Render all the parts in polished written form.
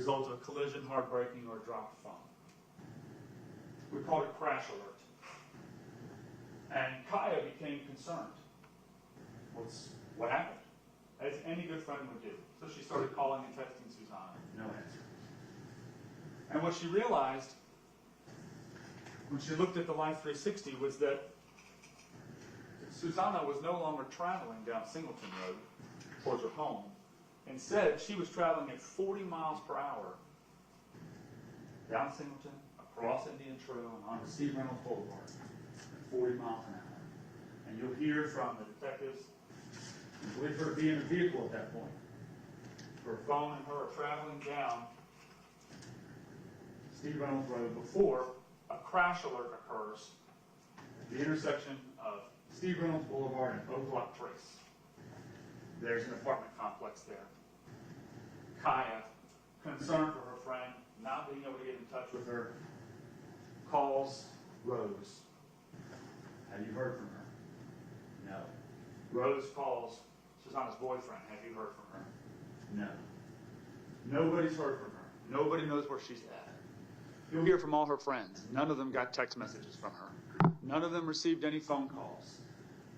result of a collision, heartbreaking, or dropped phone. We called it crash alert. And Kaya became concerned. What happened? As any good friend would do. So she started calling and texting Susanna. No answer. And what she realized when she looked at the Life 360 was that Susanna was no longer traveling down Singleton Road towards her home. Instead, she was traveling at 40 miles per hour down Singleton, across Indian Trail, and onto Steve Reynolds Boulevard at 40 miles an hour. And you'll hear from the detectives, I believe her to be in a vehicle at that point. Her phone and her are traveling down Steve Reynolds Road before a crash alert occurs at the intersection of Steve Reynolds Boulevard and Oak Block Trace. There's an apartment complex there. Kaya, concerned for her friend, not being able to get in touch with her, calls Rose. Have you heard from her? No. Rose calls Susanna's boyfriend. Have you heard from her? No. Nobody's heard from her. Nobody knows where she's at. You'll hear from all her friends. None of them got text messages from her. None of them received any phone calls.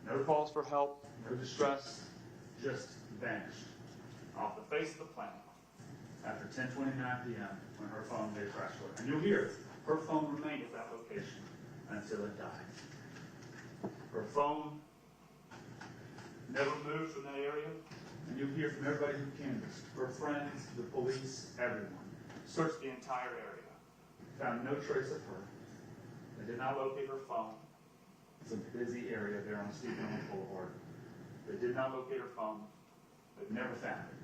No calls for help, no distress, just vanished off the face of the planet after 10:29 p.m. when her phone made a crash alert. And you'll hear her phone remained at that location until it died. Her phone never moved from that area, and you'll hear from everybody who canvassed, her friends, the police, everyone. Searched the entire area. Found no trace of her. They did not locate her phone. It's a busy area there on Steve Reynolds Boulevard. They did not locate her phone. They never found it.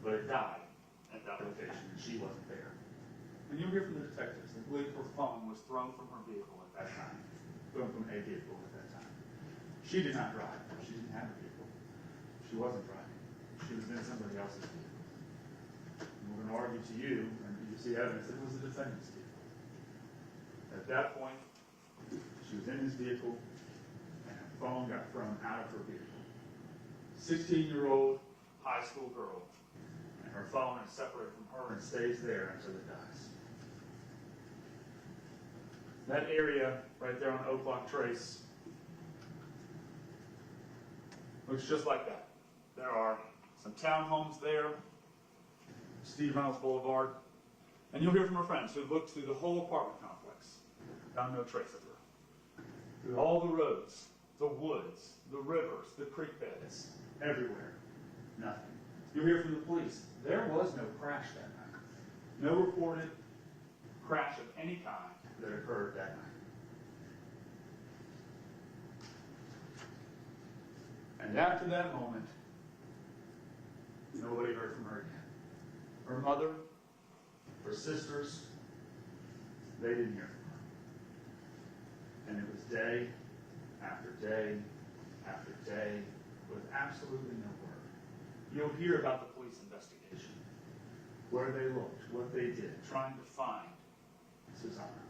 But it died at that location, and she wasn't there. And you'll hear from the detectives. They believe her phone was thrown from her vehicle at that time. Thrown from a vehicle at that time. She did not drive. She didn't have a vehicle. She wasn't driving. She was in somebody else's vehicle. And we're going to argue to you, and you see evidence, that it was the defendant's vehicle. At that point, she was in his vehicle, and her phone got thrown out of her vehicle. 16-year-old high school girl, and her phone is separated from her and stays there until it dies. That area right there on Oak Block Trace looks just like that. There are some townhomes there, Steve Reynolds Boulevard, and you'll hear from her friends who looked through the whole apartment complex. Found no trace of her. Through all the roads, the woods, the rivers, the creek beds, everywhere, nothing. You'll hear from the police. There was no crash that night. No reported crash of any kind that occurred that night. And after that moment, nobody heard from her again. Her mother, her sisters, they didn't hear from her. And it was day after day after day with absolutely no word. You'll hear about the police investigation, where they looked, what they did, trying to find Susanna.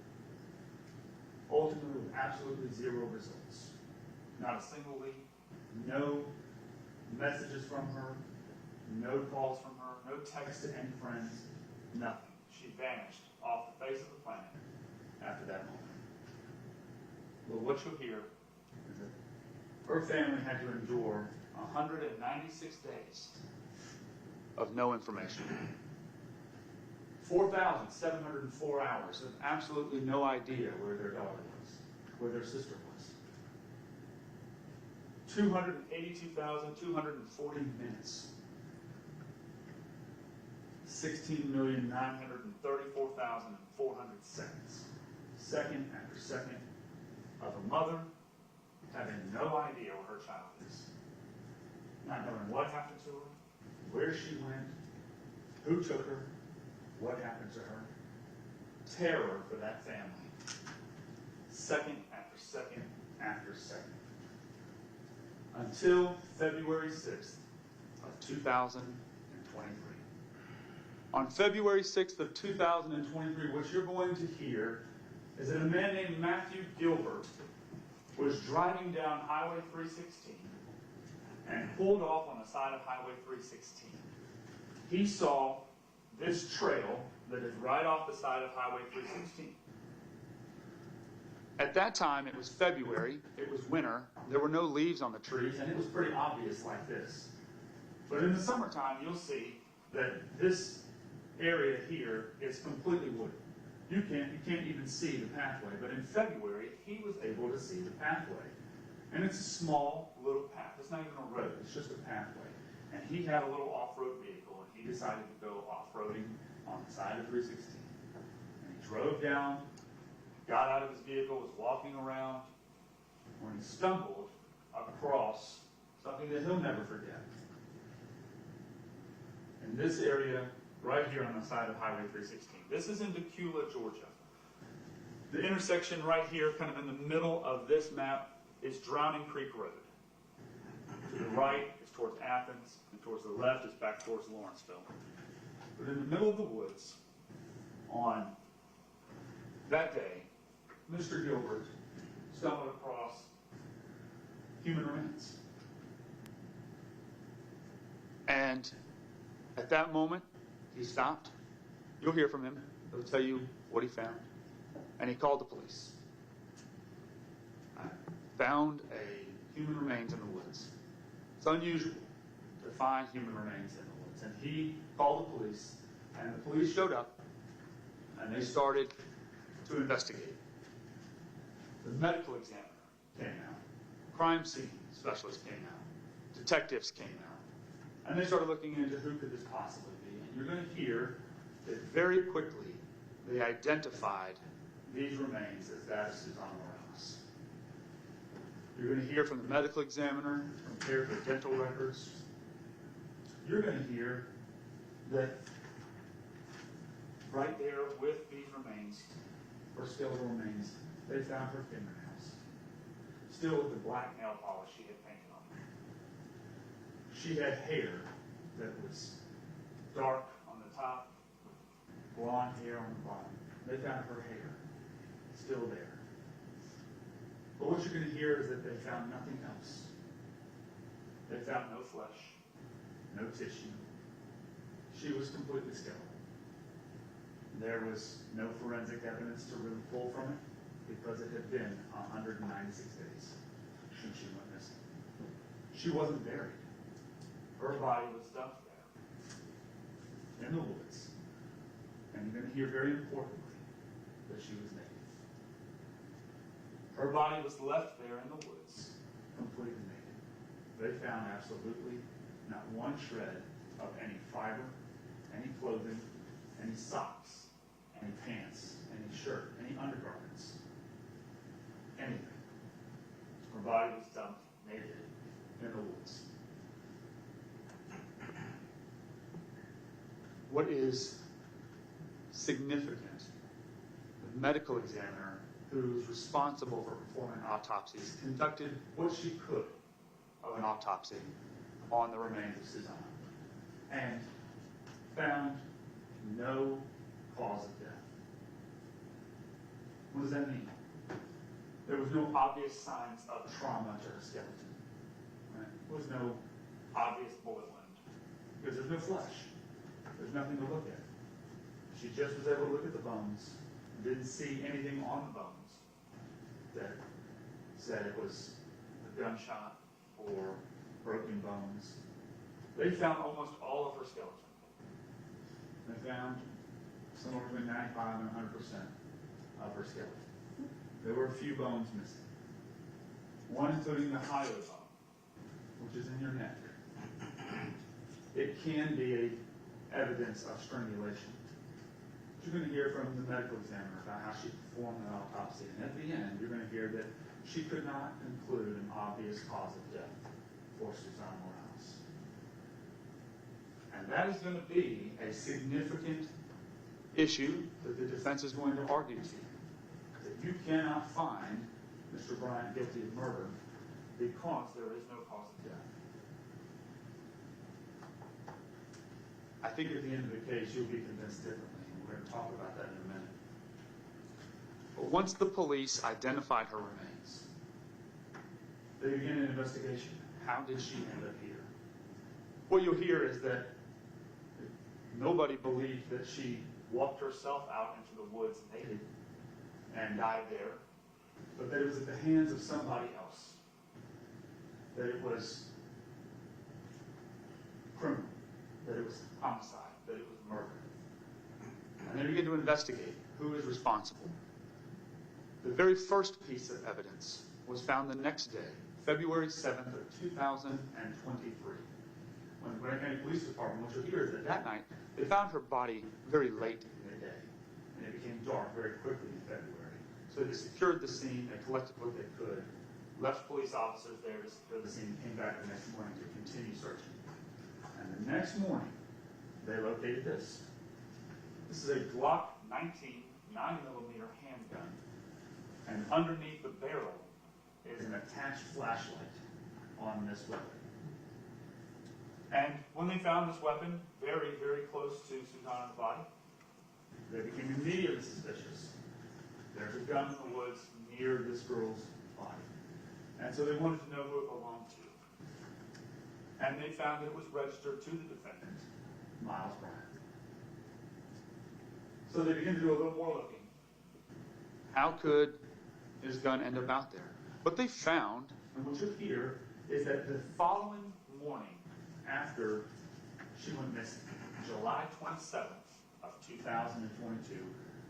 Ultimately, with absolutely zero results. Not a single lead, no messages from her, no calls from her, no text to any friends, nothing. She vanished off the face of the planet after that moment. Well, what you'll hear is that her family had to endure 196 days of no information. 4,704 hours of absolutely no idea where their daughter was, where their sister was. 282,240 minutes. 16,934,400 seconds. Second after second of a mother having no idea where her child is. Not knowing what happened to her, where she went, who took her, what happened to her. Terror for that family. Second after second after second. Until February 6th of 2023. On February 6th of 2023, what you're going to hear is that a man named Matthew Gilbert was driving down Highway 316 and pulled off on the side of Highway 316. He saw this trail that is right off the side of Highway 316. At that time, it was February, it was winter, there were no leaves on the trees, and it was pretty obvious like this. But in the summertime, you'll see that this area here is completely wooded. You can't even see the pathway, but in February, he was able to see the pathway. And it's a small little path. It's not even a road, it's just a pathway. And he had a little off-road vehicle, and he decided to go off-roading on the side of 316. And he drove down, got out of his vehicle, was walking around, when he stumbled across something that he'll never forget. In this area, right here on the side of Highway 316. This is in Decula, Georgia. The intersection right here, kind of in the middle of this map, is Drowning Creek Road. To the right is towards Athens, and towards the left is back towards Lawrenceville. But in the middle of the woods, on that day, Mr. Gilbert stumbled across human remains. And at that moment, he stopped. You'll hear from him. He'll tell you what he found. And he called the police. I found a human remains in the woods. It's unusual to find human remains in the woods. And he called the police, and the police showed up, and they started to investigate. The medical examiner came out. Crime scene specialist came out. Detectives came out. And they started looking into who could this possibly be. And you're going to hear that very quickly they identified these remains as that of Susana Morales. You're going to hear from the medical examiner, compared to dental records. You're going to hear that right there with these remains, or skeletal remains, they found her fingernails, still with the black nail polish she had painted on them. She had hair that was dark on the top, with blonde hair on the bottom. They found her hair still there. But what you're going to hear is that they found nothing else. They found no flesh, no tissue. She was completely skeletal. There was no forensic evidence to really pull from it because it had been 196 days since she went missing. She wasn't buried. Her body was dumped there in the woods. And you're going to hear very importantly that she was naked. Her body was left there in the woods, completely naked. They found absolutely not one shred of any fiber, any clothing, any socks, any pants, any shirt, any undergarments, anything. Her body was dumped naked in the woods. What is significant, the medical examiner who's responsible for performing autopsies conducted what she could of an autopsy on the remains of Susanna and found no cause of death. What does that mean? There was no obvious signs of trauma to her skeleton. Right? There was no obvious bullet wound because there's no flesh. There's nothing to look at. She just was able to look at the bones, didn't see anything on the bones that said it was a gunshot or broken bones. They found almost all of her skeleton. They found somewhere between 95 and 100% of her skeleton. There were a few bones missing. One including the hyoid bone, which is in your neck. It can be evidence of strangulation. You're going to hear from the medical examiner about how she performed the autopsy. And at the end, you're going to hear that she could not conclude an obvious cause of death for Susana Morales. And that is going to be a significant issue that the defense is going to argue to you. That you cannot find Mr. Bryant guilty of murder because there is no cause of death. I think at the end of the case, you'll be convinced differently. We're going to talk about that in a minute. But once the police identified her remains, they began an investigation. How did she end up here? What you'll hear is that nobody believed that she walked herself out into the woods naked and died there, but that it was at the hands of somebody else. That it was criminal, that it was homicide, that it was murder. And they began to investigate who is responsible. The very first piece of evidence was found the next day, February 7th of 2023, when the Gwinnett County Police Department, which will hear is that night, they found her body very late in the day, and it became dark very quickly in February. So they secured the scene, they collected what they could, left police officers there to secure the scene, and came back the next morning to continue searching. And the next morning, they located this. This is a Glock 19 9mm handgun, and underneath the barrel is an attached flashlight on this weapon. And when they found this weapon very, very close to Susana's body, they became immediately suspicious. There's a gun in the woods near this girl's body. And so they wanted to know who it belonged to. And they found that it was registered to the defendant, Miles Bryant. So they began to do a little more looking. How could his gun end up out there? What they found, and what you'll hear, is that the following morning after she went missing, July 27th of 2022,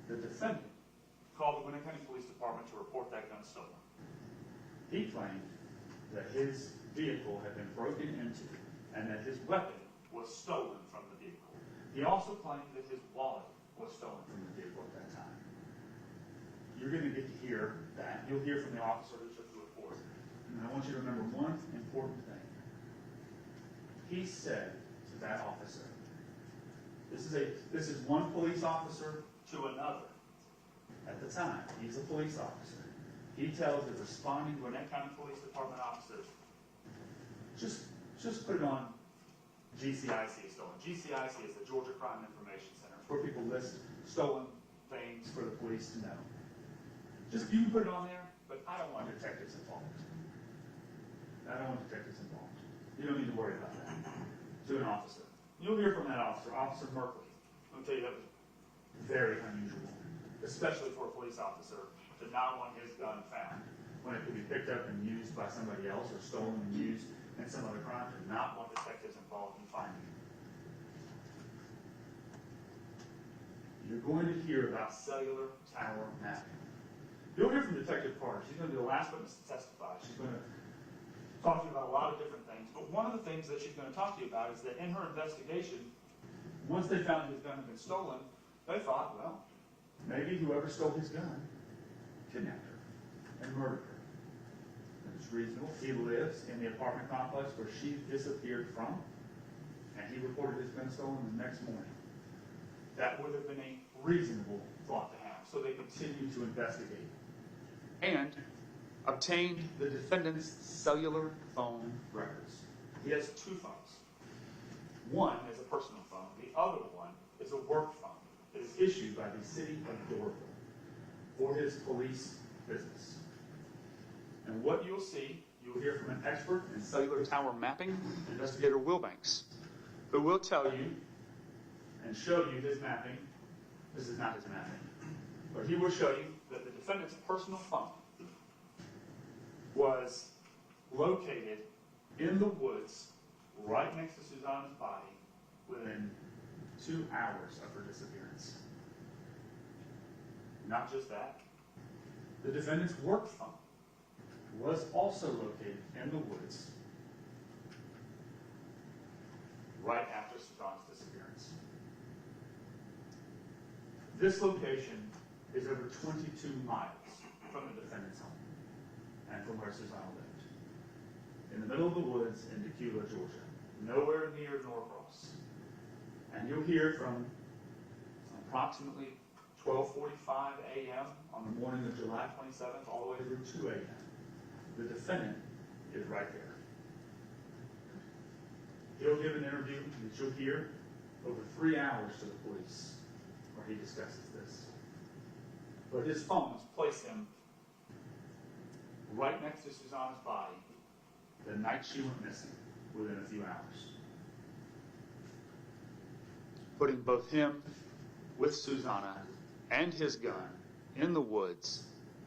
the defendant called the Gwinnett County Police Department to report that gun stolen. He claimed that his vehicle had been broken into and that his weapon was stolen from the vehicle. He also claimed that his wallet was stolen from the vehicle at that time. You're going to get to hear that. You'll hear from the officer who took the report. And I want you to remember one important thing. He said to that officer, this is one police officer to another. At the time, he's a police officer. He tells the responding Gwinnett County Police Department officers, just put it on GCIC stolen. GCIC is the Georgia Crime Information Center. It's where people list stolen things for the police to know. Just you can put it on there, but I don't want detectives involved. I don't want detectives involved. You don't need to worry about that. To an officer. You'll hear from that officer, Officer Merkley. Let me tell you, that was very unusual, especially for a police officer to not want his gun found when it could be picked up and used by somebody else or stolen and used in some other crime, to not want detectives involved in finding it. You're going to hear about cellular tower mapping. You'll hear from Detective Carter. She's going to be the last witness to testify. She's going to talk to you about a lot of different things. But one of the things that she's going to talk to you about is that in her investigation, once they found his gun had been stolen, they thought, well, maybe whoever stole his gun kidnapped her and murdered her. And it's reasonable. He lives in the apartment complex where she disappeared from, and he reported his gun stolen the next morning. That would have been a reasonable thought to have. So they continued to investigate and obtained the defendant's cellular phone records. He has two phones. One is a personal phone. The other one is a work phone that is issued by the city of Doraville for his police business. And what you'll see, you'll hear from an expert in cellular tower mapping, Investigator Wilbanks, who will tell you and show you his mapping. This is not his mapping, but he will show you that the defendant's personal phone was located in the woods right next to Susanna's body within 2 hours of her disappearance. Not just that, the defendant's work phone was also located in the woods right after Susanna's disappearance. This location is over 22 miles from the defendant's home and from where Susanna lived. In the middle of the woods in Tequila, Georgia. Nowhere near Norcross. And you'll hear from approximately 12:45 a.m. on the morning of July 27th all the way through 2 a.m. The defendant is right there. He'll give an interview that you'll hear over 3 hours to the police where he discusses this. But his phone has placed him right next to Susanna's body the night she went missing, within a few hours. Putting both him with Susanna and his gun in the woods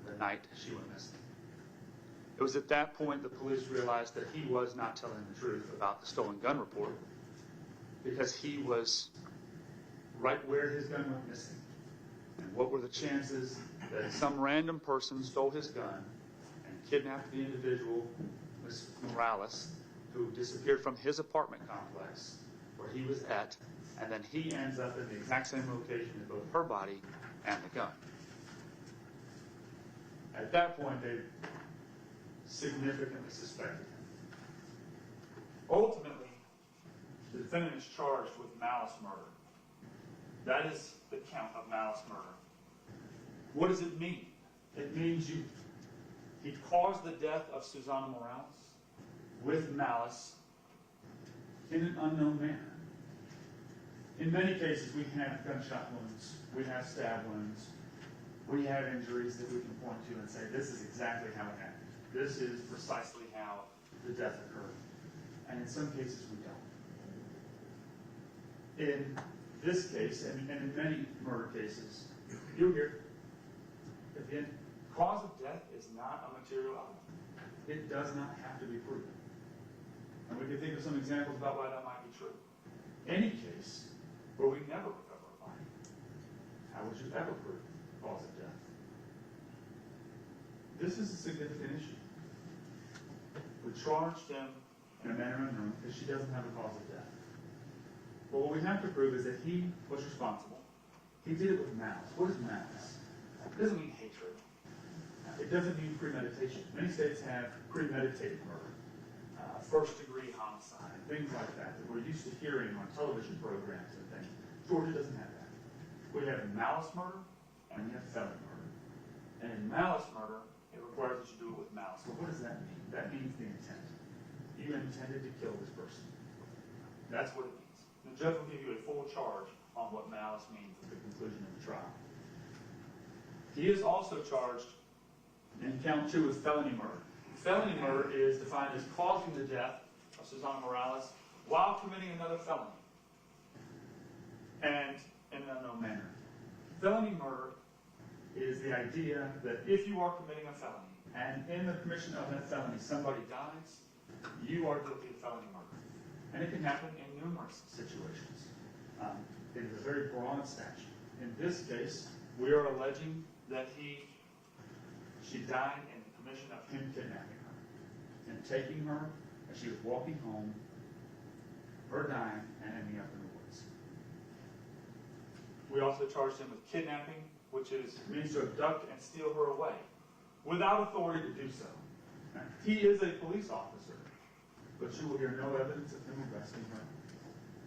the night she went missing. It was at that point the police realized that he was not telling the truth about the stolen gun report, because he was right where his gun went missing. And what were the chances that some random person stole his gun and kidnapped the individual, Miss Morales, who disappeared from his apartment complex where he was at, and then he ends up in the exact same location as both her body and the gun? At that point, they significantly suspected him. Ultimately, the defendant is charged with malice murder. That is the count of malice murder. What does it mean? It means he caused the death of Susana Morales with malice in an unknown manner. In many cases, we have gunshot wounds, we have stab wounds, we have injuries that we can point to and say, this is exactly how it happened. This is precisely how the death occurred. And in some cases, we don't. In this case, and in many murder cases, you'll hear, again, cause of death is not a material element. It does not have to be proven. And we can think of some examples about why that might be true. Any case where we never recover a body, how would you ever prove cause of death? This is a significant issue. We charged him in a manner unknown because she doesn't have a cause of death. But what we have to prove is that he was responsible. He did it with malice. What is malice? It doesn't mean hatred. It doesn't mean premeditation. Many states have premeditated murder, first-degree homicide, things like that we're used to hearing on television programs and things. Georgia doesn't have that. We have malice murder and we have felony murder. And in malice murder, it requires that you do it with malice. Well, what does that mean? That means the intent. You intended to kill this person. That's what it means. The judge will give you a full charge on what malice means at the conclusion of the trial. He is also charged in count 2 with felony murder. Felony murder is defined as causing the death of Susana Morales while committing another felony, and in an unknown manner. Felony murder is the idea that if you are committing a felony, and in the commission of that felony somebody dies, you are guilty of felony murder. And it can happen in numerous situations. It is a very broad statute. In this case, we are alleging that she died in the commission of him kidnapping her and taking her as she was walking home, her dying, and ending up in the woods. We also charged him with kidnapping, which means to abduct and steal her away without authority to do so. Now, he is a police officer, but you will hear no evidence of him arresting her,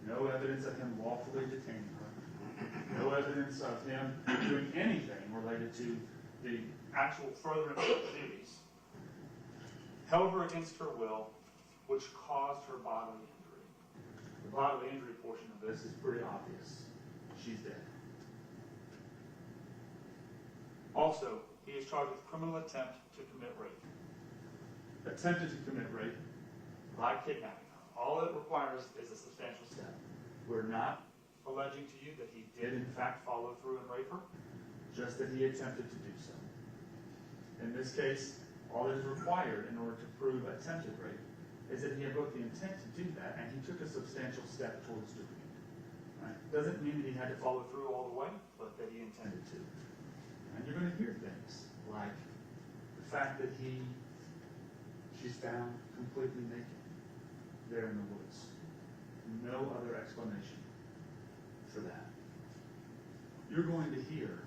no evidence of him lawfully detaining her, no evidence of him doing anything related to the actual furtherance of the duties. Held her against her will, which caused her bodily injury. The bodily injury portion of this is pretty obvious. She's dead. Also, he is charged with criminal attempt to commit rape. Attempted to commit rape by kidnapping her. All it requires is a substantial step. We're not alleging to you that he did in fact follow through and rape her, just that he attempted to do so. In this case, all that is required in order to prove attempted rape is that he had both the intent to do that and he took a substantial step towards doing it. Right? Doesn't mean that he had to follow through all the way, but that he intended to. And you're going to hear things like the fact that she's found completely naked there in the woods. No other explanation for that. You're going to hear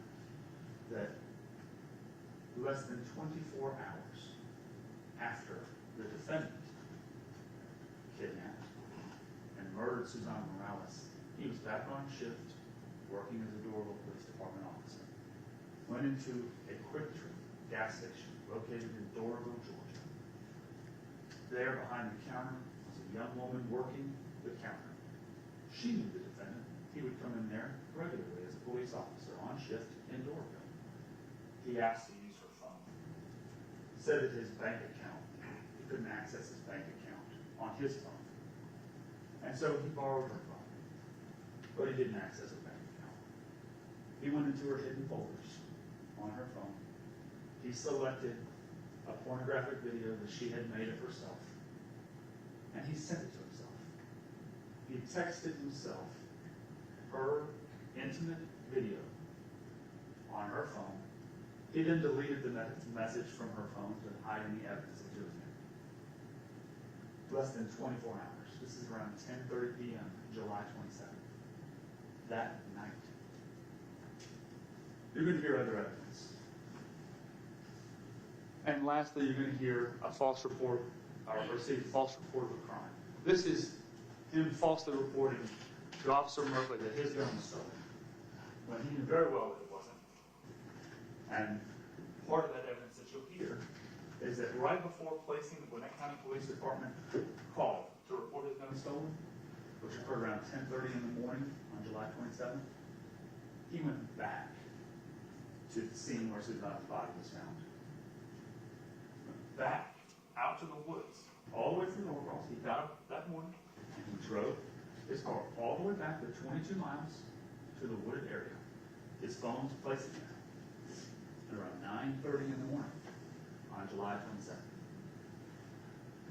that less than 24 hours after the defendant kidnapped and murdered Susana Morales, he was back on shift working as a Doraville Police Department officer. Went into a Quick Trip gas station located in Doraville, Georgia. There behind the counter was a young woman working the counter. She knew the defendant. He would come in there regularly as a police officer on shift in Doraville. He asked to use her phone. Said that his bank account, he couldn't access his bank account on his phone. And so he borrowed her phone. But he didn't access her bank account. He went into her hidden folders on her phone. He selected a pornographic video that she had made of herself, and he sent it to himself. He texted himself her intimate video on her phone. He then deleted the message from her phone to hide any evidence that he was there. Less than 24 hours. This is around 10:30 p.m., July 27th. That night. You're going to hear other evidence. And lastly, you're going to hear a false report, or received a false report of a crime. This is him falsely reporting to Officer Murphy that his gun was stolen, when he knew very well that it wasn't. And part of that evidence that you'll hear is that right before placing the Gwinnett County Police Department call to report his gun stolen, which occurred around 10:30 in the morning on July 27th, he went back to the scene where Susanna's body was found. Went back out to the woods, all the way from Norcross. He got up that morning and he drove his car all the way back to 22 miles to the wooded area. His phone was placed there at around 9:30 in the morning on July 27th.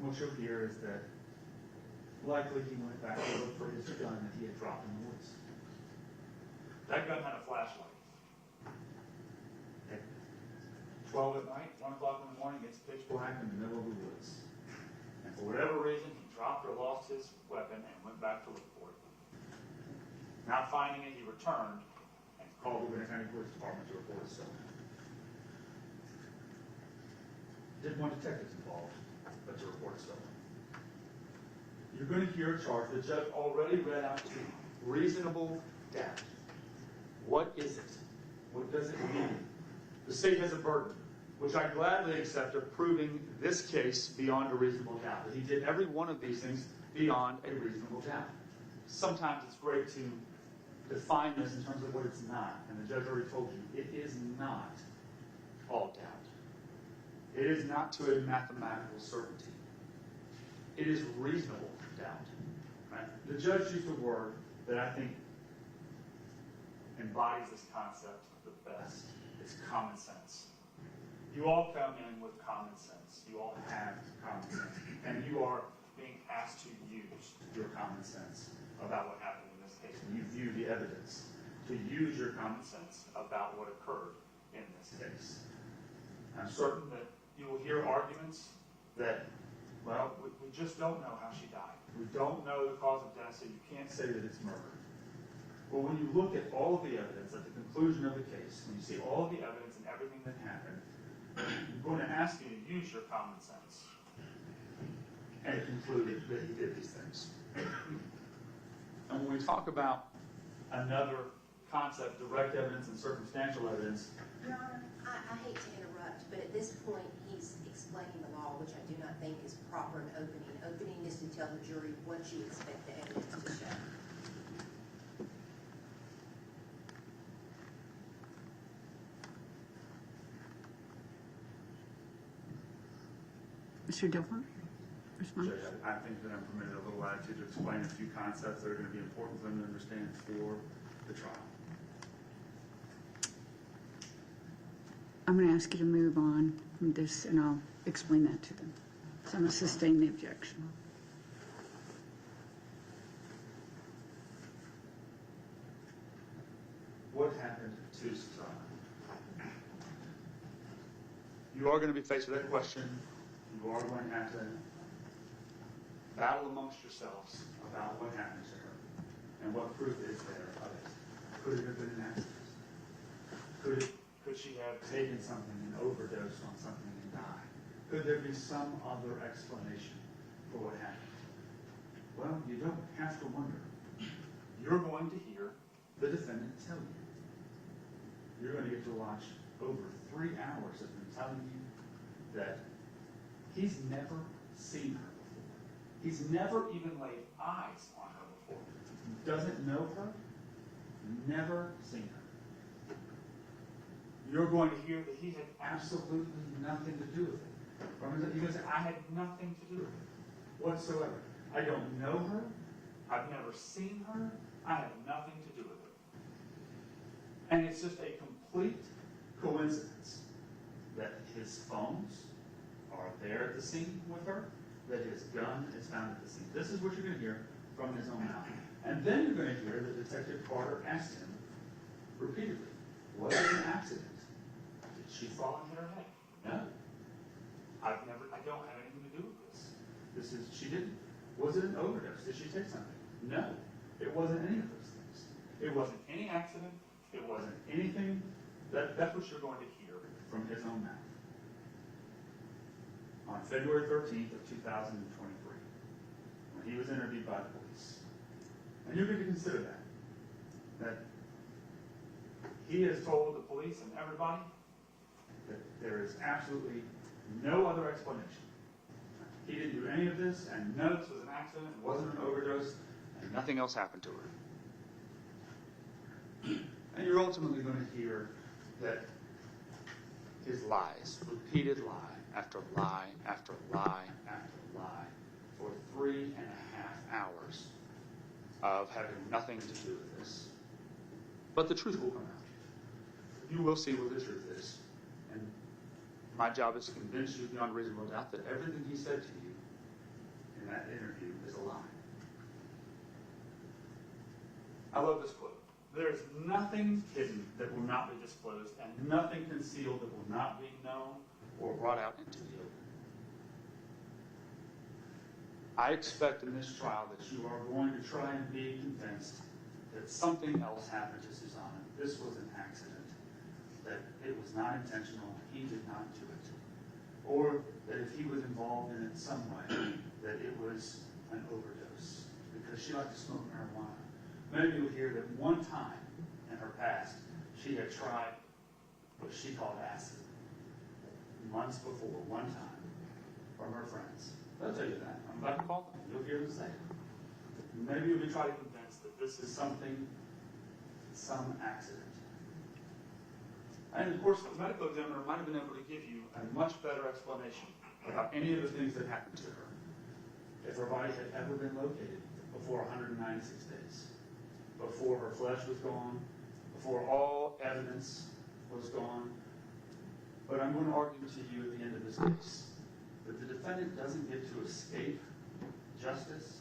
What you'll hear is that likely he went back to look for his gun that he had dropped in the woods. That gun had a flashlight. At 12 at night, 1 o'clock in the morning, it's pitch black in the middle of the woods. And for whatever reason, he dropped or lost his weapon and went back to look for it. Not finding it, he returned and called the Gwinnett County Police Department to report it stolen. Didn't want detectives involved, but to report it stolen. You're going to hear a charge the judge already read out to you. Reasonable doubt. What is it? What does it mean? The state has a burden, which I gladly accept, of proving this case beyond a reasonable doubt. That he did every one of these things beyond a reasonable doubt. Sometimes it's great to define this in terms of what it's not. And the judge already told you, it is not all doubt. It is not to a mathematical certainty. It is reasonable doubt. Right? The judge used a word that I think embodies this concept the best. It's common sense. You all come in with common sense. You all have common sense. And you are being asked to use your common sense about what happened in this case. When you view the evidence, to use your common sense about what occurred in this case. I'm certain that you will hear arguments that, well, we just don't know how she died. We don't know the cause of death, so you can't say that it's murder. But when you look at all of the evidence at the conclusion of the case, when you see all of the evidence and everything that happened, I'm going to ask you to use your common sense and conclude that he did these things. And when we talk about another concept, direct evidence and circumstantial evidence. Your Honor, I hate to interrupt, but at this point he's explaining the law, which I do not think is proper in opening. Opening is to tell the jury what you expect the evidence to show. Mr. Dilfer, respond. Judge, I think that I'm permitted a little latitude to explain a few concepts that are going to be important for them to understand for the trial. I'm going to ask you to move on from this, and I'll explain that to them. So I'm going to sustain the objection. What happened to Susana? You are going to be faced with that question. You are going to have to battle amongst yourselves about what happened to her and what proof is there of it. Could it have been an accident? Could she have taken something and overdosed on something and died? Could there be some other explanation for what happened? Well, you don't have to wonder. You're going to hear the defendant tell you. You're going to get to watch over 3 hours of him telling you that he's never seen her before. He's never even laid eyes on her before. Doesn't know her, never seen her. You're going to hear that he had absolutely nothing to do with it. You're going to say, I had nothing to do with it whatsoever. I don't know her. I've never seen her. I have nothing to do with it. And it's just a complete coincidence that his phones are there at the scene with her, that his gun is found at the scene. This is what you're going to hear from his own mouth. And then you're going to hear that Detective Carter asked him repeatedly, was it an accident? Did she fall and hit her head? No. I don't have anything to do with this. She didn't. Was it an overdose? Did she take something? No. It wasn't any of those things. It wasn't any accident. It wasn't anything. That's what you're going to hear from his own mouth. On February 13th of 2023, when he was interviewed by the police. And you're going to consider that he has told the police and everybody that there is absolutely no other explanation. He didn't do any of this, and none of this was an accident, it wasn't an overdose, and nothing else happened to her. And you're ultimately going to hear that his lies, repeated lie after lie after lie after lie, for 3.5 hours of having nothing to do with this. But the truth will come out. You will see what the truth is. And my job is to convince you beyond reasonable doubt that everything he said to you in that interview is a lie. I love this quote. There is nothing hidden that will not be disclosed, and nothing concealed that will not be known or brought out into the open. I expect in this trial that you are going to try and be convinced that something else happened to Susanna. This was an accident, that it was not intentional, he did not do it. Or that if he was involved in it some way, that it was an overdose, because she liked to smoke marijuana. Many of you will hear that one time in her past, she had tried what she called acid. Months before, one time, from her friends. They'll tell you that. I'm about to call them. You'll hear them say it. Maybe you'll be trying to convince that this is something, some accident. And of course, the medical examiner might have been able to give you a much better explanation about any of the things that happened to her if her body had ever been located before 196 days, before her flesh was gone, before all evidence was gone. But I'm going to argue to you at the end of this case that the defendant doesn't get to escape justice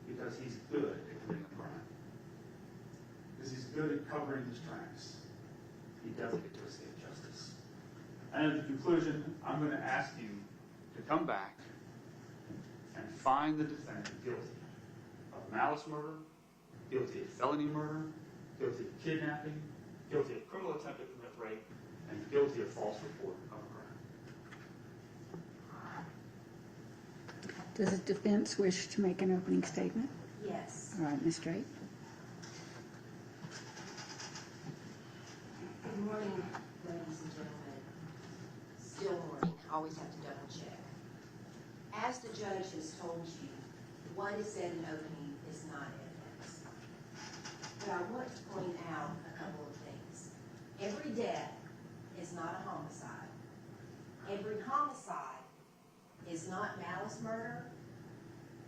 because he's good at committing a crime. Because he's good at covering his tracks. He doesn't get to escape justice. And in conclusion, I'm going to ask you to come back and find the defendant guilty of malice murder, guilty of felony murder, guilty of kidnapping, guilty of criminal attempt to commit rape, and guilty of false report of a crime. Does the defense wish to make an opening statement? Yes. All right, Ms. Drake. Good morning, ladies and gentlemen. Still morning. Always have to double check. As the judge has told you, what is said in opening is not evidence. But I want to point out a couple of things. Every death is not a homicide. Every homicide is not malice murder,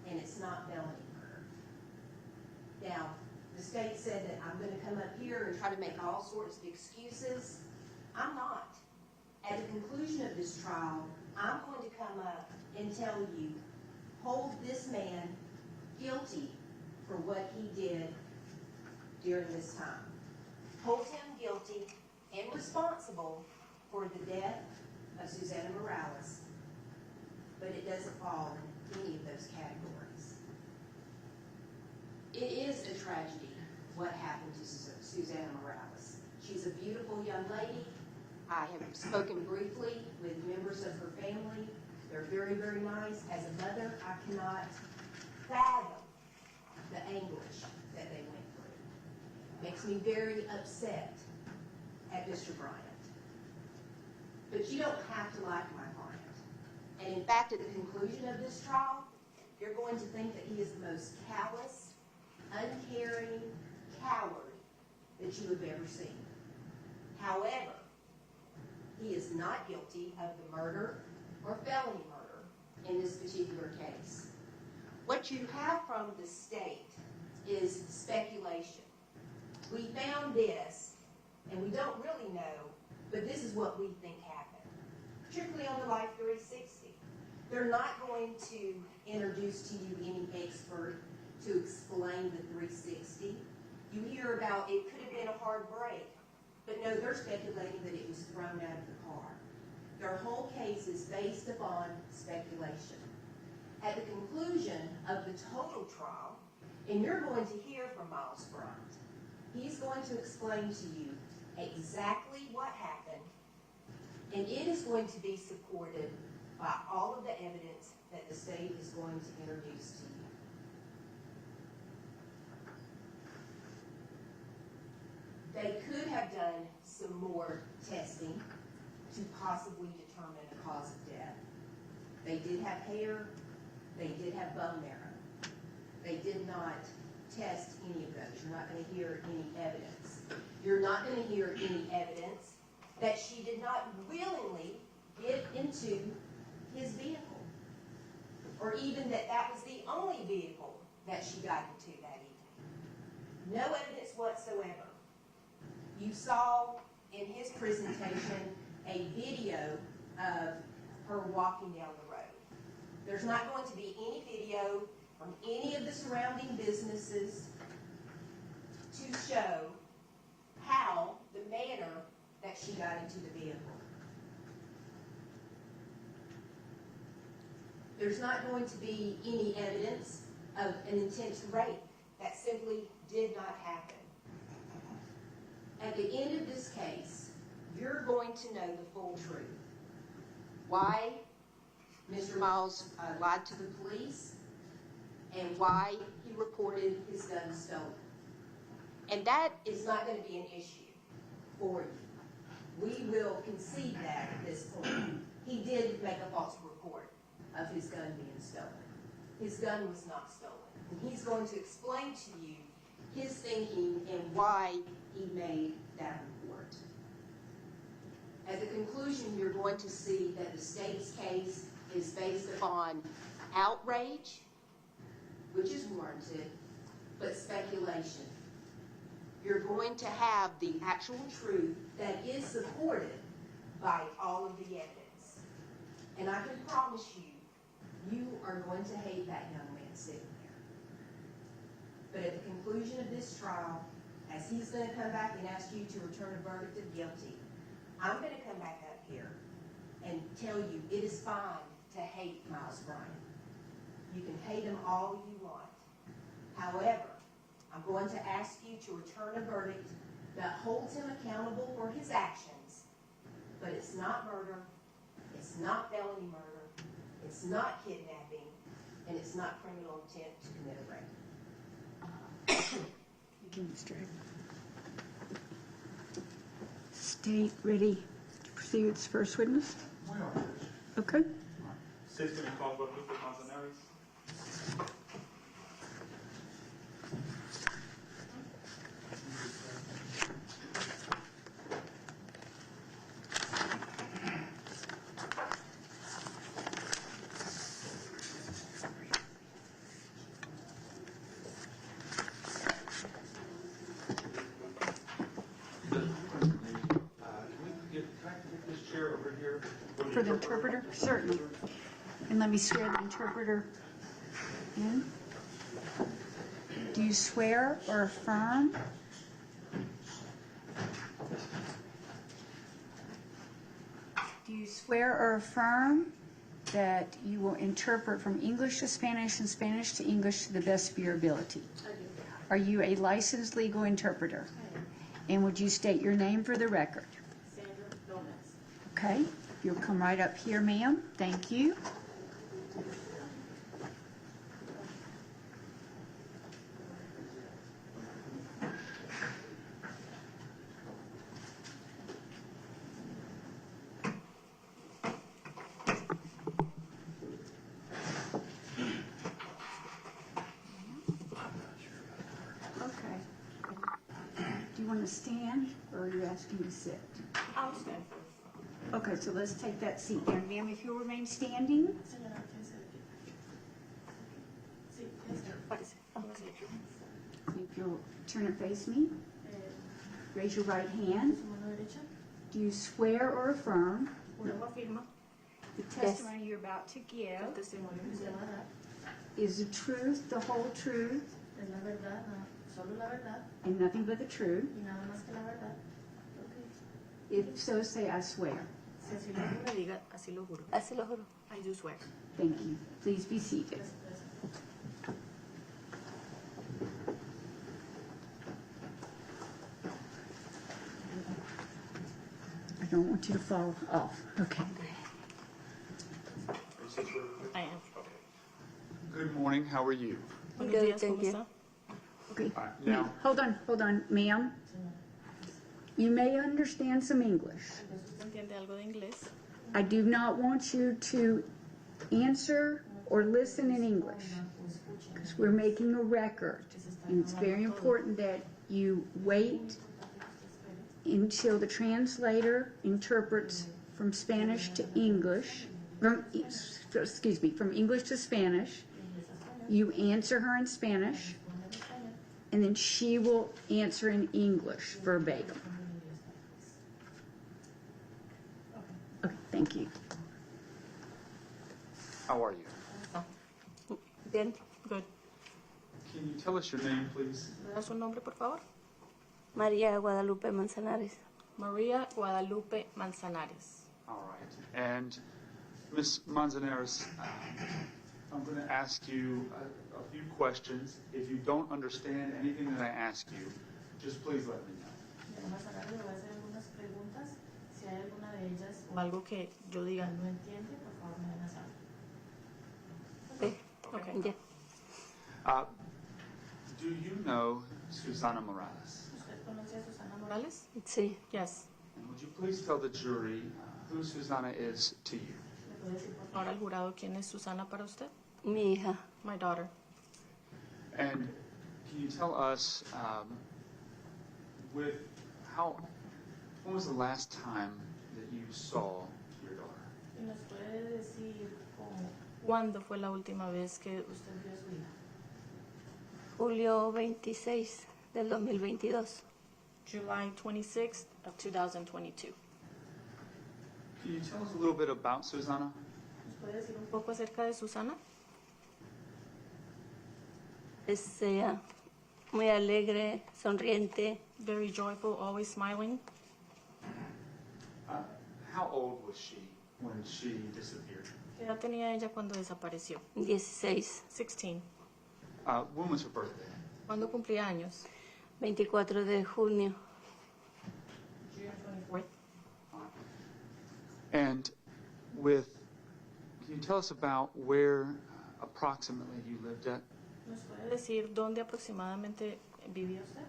and it's not felony murder. Now, the state said that I'm going to come up here and try to make all sorts of excuses. I'm not. At the conclusion of this trial, I'm going to come up and tell you, hold this man guilty for what he did during this time. Hold him guilty and responsible for the death of Susanna Morales, but it doesn't fall in any of those categories. It is a tragedy what happened to Susanna Morales. She's a beautiful young lady. I have spoken briefly with members of her family. They're very, very nice. As a mother, I cannot fathom the anguish that they went through. Makes me very upset at Mr. Bryant. But you don't have to like my client. And in fact, at the conclusion of this trial, you're going to think that he is the most callous, uncaring coward that you have ever seen. However, he is not guilty of the murder or felony murder in this particular case. What you have from the state is speculation. We found this and we don't really know, but this is what we think happened. Particularly on the Life 360. They're not going to introduce to you any expert to explain the 360. You hear about it could have been a hard break, but no, they're speculating that it was thrown out of the car. Their whole case is based upon speculation. At the conclusion of the total trial, and you're going to hear from Miles Bryant, he's going to explain to you exactly what happened, and it is going to be supported by all of the evidence that the state is going to introduce to you. They could have done some more testing to possibly determine a cause of death. They did have hair, they did have bone marrow. They did not test any of those. You're not going to hear any evidence. You're not going to hear any evidence that she did not willingly get into his vehicle, or even that that was the only vehicle that she got into that evening. No evidence whatsoever. You saw in his presentation a video of her walking down the road. There's not going to be any video from any of the surrounding businesses to show how, the manner that she got into the vehicle. There's not going to be any evidence of an intent to rape. That simply did not happen. At the end of this case, you're going to know the full truth. Why Mr. Miles lied to the police, and why he reported his gun stolen. And that is not going to be an issue for you. We will concede that at this point. He did make a false report of his gun being stolen. His gun was not stolen. And he's going to explain to you his thinking and why he made that report. At the conclusion, you're going to see that the state's case is based upon outrage, which is warranted, but speculation. You're going to have the actual truth that is supported by all of the evidence. And I can promise you, you are going to hate that young man sitting there. But at the conclusion of this trial, as he's going to come back and ask you to return a verdict of guilty, I'm going to come back up here and tell you it is fine to hate Miles Bryant. You can hate him all you want. However, I'm going to ask you to return a verdict that holds him accountable for his actions, but it's not murder, it's not felony murder, it's not kidnapping, and it's not criminal intent to commit a rape. State ready to proceed with its first witness? We are. Okay. State's going to be called Guadalupe Manzanares. For the interpreter? Certainly. And let me swear the interpreter in. Do you swear or affirm that you will interpret from English to Spanish and Spanish to English to the best of your ability? Are you a licensed legal interpreter? And would you state your name for the record? Sandra Gomez. Okay. You'll come right up here, ma'am. Thank you. Okay. Do you want to stand, or are you asking to sit? I'll stand first. Okay, so let's take that seat there. Ma'am, if you'll remain standing. If you'll turn and face me. Raise your right hand. Su mano derecha. Do you swear or affirm Juro o afirma the testimony you're about to que el give testimonio que usted va a dar is the truth, the whole truth, es la verdad, solo la verdad and nothing but the truth? y nada más que la verdad? If so, say I swear. Si así lo juro, diga, así lo juro. Así lo juro. I do swear. Thank you. Please be seated. I don't want you to fall off. Okay. I am. Good morning, how are you? Buenos Good, días, thank ¿cómo you. está? Okay. All right, now, Hold on, ma'am. You may understand some English. ¿Usted entiende algo de inglés? I do not want you to answer or listen in English because we're making a record. And it's very important that you wait until the translator interprets from Spanish to English, from English to Spanish. You answer her in Spanish, and then she will answer in English verbatim. Okay, thank you. how are you? Bien. Good. Can you tell us your name, please? ¿Me da su nombre, por favor? María Guadalupe Manzanares. María Guadalupe Manzanares. All right. And Ms. Manzanares, I'm going to ask you a few questions. If you don't understand anything that I ask you, just please let me know. Le voy a hacer algunas preguntas. Si hay alguna de ellas o algo que yo diga no entiende, por favor me dejan saber. Sí. Okay. Ya. Do you know Susana Morales? ¿Usted conoce a Susana Morales? Sí. Yes. And would you please tell the jury who Susana is to you? ¿Le puede decir por favor al jurado quién es Susana para usted? Mi hija. My daughter. And can you tell us when was the last time that you saw your daughter? ¿Y nos puede decir cuándo fue la última vez que usted vio a su hija? Julio 26 del 2022. July 26th of 2022. Can you tell us a little bit about Susana? ¿Nos puede decir un poco acerca de Susana? Es muy alegre, sonriente. Very joyful, always smiling. How old was she when she disappeared? ¿Qué edad tenía ella cuando desapareció? 16. 16. When was her birthday? ¿Cuándo cumplía años? 24 de junio. June 24th. And can you tell us about where approximately you lived at? ¿Nos puede decir dónde aproximadamente vivía usted?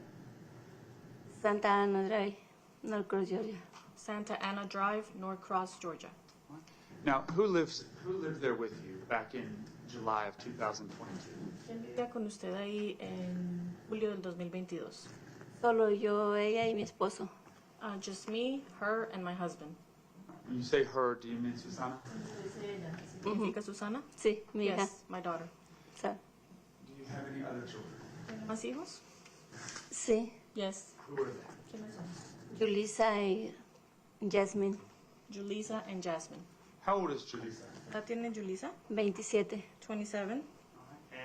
Santa Ana Drive, Norcross, Georgia. Santa Ana Drive, Norcross, Georgia. Now, who lived there with you back in July of 2022? ¿Quién vivía con usted ahí en julio del 2022? Solo yo, ella y mi esposo. Just me, her, and my husband. When you say her, do you mean Susana? ¿Significa Susana? Sí, mi hija. Yes, my daughter. Sa- Do you have any other children? ¿Tiene más hijos? Sí, Yes. Who are they? ¿Quiénes son? Julissa y Jasmine. Julissa and Jasmine. How old is Julissa? ¿La tiene Julissa? 27. 27.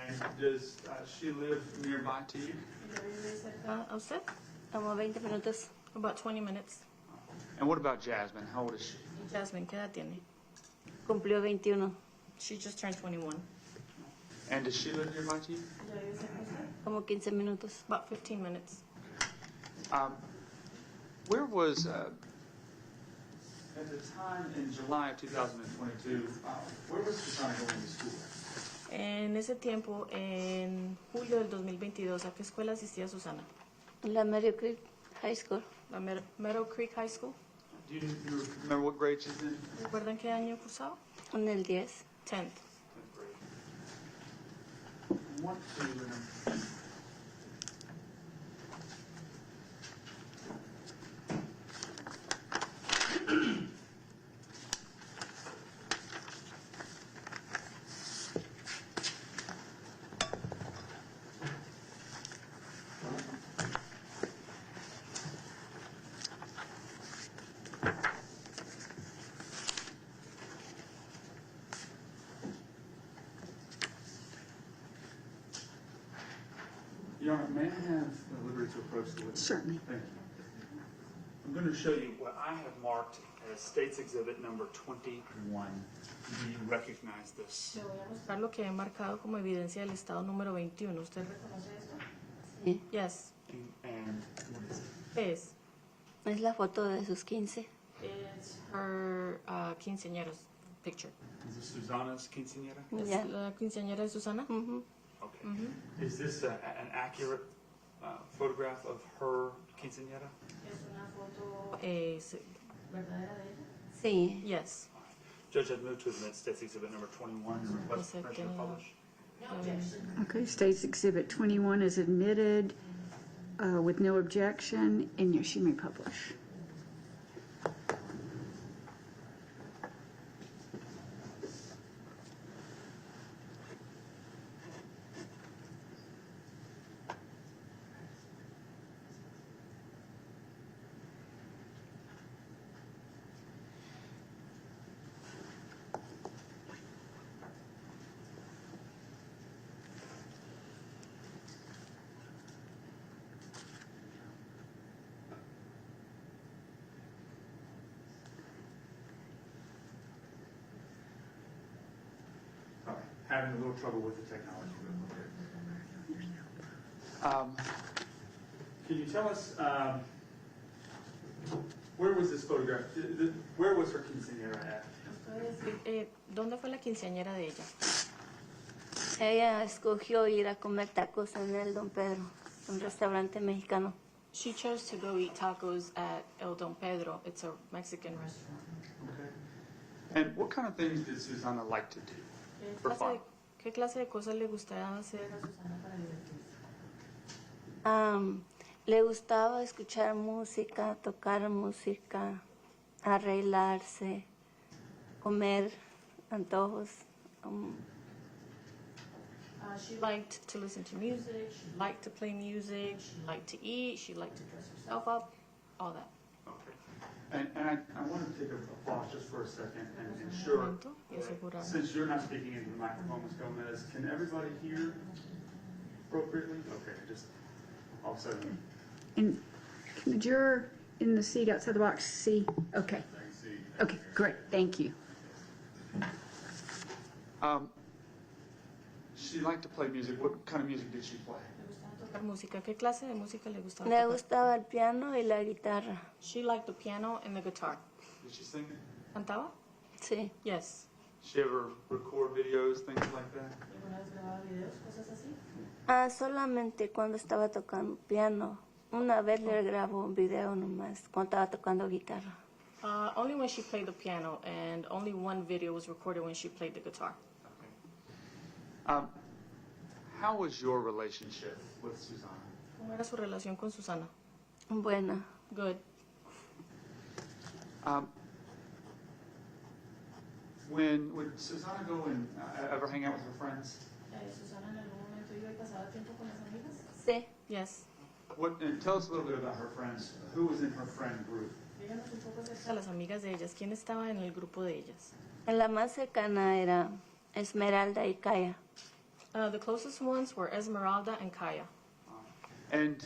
And does she live nearby to you? ¿Ella vive cerca a usted? Como 20 minutos. About 20 minutes. And what about Jasmine? How old is she? ¿Y Jasmine qué edad tiene? Cumplió 21. She just turned 21. And does she live nearby to you? ¿Ella vive cerca a usted? Como 15 minutos. About 15 minutes. Where was, at the time in July of 2022, where was Susana going to school? En ese tiempo, en julio del 2022, ¿a qué escuela asistía Susana? La Meadow Creek High School. La Meadow Creek High School. Do you remember what grade she's in? ¿Recuerdan qué año cursaba? En el 10. 10th. 10th grade. I want to closer with me? Certainly. Thank you. I'm going to show you what I have marked as State's Exhibit number 21. Do you recognize this? Le voy a mostrar lo que he marcado como evidencia del estado número 21. ¿Usted reconoce esto? Sí. Yes. And what is it? ¿Qué es? Es la foto de sus 15. It's her quinceañera's picture. Is this Susanna's quinceañera? Ya. ¿Es la quinceañera de Susana? Ujú. Okay. Is this an accurate photograph of her quinceañera? ¿Es una foto verdadera de ella? Sí. Yes. Judge, I'd move to admit State's Exhibit number 21 and request Pues, permission to publish. Okay, State's Exhibit 21 is admitted with no objection, and yes, you may publish. All right, having a little trouble with the technology. Can you tell us, where was this photograph, where was her quinceañera at? ¿Dónde fue la quinceañera de ella? Ella escogió ir a comer tacos en el Don Pedro, un restaurante mexicano. She chose to go eat tacos at El Don Pedro. It's a Mexican restaurant. Okay. And what kind of things did Susanna like to do for fun? ¿Qué clase de cosas le gustaba hacer a Susana para divertirse? Le gustaba escuchar música, tocar música, arreglarse, comer antojos. She liked to listen to music, she liked to play music, she liked to eat, she liked to dress herself up, all that. Okay. And I want to take a pause just for a second and ensure, since you're not speaking into the microphone, Ms. Gomez, can everybody hear appropriately? Okay, just all of a sudden. And can the juror in the seat outside the box see? Okay. Okay, great, thank you. She liked to play music. What kind of music did she play? Le gustaba tocar música. ¿Qué clase de música le gustaba Le tocar? gustaba el piano y la guitarra. She liked the piano and the guitar. Did she sing? ¿Cantaba? Sí. Yes. Did she ever record videos, things like that? ¿Alguna vez grababa videos, cosas así? Solamente cuando estaba tocando piano. Una vez le grabó un video nomás, cuando estaba tocando guitarra. Only when she played the piano, and only one video was recorded when she played the guitar. Okay. How was your relationship with Susanna? ¿Cómo era su relación con Susana? Buena. Good. Would Susanna go and ever hang out with her friends? ¿Susana en algún momento iba y pasaba tiempo con las amigas? Sí. Yes. And tell us a little bit about her friends. Who was in her friend group? Díganos un poco acerca de las amigas de ellas. ¿Quién estaba en el grupo de ellas? La más cercana era Esmeralda y Kaya. The closest ones were Esmeralda and Kaya. And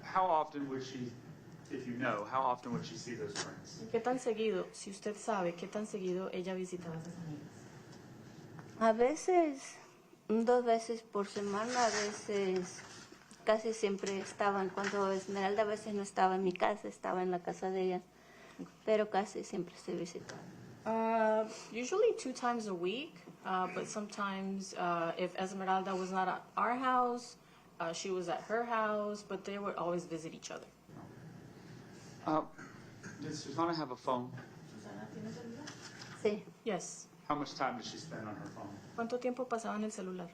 how often would she, if you know, how often would she see those friends? ¿Qué tan seguido, si usted sabe, qué tan seguido ella visitaba a esas amigas? A veces, 2 veces por semana, a veces casi siempre estaban. Cuando Esmeralda a veces no estaba en mi casa, estaba en la casa de ella. Pero casi siempre se visitaba. Usually 2 times a week, but sometimes if Esmeralda was not at our house, she was at her house, but they would always visit each other. Did Susanna have a phone? ¿Susana tiene celular? Sí. Yes. How much time did she spend on her phone? ¿Cuánto tiempo pasaba en el celular?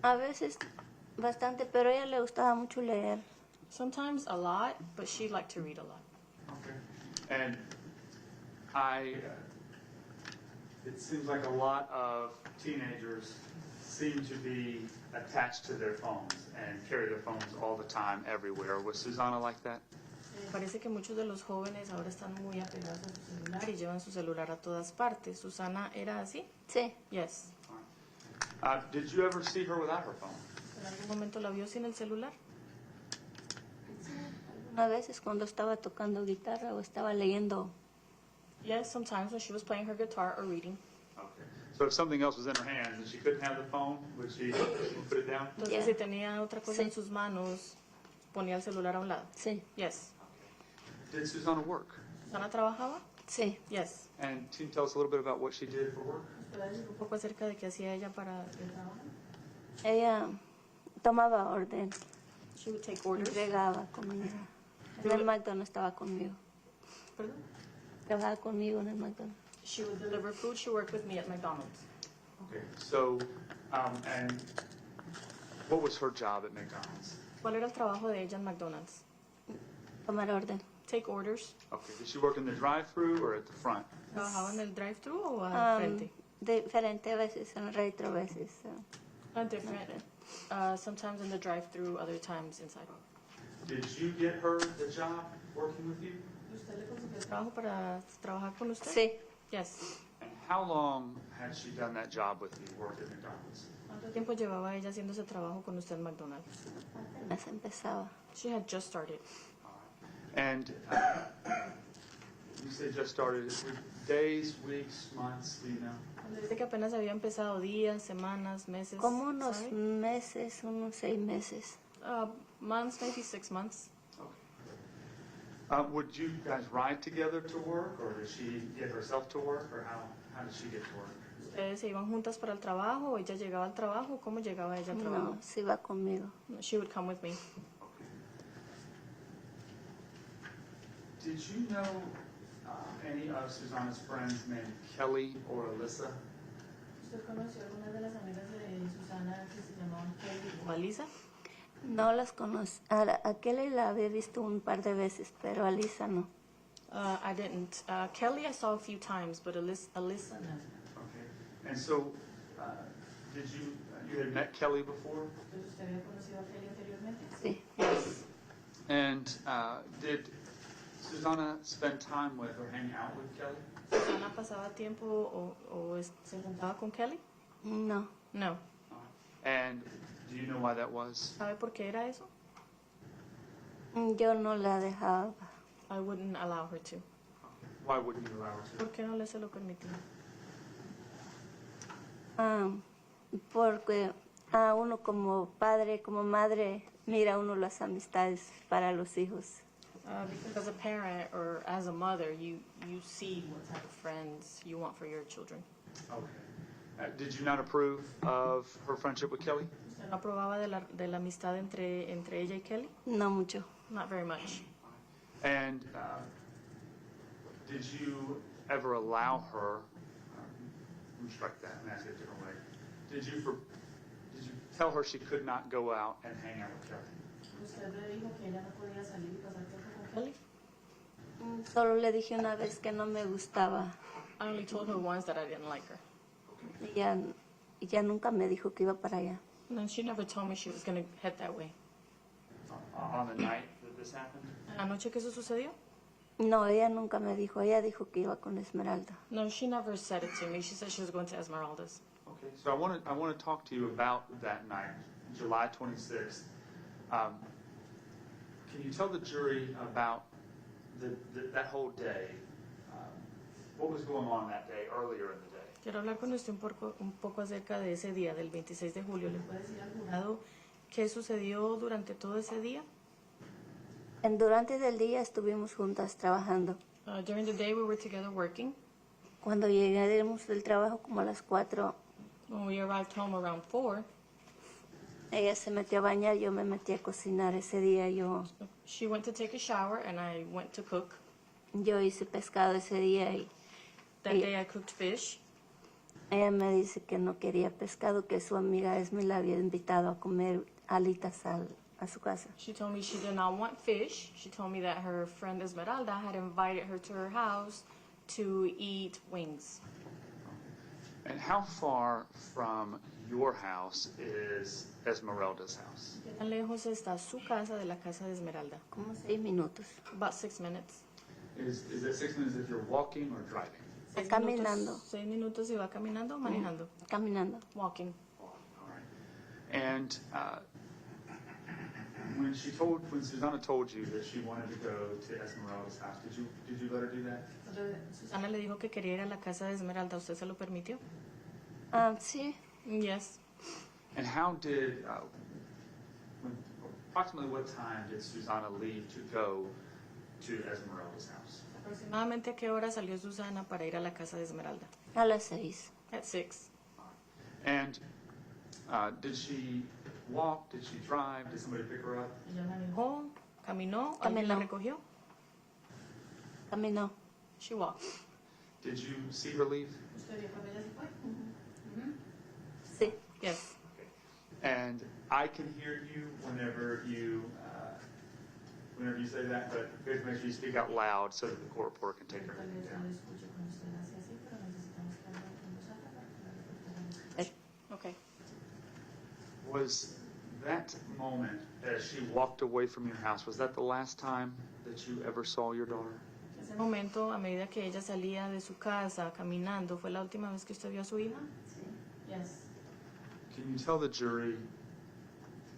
A veces bastante, pero a ella le gustaba mucho leer. Sometimes a lot, but she liked to read a lot. Okay. And it seems like a lot of teenagers seem to be attached to their phones and carry their phones all the time, everywhere. Was Susanna like that? Parece que muchos de los jóvenes ahora están muy apegados a su celular y llevan su celular a todas partes. ¿Susana era así? Sí. Yes. Did you ever see her without her phone? ¿En algún momento la vio sin el celular? A veces cuando estaba tocando guitarra o estaba leyendo. Yes, sometimes when she was playing her guitar or reading. Okay. So if something else was in her hands and she couldn't have the phone, would she put it down? Entonces, Yeah. si tenía otra cosa Sí. en sus manos, ponía el celular a un lado. Sí, Yes. Did Susanna work? ¿Susana trabajaba? sí. Yes. And can you tell us a little bit about what she did for work? ¿Puede decir un poco acerca de qué hacía ella para el trabajo? Ella tomaba orden, She would take orders. entregaba comida. En el McDonald's estaba conmigo. Perdón? Trabajaba conmigo en el McDonald's. She would deliver food. She worked with me at McDonald's. Okay. So, and what was her job at McDonald's? ¿Cuál era el trabajo de ella en McDonald's? Tomar orden. Take orders. Okay. Did she work in the drive-through or at the front? ¿Trabajaba en el drive-thru o al frente? Diferente a veces, en el retro a veces. Different. Sometimes in the drive-thru, other times inside. Did you get her the job working with you? ¿Usted le consiguió el trabajo para trabajar con usted? Sí, Yes. And how long had she done that job with you, worked at McDonald's? ¿Cuánto tiempo llevaba ella haciendo ese trabajo con usted en McDonald's? apenas empezaba. She had just started. And you say just started. Days, weeks, months, do you know? Cuando dice que apenas había empezado, días, semanas, meses. Como unos ¿sabe? meses, unos 6 meses. Months, maybe 6 months. Would you guys ride together to work, or did she get herself to work, or how did she get to work? ¿Ustedes se iban juntas para el trabajo o ella llegaba al trabajo? ¿Cómo llegaba ella al trabajo? No, se iba conmigo. She would come with me. Okay. Did you know any of Susanna's friends named Kelly or Alyssa? ¿Usted conoció alguna de las amigas de Susana que se llamaban Kelly o Alisa? No las conozco. A Kelly la había visto un par de veces, pero a Lisa no. I didn't. Kelly I saw a few times, but Alisa no. Okay. And so, did you had met Kelly before? ¿Usted había conocido a Kelly anteriormente? Sí. Yes. And did Susanna spend time with or hang out with Kelly? ¿Susana pasaba tiempo o se juntaba con Kelly? No. No. And do you know why that was? ¿Sabe por qué era eso? Yo no la dejaba. I wouldn't allow her to. Why wouldn't you allow her to? ¿Por qué no le se lo permitía? Porque a uno como padre, como madre, mira uno las amistades para los hijos. Because as a parent or as a mother, you see what type of friends you want for your children. Okay. Did you not approve of her friendship with Kelly? ¿Usted no aprobaba de la amistad entre ella y Kelly? No mucho. Not very much. And did you ever allow her? Let me strike that and ask it a different way. Did you tell her she could not go out and hang out with Kelly? ¿Usted le dijo que ella no podía salir y pasar tiempo con Kelly? Solo le dije una vez que no me gustaba. I only told her once that I didn't like her. Y ya nunca me dijo que iba para allá. And then she never told me she was going to head that way. On the night that this happened? ¿La noche que eso sucedió? No, ella nunca me dijo. Ella dijo que iba con Esmeralda. No, she never said it to me. She said she was going to Esmeralda's. Okay, so I want to talk to you about that night, July 26th. Can you tell the jury about that whole day? What was going on that day, earlier in the day? Quiero hablar con usted un poco acerca de ese día, del 26 de julio. ¿Le puede decir al jurado qué sucedió durante todo ese día? Durante el día estuvimos juntas trabajando. During the day we were together working. Cuando llegamos del trabajo como a las 4, When we arrived home around 4, ella se metió a bañar, yo me metí a cocinar ese día. she went to take a shower and I went to cook. Yo hice pescado ese día y That day I cooked fish. ella me dice que no quería pescado, que su amiga Esme la había invitado a comer alitas a su casa. She told me she did not want fish. She told me that her friend Esmeralda had invited her to her house to eat wings. And how far from your house is Esmeralda's house? ¿Qué tan lejos está su casa de la casa de Esmeralda? Como 6 minutos. About 6 minutes. Is it 6 minutes if you're walking or driving? Caminando. 6 minutos y va caminando o manejando. Caminando. Walking. All right. And when Susanna told you that she wanted to go to Esmeralda's house, did you let her do that? Susana le dijo que quería ir a la casa de Esmeralda. ¿Usted se lo permitió? Sí. Yes. And how did, approximately what time did Susanna leave to go to Esmeralda's house? ¿Aproximadamente a qué hora salió Susana para ir a la casa de Esmeralda? A las 6. At 6. And did she walk? Did she drive? Did somebody pick her up? Ella manejó, caminó, ¿alguien la recogió? Caminó. She walked. Did you see her leave? ¿Usted vio cuando ella se fue? Sí. Yes. And I can hear you whenever you say that, but you have to make sure you speak out loud so that the court reporter can take everything down. Okay. Was that moment as she walked away from your house, was that the last time that you ever saw your daughter? Ese momento, a medida que ella salía de su casa caminando, ¿fue la última vez que usted vio a su hija? Sí. Yes. Can you tell the jury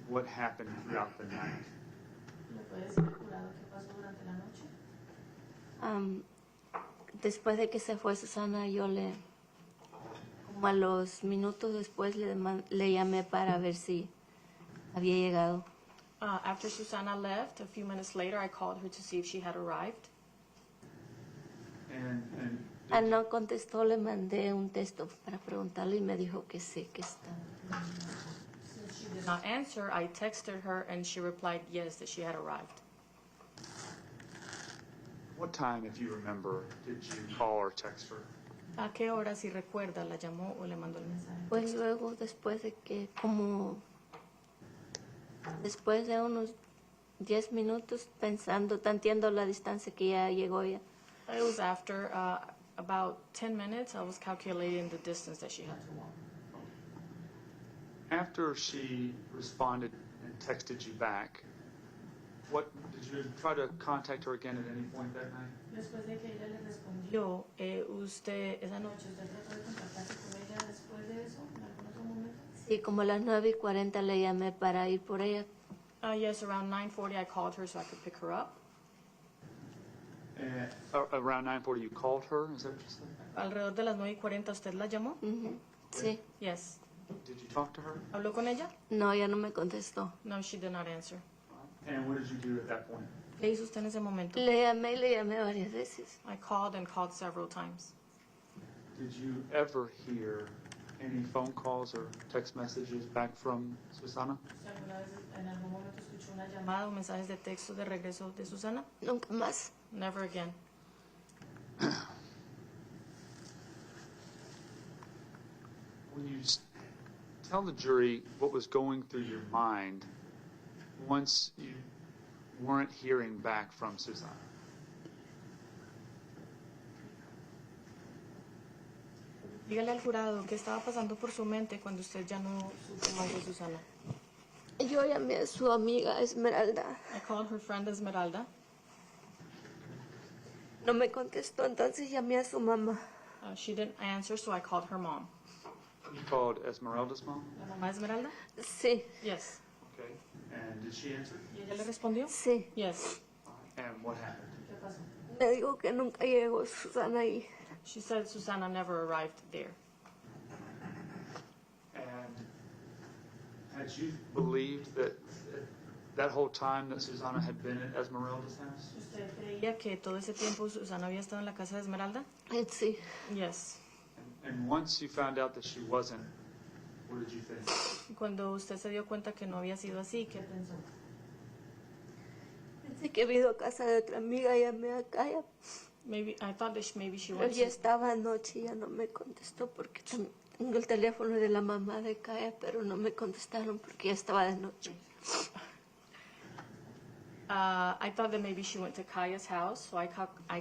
what happened throughout the night? ¿Le puede decir al jurado qué pasó durante la noche? Después de que se fue Susana, como a los minutos después le llamé para ver si había llegado. After Susana left, a few minutes later, I called her to see if she had arrived. And No contestó, le mandé un texto para preguntarle y me dijo que sí, que está. Since she did not answer, I texted her and she replied yes, that she had arrived. what time, if you remember, did you call or text her? ¿A qué hora, si recuerda, la llamó o le mandó el mensaje? Pues luego, después de que después de unos 10 minutos pensando, tanteando la distancia que ya llegó ya. It was after about 10 minutes. I was calculating the distance that she had to walk. After she responded and texted you back, did you try to contact her again at any point that night? Después de que ella le respondió, esa noche, ¿usted trató de contactarse con ella después de eso, en algún otro momento? Sí, como a las 9:40 le llamé para ir por ella. Yes, around 9:40 I called her so I could pick her up. Around 9:40 you called her, is that what you said? Alrededor de las 9:40 ¿usted la llamó? Sí. Yes. Did you talk to her? ¿Habló con ella? No, ella no me contestó. No, she did not answer. And what did you do at that point? ¿Qué hizo usted en ese momento? Le llamé varias veces. I called and called several times. Did you ever hear any phone calls or text messages back from Susana? ¿Alguna vez en algún momento escuchó una llamada o mensajes de texto de regreso de Susana? Nunca más. Never again. When you tell the jury what was going through your mind once you weren't hearing back from Susana. Dígale al jurado qué estaba pasando por su mente cuando usted ya no supo más de Susana. Yo llamé a su amiga Esmeralda. I called her friend Esmeralda. No me contestó, entonces llamé a su mamá. She didn't answer, so I called her mom. You called Esmeralda's mom? ¿La mamá Esmeralda? Sí, Yes. Okay. And did she answer? ¿Y ella le respondió? sí. Yes. And what happened? ¿Qué pasó? Me dijo que nunca llegó Susana ahí. She said Susana never arrived there. And had you believed that that whole time that Susana had been at Esmeralda's house? ¿Usted creía que todo ese tiempo Susana había estado en la casa de Esmeralda? Sí. Yes. And once you found out that she wasn't, what did you think? Cuando usted se dio cuenta que no había sido así, ¿qué pensó? Pensé que había ido a casa de otra amiga, llamé a Kaya. Maybe I thought that maybe she Pero went ya to... estaba anoche y ya no me contestó porque tengo el teléfono de la mamá de Kaya, pero no me contestaron porque ya estaba de noche. I thought that maybe she went to Kaya's house, so I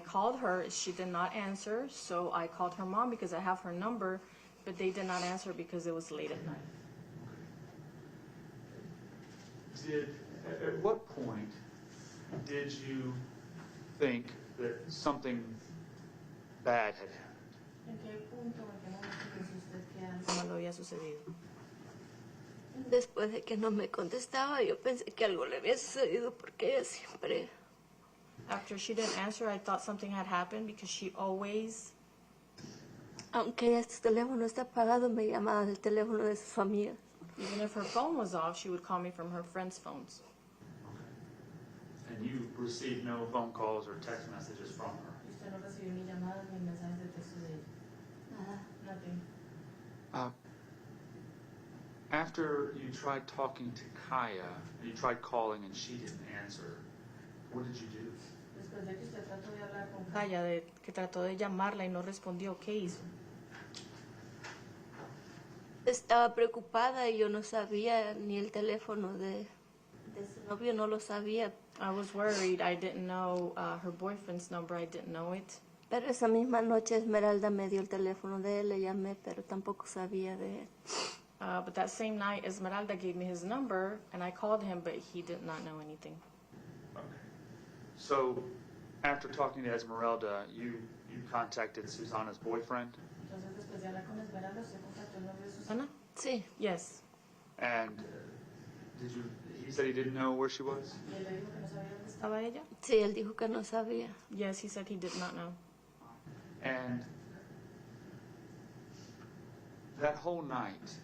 called her. She did not answer, so I called her mom because I have her number, but they did not answer because it was late at night. At what point did you think that something bad had happened? ¿En qué punto, en qué momento pensó usted que algo malo había sucedido? Después de que no me contestaba, yo pensé que algo le había sucedido porque ella siempre... After she didn't answer, I thought something had happened because she always, Aunque ella su teléfono está apagado, me llamaba del teléfono de sus amigas. even if her phone was off, she would call me from her friends' phones. And you received no phone calls or text messages from her? Usted no recibió ni llamadas ni mensajes de texto de ella. Nada. Nothing. After you tried talking to Kaya, and you tried calling and she didn't answer, what did you do? Después de que usted trató de hablar con Kaya, que trató de llamarla y no respondió, ¿qué hizo? Estaba preocupada y yo no sabía ni el teléfono de su novio, no lo sabía. I was worried. I didn't know her boyfriend's number. I didn't know it. Pero esa misma noche Esmeralda me dio el teléfono de él, le llamé, pero tampoco sabía de él. But that same night, Esmeralda gave me his number, and I called him, but he did not know anything. Okay. So, after talking to Esmeralda, you contacted Susanna's boyfriend? Entonces, después de hablar con Esmeralda, ¿usted contactó el novio de Susana? Sí. Yes. And he said he didn't know where she was? ¿Y él le dijo que no sabía dónde estaba ella? Sí, él dijo que no sabía. Yes, he said he did not know. And that whole night,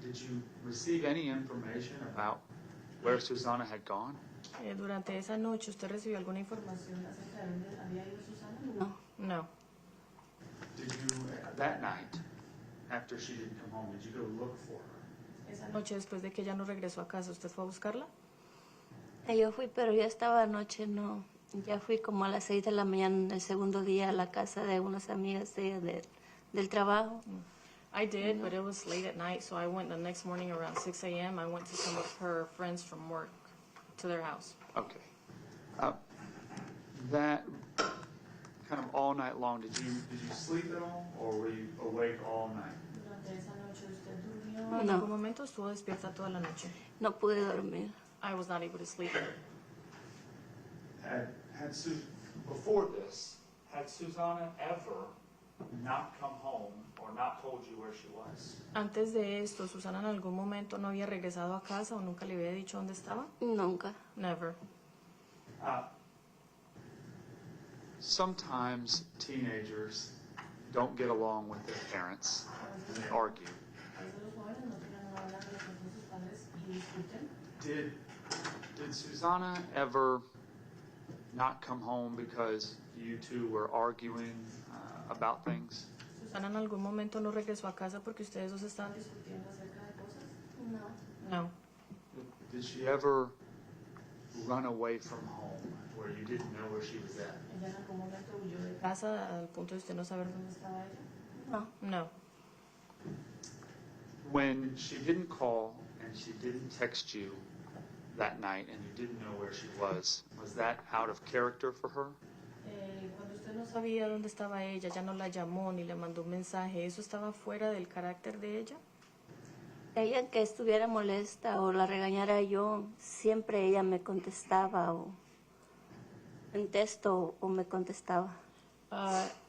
did you receive any information about where Susanna had gone? Durante esa noche, ¿usted recibió alguna información acerca de dónde había ido Susana? No. No. Did you, that night, after she didn't come home, did you go look for her? Esa noche, después de que ella no regresó a casa, ¿usted fue a buscarla? Yo fui, pero ya estaba anoche, no. Ya fui como a las 6 de la mañana, el segundo día, a la casa de unas amigas de ella del trabajo. I did, but it was late at night, so I went the next morning around 6 a.m. I went to some of her friends from work to their house. Okay. That kind of all night long, did you sleep at all, or were you awake all night? Durante esa noche, ¿usted durmió? En No. algún momento estuvo despierta toda la noche. No pude dormir. I was not able to sleep. Before this, had Susanna ever not come home or not told you where she was? Antes de esto, ¿Susana en algún momento no había regresado a casa o nunca le había dicho dónde estaba? Nunca. Never. Sometimes teenagers don't get along with their parents and they argue. Did Susanna ever not come home because you two were arguing about things? ¿Susana en algún momento no regresó a casa porque ustedes dos estaban discutiendo acerca de cosas? No. No. Did she ever run away from home where you didn't know where she was at? ¿Ella en algún momento huyó de casa al punto de usted no saber dónde estaba ella? No. No. When she didn't call and she didn't text you that night and you didn't know where she was that out of character for her? Cuando usted no sabía dónde estaba ella, ya no la llamó ni le mandó un mensaje, ¿eso estaba fuera del carácter de ella? Ella que estuviera molesta o la regañara yo, siempre ella me contestaba o en texto o me contestaba.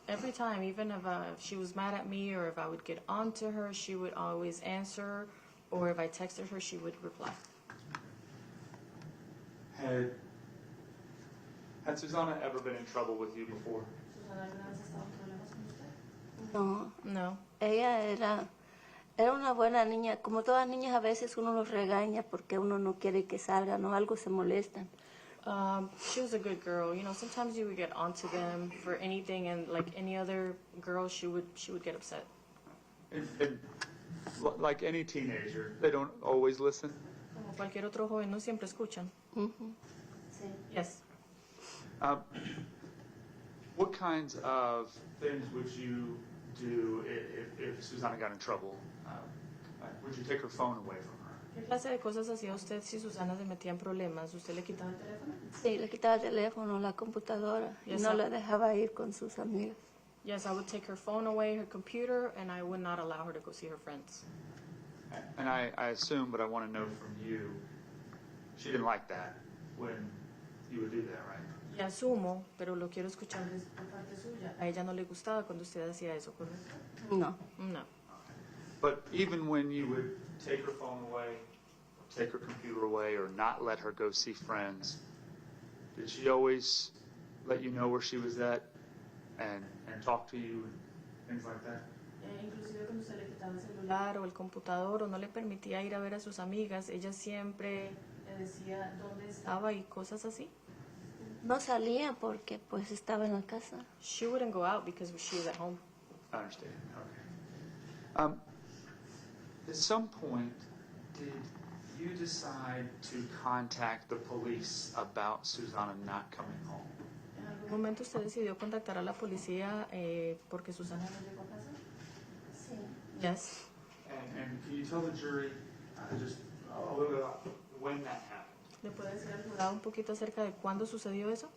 Every time, even if she was mad at me or if I would get on to her, she would always answer, or if I texted her, she would reply. Had Susanna ever been in trouble with you before? ¿Susana alguna vez ha estado en problemas con usted? No. No. Ella era una buena niña. Como todas niñas, a veces uno los regaña porque uno no quiere que salgan o algo se molestan. She was a good girl. You know, sometimes you would get onto them for anything, and like any other girl, she would get upset. And like any teenager, they don't always listen? Como cualquier otro joven, no siempre escuchan. Sí. Yes. What kinds of things would you do if Susanna got in trouble? Would you take her phone away from her? ¿Qué clase de cosas hacía usted si Susana se metía en problemas? ¿Usted le quitaba el teléfono? Sí, le quitaba el teléfono, la computadora y no la dejaba ir con sus amigas. Yes, I would take her phone away, her computer, and I would not allow her to go see her friends. And I assume, but I want to know from you, she didn't like that when you would do that, right? Y asumo, pero lo quiero escuchar por parte suya. A ella no le gustaba cuando usted hacía eso, ¿correcto? No. No. But even when you would take her phone away, take her computer away, or not let her go see friends, did she always let you know where she was at and talk to you and things like that? Inclusive cuando usted le quitaba el celular o el computador o no le permitía ir a ver a sus amigas, ella siempre le decía dónde estaba y cosas así. No salía porque pues estaba en la casa. She wouldn't go out because she was at home. I understand. Okay. At some point, did you decide to contact the police about Susanna not coming home? ¿En algún momento usted decidió contactar a la policía porque Susana no llegó a casa? Sí. Yes. And can you tell the jury just a little bit about when that happened? ¿Le puede decir al jurado un poquito acerca de cuándo sucedió eso?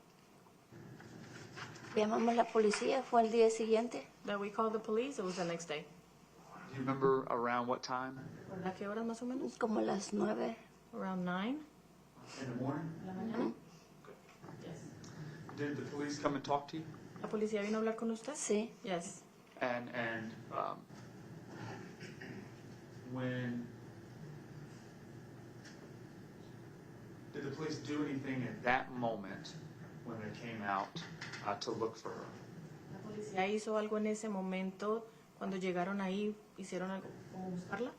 Llamamos a la policía, fue el día siguiente. That we called the police, it was the next day. Do you remember around what time? ¿Recuerda qué horas más o menos? Como las 9. Around 9 In the morning? de la mañana. Yes. Did the police come and talk to you? ¿La policía vino a hablar con usted? Sí. Yes. And when did the police do anything at that moment when they came out to look for her? ¿La policía hizo algo en ese momento cuando llegaron ahí? ¿Hicieron algo como buscarla?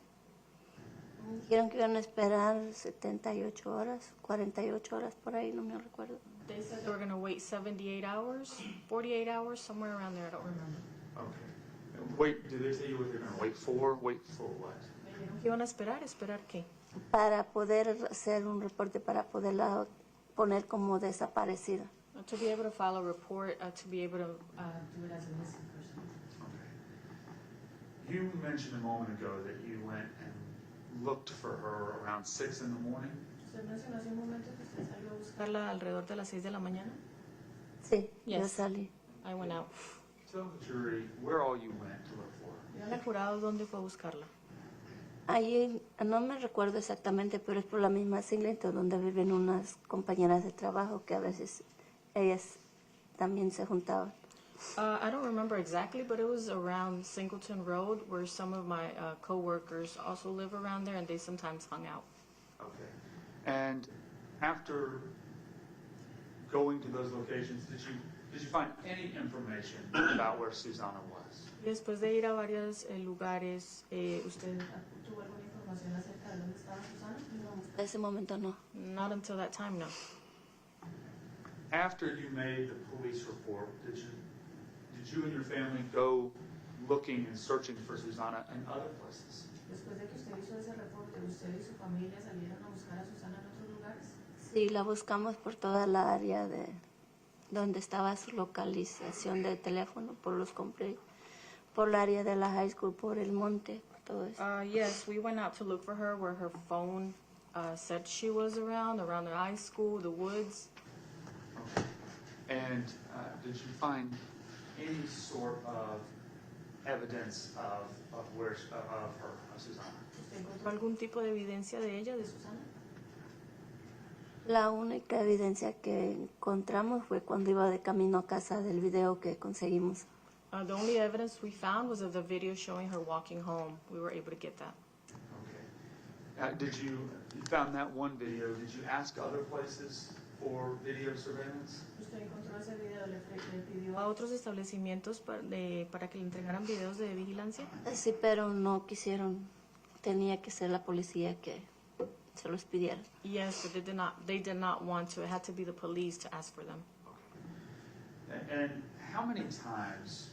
Dijeron que iban a esperar 78 horas, 48 horas por ahí, no me recuerdo. They said they were going to wait 78 hours, 48 hours, somewhere around there, I don't remember. Okay. And wait, did they tell you what they're going to wait for? Wait for what? Me dijeron que iban a esperar, ¿esperar qué? Para poder hacer un reporte, para poderla poner como desaparecida. To be able to file a report, to be able to do it as a missing person. Okay. You mentioned a moment ago that you went and looked for her around 6 in the morning. ¿Usted mencionó hace un momento que usted salió a buscarla alrededor de las 6 de la mañana? Sí, yo Yes. salí. I went out. Tell the jury where all you went to look for her. Dígale al jurado dónde fue a buscarla. Allí, no me recuerdo exactamente, pero es por la misma Singleton donde viven unas compañeras de trabajo que a veces ellas también se juntaban. I don't remember exactly, but it was around Singleton Road where some of my co-workers also live around there and they sometimes hung out. Okay. And after going to those locations, did you find any information about where Susanna was? Y después de ir a varios lugares, ¿usted tuvo alguna información acerca de dónde estaba Susana? En ese momento no. Not until that time, no. After you made the police report, did you and your family go looking and searching for Susanna in other places? Después de que usted hizo ese reporte, ¿usted y su familia salieron a buscar a Susana en otros lugares? Sí, la buscamos por toda la área de donde estaba su localización de teléfono, por los complejos, por la área de la high school, por el monte, por todo eso. Yes, we went out to look for her where her phone said she was around the high school, the woods. Okay. And did you find any sort of evidence of Susanna? ¿Usted encontró algún tipo de evidencia de ella, de Susana? La única evidencia que encontramos fue cuando iba de camino a casa del video que conseguimos. The only evidence we found was of the video showing her walking home. We were able to get that. Okay. You found that one video, did you ask other places for video surveillance? ¿Usted encontró ese video? ¿Le pidió a otros establecimientos para que le entregaran videos de vigilancia? Sí, pero no quisieron. Tenía que ser la policía que se los pidiera. Yes, but they did not want to. It had to be the police to ask for them. Okay. And how many times,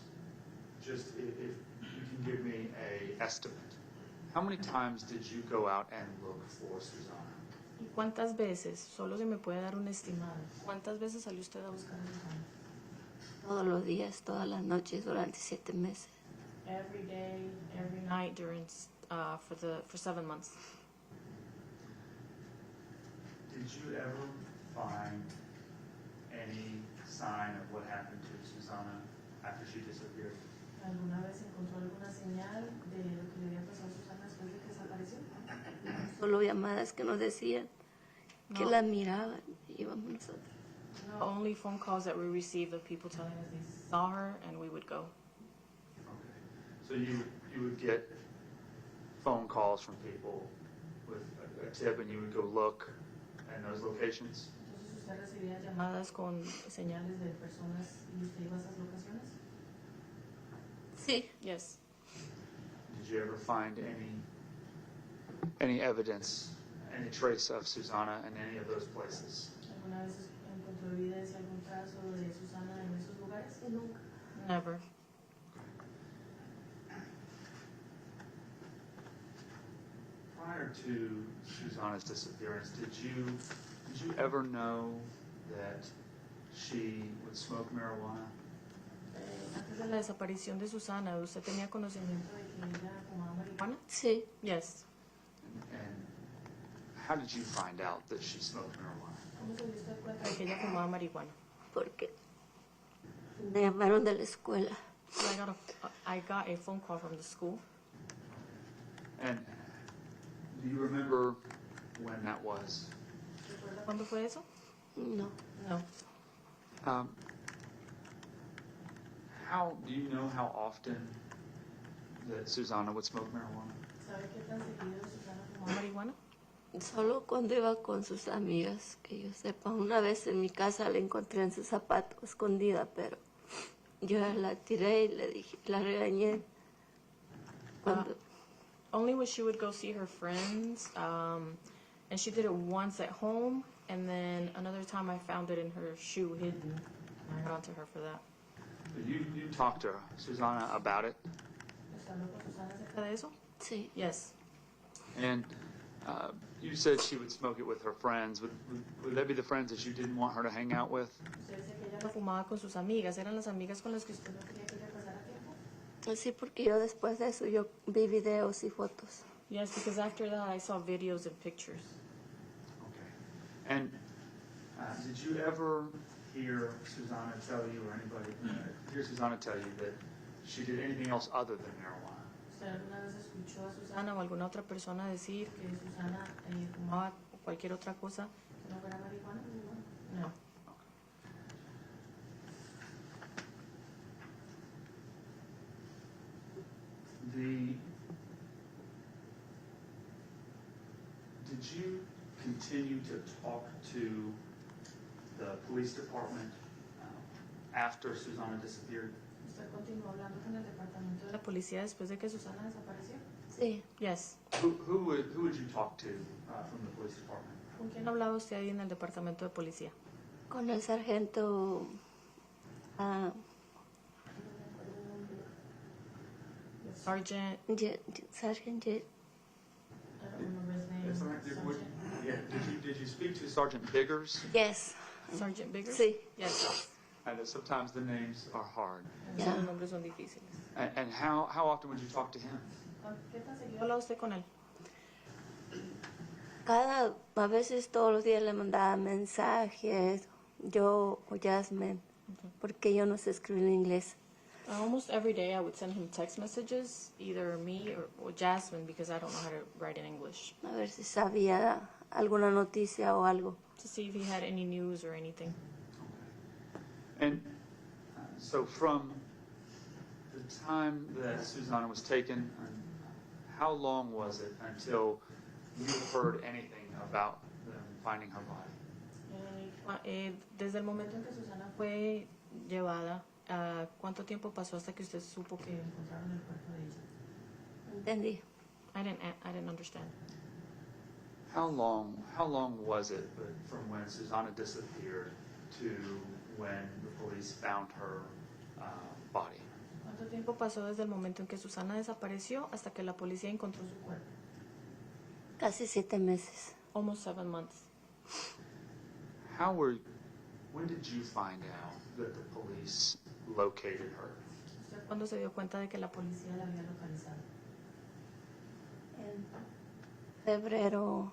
just if you can give me an estimate, how many times did you go out and look for Susanna? ¿Y cuántas veces? Solo se me puede dar un estimado. ¿Cuántas veces salió usted a buscar a Susana? Todos los días, todas las noches, durante 7 meses. Every day, every night during for 7 months. Did you ever find any sign of what happened to Susanna after she disappeared? ¿Alguna vez encontró alguna señal de lo que le había pasado a Susana después de que desapareció? Solo llamadas que nos decían que No. la miraban y íbamos nosotros. No, only phone calls that we received of people telling us they saw her and we would go. Okay. So you would get phone calls from people with a tip, and you would go look in those locations? Entonces usted recibía llamadas con señales de personas y usted iba a esas locaciones? Sí, Yes. Did you ever find any evidence, any trace of Susanna in any of those places? ¿Alguna vez encontró evidencia, algún caso de Susana en esos lugares? nunca. Never. Prior to Susanna's disappearance, did you ever know that she would smoke marijuana? Antes de la desaparición de Susana, ¿usted tenía conocimiento de que ella fumaba marihuana? Sí, Yes. And how did you find out that she smoked marijuana? ¿Cómo se dio usted cuenta de que ella fumaba marihuana? porque me llamaron de la escuela. So I got a phone call from the school. And do you remember when that was? ¿Recuerda cuándo fue eso? No, No. How do you know how often that Susanna would smoke marijuana? ¿Sabe qué tan seguido Susana fumaba marihuana? solo cuando iba con sus amigas, que yo sepa. Una vez en mi casa la encontré en su zapato escondida, pero yo la tiré y le dije, la regañé. Cuando, Only when she would go see her friends, and she did it once at home, and then another time I found it in her shoe hidden. I got onto her for that. You talked to Susanna about it, ¿Usted habló con Susana acerca de eso? sí, Yes. and you said she would smoke it with her friends. Would that be the friends that you didn't want her to hang out with? Usted dice que ella lo fumaba con sus amigas. ¿Eran las amigas con las que usted no quería que ella pasara tiempo? sí, porque yo después de eso yo vi videos y fotos. Yes, because after that I saw videos and pictures. Okay. And did you ever hear Susanna tell you, or anybody hear Susanna tell you that she did anything else other than marijuana? ¿Usted alguna vez escuchó a Susana o alguna otra persona decir que Susana fumaba cualquier otra cosa que no fuera marihuana? No. Did you continue to talk to the police department after Susanna disappeared? ¿Usted continuó hablando con el departamento de la policía después de que Susana desapareció? Sí, Yes. Who would you talk to from the police department? ¿Con quién hablaba usted ahí en el departamento de policía? con el sargento, Sergeant. Sergeant, I don't remember his name. Yes, all right. Sergeant. Yeah. Did you speak to Sergeant Biggers? yes, Sergeant Biggers? sí, Yes. I know sometimes the names are hard. Los nombres son difíciles. And how often would you talk to him? ¿Qué tan seguido habla usted con él? a veces todos los días le mandaba mensajes, yo o Jasmine, porque yo no sé escribir en inglés. Almost every day I would send him text messages, either me or Jasmine, because I don't know how to write in English, A ver si sabía alguna noticia o algo. to see if he had any news or anything. And so from the time that Susanna was taken, how long was it until you heard anything about them finding her body? Desde el momento en que Susana fue llevada, ¿cuánto tiempo pasó hasta que usted supo que encontraron el cuerpo de ella? Entendí. I didn't understand. How long was it from when Susanna disappeared to when the police found her body? ¿Cuánto tiempo pasó desde el momento en que Susana desapareció hasta que la policía encontró su cuerpo? Casi 7 meses. Almost 7 months. When did you find out that the police located her? ¿Usted cuándo se dio cuenta de que la policía la había localizado? En febrero,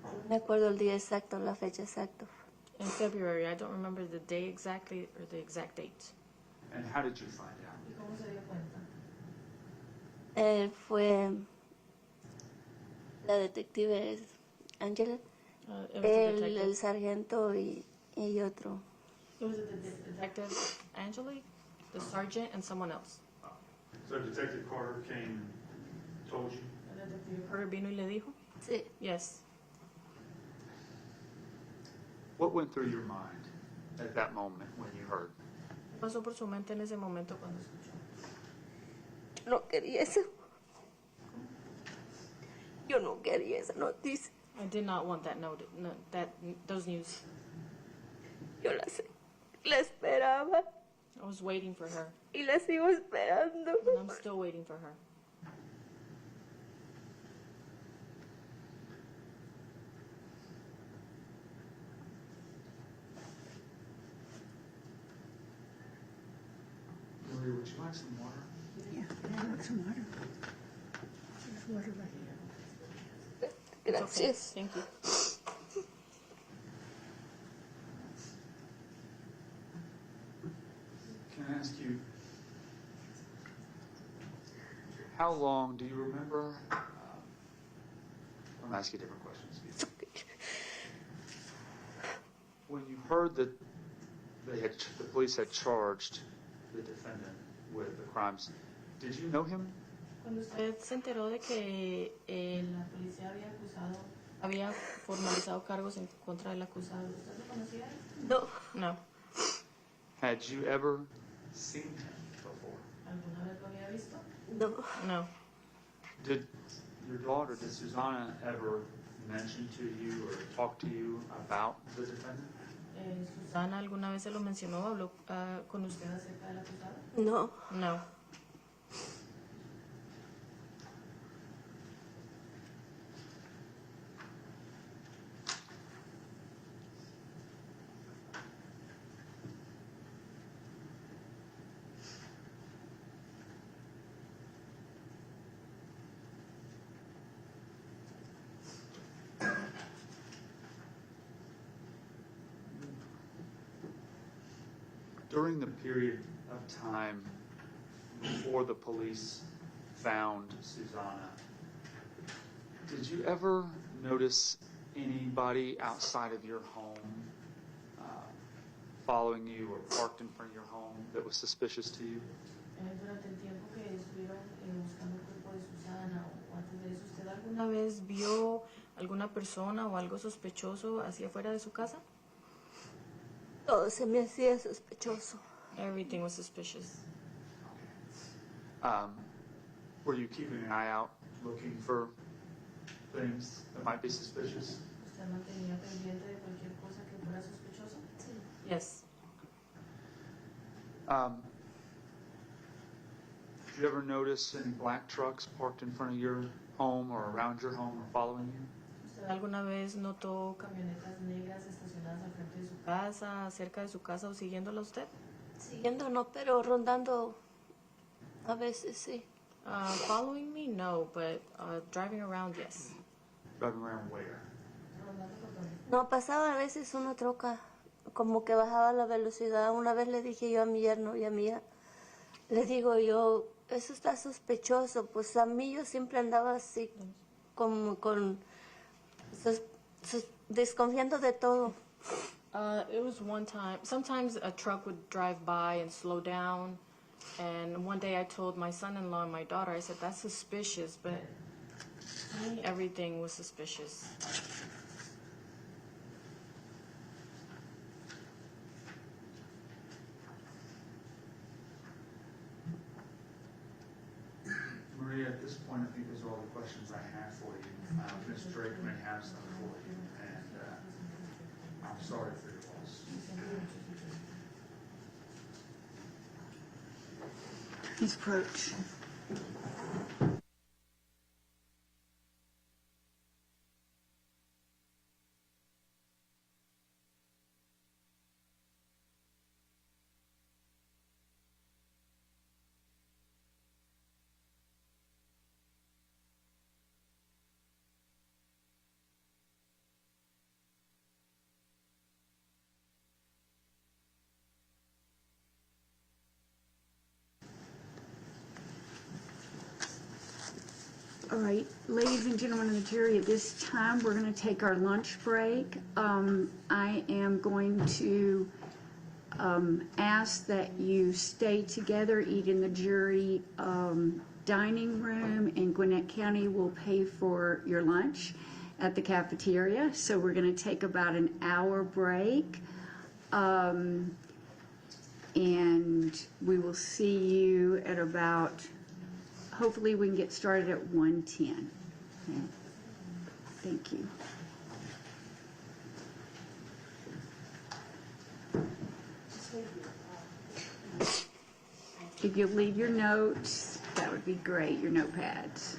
no me acuerdo el día exacto, la fecha exacta. In February. I don't remember the day exactly or the exact date. And how did you find out? ¿Y cómo se dio cuenta? Fue la detective Angela, It was the el detective. sargento y otro. It was the detective Angelique, the sergeant, and someone else. So Detective Carter came and told you? El Carter vino y le dijo? Sí. Yes. What went through your mind at that moment when you heard? ¿Qué pasó por su mente en ese momento cuando escuchó? No quería eso. Yo no quería esa noticia. I did not want that those news. Yo la esperaba I was waiting for her, y la sigo esperando. and I'm still waiting for her. Maria, would you like some water? Yeah, I want some water. There's water right here. It's okay. Gracias. Thank you. Can I ask you, how long do you remember? I'm going to ask you different questions. When you heard that the police had charged the defendant with the crimes, did you know him? Cuando usted se enteró de que la policía había formalizado cargos en contra del acusado, ¿usted lo conocía? No, No. Had you ever seen him before? ¿Alguna vez lo había visto? no. No. Did your daughter, did Susanna ever mention to you or talk to you about the defendant? ¿Susana alguna vez se lo mencionó? ¿Habló con usted acerca del acusado? No, No. During the period of time before the police found Susanna, did you ever notice anybody outside of your home following you or parked in front of your home that was suspicious to you? Durante el tiempo que estuvieron buscando el cuerpo de Susana o antes de eso, ¿usted alguna vez vio alguna persona o algo sospechoso hacia afuera de su casa? todo se me hacía sospechoso. Everything was suspicious. Were you keeping an eye out, looking for things that might be suspicious? ¿Usted mantenía pendiente de cualquier cosa que fuera sospechosa? Sí. Yes. Did you ever notice any black trucks parked in front of your home or around your home or following you? ¿Usted alguna vez notó camionetas negras estacionadas al frente de su casa, cerca de su casa o siguiéndola a usted? Siguiendo no, pero rondando a veces sí. Following me, no, but driving around, yes. Driving around where? No, pasaba a veces una troca, como que bajaba la velocidad. Una vez le dije yo a mi yerno y a mi hija, le digo yo, eso está sospechoso. Pues a mí yo siempre andaba así, como con desconfiando de todo. It was one time, sometimes a truck would drive by and slow down. And one day I told my son-in-law and my daughter, I said, that's suspicious, but to me, everything was suspicious. Maria, at this point, I think those are all the questions I have for you. Ms. Drake may have some for you, and I'm sorry for your loss. Please approach. All right, ladies and gentlemen of the jury, at this time, we're going to take our lunch break. I am going to ask that you stay together, eat in the jury dining room, and Gwinnett County will pay for your lunch at the cafeteria. So we're going to take about an hour break. And we will see you at about, hopefully we can get started at 1:10. Okay. Thank you. If you'll leave your notes, that would be great, your notepads.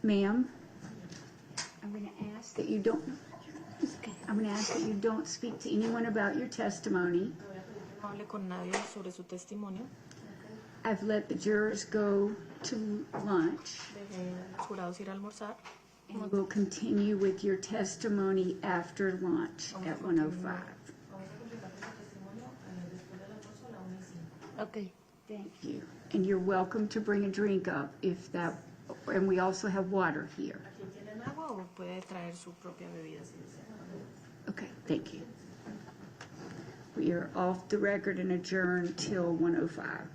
Ma'am, I'm going to ask that you don't, I'm going to ask that you don't speak to anyone about your testimony. No hable con nadie sobre su testimonio. I've let the jurors go to lunch, Dejé a los jurados ir a almorzar. and we'll continue with your testimony after lunch at 1:05. Vamos a continuar con su testimonio después del almuerzo a la 1:05. Okay. Thank you. And you're welcome to bring a drink up if that, and we also have water here. Aquí tienen agua o puede traer su propia bebida si desea. Okay, thank you. We are off the record and adjourned till 1:05.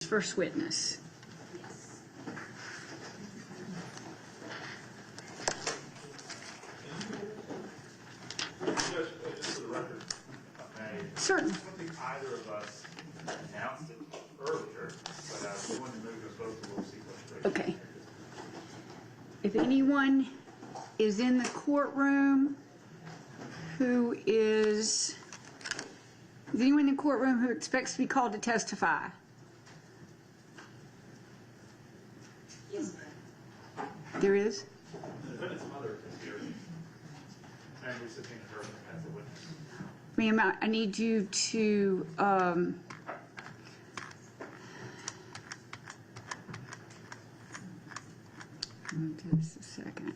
first witness. Yes. Judge, just for the record, Certainly. I don't think either of us announced it earlier, but we wanted to move us both to a little sequestration. Okay. If anyone is in the courtroom who is anyone in the courtroom who expects to be called to testify? Yes, ma'am. There is? The defendant's mother is here, and we subpoenaed her as a witness. Ma'am, I need you to, just a second.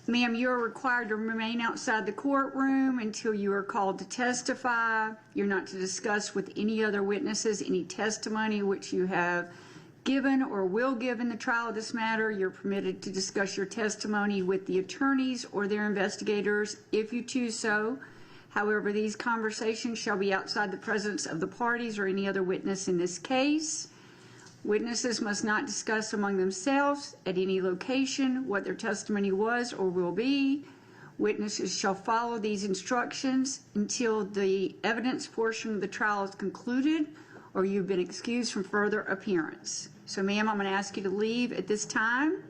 Ma'am, you are required to remain outside the courtroom until you are called to testify. You're not to discuss with any other witnesses any testimony which you have given or will give in the trial of this matter. You're permitted to discuss your testimony with the attorneys or their investigators if you choose so. However, these conversations shall be outside the presence of the parties or any other witness in this case. Witnesses must not discuss among themselves at any location what their testimony was or will be. Witnesses shall follow these instructions until the evidence portion of the trial is concluded or you've been excused from further appearance. So, ma'am, I'm going to ask you to leave at this time.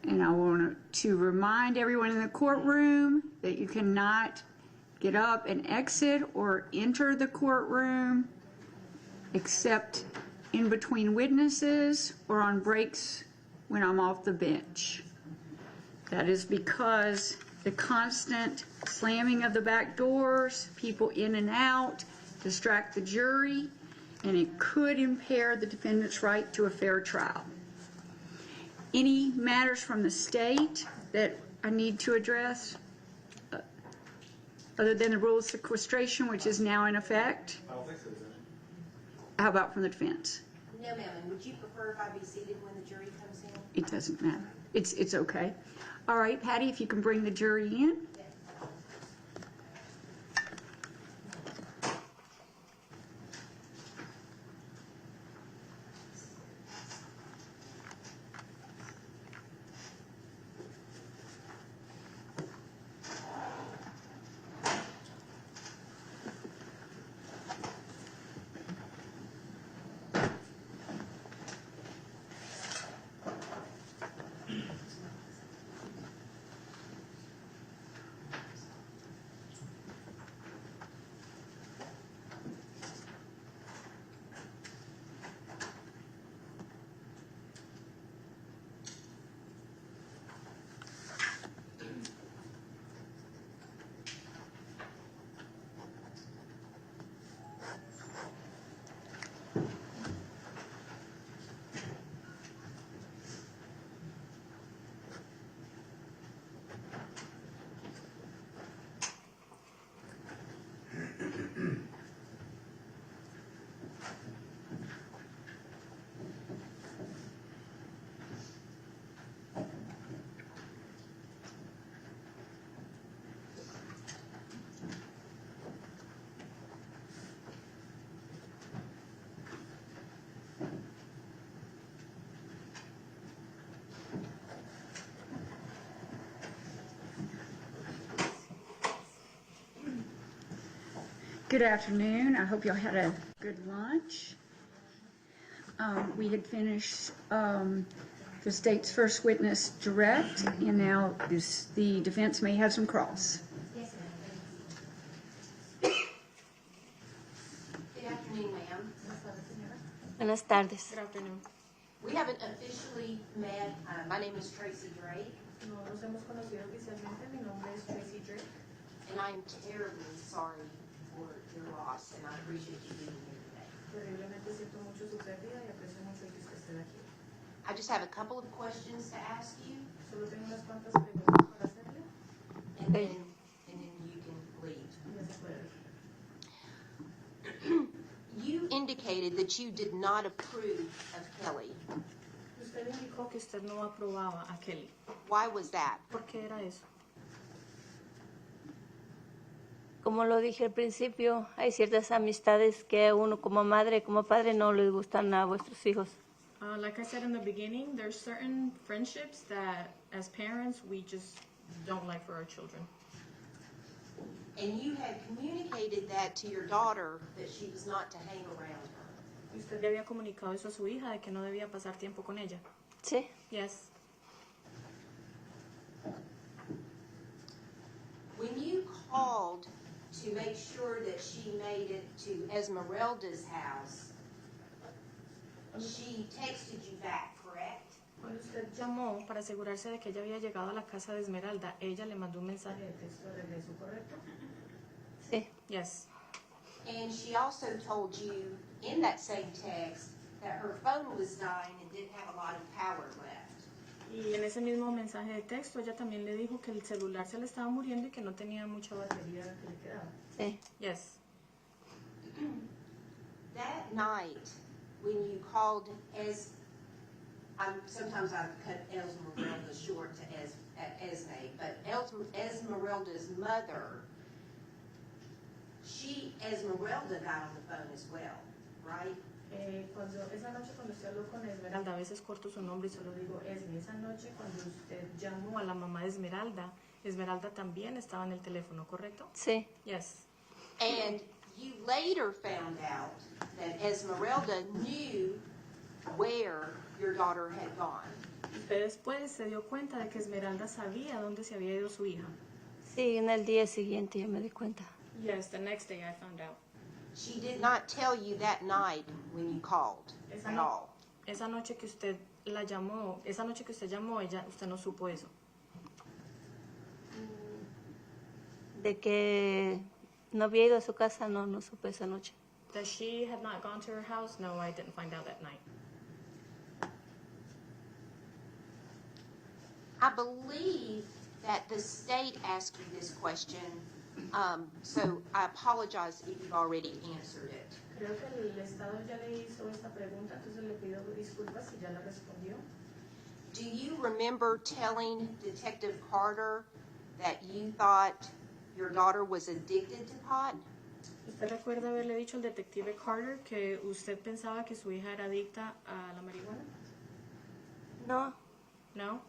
And I want to remind everyone in the courtroom that you cannot get up and exit or enter the courtroom except in between witnesses or on breaks when I'm off the bench. That is because the constant slamming of the back doors, people in and out, distract the jury, and it could impair the defendant's right to a fair trial. Any matters from the state that I need to address, other than the rule of sequestration, which is now in effect? I don't think so, Judge. How about from the defense? No, ma'am. And would you prefer if I be seated when the jury comes in? It doesn't matter. It's okay. All right, Patty, if you can bring the jury in. Good afternoon. I hope y'all had a good lunch. We had finished the state's first witness direct, and now the defense may have some cross. Yes, ma'am. Good afternoon, ma'am. Buenas tardes. Good afternoon. We haven't officially met. My name is Tracy Drake, No nos hemos conocido oficialmente. Mi nombre es Tracy Drake. and I am terribly sorry for your loss, and I appreciate you being here today. Terriblemente siento mucho su pérdida y aprecio mucho que usted esté aquí. I just have a couple of questions to ask you, Solo tengo unas cuantas preguntas para hacerle. and then you can leave. Ya se puede. You indicated that you did not approve of Kelly. Usted indicó que usted no aprobaba a Kelly. Why was that? ¿Por qué era eso? Como lo dije al principio, hay ciertas amistades que a uno como madre, como padre no les gustan a vuestros hijos. Like I said in the beginning, there's certain friendships that, as parents, we just don't like for our children. And you had communicated that to your daughter, that she was not to hang around her. ¿Y usted le había comunicado eso a su hija, de que no debía pasar tiempo con ella? Sí, Yes. When you called to make sure that she made it to Esmeralda's house, she texted you back, correct? Cuando usted llamó para asegurarse de que ella había llegado a la casa de Esmeralda, ella le mandó un mensaje de texto de regreso, ¿correcto? sí. Yes. And she also told you in that same text that her phone was dying and didn't have a lot of power left. Y en ese mismo mensaje de texto, ella también le dijo que el celular se le estaba muriendo y que no tenía mucha batería que le quedaba. Sí. Yes. That night, when you called sometimes I cut Esmeralda short to Esme, but Esmeralda's mother, Esmeralda got on the phone as well, right? Esa noche cuando usted habló con Esmeralda, a veces corto su nombre y solo digo Esme, esa noche cuando usted llamó a la mamá de Esmeralda, Esmeralda también estaba en el teléfono, ¿correcto? Sí. Yes. And you later found out that Esmeralda knew where your daughter had gone. Usted después se dio cuenta de que Esmeralda sabía dónde se había ido su hija. Sí, en el día siguiente yo me di cuenta. Yes, the next day I found out. She did not tell you that night when you called at all. Esa noche que usted la llamó, esa noche que usted llamó, usted no supo eso. De que no había ido a su casa, no supe esa noche. That she had not gone to her house? No, I didn't find out that night. I believe that the state asked you this question, so I apologize if you've already answered it. Creo que el Estado ya le hizo esta pregunta, entonces le pido disculpas si ya la respondió. Do you remember telling Detective Carter that you thought your daughter was addicted to pot? ¿Usted recuerda haberle dicho al detective Carter que usted pensaba que su hija era adicta a la marihuana? No, No.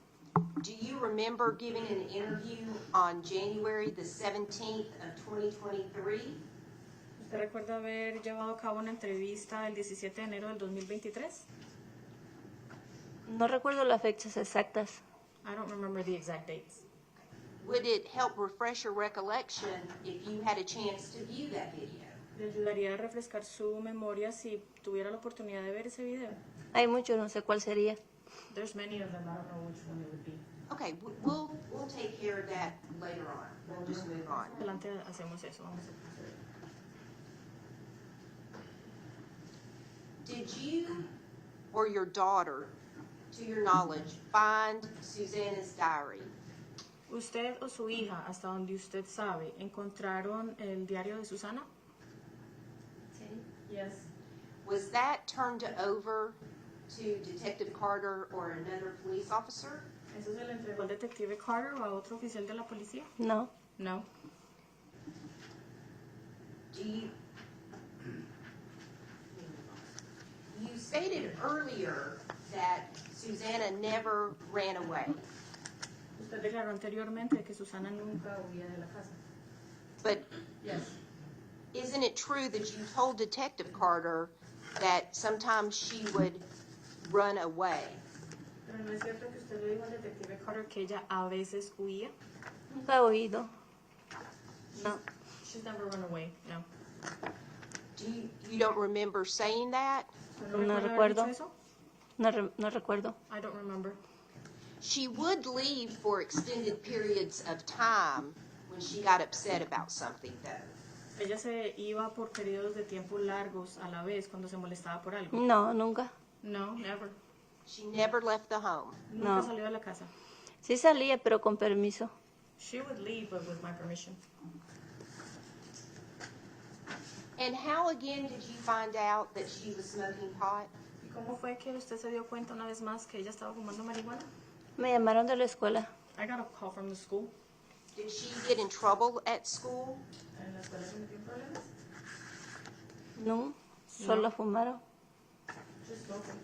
Do you remember giving an interview on January the 17th of 2023? ¿Usted recuerda haber llevado a cabo una entrevista el 17 de enero del 2023? no recuerdo las fechas exactas. I don't remember the exact dates. Would it help refresh your recollection if you had a chance to view that video? ¿Le ayudaría a refrescar su memoria si tuviera la oportunidad de ver ese video? Hay muchos, no sé cuál sería. There's many of them, I don't know which one it would be. Okay, we'll take care of that later on. We'll just move on. Adelante hacemos eso, vamos a proceder. Did you or your daughter, to your knowledge, find Susanna's diary? ¿Usted o su hija, hasta donde usted sabe, encontraron el diario de Susana? Sí. Yes. Was that turned over to Detective Carter or another police officer? ¿Eso se le entregó al detective Carter o a otro oficial de la policía? No, No. You stated earlier that Susanna never ran away, Usted declaró anteriormente que Susana nunca huía de la casa. but Yes. isn't it true that you told Detective Carter that sometimes she would run away? Pero no es cierto que usted le dijo al detective Carter que ella a veces huía. nunca he oído. No, She's never run away, no. You don't remember saying that? ¿No No recuerda haber recuerdo. dicho eso? no recuerdo. I don't remember. She would leave for extended periods of time when she got upset about something, though. Ella se iba por periodos de tiempo largos a la vez cuando se molestaba por algo. No, nunca. No, never. She never left the home. Nunca No. salió de la casa. Sí salía, pero con permiso. She would leave, but with my permission. And how again did you find out that she was smoking pot? ¿Y cómo fue que usted se dio cuenta una vez más que ella estaba fumando marihuana? Me llamaron de la escuela. I got a call from the school. Did she get in trouble at school? ¿En la escuela se metió en problemas? No, solo fumaron. Just smoking.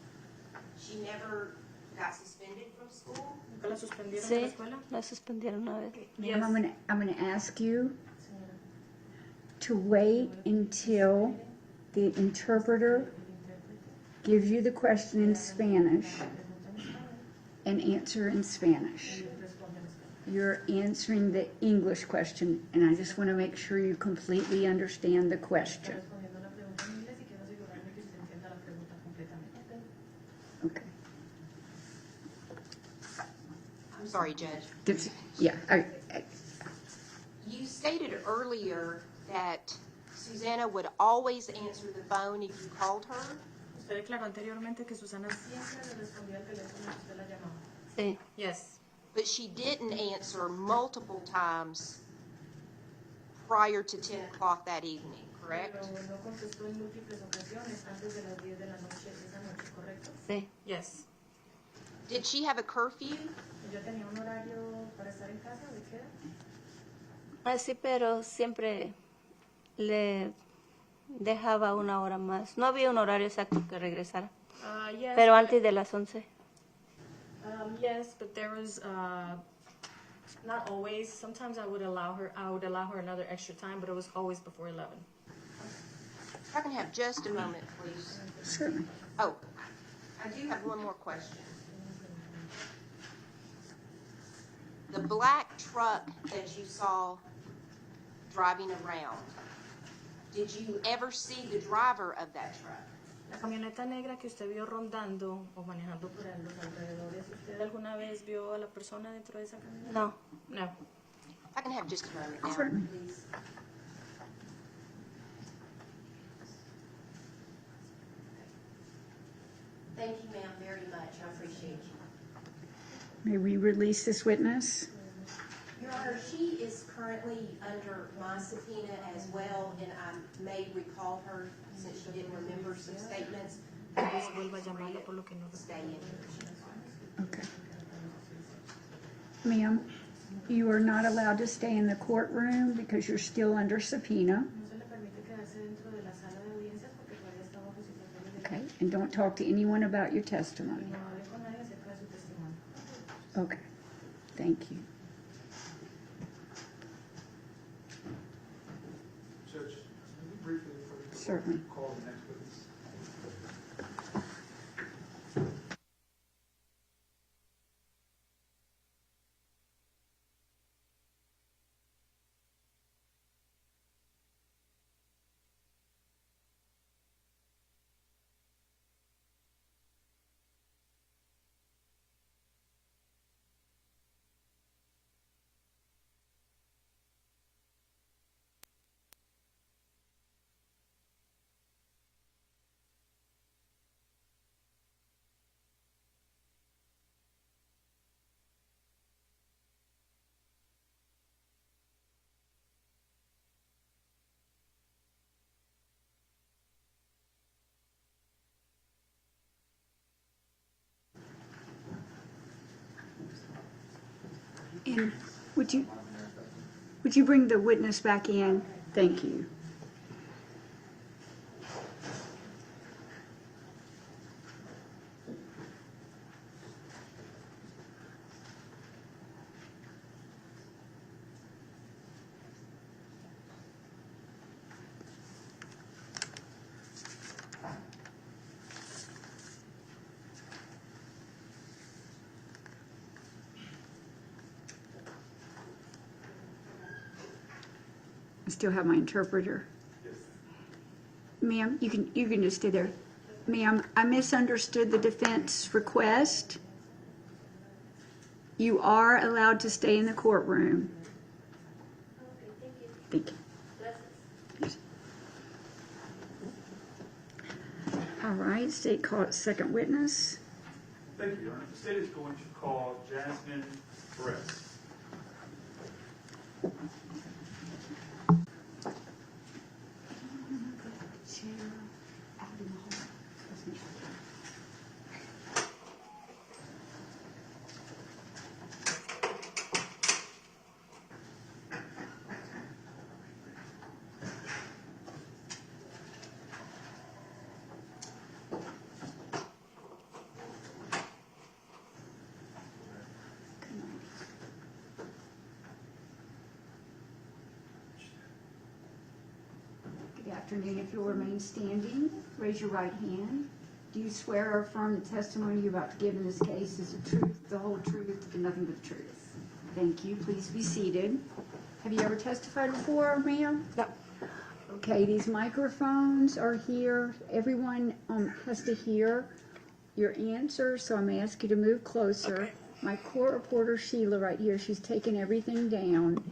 She never got suspended from school? ¿Nunca la suspendieron de la Sí, escuela? la suspendieron una vez. Ma'am, I'm gonna ask you to wait until the interpreter gives you the question in Spanish and answer in Spanish. You're answering the English question, and I just want to make sure you completely understand the question. Okay. I'm sorry, Judge. Yeah, You stated earlier that Susanna would always answer the phone if you called her? Usted declaró anteriormente que Susana siempre le respondía al teléfono que usted la llamaba. Sí, Yes. But she didn't answer multiple times prior to 10 o'clock that evening, correct? Pero no contestó en múltiples ocasiones antes de las 10 de la noche esa noche, ¿correcto? sí. Yes. Did she have a curfew? ¿Ella tenía un horario para estar en casa? ¿De qué era? Así, pero siempre le dejaba una hora más. No había un horario exacto que regresara, Yes. pero but- antes de las 11. Yes, but there was not always. Sometimes I would allow her another extra time, but it was always before 11. If I can have just a moment, please. certainly. Oh, I do have one more question. The black truck that you saw driving around, did you ever see the driver of that truck? La camioneta negra que usted vio rondando o manejando por los alrededores, ¿usted alguna vez vio a la persona dentro de esa camioneta? No, No. If I can have just a moment now, Certainly. please. Thank you, ma'am, very much. I appreciate you. May we release this witness? Your Honor, she is currently under my subpoena as well, and I may recall her since she didn't remember some statements. Tal vez vuelva a llamarlo por lo que no Stay in here. Okay. Ma'am, you are not allowed to stay in the courtroom because you're still under subpoena. No se le permite quedarse dentro de la sala de audiencias porque todavía está bajo situación de Okay, and don't talk to anyone about your testimony. no hable con nadie acerca de su testimonio. Okay, thank you. Judge, briefly, before you Certainly. call the next witness. And would you bring the witness back in? Thank you. I still have my interpreter. Ma'am, you can just stay there. Ma'am, I misunderstood the defense request. You are allowed to stay in the courtroom. Thank you. Yes. All right, state call second witness. Thank you, Your Honor. The state is going to call Jasmine Perez. Good afternoon. If you'll remain standing, raise your right hand. Do you swear or affirm the testimony you're about to give in this case is the truth, the whole truth, and nothing but the truth? Thank you. Please be seated. Have you ever testified before, ma'am? No. Okay, these microphones are here. Everyone has to hear your answer, so I'm going to ask you to move closer. Okay. My court reporter, Sheila, right here, she's taken everything down,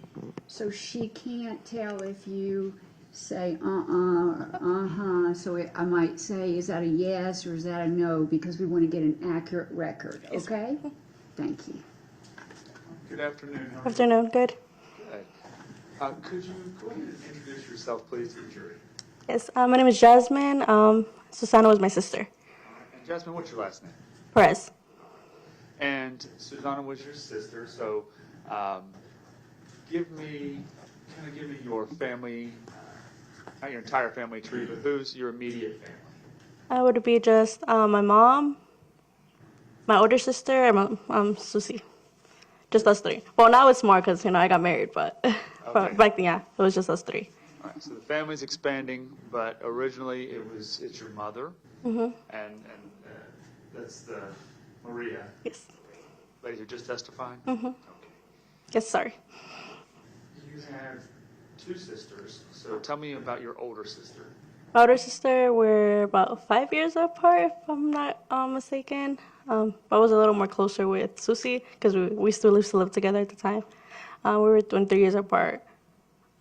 so she can't tell if you say so I might say, is that a yes or is that a no, because we want to get an accurate record, okay? Thank you. Good afternoon. How are you? Afternoon, good. Good. Could you go ahead and introduce yourself, please, to the jury? Yes, my name is Jasmine. Susanna was my sister. And Jasmine, what's your last name? Perez. And Susanna was your sister, so give me your family, not your entire family tree, but who's your immediate family? I would be just my mom, my older sister, and Susie. Just us three. Well, now it's more because, I got married, but Okay. back then, yeah, it was just us three. All right, so the family's expanding, but originally it's your mother, and that's the Maria. Yes. Lady who just testified? Mm-hmm. Okay. Yes, sorry. You have two sisters, so tell me about your older sister. My older sister, we're about 5 years apart, if I'm not mistaken. I was a little more closer with Susie because we still used to live together at the time. We were 23 years apart.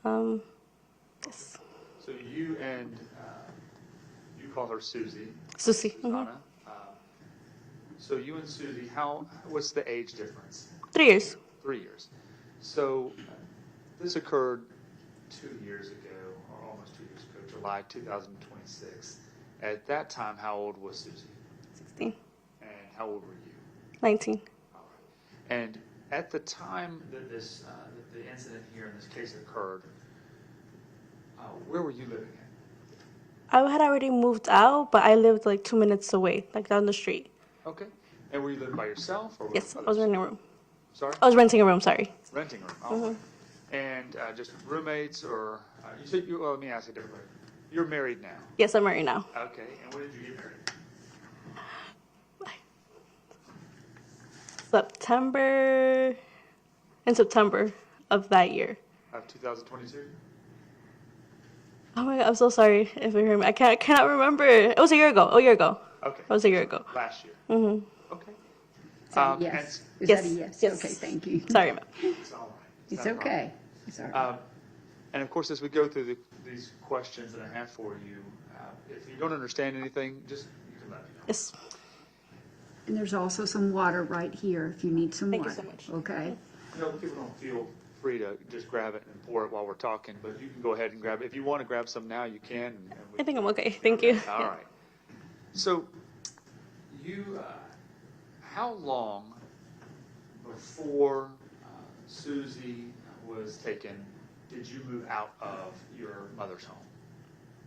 Yes. So you and you call her Susie. Susie. Susana. So you and Susie, what's the age difference? 3 years. 3 years. So this occurred 2 years ago, or almost 2 years ago, July 2026. At that time, how old was Susie? 16. And how old were you? 19. All right. And at the time that that the incident here in this case occurred, where were you living at? I had already moved out, but I lived like 2 minutes away, like down the street. Okay. And were you living by yourself? Or with Yes, I others? was renting a room. Sorry? I was renting a room, sorry. Renting a room. Oh. And just roommates, or you said well, let me ask it differently. You're married now. Yes, I'm married now. Okay. And when did you get married? In September of that year. Of 2022. Oh my God, I'm so sorry if you hear me. I cannot remember. It was a year ago. Okay. It was a year ago. Last year. Mm-hmm. Okay. Is that a yes? Is yes, that a yes? yes. Okay, thank you. Sorry, ma'am. It's all right. It's not a problem. okay. It's all right. And of course, as we go through these questions that I have for you, if you don't understand anything, you can let me know. Yes. And there's also some water right here if you need some Thank you water. so much. Okay? People don't feel free to just grab it and pour it while we're talking, but you can go ahead and grab it. If you want to grab some now, you can. And I think I'm okay. Thank you. All right. So, how long before Susie was taken did you move out of your mother's home?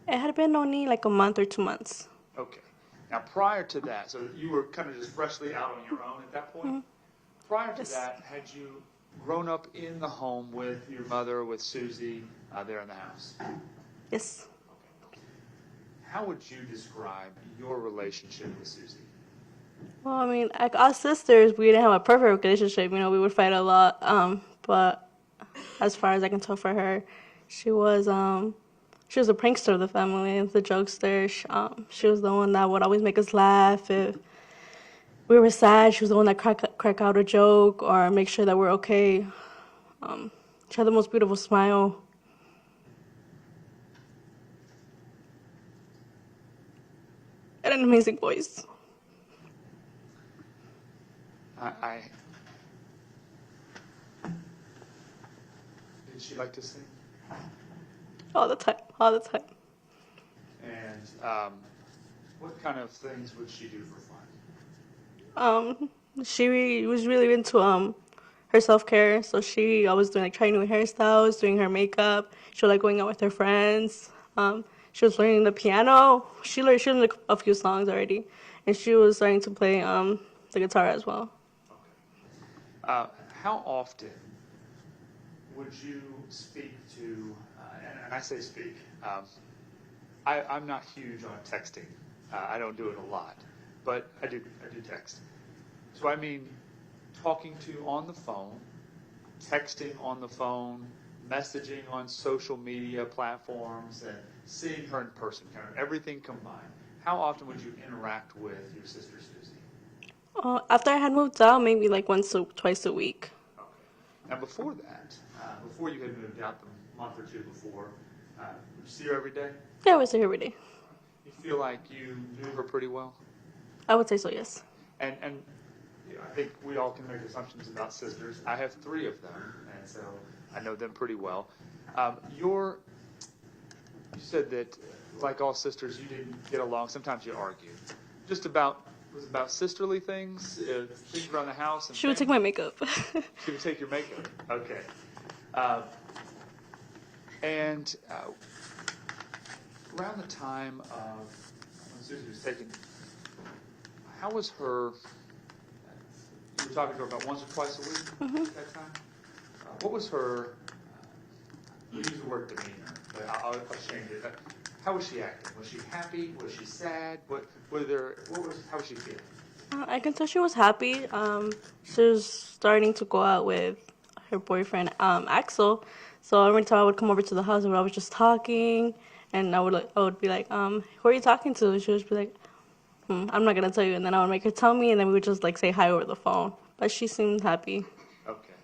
It had been only like a month or 2 months. Okay. Now, prior to that, so you were kind of just freshly out on your own at that point? Mm-hmm. Prior to Yes. that, had you grown up in the home with your mother, with Susie, there in the house? Yes. Okay. How would you describe your relationship with Susie? Well, I mean, like us sisters, we didn't have a perfect relationship. We would fight a lot. But as far as I can tell for her, she was a prankster of the family, the jokester. She was the one that would always make us laugh. If we were sad, she was the one that crack out a joke or make sure that we're okay. She had the most beautiful smile. And an amazing voice. Did she like to sing? All the time, all the time. And what kind of things would she do for fun? She was really into her self-care, so she always doing like trying new hairstyles, doing her makeup. She was like going out with her friends. She was learning the piano. She learned like a few songs already, and she was starting to play the guitar as well. Okay. How often would you speak to? And I say speak. I'm not huge on texting. I don't do it a lot, but I do text. So I mean, talking to on the phone, texting on the phone, messaging on social media platforms, and seeing her in person, kind of everything combined. How often would you interact with your sister Susie? After I had moved out, maybe like once or twice a week. Okay. Now before that, before you had moved out the month or two before, would you see her every day? Yeah, I would see her every day. You feel like you knew her pretty well? I would say so, yes. And you know, I think we all can make assumptions about sisters. I have 3 of them, and so I know them pretty well. You said that, like all sisters, you didn't get along. Sometimes you argued. Was it about sisterly things, things around the house? And She would take my makeup. She would take your makeup. Okay. Around the time of when Susie was taken, how was her? You were talking to her about once or twice a week at that time. What was her? You use the word demeanor, but I'll change it. How was she acting? Was she happy? Was she sad? How was she feeling? I can tell she was happy. She was starting to go out with her boyfriend, Axel. So every time I would come over to the house, I was just talking, and I would be like, who are you talking to? And she would be like, I'm not gonna tell you. And then I would make her tell me, and then we would just like say hi over the phone. But she seemed happy. Okay.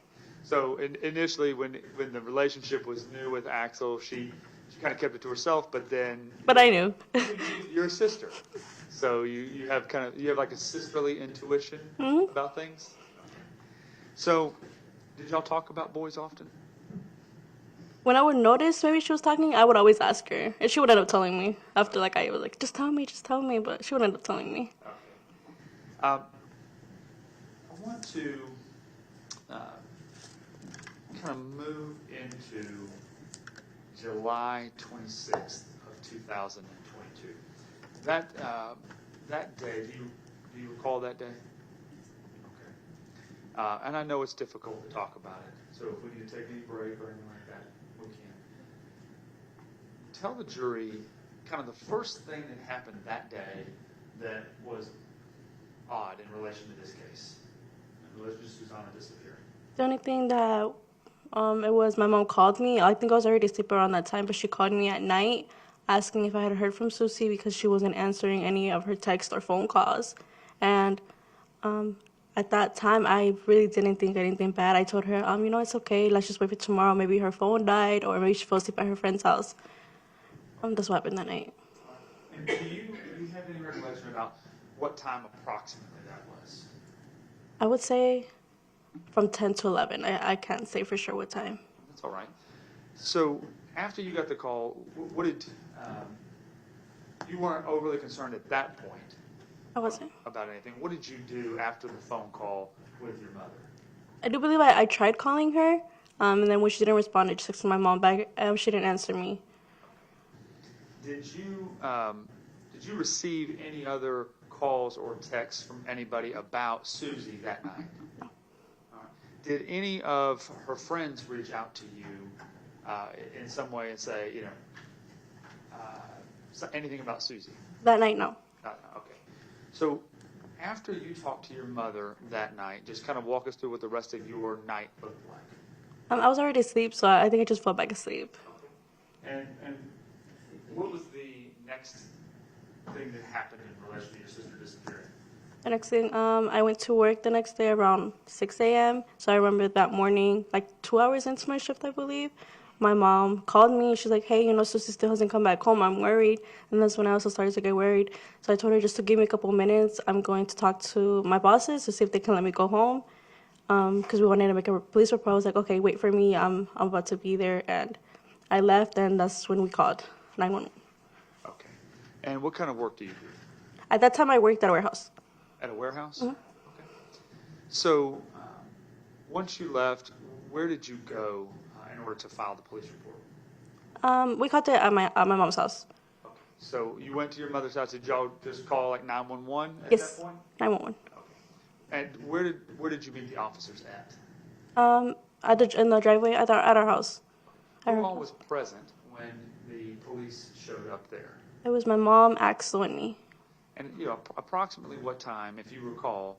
So initially, when the relationship was new with Axel, she kind of kept it to herself, but then. But I knew. You're a sister, so you have like a sisterly intuition about things. Okay. So, did y'all talk about boys often? When I would notice maybe she was talking, I would always ask her, and she would end up telling me. After like I was like, just tell me, but she would end up telling me. Okay. I want to kind of move into July 26th of 2022. That day, do you recall that day? Okay. And I know it's difficult to talk about it, so if we need to take any break or anything like that, we can. Tell the jury kind of the first thing that happened that day that was odd in relation to this case, in relation to Susanna disappearing. The only thing that it was my mom called me. I think I was already asleep around that time, but she called me at night asking if I had heard from Susie because she wasn't answering any of her text or phone calls. And at that time, I really didn't think anything bad. I told her, it's okay. Let's just wait for tomorrow. Maybe her phone died, or maybe she fell asleep at her friend's house. That's what happened that night. And do you have any recollection about what time approximately that was? I would say from 10 to 11. I can't say for sure what time. That's all right. So after you got the call, what did you weren't overly concerned at that point? I wasn't. About anything. What did you do after the phone call with your mother? I do believe I tried calling her, and then when she didn't respond, I just texted my mom back. She didn't answer me. Did you receive any other calls or texts from anybody about Susie that night? No. Did any of her friends reach out to you in some way and say, anything about Susie? That night, no. Okay. So after you talked to your mother that night, just kind of walk us through what the rest of your night looked like. I was already asleep, so I think I just fell back asleep. Okay. And what was the next thing that happened in relation to your sister disappearing? The next thing, I went to work the next day around 6 a.m. So I remember that morning, like 2 hours into my shift, I believe, my mom called me. She's like, hey, Susie still hasn't come back home. I'm worried. And that's when I also started to get worried. So I told her just to give me a couple minutes. I'm going to talk to my bosses to see if they can let me go home. Because we wanted to make a police report. I was like, okay, wait for me. I'm about to be there. And I left, and that's when we called 911. Okay. And what kind of work do you do? At that time, I worked at a warehouse. At a warehouse? Mhm. Okay. So, once you left, where did you go in order to file the police report? We called it at my mom's house. Okay. So, you went to your mother's house. Did y'all just call like 911 at Yes, that point? 911. Okay. And where did you meet the officers at? In the driveway at our house. Who all was present when the police showed up there? It was my mom, Axel, and me. And approximately what time, if you recall,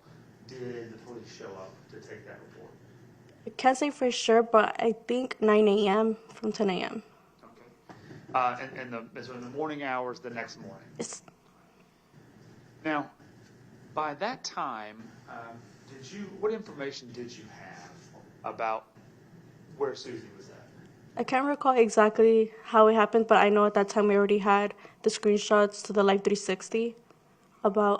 did the police show up to take that report? I can't say for sure, but I think 9 a.m. from 10 a.m. Okay. So in the morning hours the next morning. Yes. Now, by that time, what information did you have about where Susie was at? I can't recall exactly how it happened, but I know at that time we already had the screenshots to the Live 360 about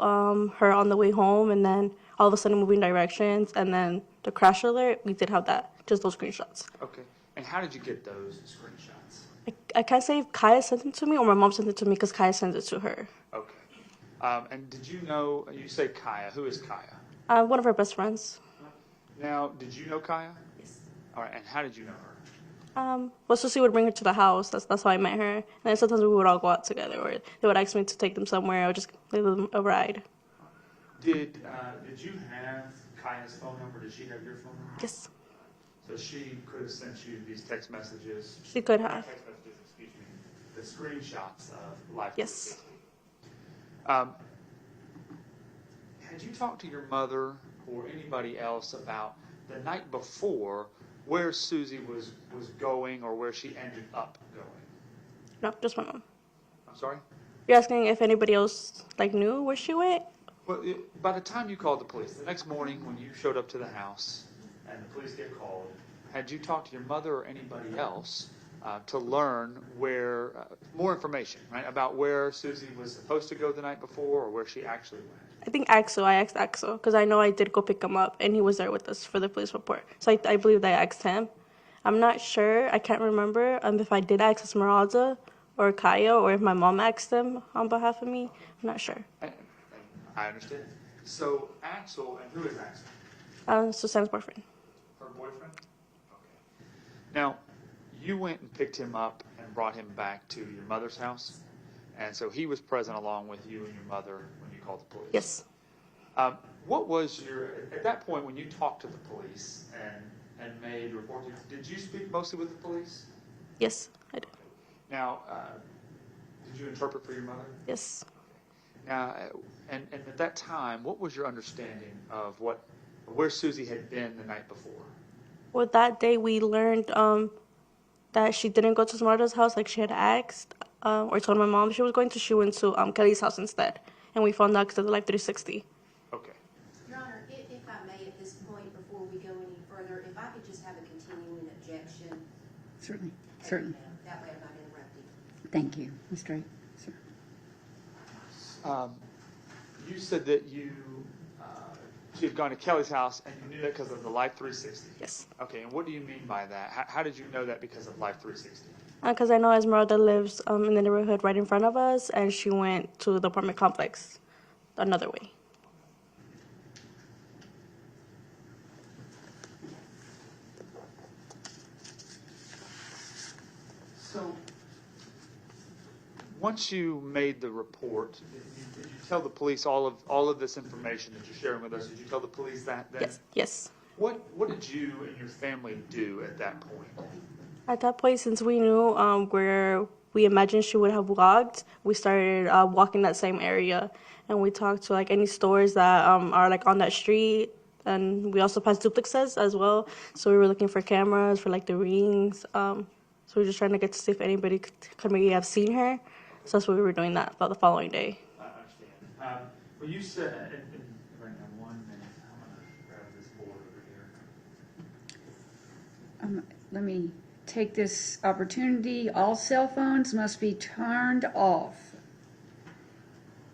her on the way home, and then all of a sudden moving directions, and then the crash alert. We did have that, just those screenshots. Okay. And how did you get those screenshots? I can't say if Kaya sent it to me or my mom sent it to me because Kaya sent it to her. Okay. And did you know, you say Kaya, who is Kaya? One of her best friends. Now, did you know Kaya? Yes. All right, and how did you know her? Well, Susie would bring her to the house. That's how I met her. And then sometimes we would all go out together, or they would ask me to take them somewhere, or just give them a ride. Did you have Kaya's phone number? Did she have your phone number? Yes, So she could have sent you these text messages. she could Not have. text messages, excuse me. The screenshots of Life Yes. 360. Had you talked to your mother or anybody else about the night before where Susie was going or where she ended up going? No, just my mom. I'm sorry? You're asking if anybody else knew where she went? Well, by the time you called the police, the next morning when you showed up to the house and the police get called, had you talked to your mother or anybody else to learn more information, right, about where Susie was supposed to go the night before or where she actually went? I think Axel. I asked Axel because I know I did go pick him up, and he was there with us for the police report. So I believe that I asked him. I'm not sure. I can't remember if I did ask Esmeralda or Kaya or if my mom asked them on behalf of me. I'm not sure. I understand. So Axel, and who is Axel? Susanna's boyfriend. Her boyfriend? Okay. Now, you went and picked him up and brought him back to your mother's house, and so he was present along with you and your mother when you called the police? Yes. What was at that point when you talked to the police and made a report, did you speak mostly with the police? Yes, I did. Now, did you interpret for your mother? Yes. Now, and at that time, what was your understanding of where Susie had been the night before? Well, that day we learned that she didn't go to Esmeralda's house like she had asked, or told my mom she was going to. She went to Kelly's house instead, and we found out because of the Live 360. Okay. Your Honor, if I may at this point, before we go any further, if I could just have a continuing objection. Certainly. That way I'm not interrupting. Thank you, Mr. Wright. Sir. You said that she had gone to Kelly's house, and you knew that because of the Life 360. Yes. Okay, and what do you mean by that? How did you know that because of Life 360? Because I know Esmeralda lives in the neighborhood right in front of us, and she went to the apartment complex another way. So, once you made the report, did you tell the police all of this information that you're sharing with us? Did you tell the police that then? Yes. What did you and your family do at that point? At that point, since we knew where we imagined she would have walked, we started walking that same area, and we talked to any stores that are on that street, and we also passed duplexes as well. So we were looking for cameras for the rings. So we were just trying to get to see if anybody could maybe have seen her. So that's what we were doing that about the following day. I understand. Well, you said, right now, 1 minute, I'm going to grab this board over here. Let me take this opportunity, all cell phones must be turned off.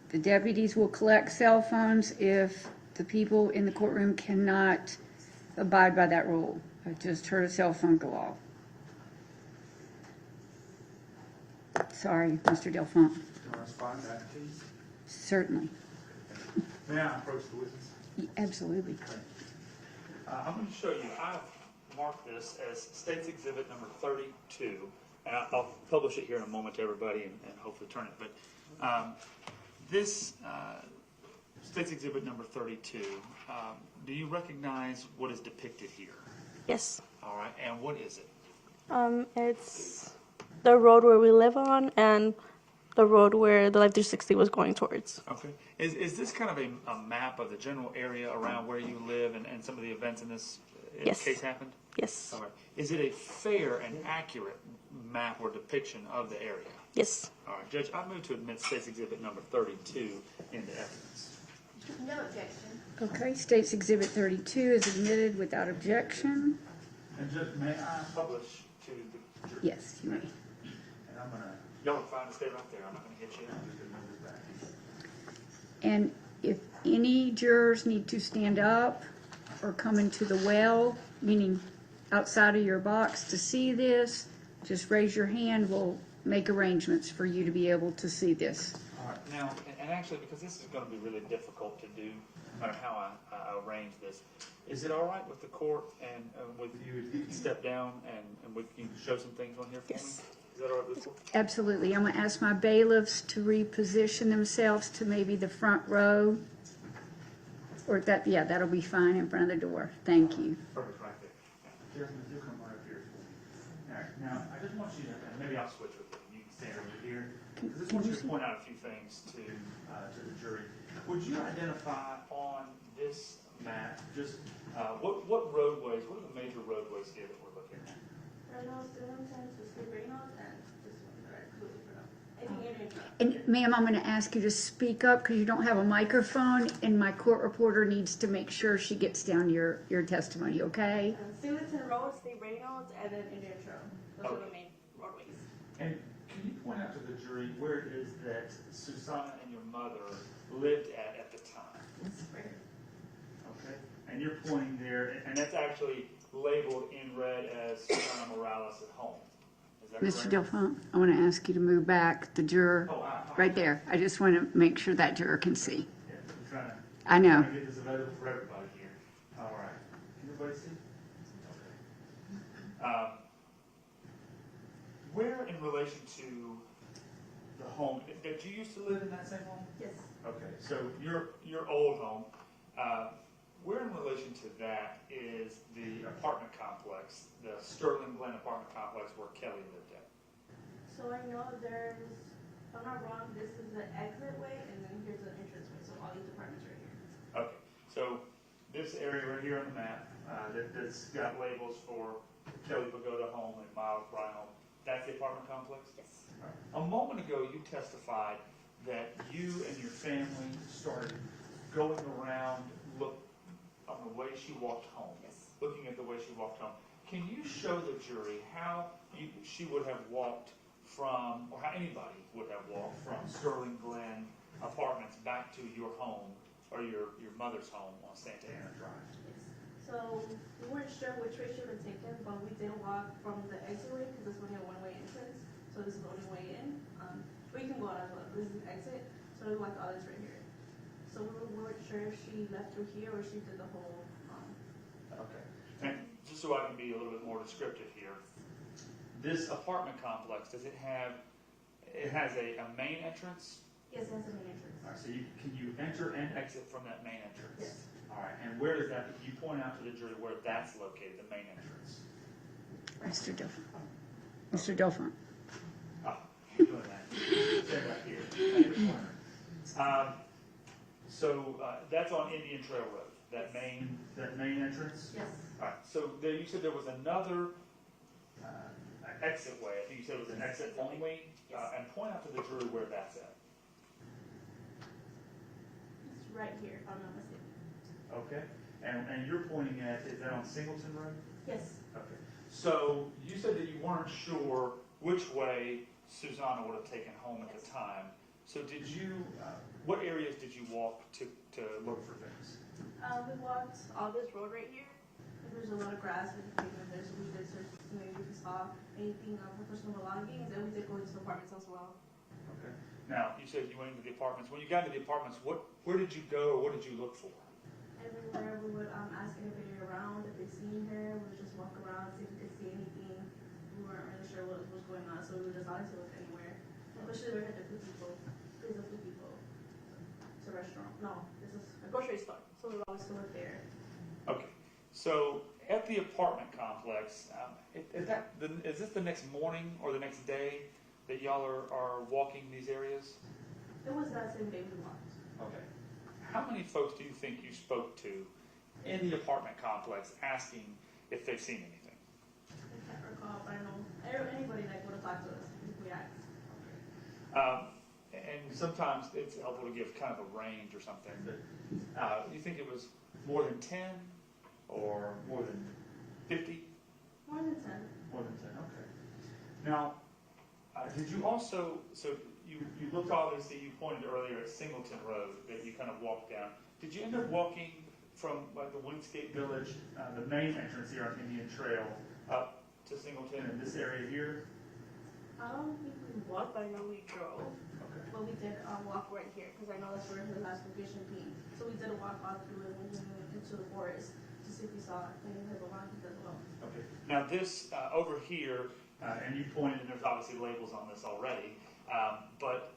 The deputies will collect cell phones if the people in the courtroom cannot abide by that rule. I just heard a cell phone go off. Sorry, Mr. Delphont. Can I respond to that, please? Certainly. May I approach the witness? Absolutely. I'm going to show you, I've marked this as State's Exhibit number 32, and I'll publish it here in a moment to everybody and hopefully turn it. But this State's Exhibit number 32, do you recognize what is depicted here? Yes. All right, and what is it? It's the road where we live on and the road where the Life 360 was going towards. Okay. Is this kind of a map of the general area around where you live and some of the events in this Yes. case happened? Yes. All right. Is it a fair and accurate map or depiction of the area? Yes. All right, Judge, I move to admit State's Exhibit number 32 into evidence. No objection. Okay, State's Exhibit 32 is admitted without objection. And Judge, may I publish to the jury? Yes, you may. And I'm going to, y'all are fine to stay right there. I'm not going to hit you. I'm just going to move this back. And if any jurors need to stand up or come into the well, meaning outside of your box to see this, just raise your hand. We'll make arrangements for you to be able to see this. All right. Now, and actually, because this is going to be really difficult to do, no matter how I arrange this, is it all right with the court and with you if you can step down and we can show some things on here for me? Is that all right with the court? Absolutely. I'm going to ask my bailiffs to reposition themselves to maybe the front row. Or that, yeah, that'll be fine in front of the door. Thank you. Perfect, right there. Jasmine, you come right up here for me. All right, now, I just want you to, and maybe I'll switch with you. You can stand over here. I just want you to point out a few things to the jury. Would you identify on this map just what roadways, what are the major roadways here that we're looking at? Reynolds, Dillington, Reynolds, and this one that I completely forgot. I think Indian Trail. And ma'am, I'm going to ask you to speak up because you don't have a microphone, and my court reporter needs to make sure she gets down your testimony, okay? Singleton Road, State Reynolds, and then Indian Trail. Those are the main roadways. And can you point out to the jury where it is that Susanna and your mother lived at the time? Okay, and you're pointing there, and that's actually labeled in red as Susanna Morales at home. Is that Mr. correct? Delphont, I want to ask you to move back the juror right there. I just want to make sure that juror can see. Yeah, we're trying to. I know. Trying to get this available for everybody here. All right. Can everybody see? Okay. Where in relation to the home, did you used to live in that same home? Yes. Okay, so your old home, where in relation to that is the apartment complex, the Sterling Glen apartment complex where Kelly lived at? So I know there's, if I'm not wrong, this is the exit way, and then here's the entrance way. So all these apartments right here. Okay, so this area right here on the map that's got labels for Kelly Pagoda home and Miles Bryant home, that's the apartment complex? Yes. All right. A moment ago, you testified that you and your family started going around on the way she walked home. Yes. Looking at the way she walked home. Can you show the jury how she would have walked from, or how anybody would have walked from Sterling Glen apartments back to your home, or your mother's home on Santa Ana Drive? Yes. So we weren't sure which way she would have taken, but we did walk from the exit way because this is only a one-way entrance. So this is the only way in. But you can go out as well. This is the exit. So we walked all this right here. So we weren't sure if she left through here or she did the whole. Okay. And just so I can be a little bit more descriptive here, this apartment complex, does it have, it has a main entrance? Yes, it has a main entrance. All right, so can you enter and exit from that main entrance? Yes. All right, and where is that? You point out to the jury where that's located, the main entrance. Mr. Delphont. Mr. Delphont. Ah, you're doing that. Stay right here. At the corner. So that's on Indian Trail Road, that main entrance? Yes. All right, so there, you said there was another exit way. I think you said it was an exit only. And point out to the jury where that's at. It's right here, if I'm not mistaken. Okay. And you're pointing at, is that on Singleton Road? Yes. Okay. So you said that you weren't sure which way Susanna would have taken home at the time. So did you, what areas did you walk to look for things? We walked on this road right here. There's a lot of grass and pavement there, so we did search to see maybe if we saw anything of her personal belongings, and we did go into the apartments as well. Okay. Now, you said you went into the apartments. When you got into the apartments, where did you go or what did you look for? Everywhere we would ask anybody around if they seen her. We would just walk around, see if we could see anything. We weren't really sure what was going on, so we would just honestly look anywhere. Especially we had the food people. There's a food people. It's a restaurant. No, this is a grocery store. So we would always go up there. Okay. So at the apartment complex, is this the next morning or the next day that y'all are walking these areas? It was that same day we walked. Okay. How many folks do you think you spoke to in the apartment complex asking if they've seen anything? I can't recall, but I know anybody that would have talked to us if we asked. And sometimes it's helpful to give kind of a range or something, but you think it was more than 10 or more than 50? More than 10. More than 10, okay. Now, did you also, so you looked obviously, you pointed earlier at Singleton Road that you kind of walked down. Did you end up walking from like the Winscape Village, the main entrance here on Indian Trail, up to Singleton in this area here? I don't think we walked, but I know we drove. Okay. But we did walk right here because I know that's where the last location being. So we did walk all through it and we went into the forest to see if we saw any type of monkeys as well. Okay. Now this over here, and you pointed, and there's obviously labels on this already, but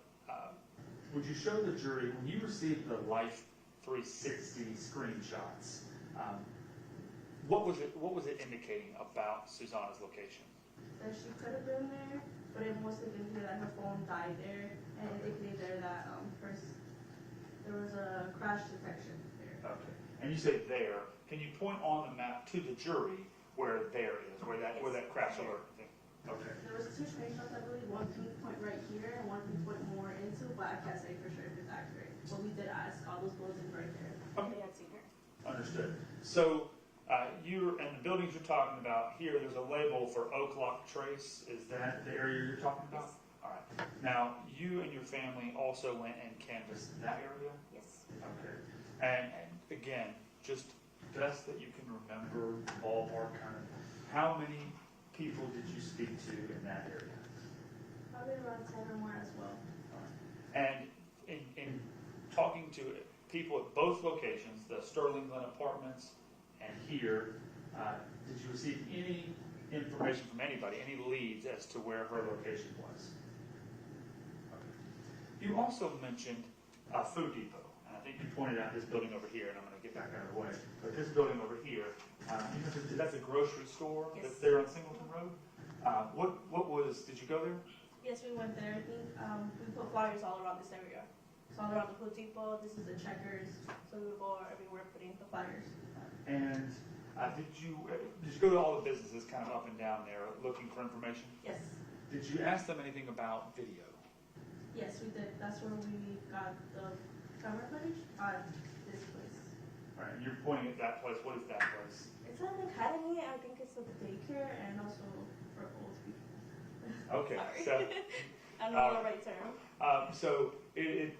would you show the jury, when you received the Life 360 screenshots, what was it indicating about Susanna's location? That she could have been there, but it mostly indicated that her phone died there, and it indicated there that there was a crash detection there. Okay. And you say there. Can you point on the map to the jury where there is, where that crash alert thing? Okay. There was two screenshots, I believe. One can point right here, and one can point more into, but I can't say for sure if it's accurate. But we did ask all those bulletins right there. Okay. They had seen her. Understood. So and the buildings you're talking about here, there's a label for Oak Lock Trace. Is that the area you're talking about? Yes. All right. Now, you and your family also went and canvassed that area? Yes. Okay. And again, just best that you can remember, ballpark kind of, how many people did you speak to in that area? Probably around 10 or more as well. And in talking to people at both locations, the Sterling Glen Apartments and here, did you receive any information from anybody, any leads as to where her location was? Okay. You also mentioned Food Depot, and I think you pointed out this building over here, and I'm going to get back out of the way, but this building over here, you mentioned that's a grocery store that's there on Singleton Road? Did you go there? Yes, we went there. I think we put flyers all around this area. So all around the Food Depot, this is the Checkers, so we would go everywhere putting the flyers. And did you go to all the businesses kind of up and down there looking for information? Yes. Did you ask them anything about video? Yes, we did. That's where we got the camera footage on this place. All right, and you're pointing at that place. What is that place? It's an academy. I think it's a daycare and also for old people. Okay, Sorry. so I don't know the right term. so it's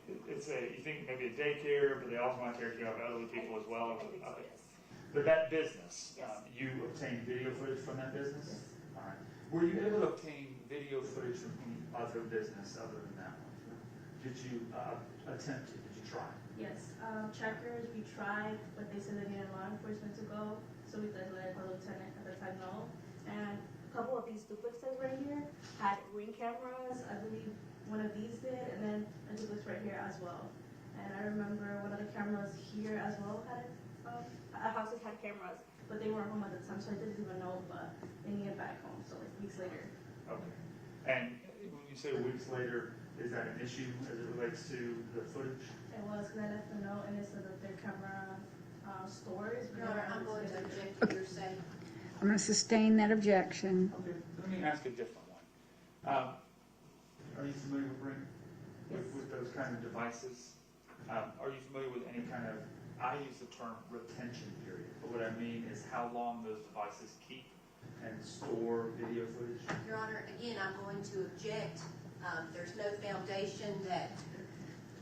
you think maybe a daycare, but they also want to take care of elderly people as well. I think so, yes. But that business, Yes. You obtained video footage from that business? Yes. All right. Were you able to obtain video footage from any other business other than that one? Did you attempt to? Did you try? Yes. Checkers, we tried, but they said they needed law enforcement to go, so we did let our lieutenant at the time know. And a couple of these duplexes right here had Ring cameras. I believe one of these did, and then a duplex right here as well. And I remember one of the cameras here as well had it. Houses had cameras, but they weren't home at the time, so I didn't even know, but they needed back home, so like weeks later. Okay. And when you say weeks later, is that an issue as it relates to the footage? It was, because I left a note, and it said that their camera stores. No, I'm going to object to your saying. I'm going to sustain that objection. Okay, let me ask a different one. Are you familiar with Ring? With those kind of devices? Are you familiar with any kind of, I use the term retention period, but what I mean is how long those devices keep and store video footage? Your Honor, again, I'm going to object. There's no foundation that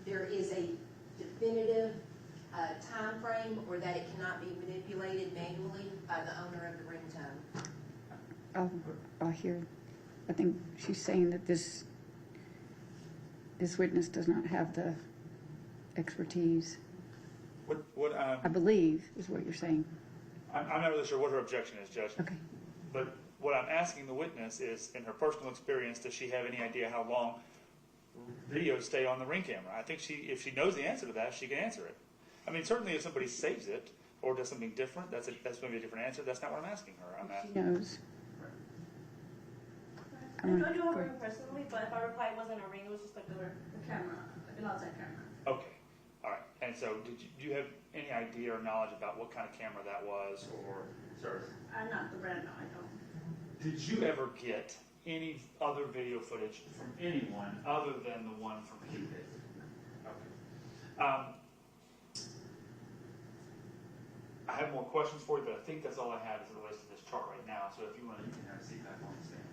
there is a definitive time frame or that it cannot be manipulated manually by the owner of the ringtone. I'll hear. I think she's saying that this witness does not have the expertise. What I believe is what you're saying. I'm not really sure what her objection is, Judge. Okay. But what I'm asking the witness is, in her personal experience, does she have any idea how long videos stay on the Ring camera? I think if she knows the answer to that, she can answer it. I mean, certainly if somebody saves it or does something different, that's maybe a different answer. That's not what I'm asking her. I'm asking. She knows. I do have a ring personally, but if I reply it wasn't a ring, it was just like the camera, like an outside camera. Okay. All right. And so do you have any idea or knowledge about what kind of camera that was or service? Not the brand, no, I don't. Did you ever get any other video footage from anyone other than the one from Cupid? Okay. I have more questions for you, but I think that's all I have as it relates to this chart right now. So if you want to, you can have a seat back on the stand.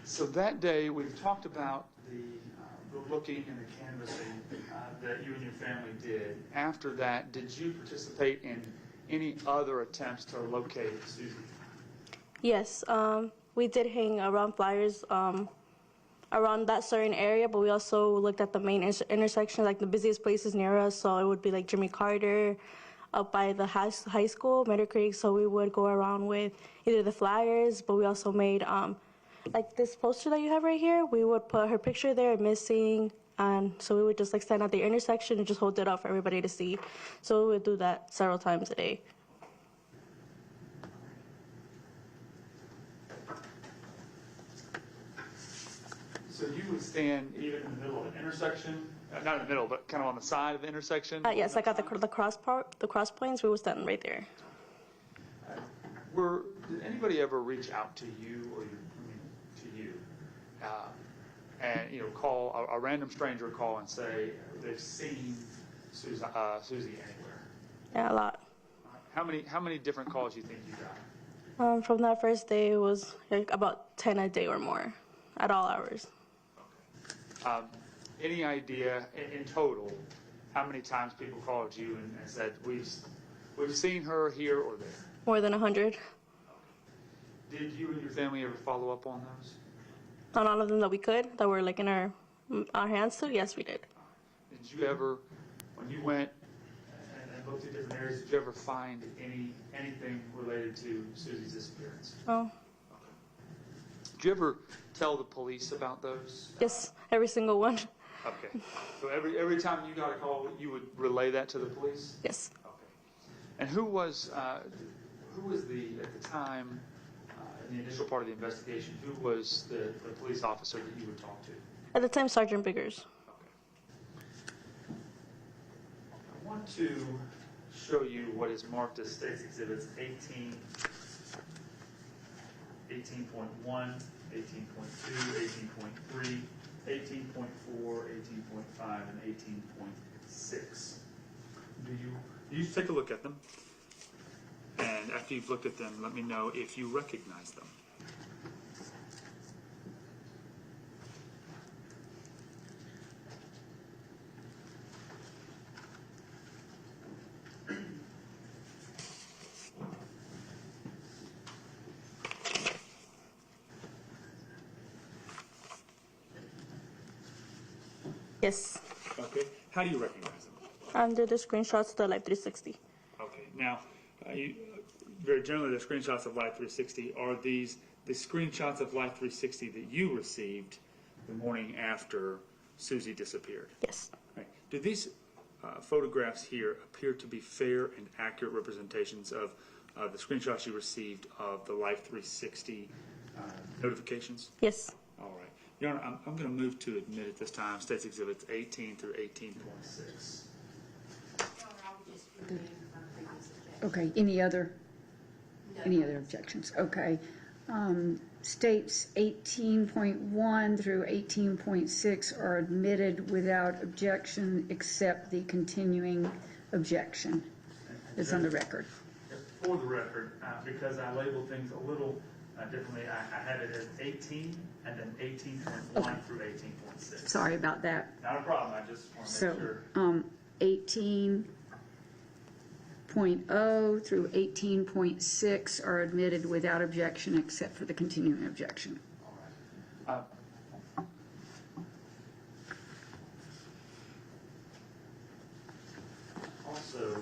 So that day, we've talked about the looking and the canvassing that you and your family did. After that, did you participate in any other attempts to locate Susie? Yes, we did hang around flyers around that certain area, but we also looked at the main intersection, like the busiest places near us. So it would be like Jimmy Carter, up by the high school, Meadow Creek. So we would go around with either the flyers, but we also made like this poster that you have right here. We would put her picture there, missing, and so we would just like stand at the intersection and just hold it up for everybody to see. So we would do that several times a day. So you would stand even in the middle of an intersection, not in the middle, but kind of on the side of the intersection? Yes, like at the cross points, we would stand right there. Did anybody ever reach out to you or and call a random stranger, call and say they've seen Susie anywhere? Yeah, a lot. How many different calls do you think you got? From that first day, it was like about 10 a day or more, at all hours. Okay. Any idea in total how many times people called you and said we've seen her here or there? More than 100. Okay. Did you and your family ever follow up on those? On all of them that we could, that were like in our hands to, yes, we did. Did you ever, when you went and looked at different areas, did you ever find anything related to Susie's disappearance? Oh. Okay. Did you ever tell the police about those? Yes, every single one. Okay. So every time you got a call, you would relay that to the police? Yes. Okay. And who was at the time, in the initial part of the investigation, who was the police officer that you would talk to? At the time, Sergeant Biggers. Okay. I want to show you what is marked as State's Exhibits 18, 18.1, 18.2, 18.3, 18.4, 18.5, and 18.6. You take a look at them, and after you've looked at them, let me know if you recognize them. Yes. Okay. How do you recognize them? Under the screenshots, the Live 360. Okay. Now, very generally, the screenshots of Live 360 are the screenshots of Live 360 that you received the morning after Susie disappeared. Yes. Right. Do these photographs here appear to be fair and accurate representations of the screenshots you received of the Live 360 notifications? Yes. All right. Your Honor, I'm going to move to admit at this time State's Exhibits 18 through 18.6. Okay, any other objections? Okay. States 18.1 through 18.6 are admitted without objection, except the continuing objection is on the record. For the record, because I labeled things a little differently, I had it as 18 and then 18.1 through 18.6. Sorry about that. Not a problem, I just want to So, make sure. 18.0 through 18.6 are admitted without objection, except for the continuing objection. All right. Also,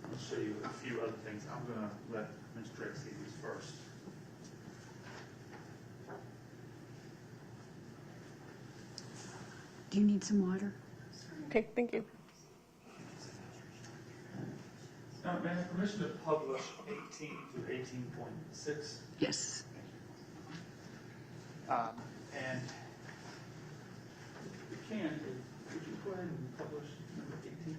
I'll show you a few other things. I'm going to let Ms. Drake see these first. Do you need some water? Okay, thank you. Now, may I have permission to publish 18 through 18.6? Yes. And if you can, could you go ahead and publish number 18?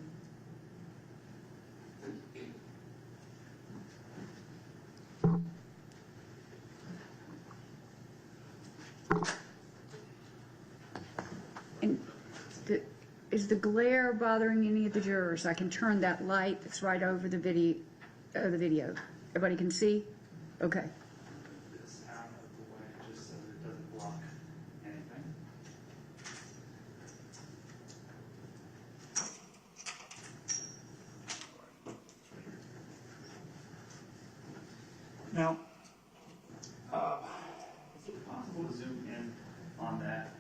And is the glare bothering any of the jurors? I can turn that light that's right over the video. Everybody can see? Okay. This out of the way, just so that it doesn't block anything. Now, is it possible to zoom in on that?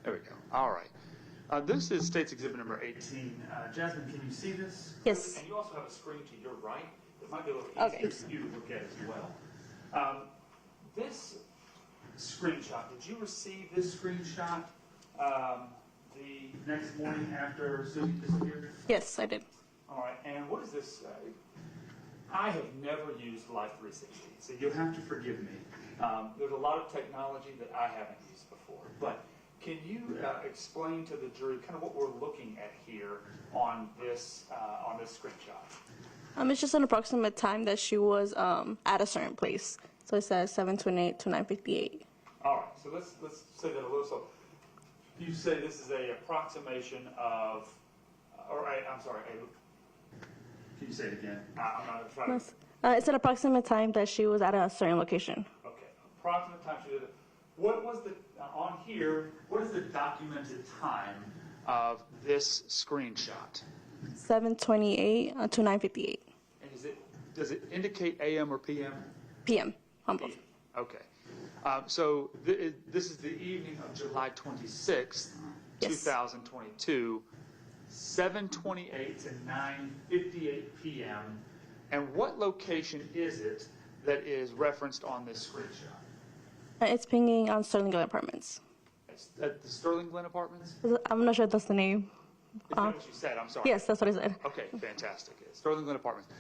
There we go. All right. This is State's Exhibit number 18. Jasmine, can you see this? Yes. And you also have a screen to your right. It might be a little Okay. easier for you to look at as well. This screenshot, did you receive this screenshot the next morning after Susie disappeared? Yes, I did. All right, and what does this say? I have never used Life 360, so you'll have to forgive me. There's a lot of technology that I haven't used before, but can you explain to the jury kind of what we're looking at here on this screenshot? It's just an approximate time that she was at a certain place. So it says 7:28 to 9:58. All right, so let's say that a little. So you say this is a approximation of, I'm sorry. Can you say it again? I'm not trying to. It's an approximate time that she was at a certain location. Okay, approximate time she did it. What was the on here? What is the documented time of this screenshot? 7:28 to 9:58 And does it indicate AM or PM? p.m. on both. Okay. So this is the evening of July 26th, Yes. 2022, 7:28 to 9:58 p.m. And what location is it that is referenced on this screenshot? It's pinging on Sterling Glen Apartments. It's at the Sterling Glen Apartments? I'm not sure if that's the name. Is that what you said? I'm sorry. Yes, that's what I said. Okay, fantastic. Sterling Glen Apartments.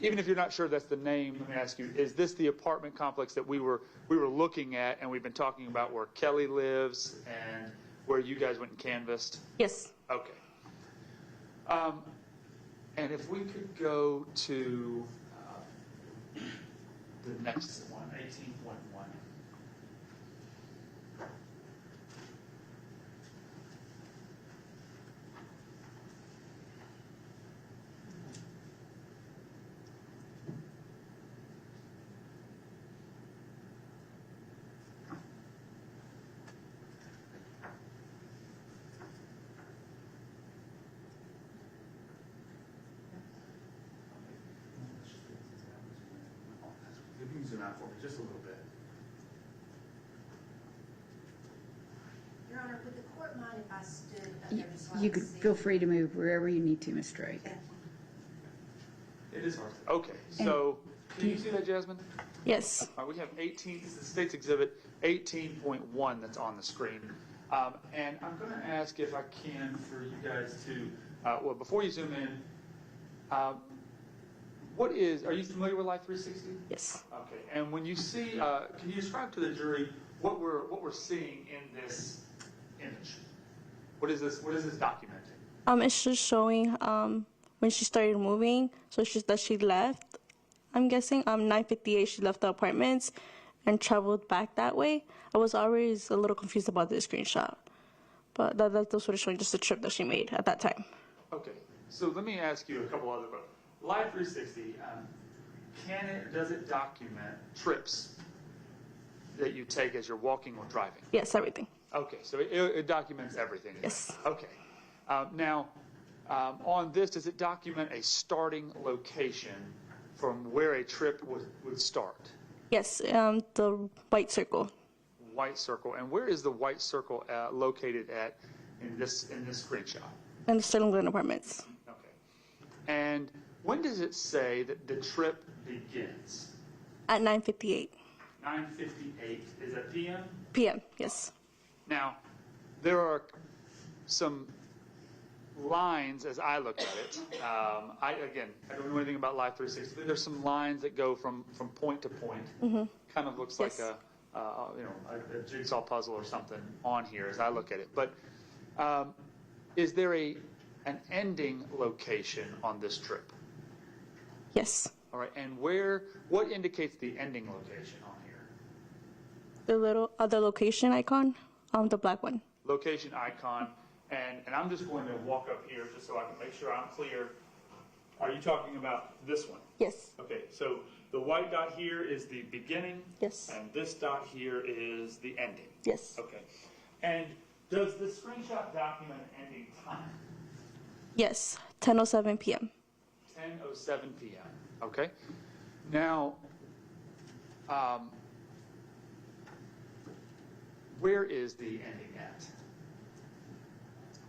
Even if you're not sure that's the name, let me ask you, is this the apartment complex that we were looking at and we've been talking about where Kelly lives and where you guys went and canvassed? Yes. Okay. And if we could go to the next one, 18.1. You can zoom out for me just a little bit. Your Honor, would the court mind if I stood up there just so I You could could see? feel free to move wherever you need to, Ms. Drake. Thank you. It is hard. Okay, so can you see that, Jasmine? Yes. All right, we have 18, this is the State's Exhibit 18.1 that's on the screen. And I'm going to ask if I can for you guys to, well, before you zoom in, are you familiar with Life 360? Yes. Okay, and when you see, can you describe to the jury what we're seeing in this image? What is this documenting? It's just showing when she started moving, so she left. I'm guessing 9:58 she left the apartments and traveled back that way. I was always a little confused about this screenshot, but that's what it's showing, just the trip that she made at that time. Okay, so let me ask you a couple other questions. Life 360, does it document trips that you take as you're walking or driving? Yes, everything. Okay, so it documents everything. Yes. Okay. Now, on this, does it document a starting location from where a trip would start? Yes, the white circle. White circle. And where is the white circle located at in this screenshot? And the Sterling Glen apartments. Okay. And when does it say that the trip begins? At 9:58. 9:58. Is that p.m.? p.m., yes. Now, there are some lines as I look at it. I don't know anything about Life 360, but there's some lines that go from point to point. Mm-hmm. Kind of looks Yes. like a jigsaw puzzle or something on here as I look at it. But is there an ending location on this trip? Yes. All right, and what indicates the ending location on here? The little other location icon, the black one. Location icon, and I'm just going to walk up here just so I can make sure I'm clear. Are you talking about this one? Yes. Okay, so the white dot here is the beginning. Yes. And this dot here is the ending. Yes. Okay. And does the screenshot document an ending time? Yes, 10:07 p.m. 10:07 p.m. Okay. Now, where is the ending at?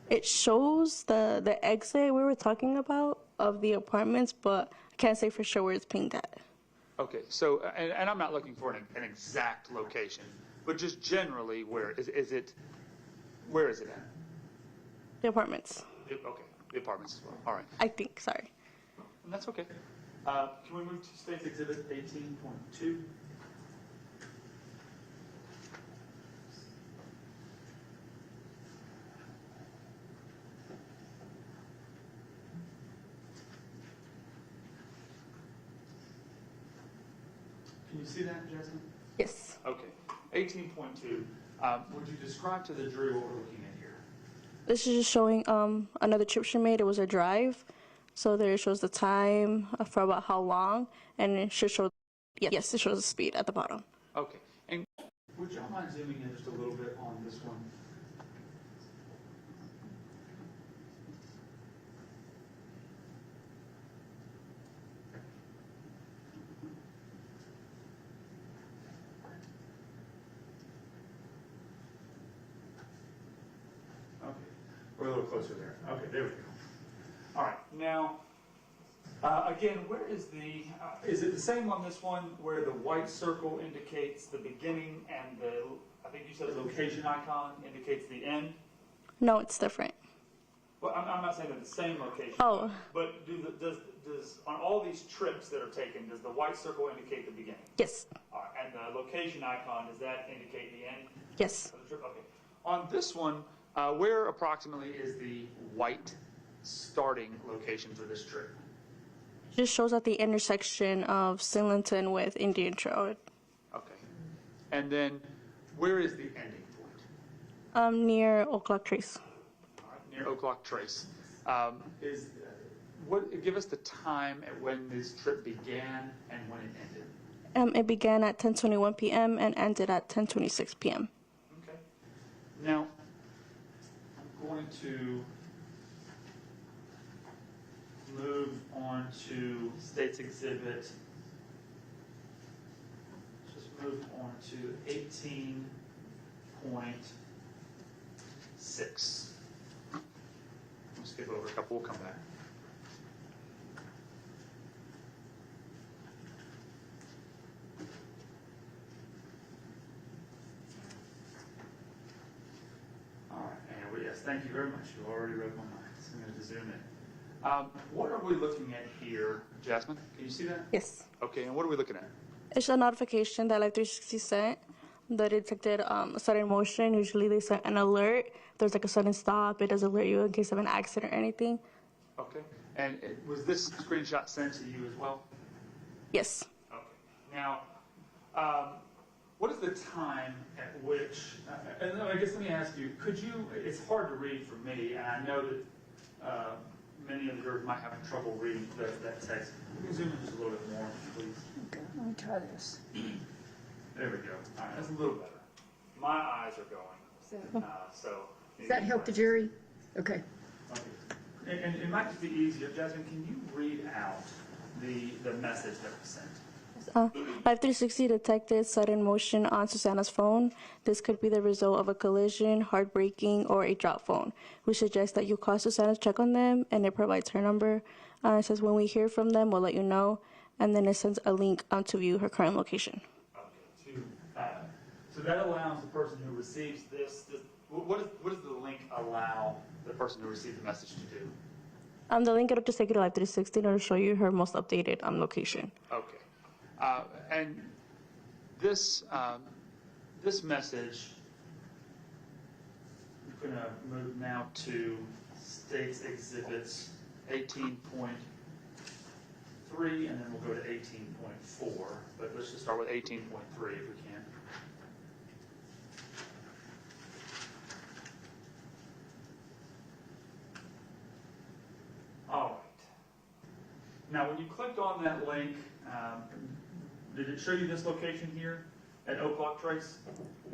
It shows the exit we were talking about of the apartments, but I can't say for sure where it's pinged at. Okay, so, and I'm not looking for an exact location, but just generally, where is it at? The apartments, Okay, the apartments as well. All right, I think, sorry. and that's okay. Can we move to State's Exhibit 18.2? Can you see that, Jasmine? Yes. Okay, 18.2. Would you describe to the jury what we're looking at here? This is just showing another trip she made. It was a drive. So there it shows the time for about how long, and it should show, yes, it shows the speed at the bottom. Okay, and would y'all mind zooming in just a little bit on this one? Okay, we're a little closer there. Okay, there we go. All right, now, again, where is is it the same on this one where the white circle indicates the beginning and I think you said the location icon indicates the end? No, it's different. Well, I'm not saying they're the same location. Oh. But does on all these trips that are taken, does the white circle indicate the beginning? Yes. All right, and the location icon, does that indicate the end Yes. of the trip? Okay. On this one, where approximately is the white starting location for this trip? It just shows at the intersection of Sillington with Indian Trail. Okay. And then, where is the ending point? Near O'Clock Trace. All right, near O'Clock Trace. Give us the time at when this trip began and when it ended. It began at 10:21 p.m. and ended at 10:26 p.m. Okay. Now, I'm going to move on to State's Exhibit. Just move on to 18.6. We'll skip over a couple, we'll come back. All right, and yes, thank you very much. You already read my mind. So I'm going to zoom in. What are we looking at here, Jasmine? Can you see that? Yes. Okay, and what are we looking at? It's a notification that Life 360 sent that it detected a sudden motion. Usually they send an alert. If there's like a sudden stop, it does alert you in case of an accident or anything. Okay. And was this screenshot sent to you as well? Yes. Okay. Now, what is the time at which, and I guess let me ask you, could you, it's hard to read for me, and I know that many of the viewers might have trouble reading that text. Can you zoom in just a little bit more, please? Okay, let me try this. There we go. All right, that's a little better. My eyes are going, so. Does that help the jury? Okay. Okay. And it might just be easier, Jasmine, can you read out the message that was sent? Life 360 detected sudden motion on Susanna's phone. This could be the result of a collision, hard braking, or a drop phone. We suggest that you call Susanna to check on them, and it provides her number. It says when we hear from them, we'll let you know, and then it sends a link to view her current location. Okay. So that allows the person who receives this. What does the link allow the person who received the message to do? The link, it'll just take you to Life 360 and it'll show you her most updated location. Okay. And this message, we're going to move now to States Exhibits 18.3, and then we'll go to 18.4. But let's just start with 18.3 if we can. All right. Now, when you clicked on that link, did it show you this location here at Oak Block Trace?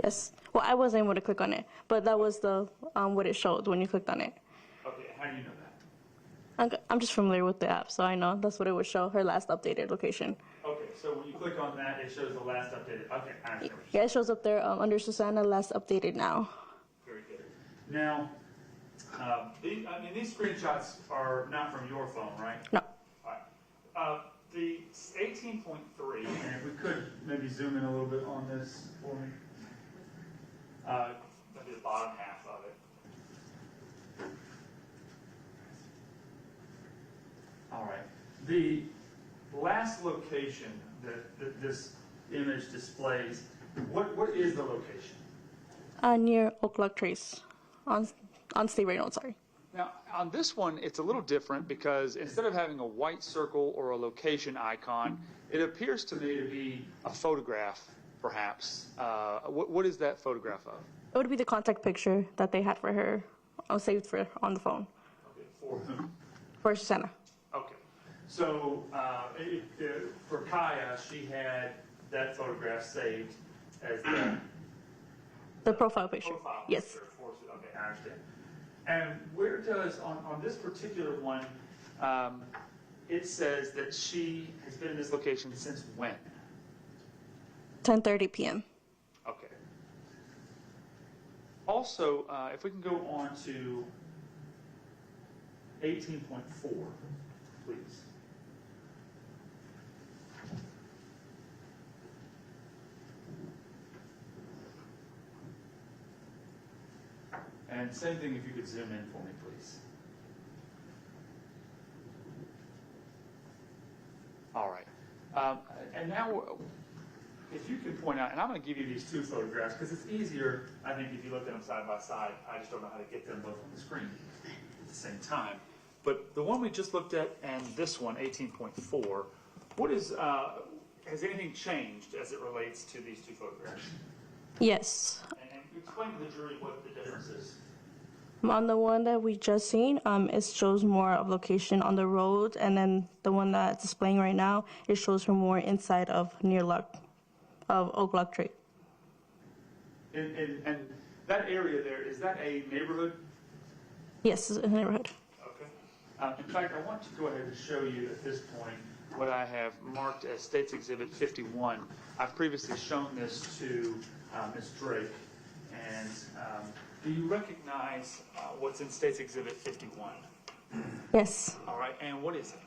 Yes. Well, I wasn't able to click on it, but that was the what it showed when you clicked on it. Okay, how do you know that? I'm just familiar with the app, so I know that's what it would show, her last updated location. Okay, so when you click on that, it shows the last updated. Okay, I understand. Yeah, it shows up there under Susanna, last updated now. Very good. Now, these screenshots are not from your phone, right? No. All right. The 18.3, and if we could maybe zoom in a little bit on this for me. Maybe the bottom half of it. All right. The last location that this image displays, what is the location? Near Oak Block Trace, on State Road, sorry. Now, on this one, it's a little different because instead of having a white circle or a location icon, it appears to me to be a photograph, perhaps. What is that photograph of? It would be the contact picture that they had for her, saved for on the phone. Okay, for whom? For Susanna. Okay. So, for Kaya, she had that photograph saved as The profile picture. profile Yes. picture. Okay, I understand. And where does, on this particular one, it says that she has been in this location since when? 10:30 p.m. Okay. Also, if we can go on to 18.4, please. And same thing if you could zoom in for me, please. All right. And now, if you can point out, and I'm going to give you these two photographs because it's easier, I think, if you look at them side by side. I just don't know how to get them both on the screen at the same time. But the one we just looked at and this one, 18.4, what is, has anything changed as it relates to these two photographs? Yes. And explain to the jury what the difference is. On the one that we just seen, it shows more of location on the road, and then the one that's displaying right now, it shows her more inside of Oak Block Trace. And that area there, is that a neighborhood? Yes, it's a neighborhood. Okay. In fact, I want to go ahead and show you at this point what I have marked as States Exhibit 51. I've previously shown this to Ms. Drake, and do you recognize what's in States Exhibit 51? Yes. All right, and what is it?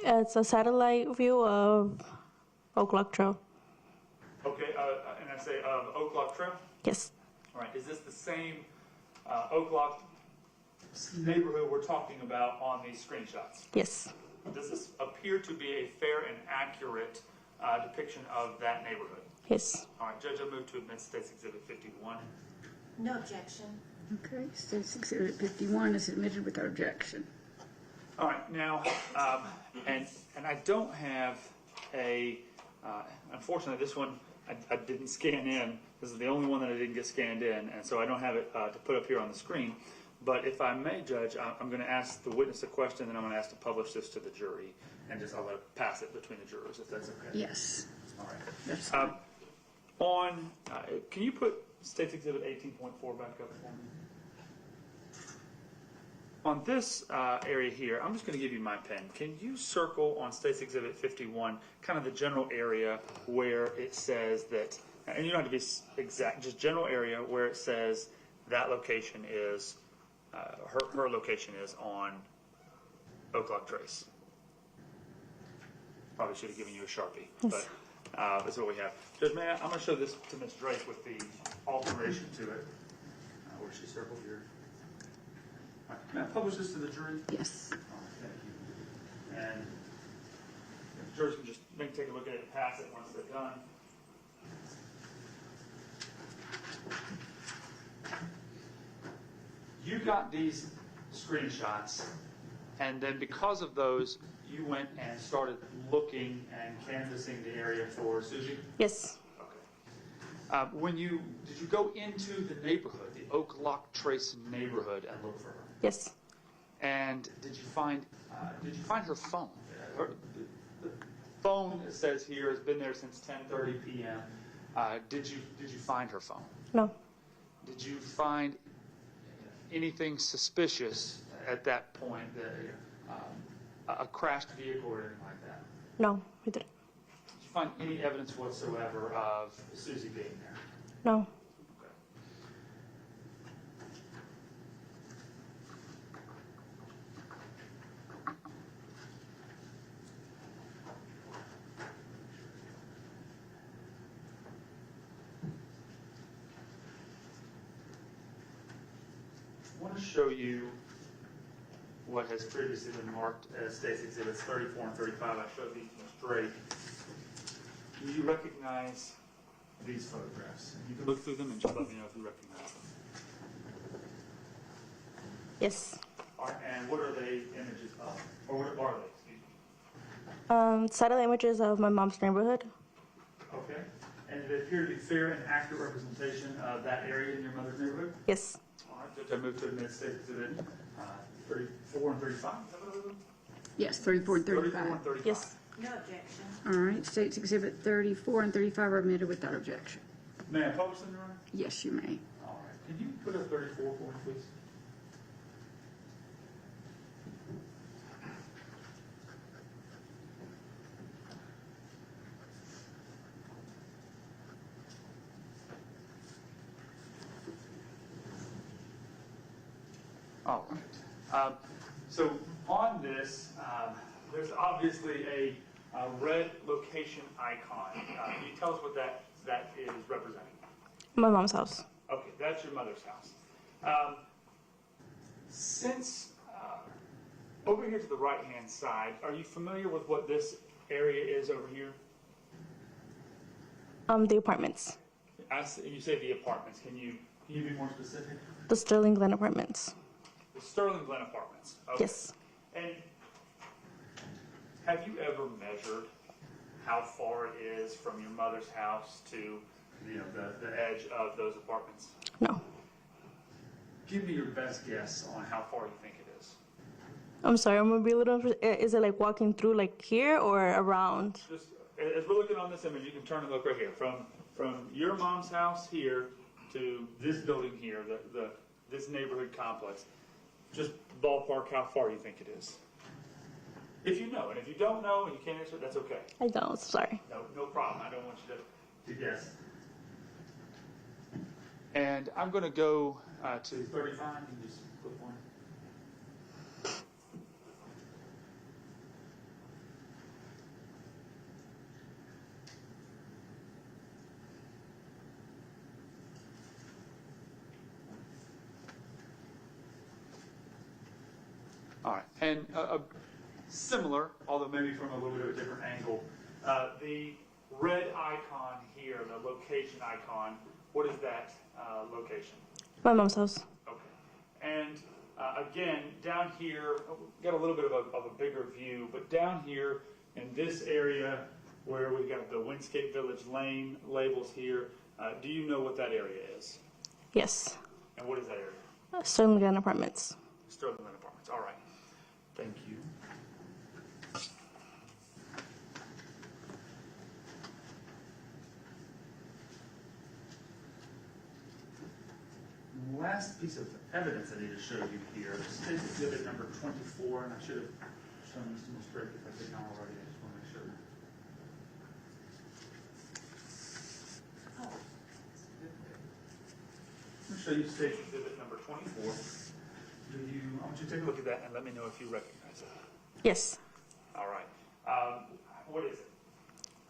It's a satellite view of Oak Block Trail. Okay, and I say Oak Block Trail? Yes. All right, is this the same Oak Block neighborhood we're talking about on these screenshots? Yes. Does this appear to be a fair and accurate depiction of that neighborhood? Yes. All right, Judge, I move to admit State's Exhibit 51. No objection. Okay, State's Exhibit 51 is admitted without objection. All right, now, and I don't have a, unfortunately, this one I didn't scan in. This is the only one that I didn't get scanned in, and so I don't have it to put up here on the screen. But if I may, Judge, I'm going to ask the witness a question, and I'm going to ask to publish this to the jury, and just I'll let it pass it between the jurors, if that's okay. Yes. All right. That's fine. Can you put State's Exhibit 18.4 back up for me? On this area here, I'm just going to give you my pen. Can you circle on State's Exhibit 51 kind of the general area where it says that, and you don't have to be exact, just general area where it says that location is, her location is on Oak Log Trace. Probably should have given you a Sharpie, but that's what we have. Judge, I'm going to show this to Ms. Drake with the alteration to it. Where she circled here. All right, may I publish this to the jury? Yes. All right, thank you. And the jurors can just maybe take a look at it and pass it once they're done. You got these screenshots, and then because of those, you went and started looking and canvassing the area for Susie? Yes. Okay. Did you go into the neighborhood, the Oak Log Trace neighborhood, and look for her? Yes. And did you find her phone? The phone, it says here, has been there since 10:30 p.m. Did you find her phone? No. Did you find anything suspicious at that point, a crashed vehicle or anything like that? No, we didn't. Did you find any evidence whatsoever of Susie being there? No. Okay. I want to show you what has previously been marked as State's Exhibits 34 and 35. I showed these to Ms. Drake. Do you recognize these photographs? You can look through them and just let me know if you recognize them. Yes. All right, and what are they images of? Or what are they? Excuse me. Satellite images of my mom's neighborhood. Okay. And do they appear to be fair and accurate representation of that area in your mother's neighborhood? Yes. All right, Judge, I move to admit State's Exhibit 34 and 35. Yes, 34 and 35. 34 and 35. Yes. No objection. All right, State's Exhibit 34 and 35 are admitted without objection. May I publish them, Your Honor? Yes, you may. All right. Can you put up 34 for me, please? All right. So on this, there's obviously a red location icon. Can you tell us what that is representing? My mom's house. Okay, that's your mother's house. Since over here to the right-hand side, are you familiar with what this area is over here? The apartments. You say the apartments. Can you be more specific? The Sterling Glen apartments. The Sterling Glen apartments. Okay. Yes. And have you ever measured how far it is from your mother's house to the edge of those apartments? No. Give me your best guess on how far you think it is. I'm sorry, I'm gonna be a little. Is it like walking through like here or around? Just as we're looking on this image, you can turn and look right here. From your mom's house here to this building here, this neighborhood complex. Just ballpark how far you think it is. If you know, and if you don't know and you can't answer it, that's okay. I don't. Sorry. No problem. I don't want you to guess. And I'm going to go to 35. You can just flip one. All right, and similar, although maybe from a little bit of a different angle, the red icon here, the location icon, what is that location? My mom's house. Okay. And again, down here, got a little bit of a bigger view, but down here in this area where we've got the Windscape Village Lane labels here, do you know what that area is? Yes. And what is that area? Sterling Glen Apartments. Sterling Glen Apartments. All right. Thank you. The last piece of evidence I need to show you here is State's Exhibit number 24, and I should have shown this to Ms. Drake if I didn't already. I just want to make sure. I'm going to show you State's Exhibit number 24. I want you to take a look at that and let me know if you recognize it. Yes. All right. What is it?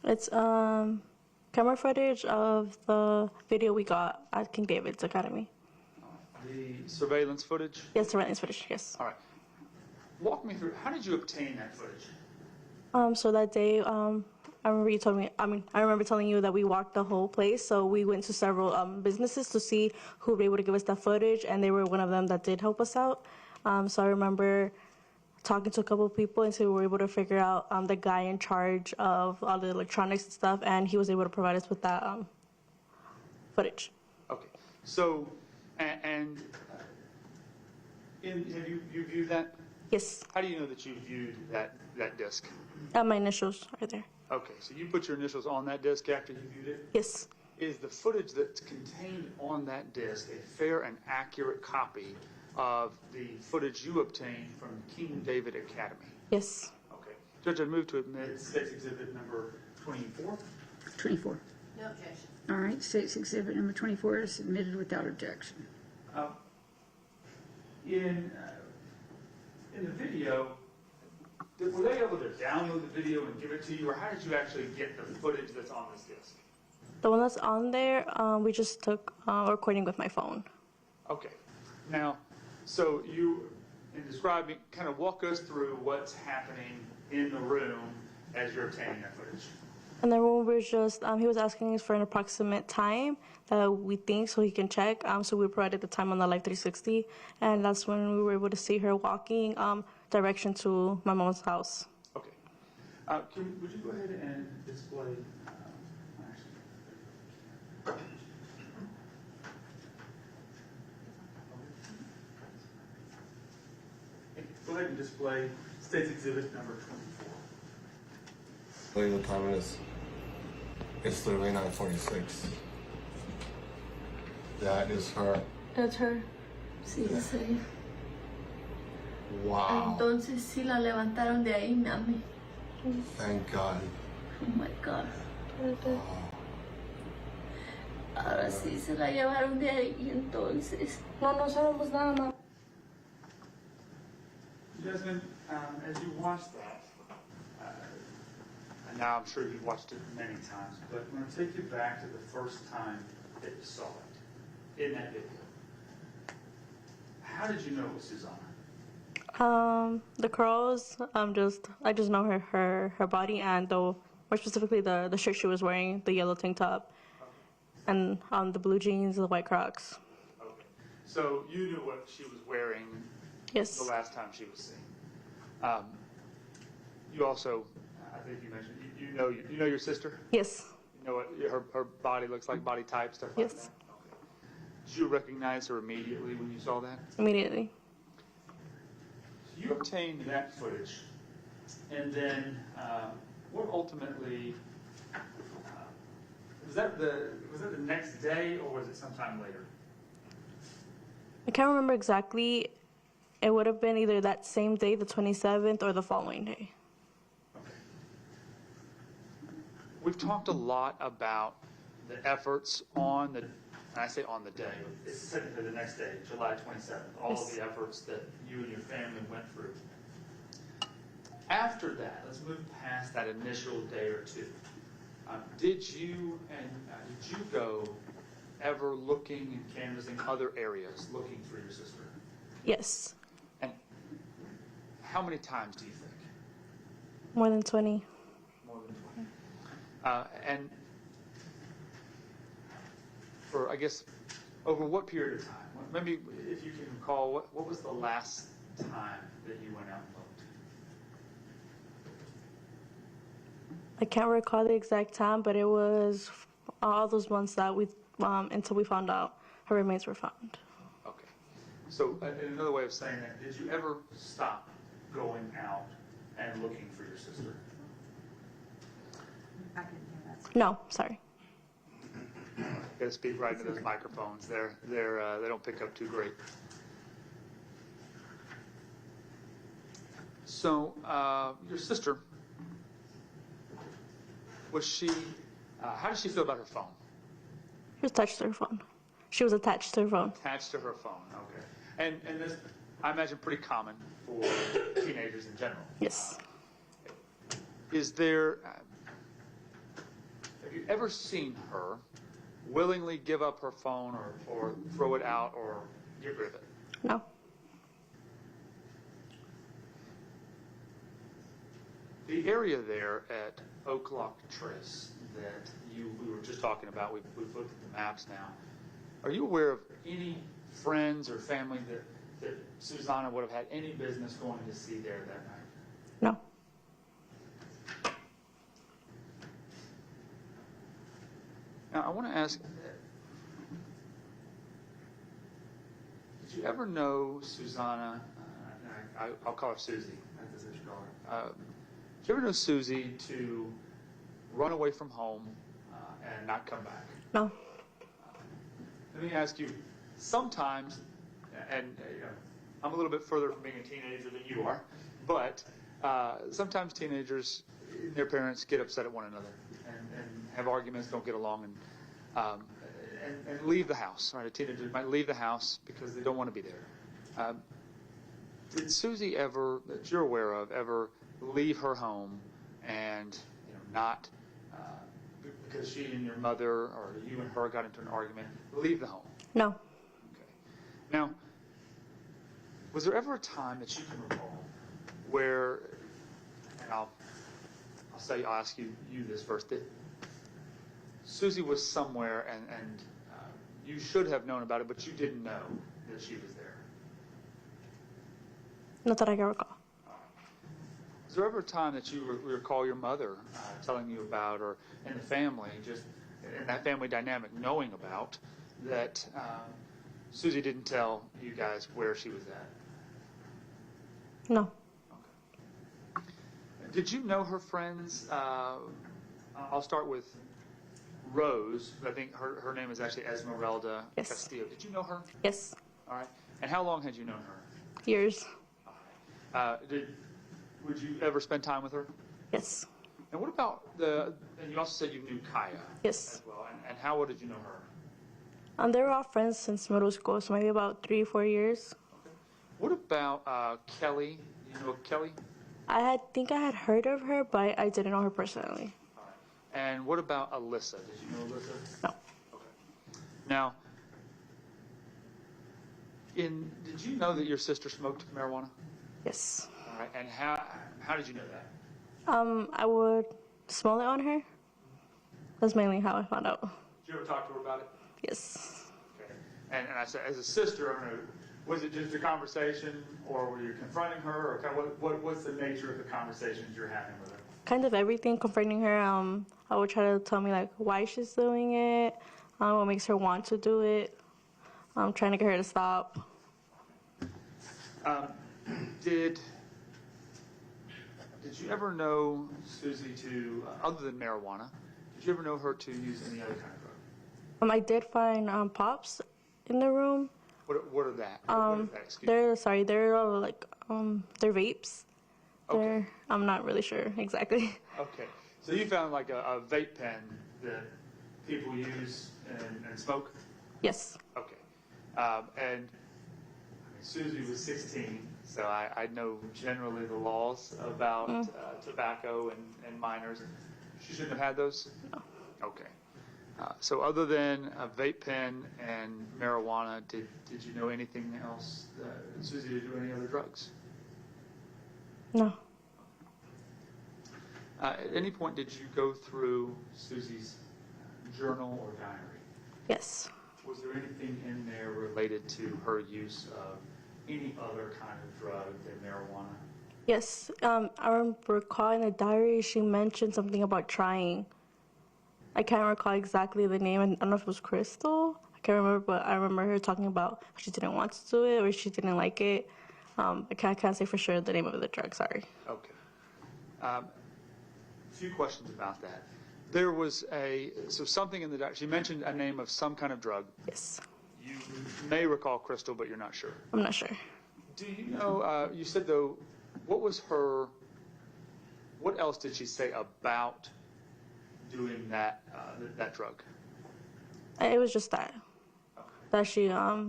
It's camera footage of the video we got at King David's Academy. The surveillance footage? Yes, surveillance footage, yes. All right. Walk me through, how did you obtain that footage? So that day, I remember telling you that we walked the whole place, so we went to several businesses to see who would be able to give us that footage, and they were one of them that did help us out. So I remember talking to a couple of people, and so we were able to figure out the guy in charge of all the electronics and stuff, and he was able to provide us with that footage. Okay. So, have you viewed that? Yes. How do you know that you viewed that disc? My initials are there. Okay, so you put your initials on that disc after you viewed it? Yes. Is the footage that's contained on that disc a fair and accurate copy of the footage you obtained from King David Academy? Yes. Okay. Judge, I move to admit State's Exhibit number 24. 24. No objection. All right, State's Exhibit number 24 is submitted without objection. In the video, were they able to download the video and give it to you, or how did you actually get the footage that's on this disc? The one that's on there, we just took a recording with my phone. Okay. Now, so you, in describing, kind of walk us through what's happening in the room as you're obtaining that footage. And then we were just, he was asking us for an approximate time that we think so he can check. So we provided the time on the Live 360, and that's when we were able to see her walking direction to my mom's house. Okay. Would you go ahead and display? Go ahead and display State's Exhibit number 24. Tell you what time it is. It's literally 9:46. That is her. That's her. Sí, es ella. Wow. Entonces sí la levantaron de ahí, mami. Thank God. Oh my God. Ahora sí se la llevaron de ahí, entonces. No sabemos nada más. Jasmine, as you watched that, and now I'm sure you've watched it many times, but I'm going to take you back to the first time that you saw it in that video. How did you know it was Susanna? The curls, I just know her body, and more specifically the shirt she was wearing, the yellow tank top, and the blue jeans, the white Crocs. Okay. So you knew what she was wearing. Yes. The last time she was seen. You also, I think you mentioned, you know your sister? Yes. You know what her body looks like, body type, stuff like that? Yes. Okay. Did you recognize her immediately when you saw that? Immediately. So you obtained that footage, and then what ultimately, was that the next day, or was it sometime later? I can't remember exactly. It would have been either that same day, the 27th, or the following day. Okay. We've talked a lot about the efforts on the, and I say on the day, it's technically the next day, July 27th, all of the efforts that you and your family went through. After that, let's move past that initial day or two. Did you go ever looking and canvassing other areas, looking for your sister? Yes. And How many times do you think? More than 20. More than 20. And for, I guess, over what period of time? Maybe if you can recall, what was the last time that you went out and looked? I can't recall the exact time, but it was all those months that we until we found out her remains were found. Okay. So another way of saying that, did you ever stop going out and looking for your sister? I couldn't hear that. No, sorry. Got to speak right into those microphones. They don't pick up too great. So your sister, was she? How did she feel about her phone? She was attached to her phone. She was attached to her phone. Attached to her phone. Okay. And this, I imagine, pretty common for teenagers in general. Yes. Is there? Have you ever seen her willingly give up her phone or throw it out or get rid of it? No. The area there at Oak Lock Trace that we were just talking about, we've looked at the maps now. Are you aware of any friends or family that Susanna would have had any business going to see there that night? No. Now, I want to ask, did you ever know Susanna, I'll call her Susie, that's what you call her. Did you ever know Susie to run away from home and not come back? No. Let me ask you, sometimes, and I'm a little bit further from being a teenager than you are, but sometimes teenagers, their parents get upset at one another and have arguments, don't get along, and leave the house. Right? A teenager might leave the house because they don't want to be there. Did Susie ever, that you're aware of, ever leave her home and not because she and your mother or you and her got into an argument, leave the home? No. Okay. Now, was there ever a time that you can recall where, and I'll ask you this first, that Susie was somewhere and you should have known about it, but you didn't know that she was there? Not that I can recall. Was there ever a time that you recall your mother telling you about, or in the family, just in that family dynamic, knowing about, that Susie didn't tell you guys where she was at? No. Okay. Did you know her friends? I'll start with Rose. I think her name is actually Esmeralda Castillo. Did you know her? Yes. All right. And how long had you known her? Years. Would you ever spend time with her? Yes. And what about and you also said you knew Kaya. Yes. As well. And how well did you know her? They were all friends since middle school, so maybe about 3-4 years. Okay. What about Kelly? Do you know Kelly? I think I had heard of her, but I didn't know her personally. All right. And what about Alyssa? Did you know Alyssa? No. Okay. Now, did you know that your sister smoked marijuana? Yes. All right. And how did you know that? I would smell it on her. That's mainly how I found out. Did you ever talk to her about it? Yes. Okay. And I said, as a sister, was it just a conversation, or were you confronting her, or kind of what's the nature of the conversations you're having with her? Kind of everything, confronting her. I would try to tell me like why she's doing it, what makes her want to do it. I'm trying to get her to stop. Did you ever know Susie to, other than marijuana, did you ever know her to use any other kind of drug? I did find pops in the room. What are that? What is that? Excuse me. They're like they're vapes. Okay. I'm not really sure exactly. Okay, so you found like a vape pen that people use and smoke? Yes. Okay, and Susie was 16, so I know generally the laws about tobacco and minors. She shouldn't have had those? No. Okay. So other than a vape pen and marijuana, did you know anything else? Susie, did you do any other drugs? No. At any point, did you go through Susie's journal or diary? Yes. Was there anything in there related to her use of any other kind of drug than marijuana? Yes. I recall in the diary she mentioned something about trying. I can't recall exactly the name. I don't know if it was Crystal. I can't remember, but I remember her talking about she didn't want to do it or she didn't like it. I can't say for sure the name of the drug, sorry. Okay. A few questions about that. There was something in the diary. She mentioned a name of some kind of drug. Yes. You may recall Crystal, but you're not sure. I'm not sure. Do you know, you said though, what else did she say about doing that drug? It was just that. Okay. That she, I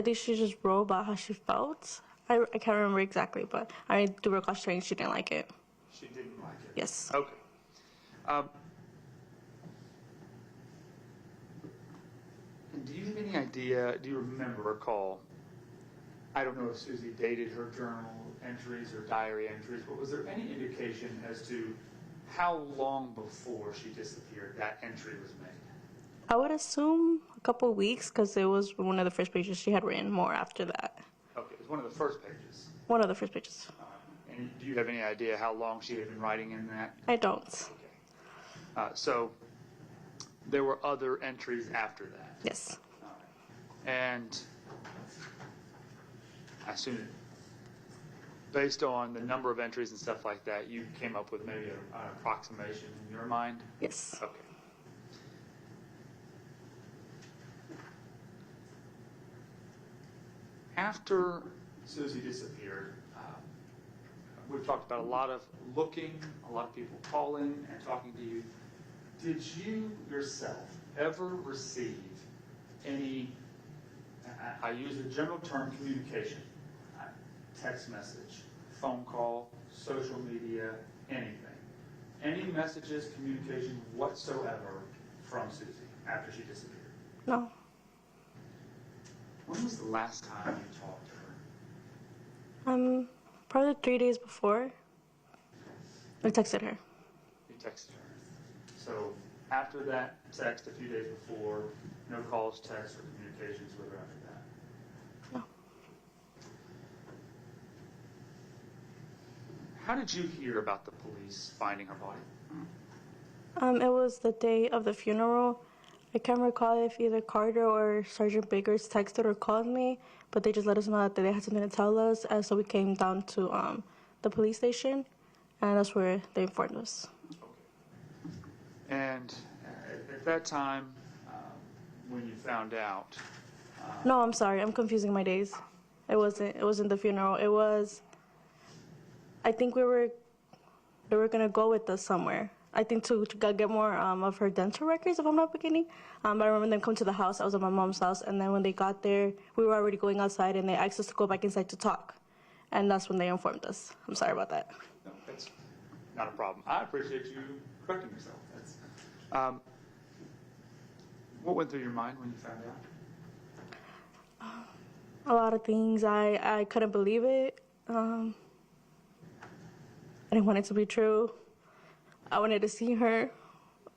think she just wrote about how she felt. I can't remember exactly, but I do recall saying she didn't like it. She didn't like it? Yes. Okay. And do you have any idea, do you recall, I don't know if Susie dated her journal entries or diary entries, but was there any indication as to how long before she disappeared that entry was made? I would assume a couple of weeks because it was one of the first pages she had written more after that. Okay, it was one of the first pages. One of the first pages. And do you have any idea how long she had been writing in that? I don't. Okay. So there were other entries after that? Yes. And I assume based on the number of entries and stuff like that, you came up with maybe an approximation in your mind? Yes. Okay. After Susie disappeared, we've talked about a lot of looking, a lot of people calling and talking to you. Did you yourself ever receive any, I use the general term communication, text message, phone call, social media, anything? Any messages, communication whatsoever from Susie after she disappeared? No. When was the last time you talked to her? Probably 3 days before. I texted her. You texted her. So after that text, a few days before, no calls, texts, or communications with her after that? No. How did you hear about the police finding her body? It was the day of the funeral. I can't recall if either Carter or Sergeant Biggers texted or called me, but they just let us know that they had something to tell us, and so we came down to the police station, and that's where they informed us. Okay. And at that time, when you found out... No, I'm sorry. I'm confusing my days. It wasn't the funeral. It was... I think they were going to go with us somewhere. I think to get more of her dental records, if I'm not beginning. I remember them come to the house. I was at my mom's house, and then when they got there, we were already going outside, and they asked us to go back inside to talk. And that's when they informed us. I'm sorry about that. No, that's not a problem. I appreciate you correcting yourself. That's, what went through your mind when you found out? A lot of things. I couldn't believe it. I didn't want it to be true. I wanted to see her.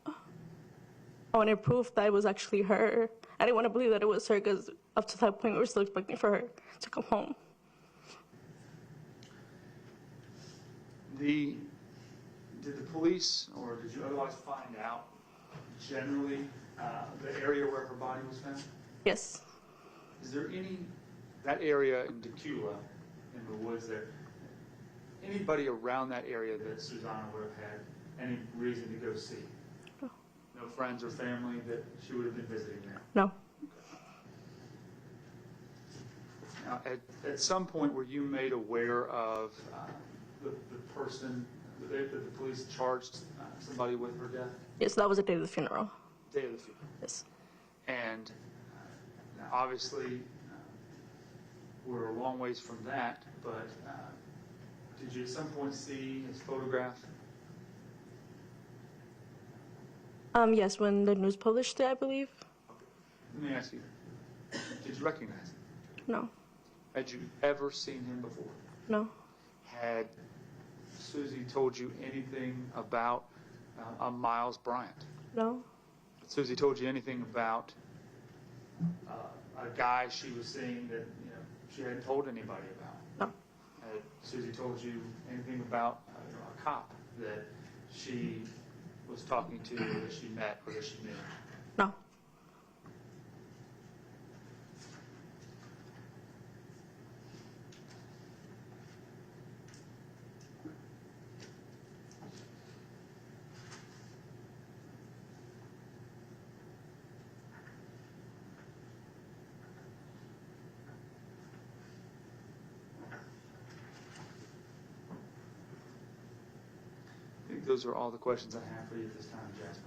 I wanted proof that it was actually her. I didn't want to believe that it was her because up to that point we were still expecting for her to come home. Did the police, or did you otherwise find out generally the area where her body was found? Yes. Is there that area in Decula, in the woods there, anybody around that area that Susanna would have had any reason to go see? No. No friends or family that she would have been visiting there? No. Now, at some point, were you made aware of the person, that the police charged somebody with her death? Yes, that was the day of the funeral. Day of the funeral. Yes. And now obviously, we're a long ways from that, but did you at some point see his photograph? Yes, when the news published it, I believe. Okay. Let me ask you, did you recognize him? No. Had you ever seen him before? No. Had Susie told you anything about a Miles Bryant? No. Had Susie told you anything about a guy she was seeing that she hadn't told anybody about? No. Had Susie told you anything about a cop that she was talking to, or that she met, or that she knew? No. I think those are all the questions I have for you at this time, Jasmine.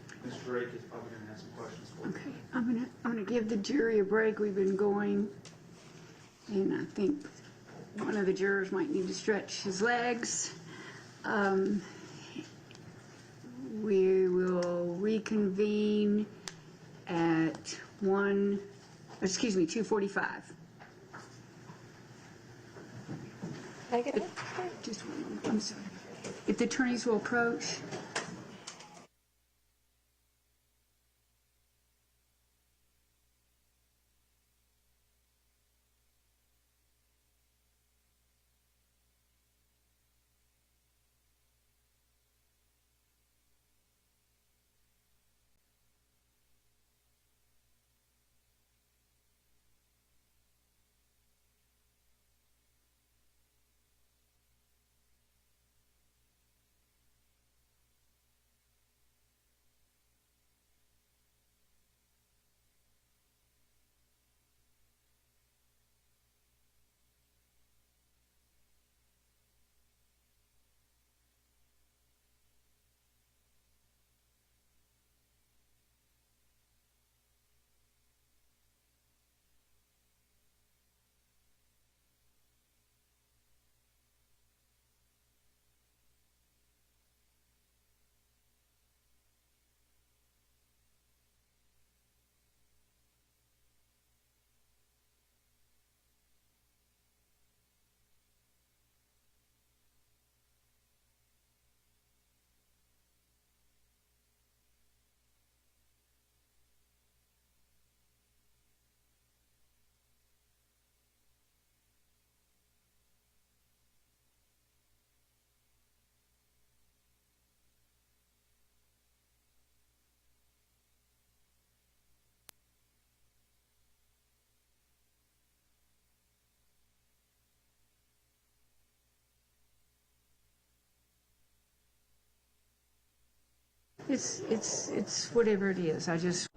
Okay. Mr. Drake is probably going to have some questions for you. Okay, I'm gonna give the jury a break. We've been going, and I think one of the jurors might need to stretch his legs. We will reconvene at 2:45. Can I get it? Just one moment, I'm sorry. If the attorneys will approach. It's whatever it is. I just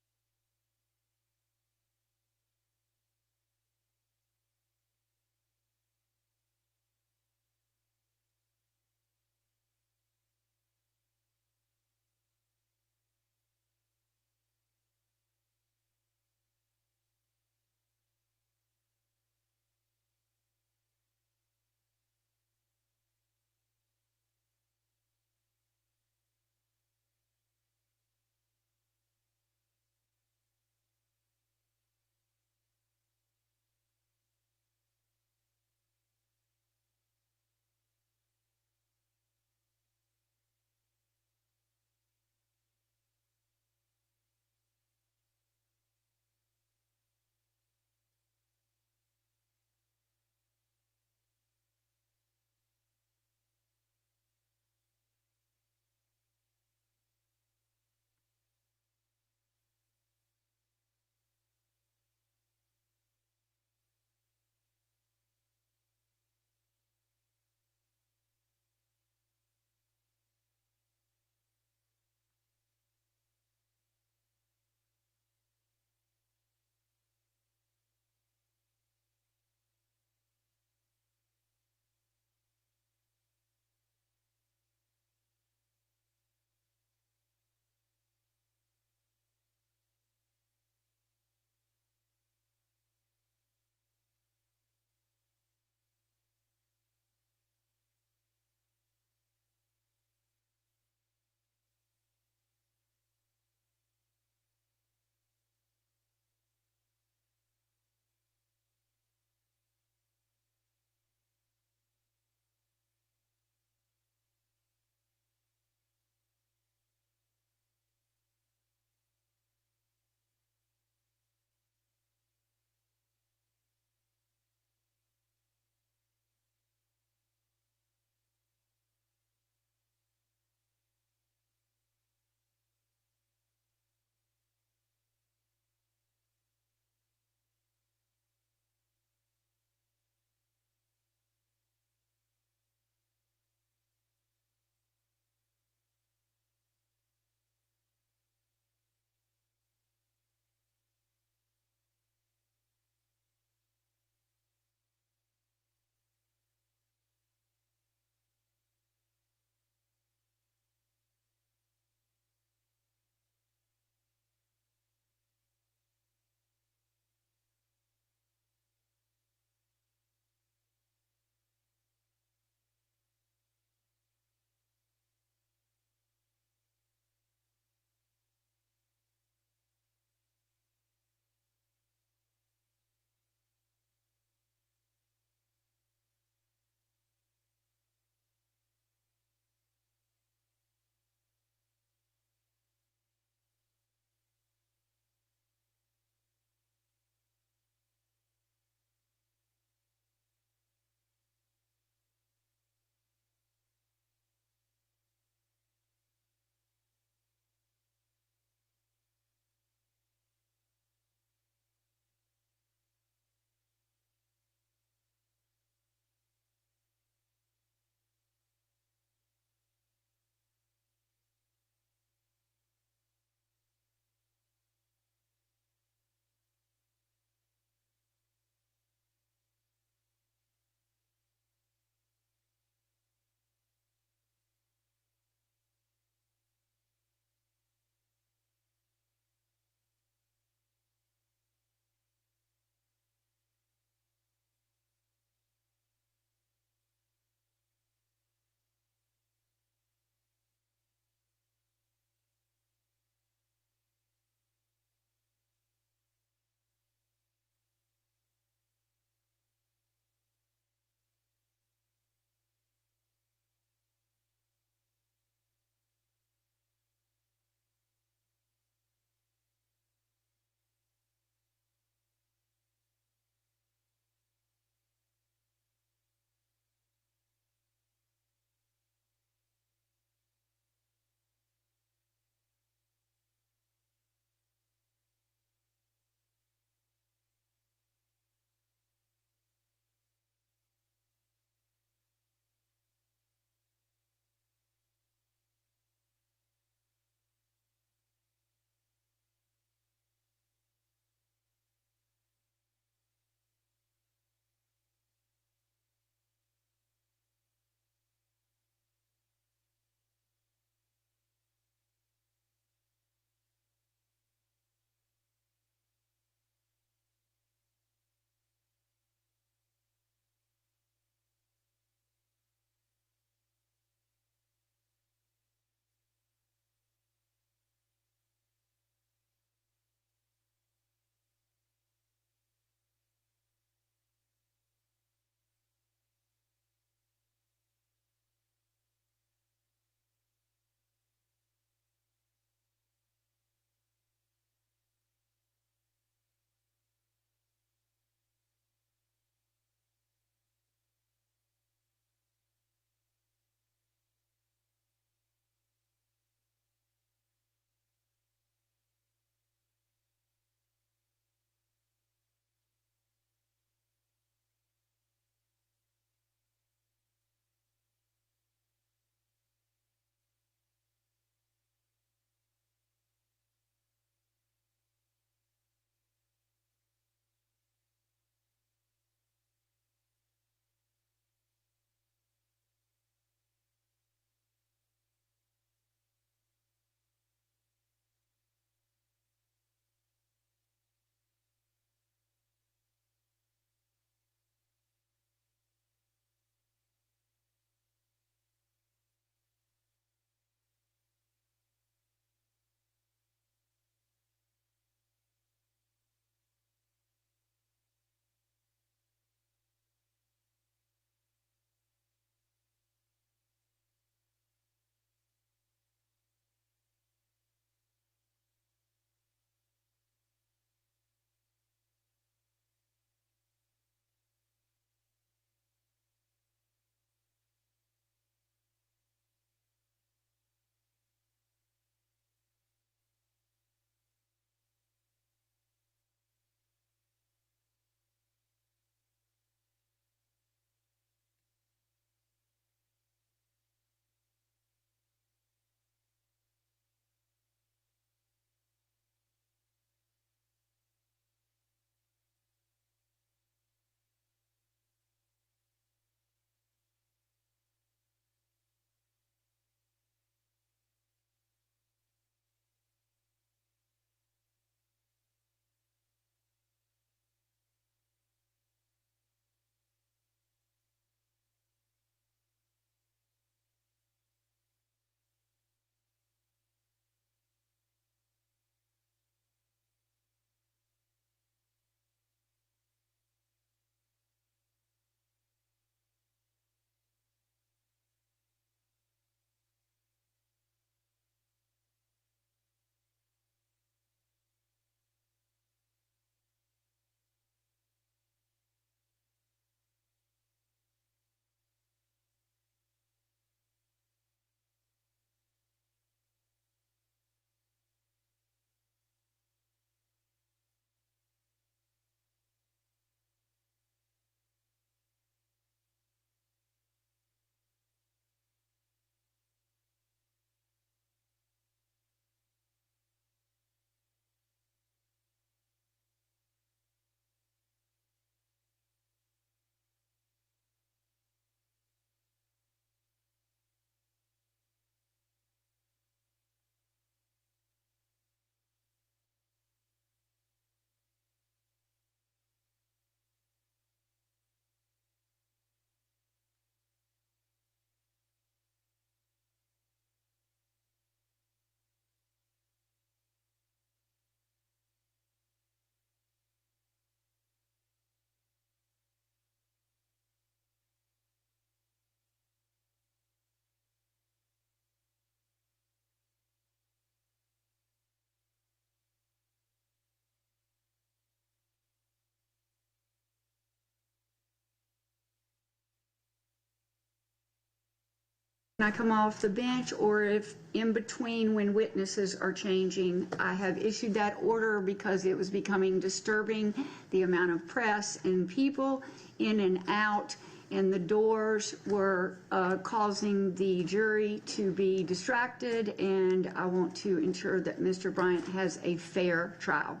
I come off the bench, or if in between when witnesses are changing. I have issued that order because it was becoming disturbing, the amount of press and people in and out, and the doors were causing the jury to be distracted, and I want to ensure that Mr. Bryant has a fair trial.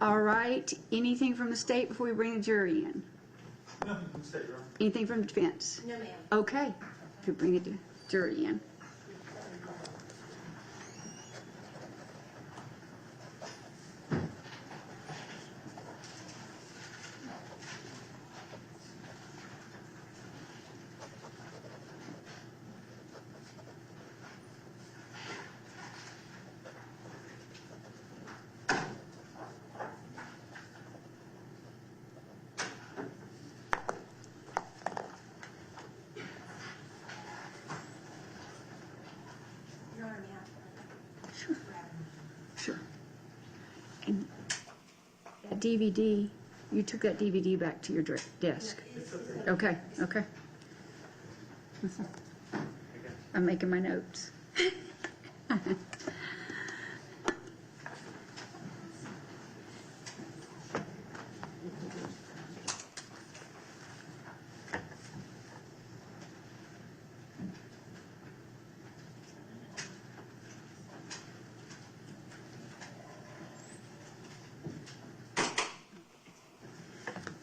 All right, anything from the state before we bring the jury in? Nothing from the state, Your Honor. Anything from the defense? No, ma'am. Okay, to bring the jury in. Your Honor, may I? Sure. Sure. And that DVD, you took that DVD back to your desk? Okay, okay. I'm making my notes.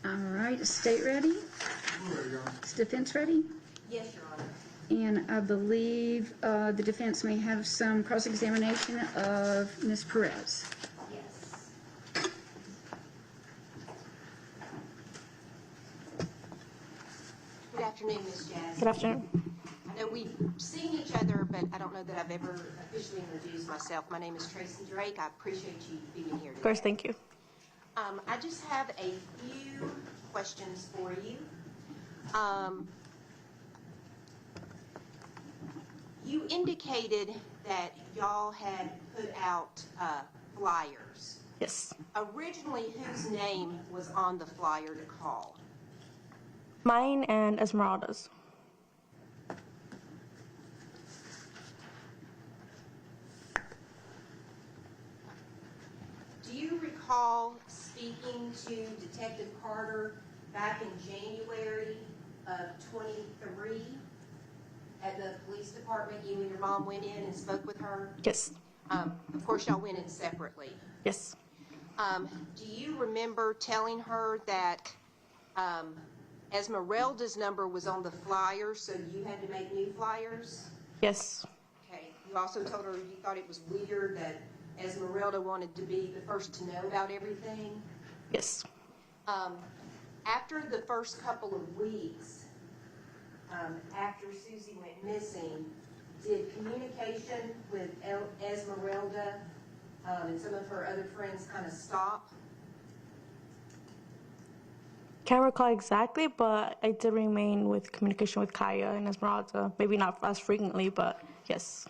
All right, is state ready? Is defense ready? Yes, Your Honor. And I believe the defense may have some cross-examination of Ms. Perez. Yes. Good afternoon, Ms. Jazz. Good afternoon. I know we've seen each other, but I don't know that I've ever officially introduced myself. My name is Tracy Drake. I appreciate you being here Of today. course, thank you. I just have a few questions for you. You indicated that y'all had put out flyers. Yes. Originally, whose name was on the flyer to call? Mine and Esmeralda's. Do you recall speaking to Detective Carter back in January of 23 at the police department? You and your mom went in and spoke with her? Yes. Of course, y'all went in separately. Yes. Do you remember telling her that Esmeralda's number was on the flyer, so you had to make new flyers? Yes. Okay. You also told her you thought it was weird that Esmeralda wanted to be the first to know about everything? Yes. After the first couple of weeks, after Susie went missing, did communication with Esmeralda and some of her other friends kind of stop? Can't recall exactly, but I did remain with communication with Kaya and Esmeralda. Maybe not as frequently, but yes.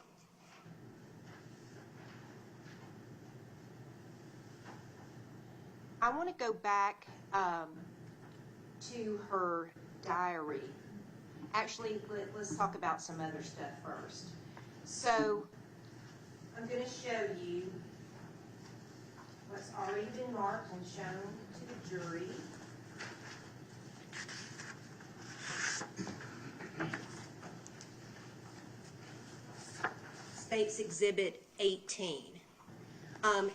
I want to go back to her diary. Actually, let's talk about some other stuff first. So, I'm going to show you what's already been marked and shown to the jury. State's Exhibit 18.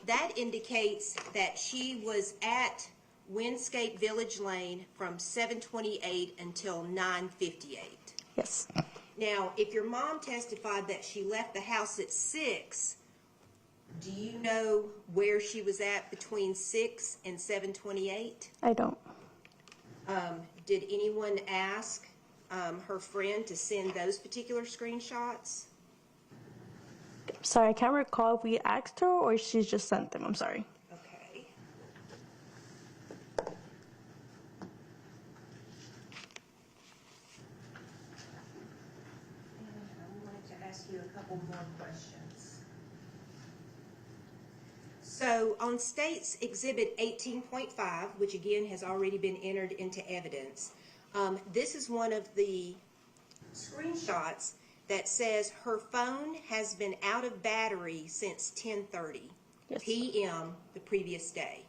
That indicates that she was at Windscape Village Lane from 7:28 until 9:58. Yes. Now, if your mom testified that she left the house at 6, do you know where she was at between 6 and 7:28? I don't. Did anyone ask her friend to send those particular screenshots? Sorry, I can't recall if we asked her or she just sent them. I'm sorry. Okay. And I wanted to ask you a couple more questions. So on State's Exhibit 18.5, which again has already been entered into evidence, this is one of the screenshots that says her phone has been out of battery since 10:30 Yes. p.m. the previous day.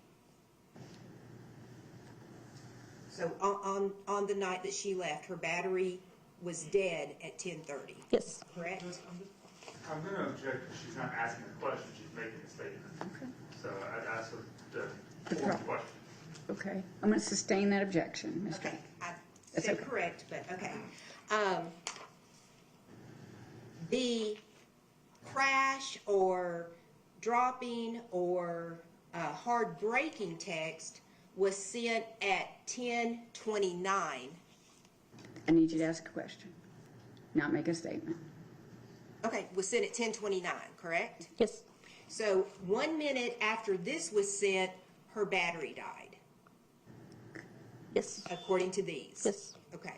So on the night that she left, her battery was dead at 10:30. Yes. Correct? I'm going to object because she's not asking a question, she's making a statement. Okay. So I'd ask her The to form a pro- question. Okay, I'm going to sustain that objection, Mr. Okay, I That's said okay. correct, but okay. The crash or dropping or hard braking text was sent at 10:29. I need you to ask a question, not make a statement. Okay, was sent at 10:29, correct? Yes. So 1 minute after this was sent, her battery died, Yes. according to these. Yes. Okay.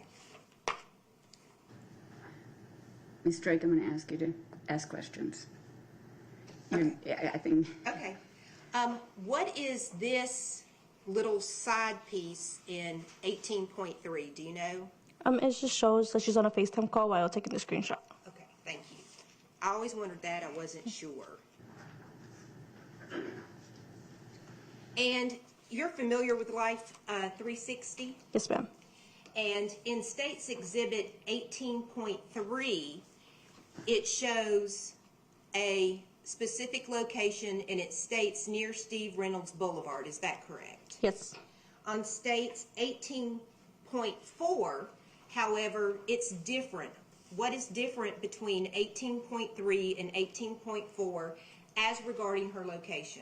Ms. Drake, I'm going to ask you to ask questions. I think, Okay. What is this little side piece in 18.3? Do you know? It just shows that she's on a FaceTime call while taking the screenshot. Okay, thank you. I always wondered that. I wasn't sure. And you're familiar with Life 360? Yes, ma'am. And in States Exhibit 18.3, it shows a specific location and it states near Steve Reynolds Boulevard. Is that correct? Yes. On States 18.4, however, it's different. What is different between 18.3 and 18.4 as regarding her location?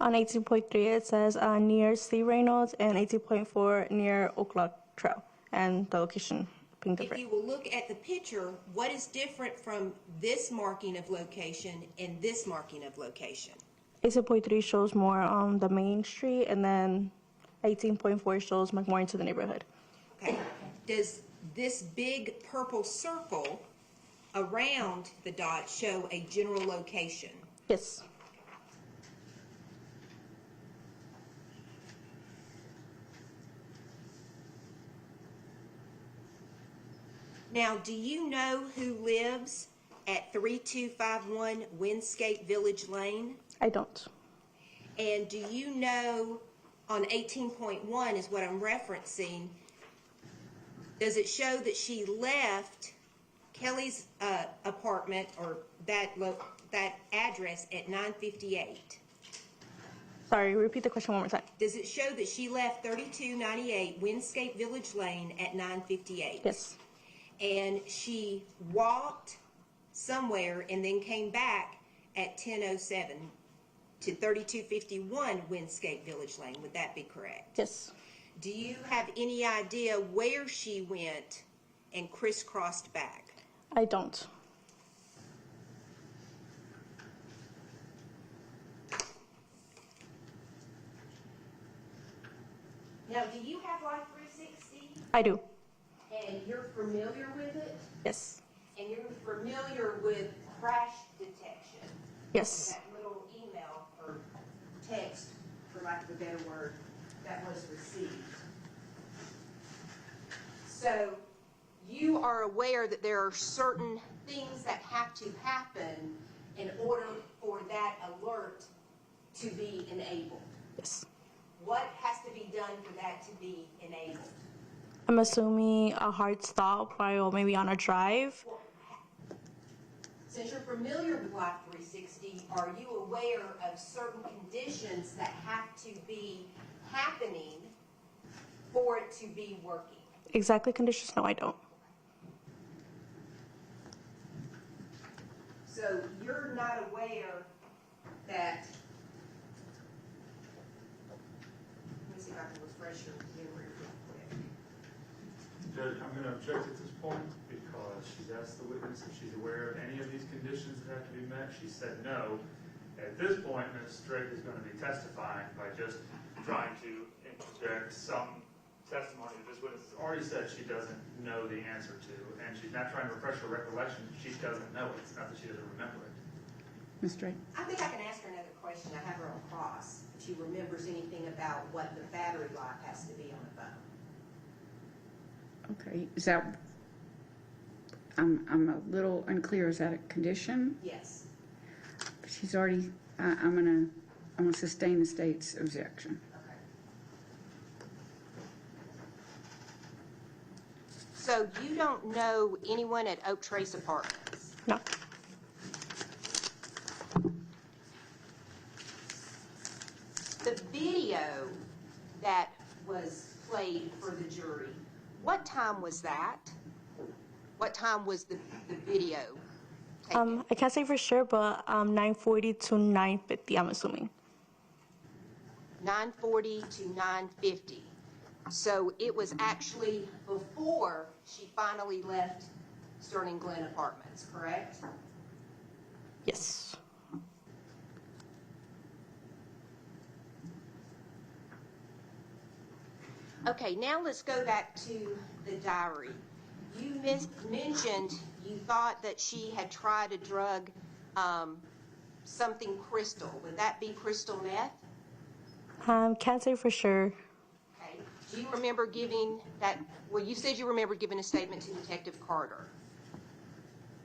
On 18.3, it says near Steve Reynolds, and 18.4 near Oak Log Trail, and the location being If different. you will look at the picture, what is different from this marking of location and this marking of location? 18.3 shows more on the main street, and then 18.4 shows more into the neighborhood. Okay. Does this big purple circle around the dot show a general location? Yes. Now, do you know who lives at 3251 Windscape Village Lane? I don't. And do you know on 18.1 is what I'm referencing, does it show that she left Kelly's apartment or that address at 9:58? Sorry, repeat the question one more time. Does it show that she left 3298 Windscape Village Lane at 9:58? Yes. And she walked somewhere and then came back at 10:07 to 3251 Windscape Village Lane. Would that be correct? Yes. Do you have any idea where she went and crisscrossed back? I don't. Now, do you have Life 360? I do. And you're familiar with it? Yes. And you're familiar with crash detection? Yes. That little email or text, for lack of a better word, that was received. So you are aware that there are certain things that have to happen in order for that alert to be enabled. Yes. What has to be done for that to be enabled? I'm assuming a hard stop while maybe on a drive. Well, since you're familiar with Life 360, are you aware of certain conditions that have to be happening for it to be working? Exactly conditions? No, I don't. So you're not aware that, let me see if I can refresh your memory real quick. Judge, I'm going to object at this point because she's asked the witness if she's aware of any of these conditions that have to be met. She said no. At this point, Ms. Drake is going to be testifying by just trying to interject some testimony that this witness has already said she doesn't know the answer to, and she's not trying to refresh her recollection. She doesn't know it. It's not that she doesn't remember it. Ms. Drake? I think I can ask her another question. I have her on cross. If she remembers anything about what the battery life has to be on the phone. Okay, is that, I'm a little unclear, is that a condition? Yes. She's already, I'm gonna sustain the state's objection. Okay. So you don't know anyone at Oak Trace Apartments? No. The video that was played for the jury, what time was that? What time was the video taken? I can't say for sure, but 9:40 to 9:50, I'm assuming. 9:40 to 9:50. So it was actually before she finally left Sterling Glen Apartments, correct? Yes. Okay, now let's go back to the diary. You mentioned you thought that she had tried a drug, something crystal. Would that be crystal meth? Can't say for sure. Okay. Do you remember giving that, well, you said you remember giving a statement to Detective Carter.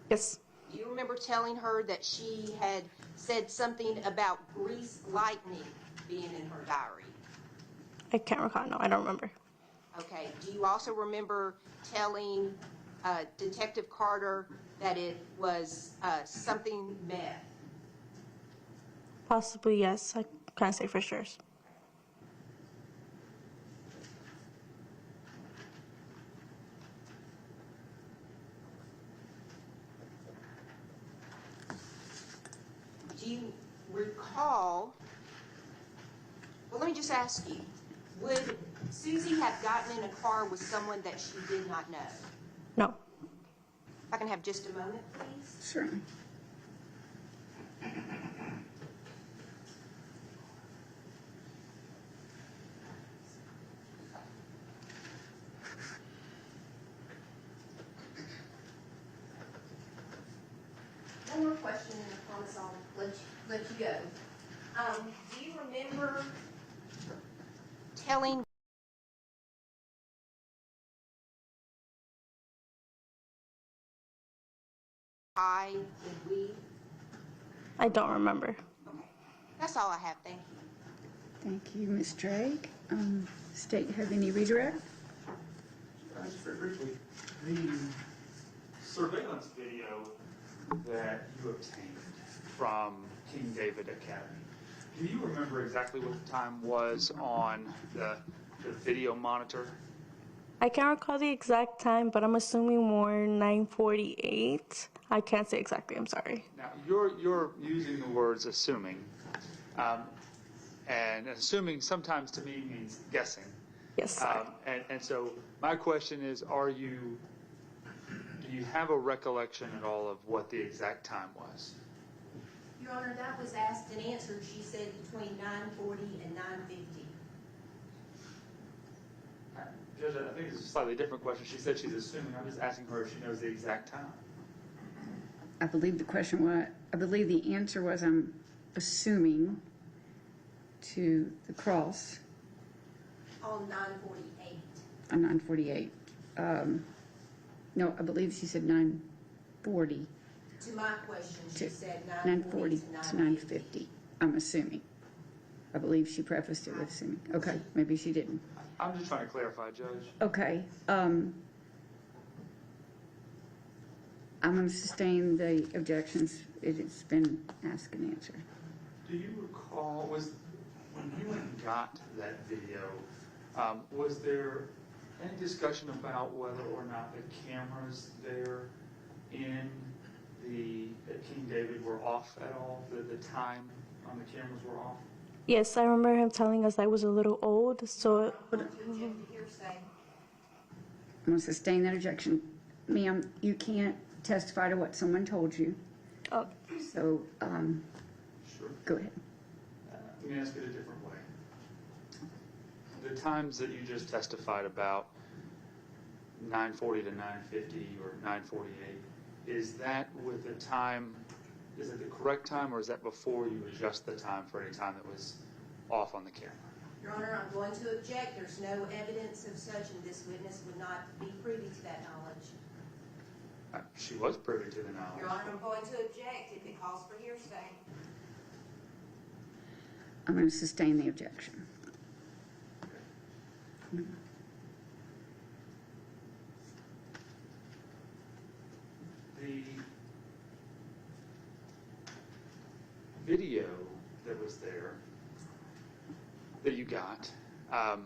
Yes. Do you remember telling her that she had said something about grease lightning being in her diary? I can't recall. No, I don't remember. Okay. Do you also remember telling Detective Carter that it was something meth? Possibly, yes. I can't say for sure. Do you recall, well, let me just ask you, would Susie have gotten in a car with someone that she did not know? No. If I can have just a moment, please. Certainly. One more question, and I promise I'll let you go. Do you remember telling I and we? I don't remember. Okay. That's all I have. Thank you. Thank you, Ms. Drake. State, have any redirect? Just very briefly, the surveillance video that you obtained from King David Academy, do you remember exactly what the time was on the video monitor? I can't recall the exact time, but I'm assuming more 9:48. I can't say exactly. I'm sorry. Now, you're using the words assuming, and assuming sometimes to me means guessing. Yes. And so my question is, do you have a recollection at all of what the exact time was? Your Honor, that was asked and answered. She said between 9:40 and 9:50. Judge, I think it's a slightly different question. She said she's assuming. I'm just asking her if she knows the exact time. I believe the answer was I'm assuming to the cross On 9:48. on 9:48. No, I believe she said 9:40 To my question, she to said 9:40 9:40 to 9:50. I'm assuming. I believe she prefaced it with assuming. Okay, maybe she didn't. I'm just trying to clarify, Judge. Okay. I'm going to sustain the objections. It's been asked and answered. Do you recall, when you went and got that video, was there any discussion about whether or not the cameras there at King David were off at all? The time on the cameras were off? Yes, I remember him telling us I was a little old, so it would. I'm going to sustain that objection. Ma'am, you can't testify to what someone told you. Oh. So, Sure. go ahead. Let me ask it a different way. The times that you just testified about, 9:40 to 9:50 or 9:48, is that with the time, is it the correct time, or is that before you adjust the time for any time that was off on the camera? Your Honor, I'm going to object. There's no evidence of such, and this witness would not be privy to that knowledge. She was privy to the knowledge. Your Honor, I'm going to object if it calls for hearsay. I'm going to sustain the objection. The video that was there that you got, the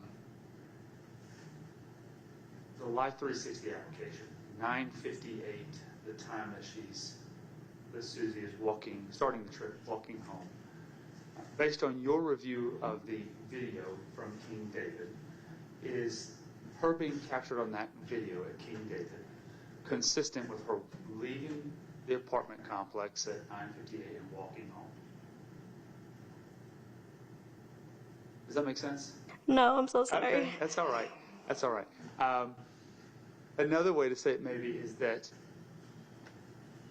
Life 360 application, 9:58, the time that Susie is starting the trip, walking home. Based on your review of the video from King David, is her being captured on that video at King David consistent with her leaving the apartment complex at 9:58 and walking home? Does that make sense? No, I'm so sorry. Okay, that's all right. That's all right. Another way to say it maybe is that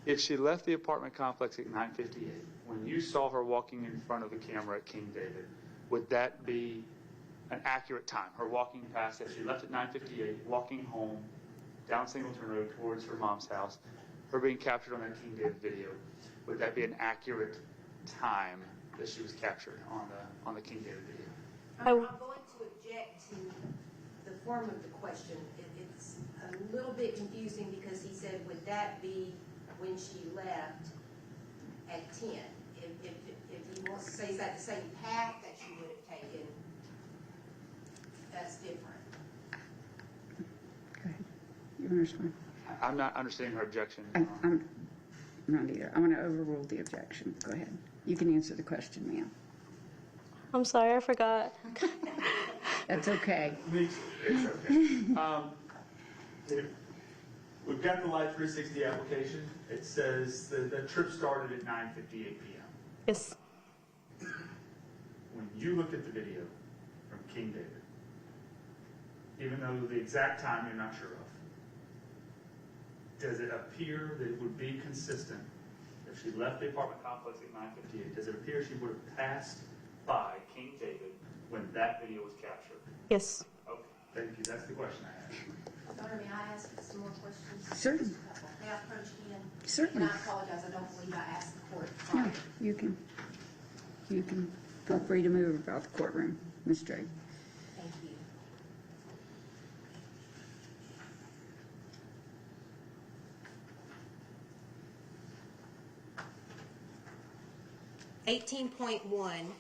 if she left the apartment complex at 9:58, when you saw her walking in front of the camera at King David, would that be an accurate time? Her walking past, if she left at 9:58, walking home down Singleton Road towards her mom's house, her being captured on that King David video, would that be an accurate time that she was captured on the King David video? I'm going to object to the form of the question. It's a little bit confusing because he said, would that be when she left at 10? If he wants to say, is that the same path that she would have taken, that's different. Go ahead. You understand? I'm not understanding her objection. I'm not either. I want to overrule the objection. Go ahead. You can answer the question, ma'am. I'm sorry, I forgot. That's okay. It's okay. We've got the Life 360 application. It says the trip started at 9:58 p.m. Yes. When you looked at the video from King David, even though the exact time you're not sure of, does it appear that it would be consistent if she left the apartment complex at 9:58? Does it appear she would have passed by King David when that video was captured? Yes. Okay, thank you. That's the question I had. Daughter, may I ask some more questions? Certainly. May I approach again? Certainly. And I apologize, I don't believe I asked the court No, prior. you can feel free to move about the courtroom, Ms. Drake. Thank you. (18.1)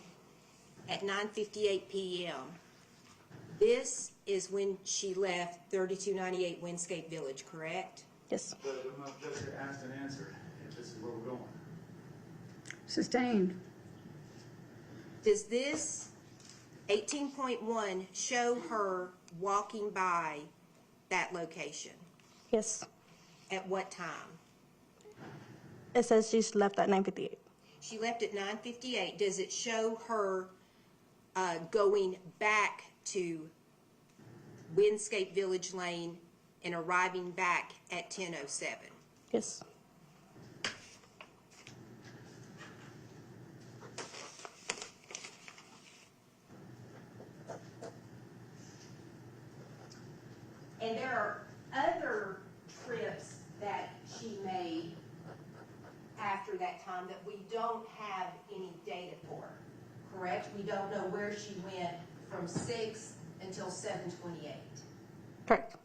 at 9:58 p.m. This is when she left 3298 Windscape Village, correct? Yes. The judge asked and answered. If this is where we're going. Sustained. Does this 18.1 show her walking by that location? Yes. At what time? It says she's left at 9:58. She left at 9:58. Does it show her going back to Windscape Village Lane and arriving back at 10:07? Yes. And there are other trips that she made after that time that we don't have any data for, correct? We don't know where she went from 6 until 7:28. Correct.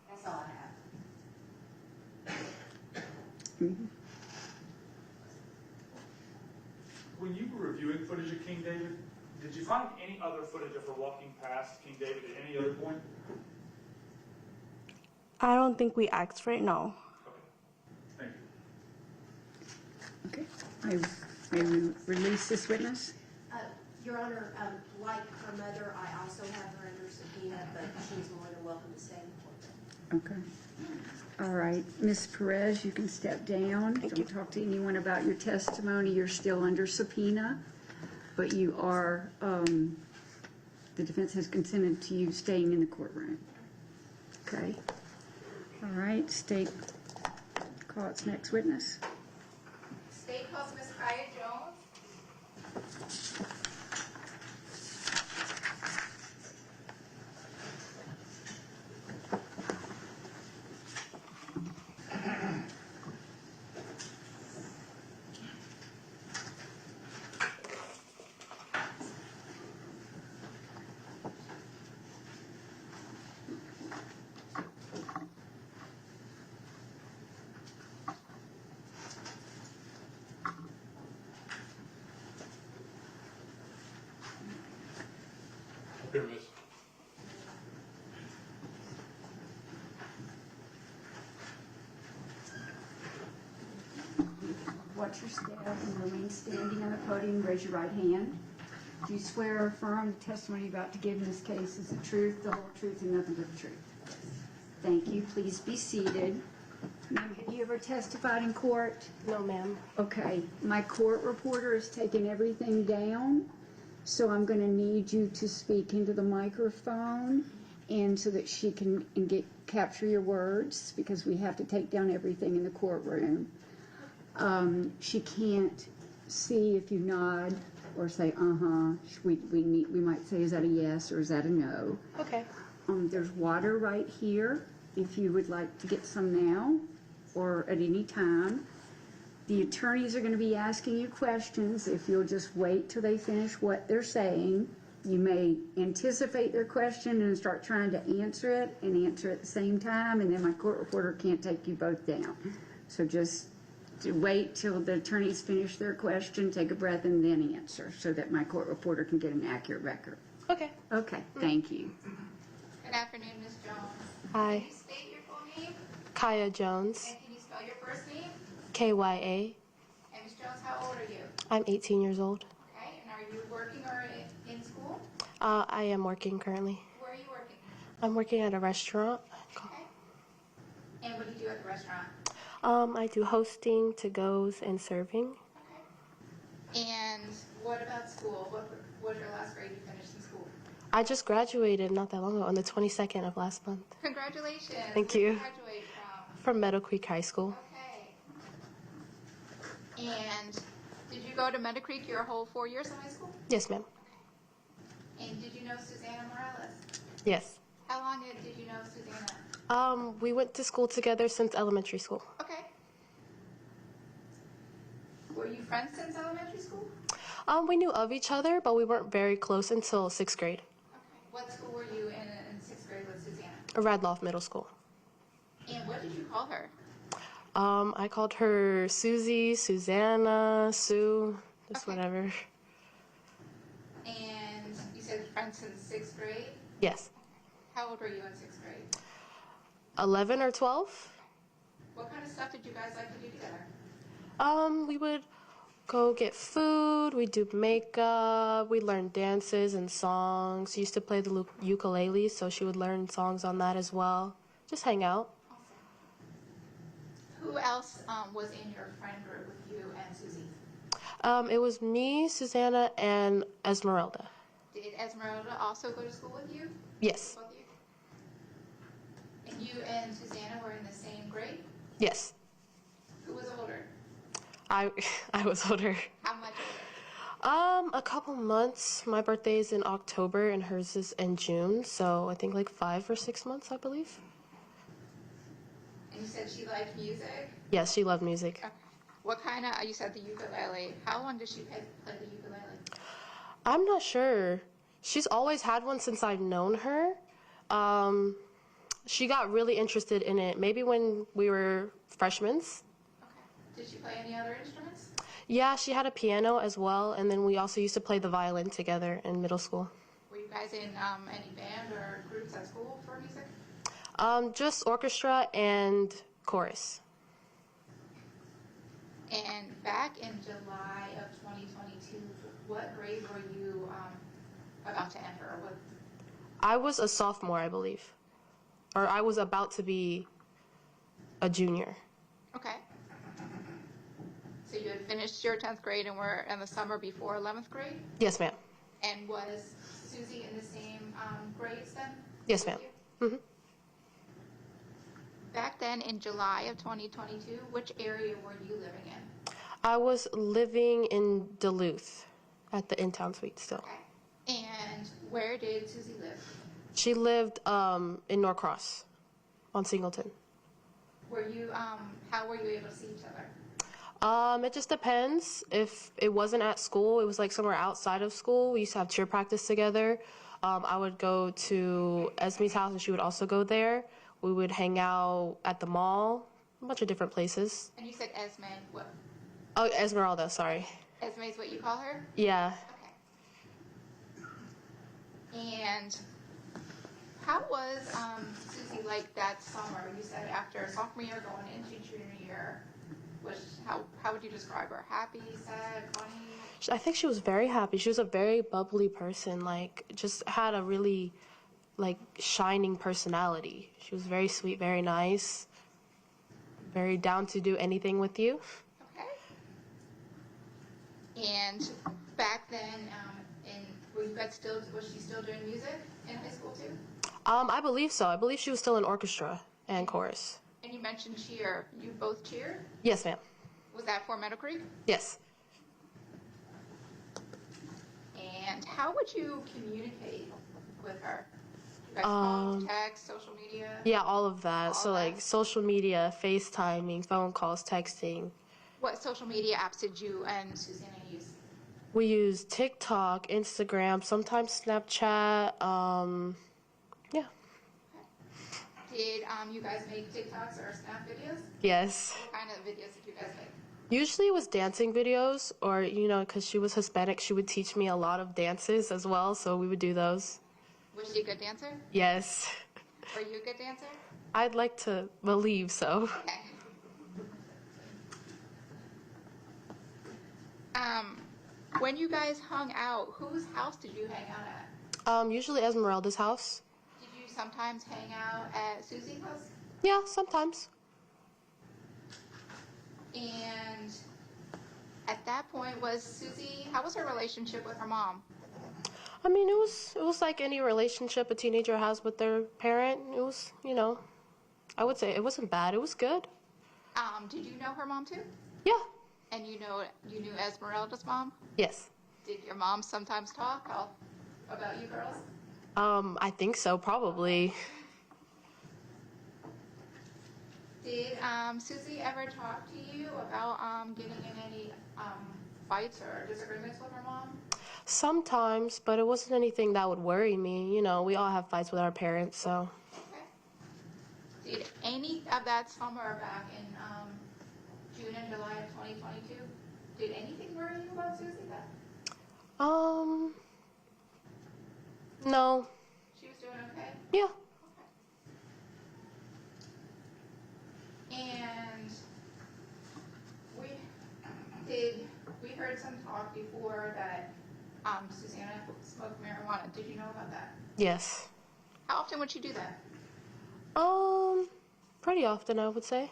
That's all I have. When you were reviewing footage of King David, did you find any other footage of her walking past King David at any other point? I don't think we asked for it, no. Okay. Thank you. Okay. May we release this witness? Your Honor, like her mother, I also have her under subpoena, but she's more than welcome to stay in the courtroom. Okay. All right. Ms. Perez, you can step down. Don't talk to anyone about your testimony. You're still under subpoena, but you are, the defense has consented to you staying in the courtroom. Okay. All right. State, call its next witness. State calls Ms. Kaya Jones. Here, miss. Watch your step and remain standing on the podium. Raise your right hand. Do you swear or affirm the testimony you're about to give in this case is the truth, the whole truth, and nothing but the truth? Thank you. Please be seated. Ma'am, have you ever testified in court? No, ma'am. Okay. My court reporter has taken everything down, so I'm going to need you to speak into the microphone and so that she can capture your words, because we have to take down everything in the courtroom. She can't see if you nod or say, uh-huh. We might say, is that a yes or is that a no? Okay. There's water right here if you would like to get some now or at any time. The attorneys are going to be asking you questions. If you'll just wait till they finish what they're saying, you may anticipate their question and start trying to answer it and answer at the same time, and then my court reporter can't take you both down. So just wait till the attorneys finish their question, take a breath, and then answer so that my court reporter can get an accurate record. Okay. Okay, thank you. Good afternoon, Ms. Jones. Hi. Can you state your full name? Kaya Jones. And can you spell your first name? KYA. And Ms. Jones, how old are you? I'm 18 years old. Okay, and are you working or in school? I am working currently. Where are you working? I'm working at a restaurant. Okay. And what do you do at the restaurant? I do hosting, to-goes, and serving. Okay. And what about school? What was your last grade you finished in school? I just graduated not that long ago, on the 22nd of last month. Congratulations. Thank Where you. did you graduate from? From Meadow Creek High School. Okay. And did you go to Meadow Creek your whole 4 years of high school? Yes, ma'am. And did you know Susanna Morales? Yes. How long did you know Susanna? We went to school together since elementary school. Okay. Were you friends since elementary school? We knew of each other, but we weren't very close until 6th grade. Okay. What school were you in 6th grade with Susanna? Radloff Middle School. And what did you call her? I called her Susie, Susanna, Sue, just Okay. whatever. And you said friends since 6th grade? Yes. How old were you in 6th grade? 11 or 12. What kind of stuff did you guys like to do together? We would go get food, we'd do makeup, we'd learn dances and songs. She used to play the ukulele, so she would learn songs on that as well. Just hang out. Awesome. Who else was in your friend group with you and Susie? It was me, Susanna, and Esmeralda. Did Esmeralda also go to school with you? Yes. Both of you? And you and Susanna were in the same grade? Yes. Who was older? I was older. How much older? A couple months. My birthday is in October and hers is in June, so I think like 5 or 6 months, I believe. And you said she liked music? Yes, she loved music. Okay. What kind of, you said the ukulele. How long did she play the ukulele? I'm not sure. She's always had one since I've known her. She got really interested in it maybe when we were freshmen. Did she play any other instruments? Yeah, she had a piano as well, and then we also used to play the violin together in middle school. Were you guys in any band or groups at school for music? Just orchestra and chorus. And back in July of 2022, what grade were you about to enter? What? I was a sophomore, I believe. Or I was about to be a junior. Okay. So you had finished your 10th grade and were in the summer before 11th grade? Yes, ma'am. And was Susie in the same grades then? Yes, ma'am. Mm-hmm. Back then in July of 2022, which area were you living in? I was living in Duluth at the in-town suite still. Okay. And where did Susie live? She lived in Norcross on Singleton. Were you, how were you able to see each other? It just depends. If it wasn't at school, it was like somewhere outside of school. We used to have cheer practice together. I would go to Esme's house and she would also go there. We would hang out at the mall, a bunch of different places. And you said Esme, what? Oh, Esmeralda, sorry. Esme is what you call her? Yeah. Okay. And how was Susie like that summer? You said after sophomore year going into junior year. How would you describe her? Happy, sad, funny? I think she was very happy. She was a very bubbly person, like, just had a really, like, shining personality. She was very sweet, very nice, very down to do anything with you. Okay. And back then, was she still doing music in high school too? I believe so. I believe she was still in orchestra and chorus. And you mentioned cheer. You both cheered? Yes, ma'am. Was that for Meadow Creek? Yes. And how would you communicate with her? You guys call, text, social media? Yeah, all of that. All so, that? like, social media, FaceTiming, phone calls, texting. What social media apps did you and Susanna use? We use TikTok, Instagram, sometimes Snapchat. Yeah. Did you guys make TikToks or Snap videos? Yes. What kind of videos did you guys make? Usually it was dancing videos, or, you know, because she was Hispanic, she would teach me a lot of dances as well, so we would do those. Was she a good dancer? Yes. Were you a good dancer? I'd like to believe so. Okay. When you guys hung out, whose house did you hang out at? Usually Esmeralda's house. Did you sometimes hang out at Susie's house? Yeah, sometimes. And at that point, how was her relationship with her mom? I mean, it was like any relationship a teenager has with their parent. It was, you know, I would say it wasn't bad. It was good. Did you know her mom too? Yeah. And you knew Esmeralda's mom? Yes. Did your mom sometimes talk about you girls? I think so, probably. Did Susie ever talk to you about getting in any fights or disagreements with her mom? Sometimes, but it wasn't anything that would worry me. You know, we all have fights with our parents, so. Okay. Did any of that summer back in June and July of 2022, did anything worry you about Susie then? No. She was doing okay? Yeah. Okay. And we heard some talk before that Susanna smoked marijuana. Did you know about that? Yes. How often would she do that? Pretty often, I would say.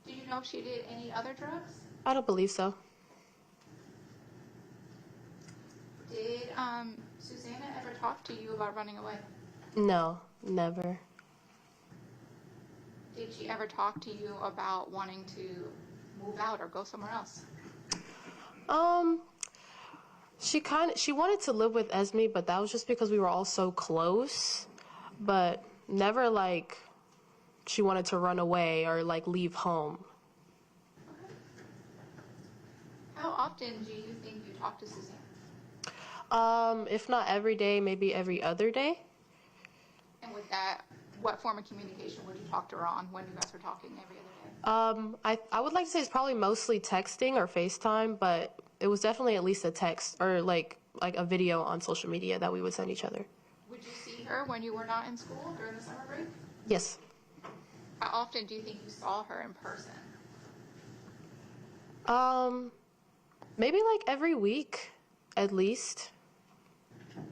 Did you know if she did any other drugs? I don't believe so. Did Susanna ever talk to you about running away? No, never. Did she ever talk to you about wanting to move out or go somewhere else? She wanted to live with Esme, but that was just because we were all so close. But never like she wanted to run away or like leave home. Okay. How often do you think you talk to Susanna? If not every day, maybe every other day. And with that, what form of communication would you talk to her on when you guys were talking every other day? I would like to say it's probably mostly texting or FaceTime, but it was definitely at least a text or like a video on social media that we would send each other. Would you see her when you were not in school during the summer break? Yes. How often do you think you saw her in person? Maybe like every week, at least. Do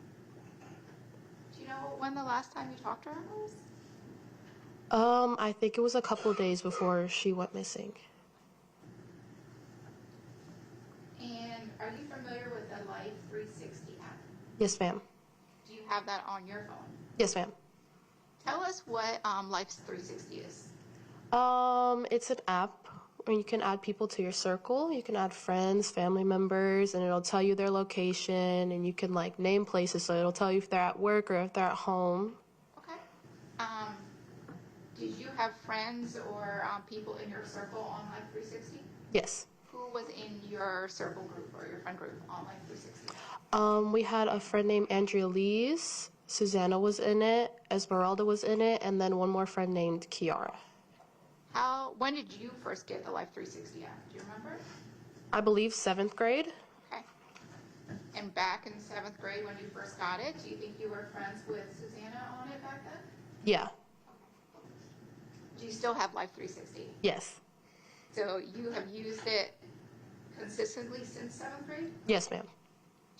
you know when the last time you talked to her was? I think it was a couple of days before she went missing. And are you familiar with the Life 360 app? Yes, ma'am. Do you have that on your phone? Yes, ma'am. Tell us what Life 360 is. It's an app where you can add people to your circle. You can add friends, family members, and it'll tell you their location, and you can like name places, so it'll tell you if they're at work or if they're at home. Okay. Did you have friends or people in your circle on Life 360? Yes. Who was in your circle group or your friend group on Life 360? We had a friend named Andrea Lees. Susanna was in it. Esmeralda was in it, and then one more friend named Kiara. When did you first get the Life 360 app? Do you remember? I believe 7th grade. Okay. And back in 7th grade when you first got it, do you think you were friends with Susanna on it back then? Yeah. Do you still have Life 360? Yes. So you have used it consistently since 7th grade? Yes, ma'am.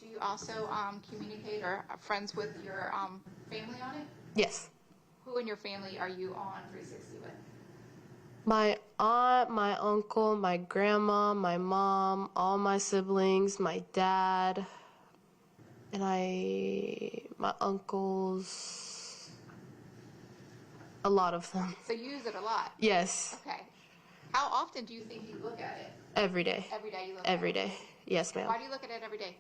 Do you also communicate or are friends with your family on it? Yes. Who in your family are you on 360 with? My aunt, my uncle, my grandma, my mom, all my siblings, my dad, and my uncles, a lot of them. So you use it a lot? Yes. Okay. How often do you think you look at it? Every day. Every day you look Every at it? day. Yes, ma'am. Why do you look at it every day?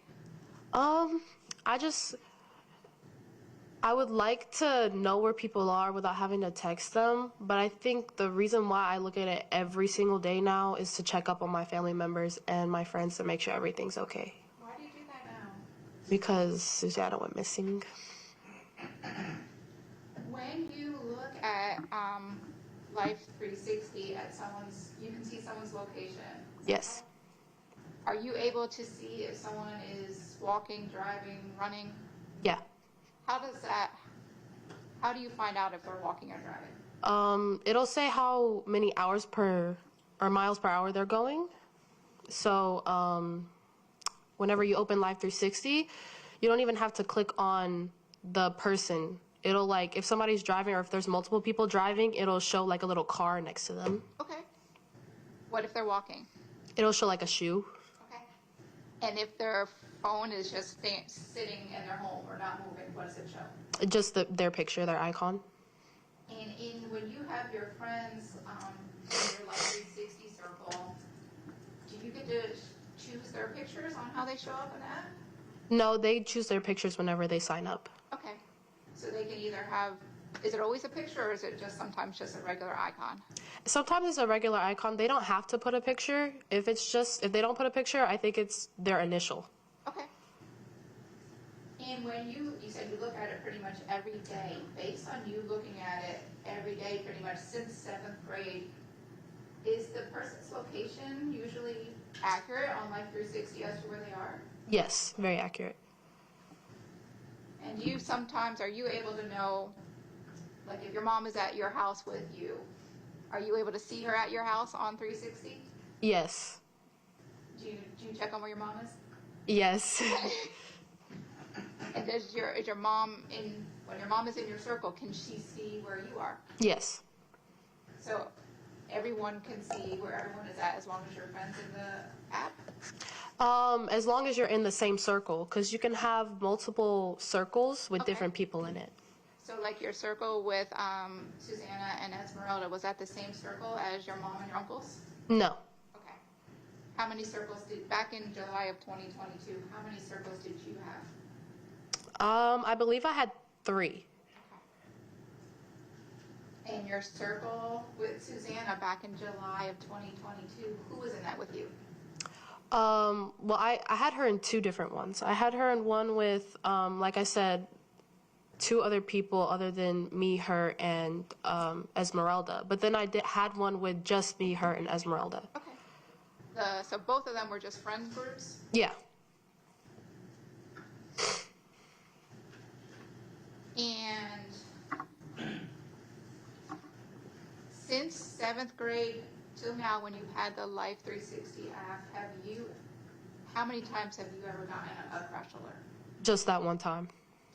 I would like to know where people are without having to text them, but I think the reason why I look at it every single day now is to check up on my family members and my friends to make sure everything's okay. Why do you do that now? Because Susanna went missing. When you look at Life 360 at you can see someone's location. Yes. Are you able to see if someone is walking, driving, running? Yeah. How do you find out if they're walking or driving? It'll say how many miles per hour they're going. So, whenever you open Live 360, you don't even have to click on the person. It'll if somebody's driving or if there's multiple people driving, it'll show a little car next to them. Okay. What if they're walking? It'll show a shoe. Okay. And if their phone is just sitting in their home or not moving, what does it show? Just their picture, their icon. And when you have your friends in your Life 360 circle, do you get to choose their pictures on how they show up in the app? No, they choose their pictures whenever they sign up. Okay. So they can either have, is it always a picture or is it just sometimes just a regular icon? Sometimes it's a regular icon. They don't have to put a picture. If they don't put a picture, I think it's their initial. Okay. And when you said you look at it pretty much every day, based on you looking at it every day pretty much since 7th grade, is the person's location usually accurate on Life 360 as to where they are? Yes, very accurate. And are you able to know, if your mom is at your house with you, are you able to see her at your house on 360? Yes. Do you check on where your mom is? Yes. And is your mom when your mom is in your circle, can she see where you are? Yes. So everyone can see where everyone is at as long as you're friends in the app? As long as you're in the same circle, because you can have multiple circles with different people in it. So your circle with Susanna and Esmeralda, was that the same circle as your mom and your uncles? No. Okay. How many circles back in July of 2022, how many circles did you have? I believe I had 3. Okay. And your circle with Susanna back in July of 2022, who was in that with you? Well, I had her in 2 different ones. I had her in one with, like I said, 2 other people other than me, her, and Esmeralda. But then I had one with just me, her, and Esmeralda. Okay. So both of them were just friend groups? Yeah. And since 7th grade till now, when you've had the Life 360 app, how many times have you ever gotten a crash alert? Just that one time.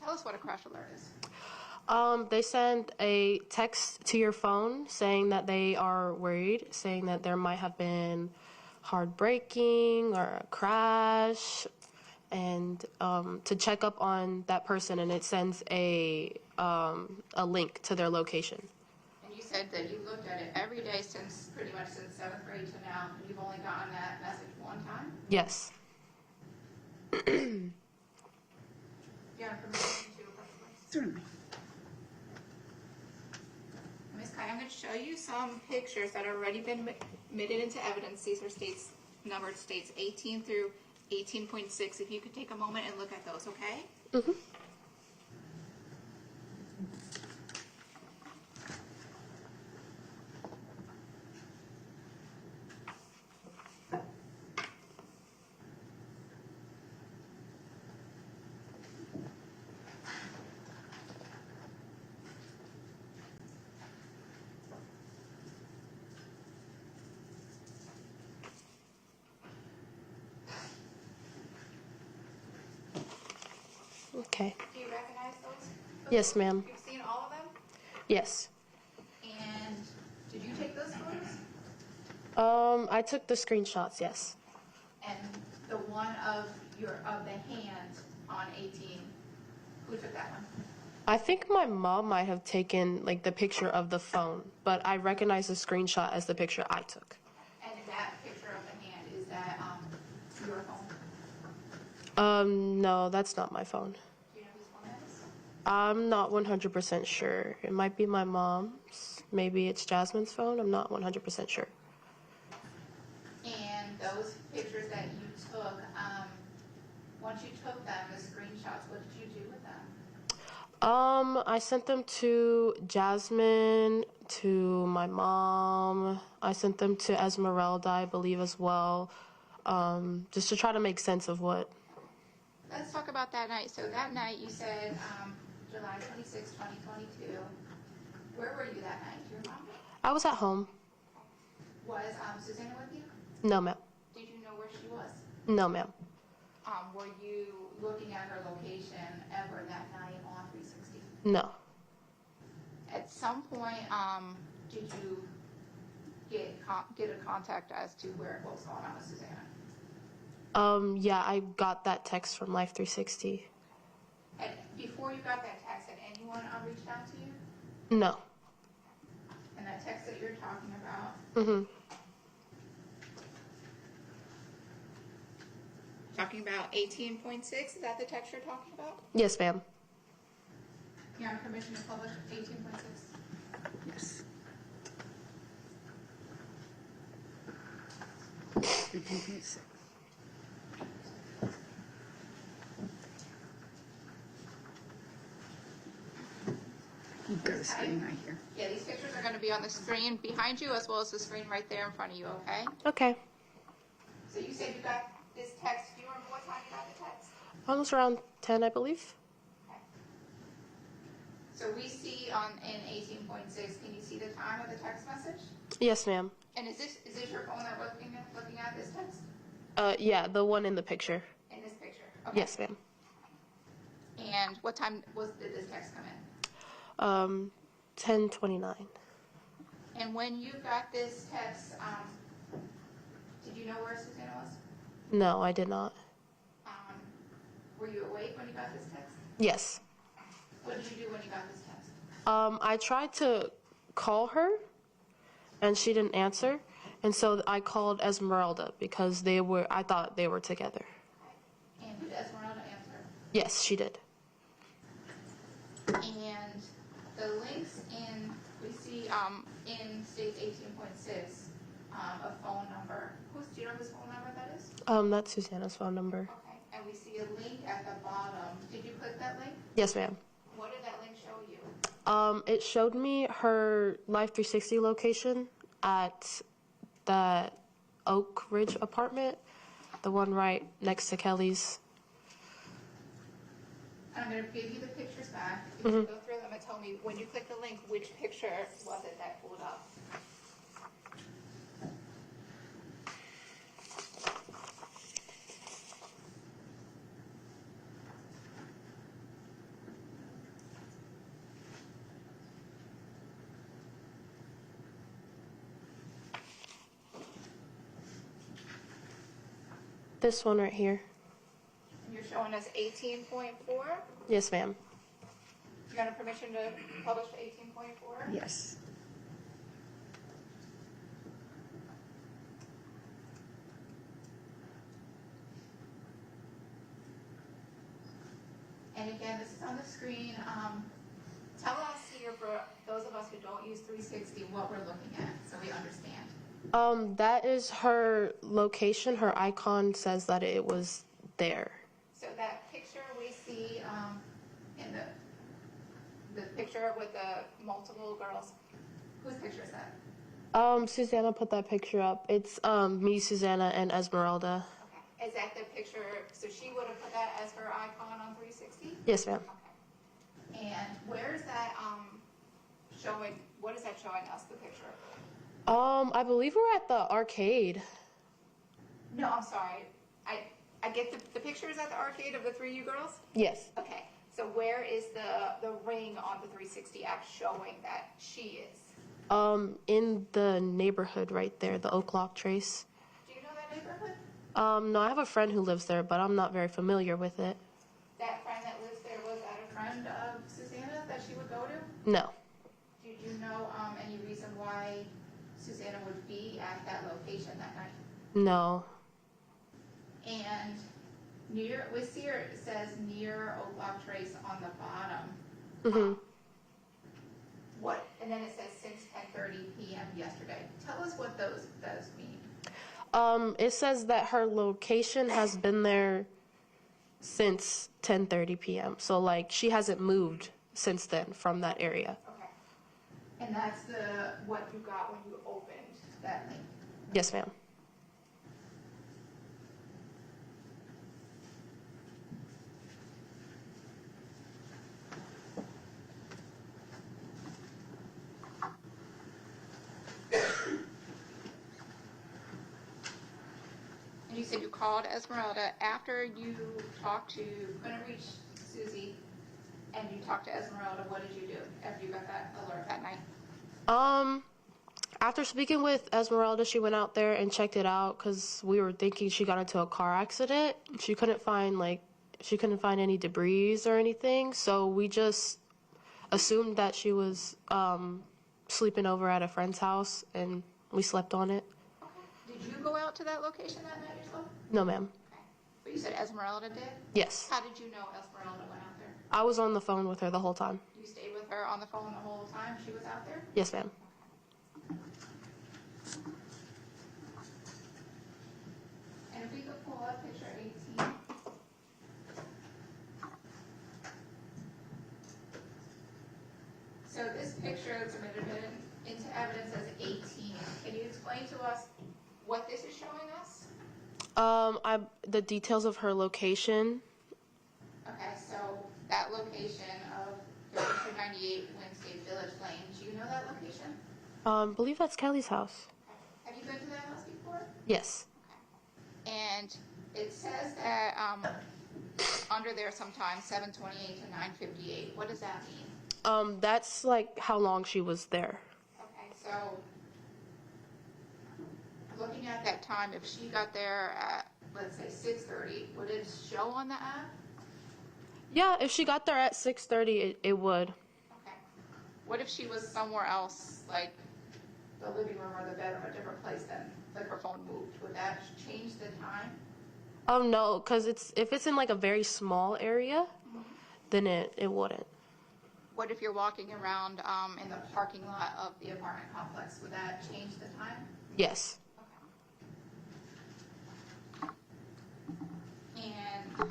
Tell us what a crash alert is. They send a text to your phone saying that they are worried, saying that there might have been hard braking or a crash, and to check up on that person, and it sends a link to their location. And you said that you looked at it every day pretty much since 7th grade to now, and you've only gotten that message one time? Yes. Do you have permission to request this? Certainly. Ms. Kai, I'm going to show you some pictures that have already been admitted into evidence. These are numbered states 18 through 18.6. If you could take a moment and look at those, okay? Mm-hmm. Okay. Do you recognize those? Yes, ma'am. You've seen all of them? Yes. And did you take those photos? I took the screenshots, yes. And the one of the hand on 18, who took that one? I think my mom might have taken like the picture of the phone, but I recognize the screenshot as the picture I took. And that picture of the hand, is that your phone? No, that's not my phone. Do you know whose phone that is? I'm not 100% sure. It might be my mom's. Maybe it's Jasmine's phone. I'm not 100% sure. And those pictures that you took, once you took them, the screenshots, what did you do with them? I sent them to Jasmine, to my mom. I sent them to Esmeralda, I believe, as well, just to try to make sense of what. Let's talk about that night. So that night you said July 26, 2022. Where were you that night? Your mom? I was at home. Was Susanna with you? No, ma'am. Did you know where she was? No, ma'am. Were you looking at her location ever that night on 360? No. At some point, did you get a contact as to what was going on with Susanna? Yeah, I got that text from Life 360. And before you got that text, had anyone reached out to you? No. And that text that you're talking about, Mm-hmm. talking about 18.6, is that the text you're talking about? Yes, ma'am. You have permission to publish 18.6? Yes. You've got a screen right here. Yeah, these pictures are going to be on the screen behind you as well as the screen right there in front of you, okay? Okay. So you said you got this text. Do you remember what time you got the text? Almost around 10, I believe. Okay. So we see in 18.6, can you see the time of the text message? Yes, ma'am. And is this your phone that we're looking at this text? Yeah, the one in the picture. In this picture? Okay. Yes, ma'am. And what time did this text come in? 10:29. And when you got this text, did you know where Susanna was? No, I did not. Were you awake when you got this text? Yes. What did you do when you got this text? I tried to call her, and she didn't answer, and so I called Esmeralda because I thought they were together. And did Esmeralda answer? Yes, she did. And the links we see in state 18.6, a phone number. Do you know whose phone number that is? That's Susanna's phone number. Okay. And we see a link at the bottom. Did you click that link? Yes, ma'am. What did that link show you? It showed me her Life 360 location at that Oak Ridge apartment, the one right next to Kelly's. I'm going to give you the pictures back. If you go through them and tell me when you click the link, which picture was it that pulled up? This one right here. And you're showing us 18.4? Yes, ma'am. You got a permission to publish 18.4? Yes. And again, this is on the screen. Tell us here, for those of us who don't use 360, what we're looking at so we understand. That is her location. Her icon says that it was there. So that picture we see in the picture with the multiple girls, whose picture is that? Susanna put that picture up. It's me, Susanna, and Esmeralda. Okay. Is that the picture? So she would have put that as her icon on 360? Yes, ma'am. Okay. And where is that showing? What is that showing us? The picture? I believe we're at the arcade. No, I'm sorry. I get the picture is at the arcade of the three you girls? Yes. Okay. So where is the ring on the 360 app showing that she is? In the neighborhood right there, the Oak Lock Trace. Do you know that neighborhood? No, I have a friend who lives there, but I'm not very familiar with it. That friend that lives there, was that a friend of Susanna that she would go to? No. Did you know any reason why Susanna would be at that location that night? No. And near, we see her, it says near Oak Lock Trace on the bottom. Mm-hmm. What, and then it says since 10:30 p.m. yesterday. Tell us what those mean. It says that her location has been there since 10:30 p.m. So, like, she hasn't moved since then from that area. Okay. And that's what you got when you opened that link? Yes, ma'am. And you said you called Esmeralda after you couldn't reach Susie, and you talked to Esmeralda. What did you do after you got that alert that night? After speaking with Esmeralda, she went out there and checked it out because we were thinking she got into a car accident. She couldn't find any debris or anything, so we just assumed that she was sleeping over at a friend's house, and we slept on it. Did you go out to that location that night yourself? No, ma'am. Okay. But you said Esmeralda did? Yes. How did you know Esmeralda went out there? I was on the phone with her the whole time. You stayed with her on the phone the whole time she was out there? Yes, ma'am. And if we could pull up picture 18. So this picture that's admitted into evidence as 18. Can you explain to us what this is showing us? The details of her location. Okay, so that location of 3298 Wednesday Village Lane, do you know that location? I believe that's Kelly's house. Have you been to that house before? Yes. And it says that under there sometimes 728 to 958. What does that mean? That's like how long she was there. Okay, so looking at that time, if she got there at, let's say, 6:30, would it show on the app? Yeah, if she got there at 6:30, it would. Okay. What if she was somewhere else, like the living room or the bedroom, a different place than like her phone moved? Would that change the time? No, because if it's in like a very small area, then it wouldn't. What if you're walking around in the parking lot of the apartment complex? Would that change the time? Yes. Okay. And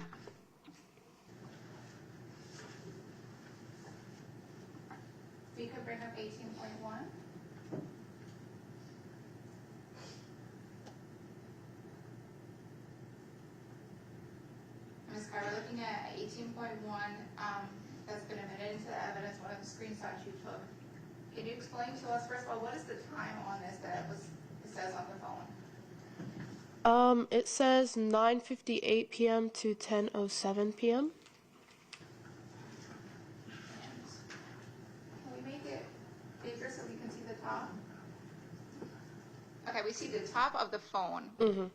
we could bring up 18.1. Ms. Carr, looking at 18.1, that's been admitted into the evidence, one of the screenshots you took. Can you explain to us, first of all, what is the time on this that it says on the phone? It says 9:58 p.m. to 10:07 p.m. Can we make it bigger so we can see the top? Okay, we see the top of the phone, Mm-hmm.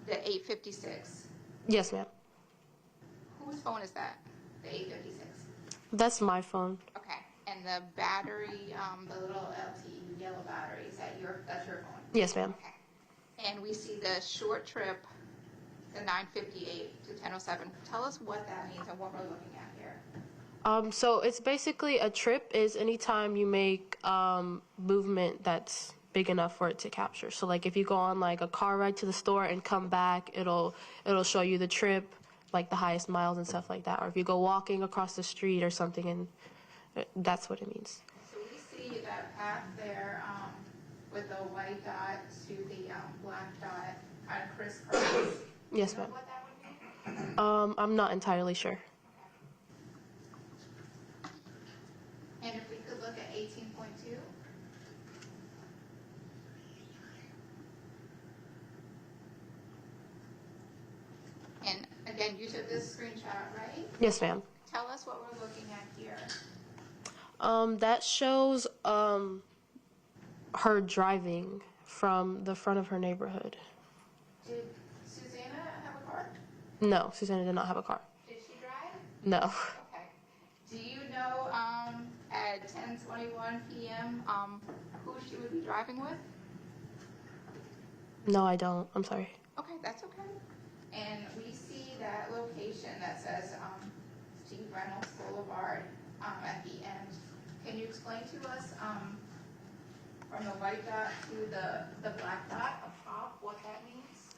the 856. Yes, ma'am. Whose phone is that? The 856. That's my phone. Okay, and the battery, the little LTE yellow battery, that's your phone? Yes, ma'am. Okay. And we see the short trip, the 958 to 1007. Tell us what that means and what we're looking at here. So it's basically a trip is anytime you make movement that's big enough for it to capture. So like if you go on like a car ride to the store and come back, it'll show you the trip, like the highest miles and stuff like that. Or if you go walking across the street or something, and that's what it means. So we see that path there with the white dot to the black dot kind of crisscross. Yes, Do you know ma'am. what that would mean? I'm not entirely sure. And if we could look at 18.2. And again, you took this screenshot, right? Yes, ma'am. tell us what we're looking at here. That shows her driving from the front of her neighborhood. Did Susanna have a car? No, Susanna did not have a car. Did she drive? No. Okay. Do you know at 10:21 p.m. Who she would be driving with? No, I don't. I'm sorry. Okay, that's okay. And we see that location that says Steve Reynolds Boulevard at the end. Can you explain to us from the white dot to the black dot up top what that means?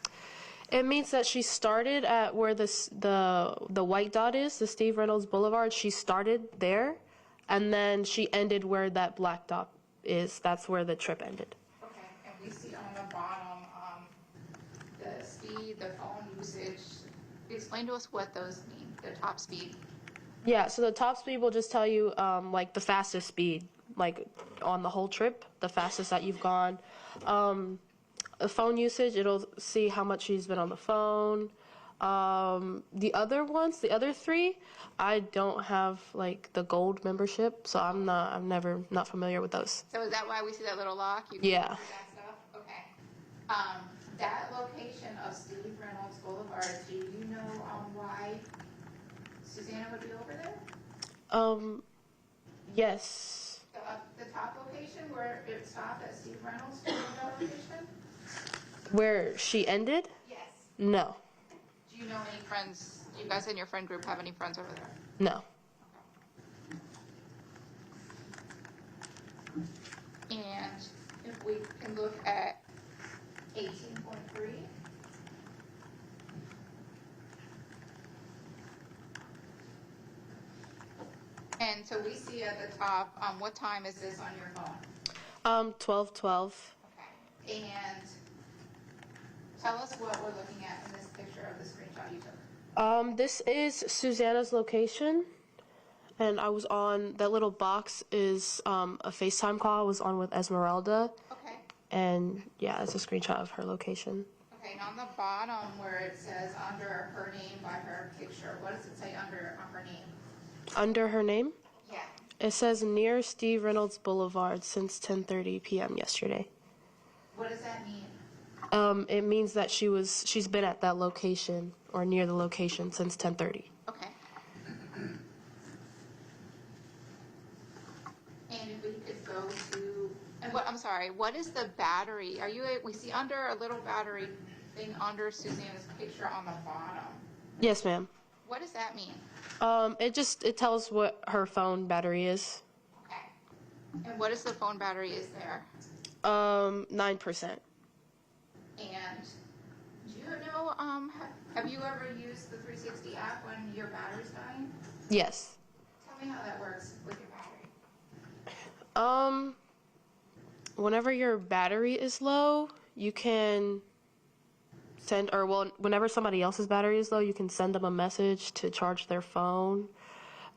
It means that she started at where the white dot is, the Steve Reynolds Boulevard. She started there, and then she ended where that black dot is. That's where the trip ended. Okay, and we see on the bottom the speed, the phone usage. Explain to us what those mean, the top speed. Yeah, so the top speed will just tell you like the fastest speed, like on the whole trip, the fastest that you've gone. The phone usage, it'll see how much she's been on the phone. The other ones, the other three, I don't have like the gold membership, so I'm not familiar with those. So is that why we see that little lock? You Yeah. That stuff? Okay. That location of Steve Reynolds Boulevard, do you know why Susanna would be over there? Yes. The top location where it stopped at Steve Reynolds Boulevard location? Where she ended? Yes. No. Do you know any friends, you guys in your friend group have any friends over there? No. And if we can look at 18.3. And so we see at the top, what time is this on your phone? 12:12. Okay. And tell us what we're looking at in this picture of the screenshot you took. This is Susanna's location, and I was on, that little box is a FaceTime call I was on with Esmeralda. Okay. And yeah, it's a screenshot of her location. Okay, and on the bottom where it says under her name by her picture, what does it say under her name? Under her name? Yeah. It says near Steve Reynolds Boulevard since 10:30 p.m. yesterday. What does that mean? It means that she's been at that location or near the location since 10:30. Okay. And if we could go to, and what, I'm sorry, what is the battery? We see under a little battery thing under Susanna's picture on the bottom. Yes, ma'am. What does that mean? It tells what her phone battery is. Okay. And what is the phone battery is there? 9%. And do you know, have you ever used the 360 app when your battery's dying? Yes. Tell me how that works with your battery. Whenever your battery is low, you can whenever somebody else's battery is low, you can send them a message to charge their phone.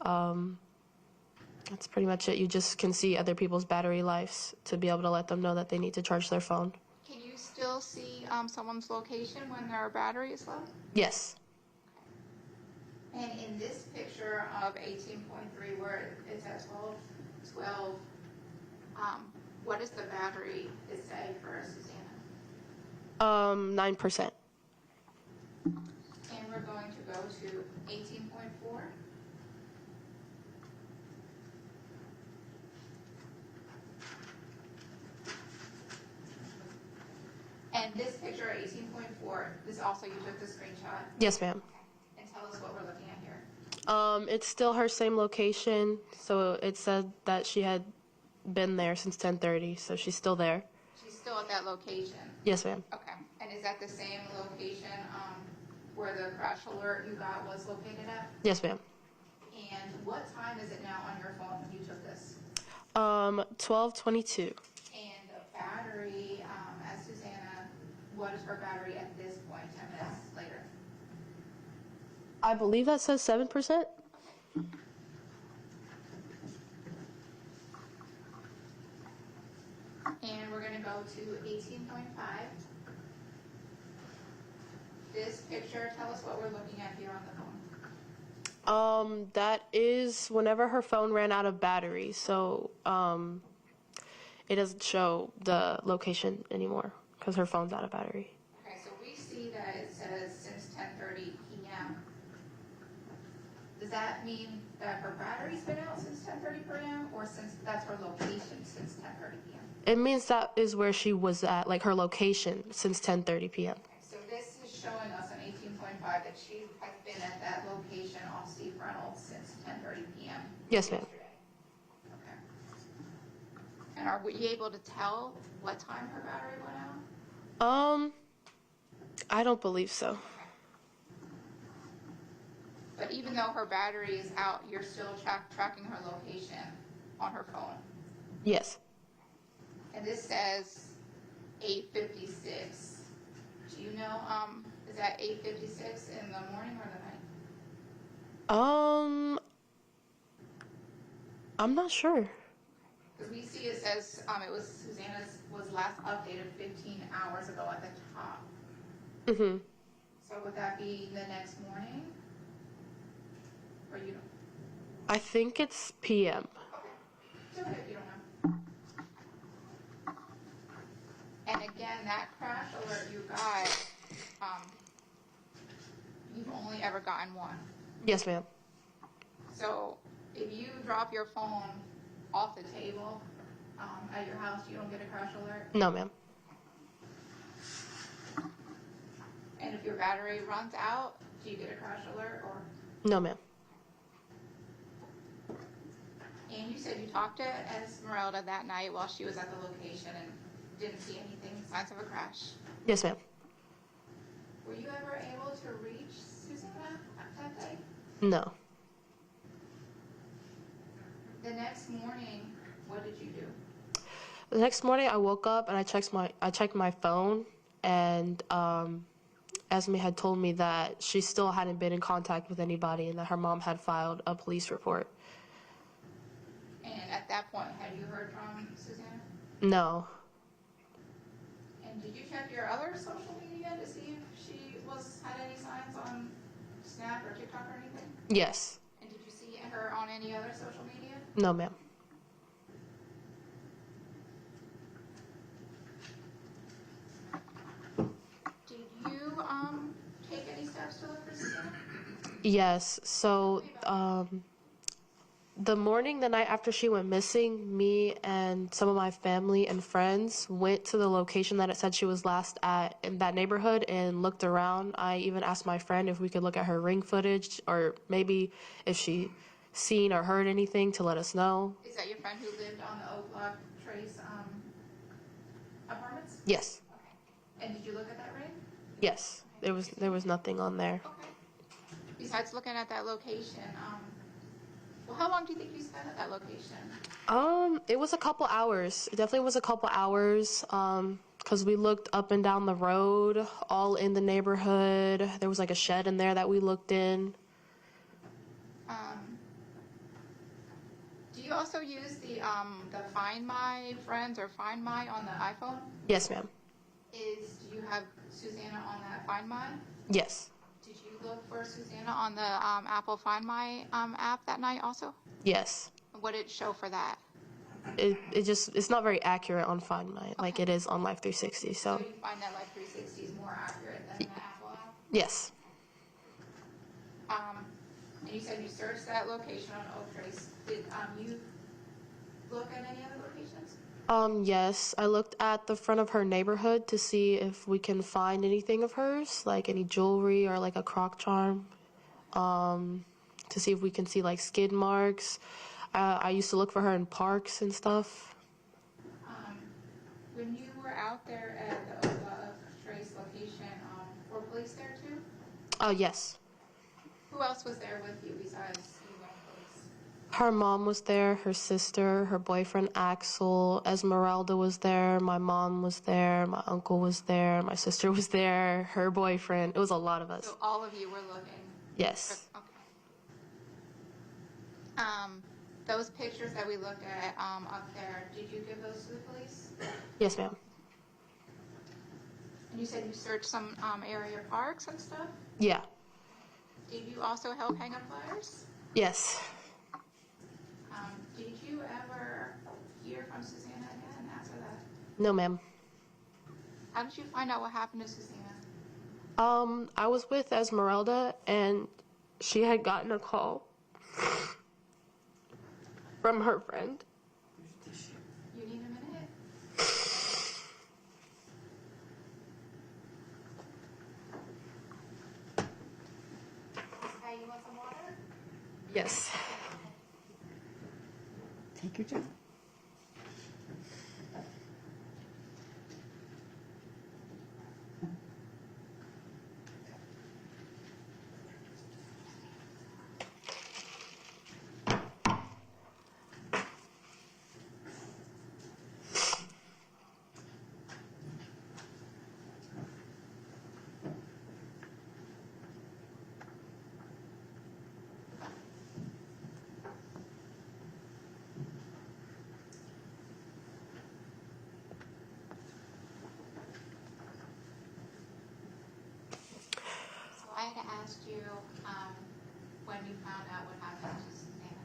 That's pretty much it. You just can see other people's battery lives to be able to let them know that they need to charge their phone. Can you still see someone's location when their battery is low? Yes. And in this picture of 18.3 where it's at 12, what does the battery say for Susanna? 9%. And we're going to go to 18.4. And this picture, 18.4, this also you took the screenshot? Yes, ma'am. And tell us what we're looking at here. It's still her same location, so it said that she had been there since 10:30, so she's still there. She's still at that location? Yes, ma'am. Okay. And is that the same location where the crash alert you got was located at? Yes, ma'am. And what time is it now on your phone when you took this? 12:22. And the battery at Susanna, what is her battery at this point, 10 minutes later? I believe that says 7%. And we're going to go to 18.5. This picture, tell us what we're looking at here on the That is whenever her phone ran out of battery, so it doesn't show the location anymore because her phone's out of battery. Okay, so we see that it says since 10:30 p.m. Does that mean that her battery's been out since 10:30 p.m. or since that's her location since 10:30 p.m.? It means that is where she was at, like her location since 10:30 p.m. Okay, so this is showing us on 18.5 that she has been at that location off Steve Reynolds since 10:30 p.m. Yes, ma'am. yesterday. Okay. And are we able to tell what time her battery went out? I don't believe so. But even though her battery is out, you're still tracking her location on her phone. Yes. And this says 8:56. Do you know, is that 8:56 in the morning or the night? I'm not sure. Because we see it says, it was Susanna's was last updated 15 hours ago at the top. Mm-hmm. So would that be the next morning? Or you don't? I think it's PM. Okay. It's okay if you don't know. And again, that crash alert you got, you've only ever gotten one. Yes, ma'am. So if you drop your phone off the table at your house, you don't get a crash alert? No, ma'am. And if your battery runs out, do you get a crash alert or? No, ma'am. And you said you talked to Esmeralda that night while she was at the location and didn't see anything, signs of a crash. Yes, ma'am. Were you ever able to reach Susanna that day? No. The next morning, what did you do? The next morning, I woke up and I checked my phone, and Esme had told me that she still hadn't been in contact with anybody and that her mom had filed a police report. And at that point, had you heard from Susanna? No. And did you check your other social media to see if she had any signs on Snap or TikTok or anything? Yes. And did you see her on any other social media? No, ma'am. Did you take any steps to look for Susanna? Yes. So, the night after she went missing, me and some of my family and friends went to the location that it said she was last at in that neighborhood and looked around. I even asked my friend if we could look at her ring footage or maybe if she seen or heard anything to let us know. Is that your friend who lived on the Oak Block Trace apartments? Yes. Okay. And did you look at that ring? Yes. There was nothing on there. Okay. Besides looking at that location, well, how long do you think you spent at that location? It was a couple hours. It definitely was a couple hours. Because we looked up and down the road, all in the neighborhood. There was like a shed in there that we looked in. Do you also use the Find My Friends or Find My on the iPhone? Yes, ma'am. Do you have Susanna on that Find My? Yes. Did you look for Susanna on the Apple Find My app that night also? Yes. What did it show for that? It's not very accurate on Find My, like it is on Life 360. So you find that Life 360 is more accurate than the Apple app? yes. And you said you searched that location on Oak Trace. Did you look at any other locations? Yes. I looked at the front of her neighborhood to see if we can find anything of hers, like any jewelry or like a croc charm. To see if we can see like skid marks. I used to look for her in parks and stuff. When you were out there at the Oak Trace location, were police there too? Oh, yes. Who else was there with you besides you and police? Her mom was there, her sister, her boyfriend Axel, Esmeralda was there, my mom was there, my uncle was there, my sister was there, her boyfriend. It was a lot of us. So all of you were looking? Yes. Okay. Those pictures that we looked at up there, did you give those to the police? Yes, ma'am. And you said you searched some area parks and stuff? Yeah. Did you also help hang up flyers? Yes. Did you ever hear from Susanna again after that? No, ma'am. How did you find out what happened to Susanna? I was with Esmeralda, and she had gotten a call from her friend. You need a minute? Hey, you want some water? Yes. Take your time. So I had asked you when you found out what happened to Susanna.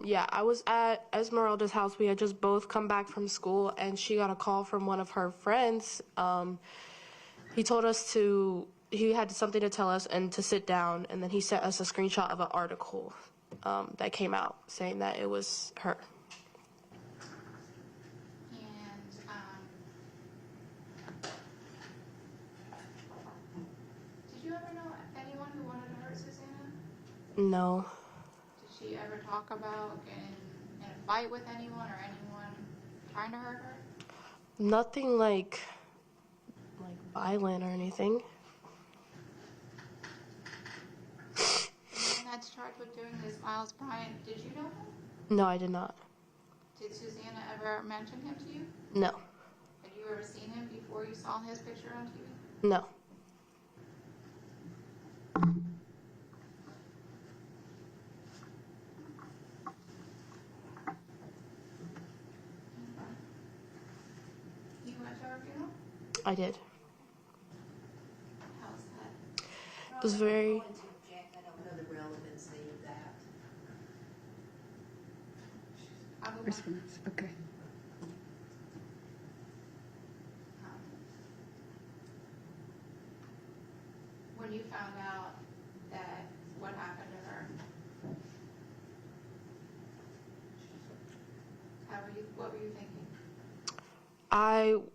Yeah, I was at Esmeralda's house. We had just both come back from school, and she got a call from one of her friends. He told us he had something to tell us and to sit down, and then he sent us a screenshot of an article that came out saying that it was her. And did you ever know anyone who wanted to hurt Susanna? No. Did she ever talk about getting in a fight with anyone or anyone trying to hurt her? Nothing like violent or anything. The man that's charged with doing this, Miles Bryant, did you know him? No, I did not. Did Susanna ever mention him to you? No. Had you ever seen him before you saw his picture on TV? No. You went to her funeral? I did. How was that? It was very... I'm going to object. I don't know the relevancy of that. I'll move on. Response. Okay. When you found out that what happened to her, what were you thinking?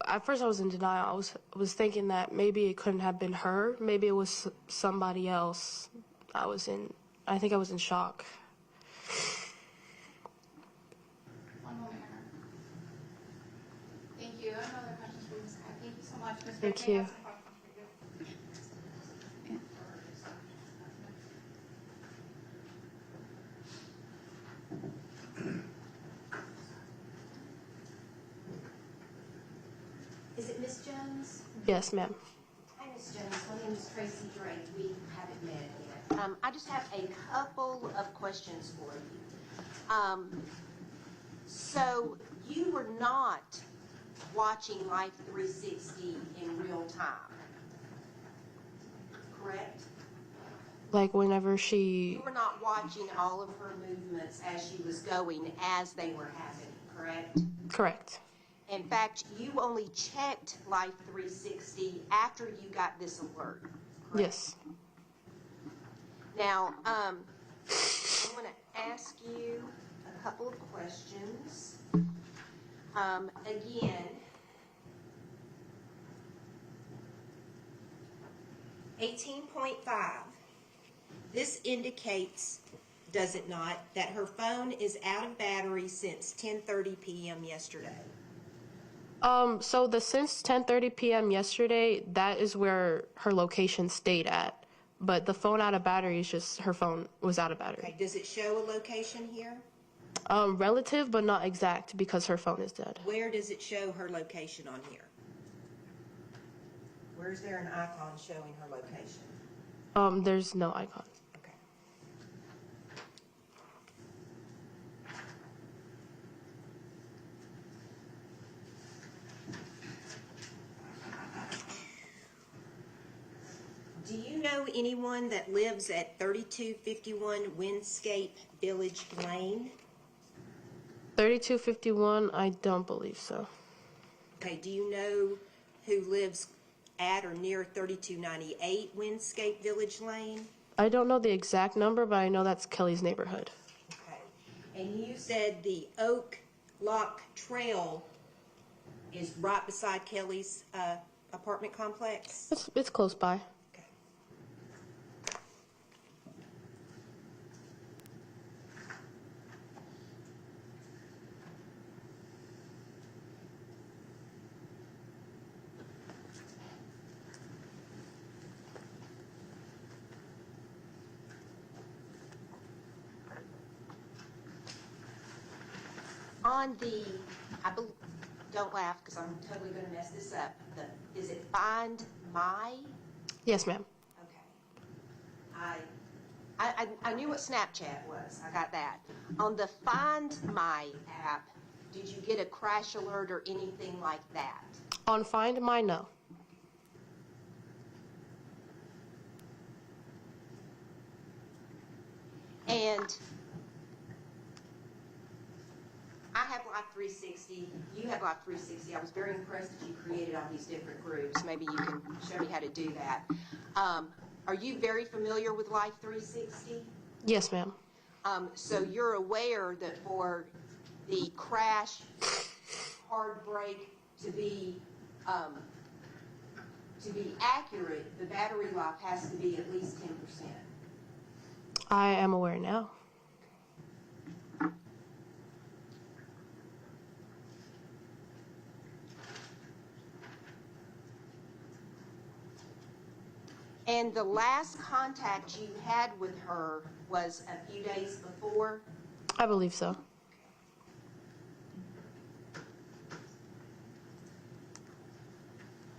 At first I was in denial. I was thinking that maybe it couldn't have been her. Maybe it was somebody else. I think I was in shock. One moment, Anna. Thank you. I have no other questions for Ms. Scott. Thank you so much. Ms. Thank Rick, may I you. have some questions for you? Is it Miss Jones? Yes, ma'am. Hi, Miss Jones. My name is Tracy Drake. We haven't met yet. I just have a couple of questions for you. So you were not watching Life 360 in real time, correct? Like whenever she... You were not watching all of her movements as she was going as they were happening, correct? Correct. In fact, you only checked Life 360 after you got this alert, correct? Yes. Now, I'm going to ask you a couple of questions. Again, 18.5. This indicates, does it not, that her phone is out of battery since 10:30 p.m. yesterday. So since 10:30 p.m. yesterday, that is where her location stayed at. But the phone out of battery is just her phone was out of battery. Okay, does it show a location here? Relative, but not exact because her phone is dead. Where does it show her location on here? Where's there an icon showing her location? There's no icon. Okay. Do you know know anyone that lives at 3251 Windscape Village Lane? 3251, I don't believe so. Okay, do you know who lives at or near 3298 Windscape Village Lane? I don't know the exact number, but I know that's Kelly's neighborhood. Okay. And you said the Oak Lock Trail is right beside Kelly's apartment complex? It's close by. Okay. On the, don't laugh because I'm totally going to mess this up. Is it Find My? Yes, ma'am. Okay. I knew what Snapchat was. I got that. On the Find My app, did you get a crash alert or anything like that? On Find My, no. And I have Life 360. You have Life 360. I was very impressed that you created all these different groups. Maybe you can show me how to do that. Are you very familiar with Life 360? Yes, ma'am. So you're aware that for the crash hard break to be accurate, the battery life has to be at least 10%. I am aware now. And the last contact you had with her was a few days before? I believe so.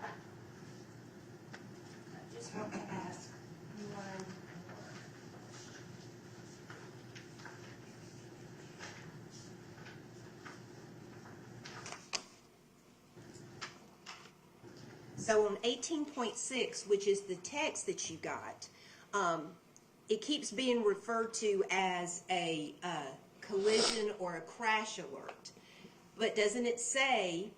I just want to ask one more. So on 18.6, which is the text that you got, it keeps being referred to as a collision or a crash alert. But doesn't it say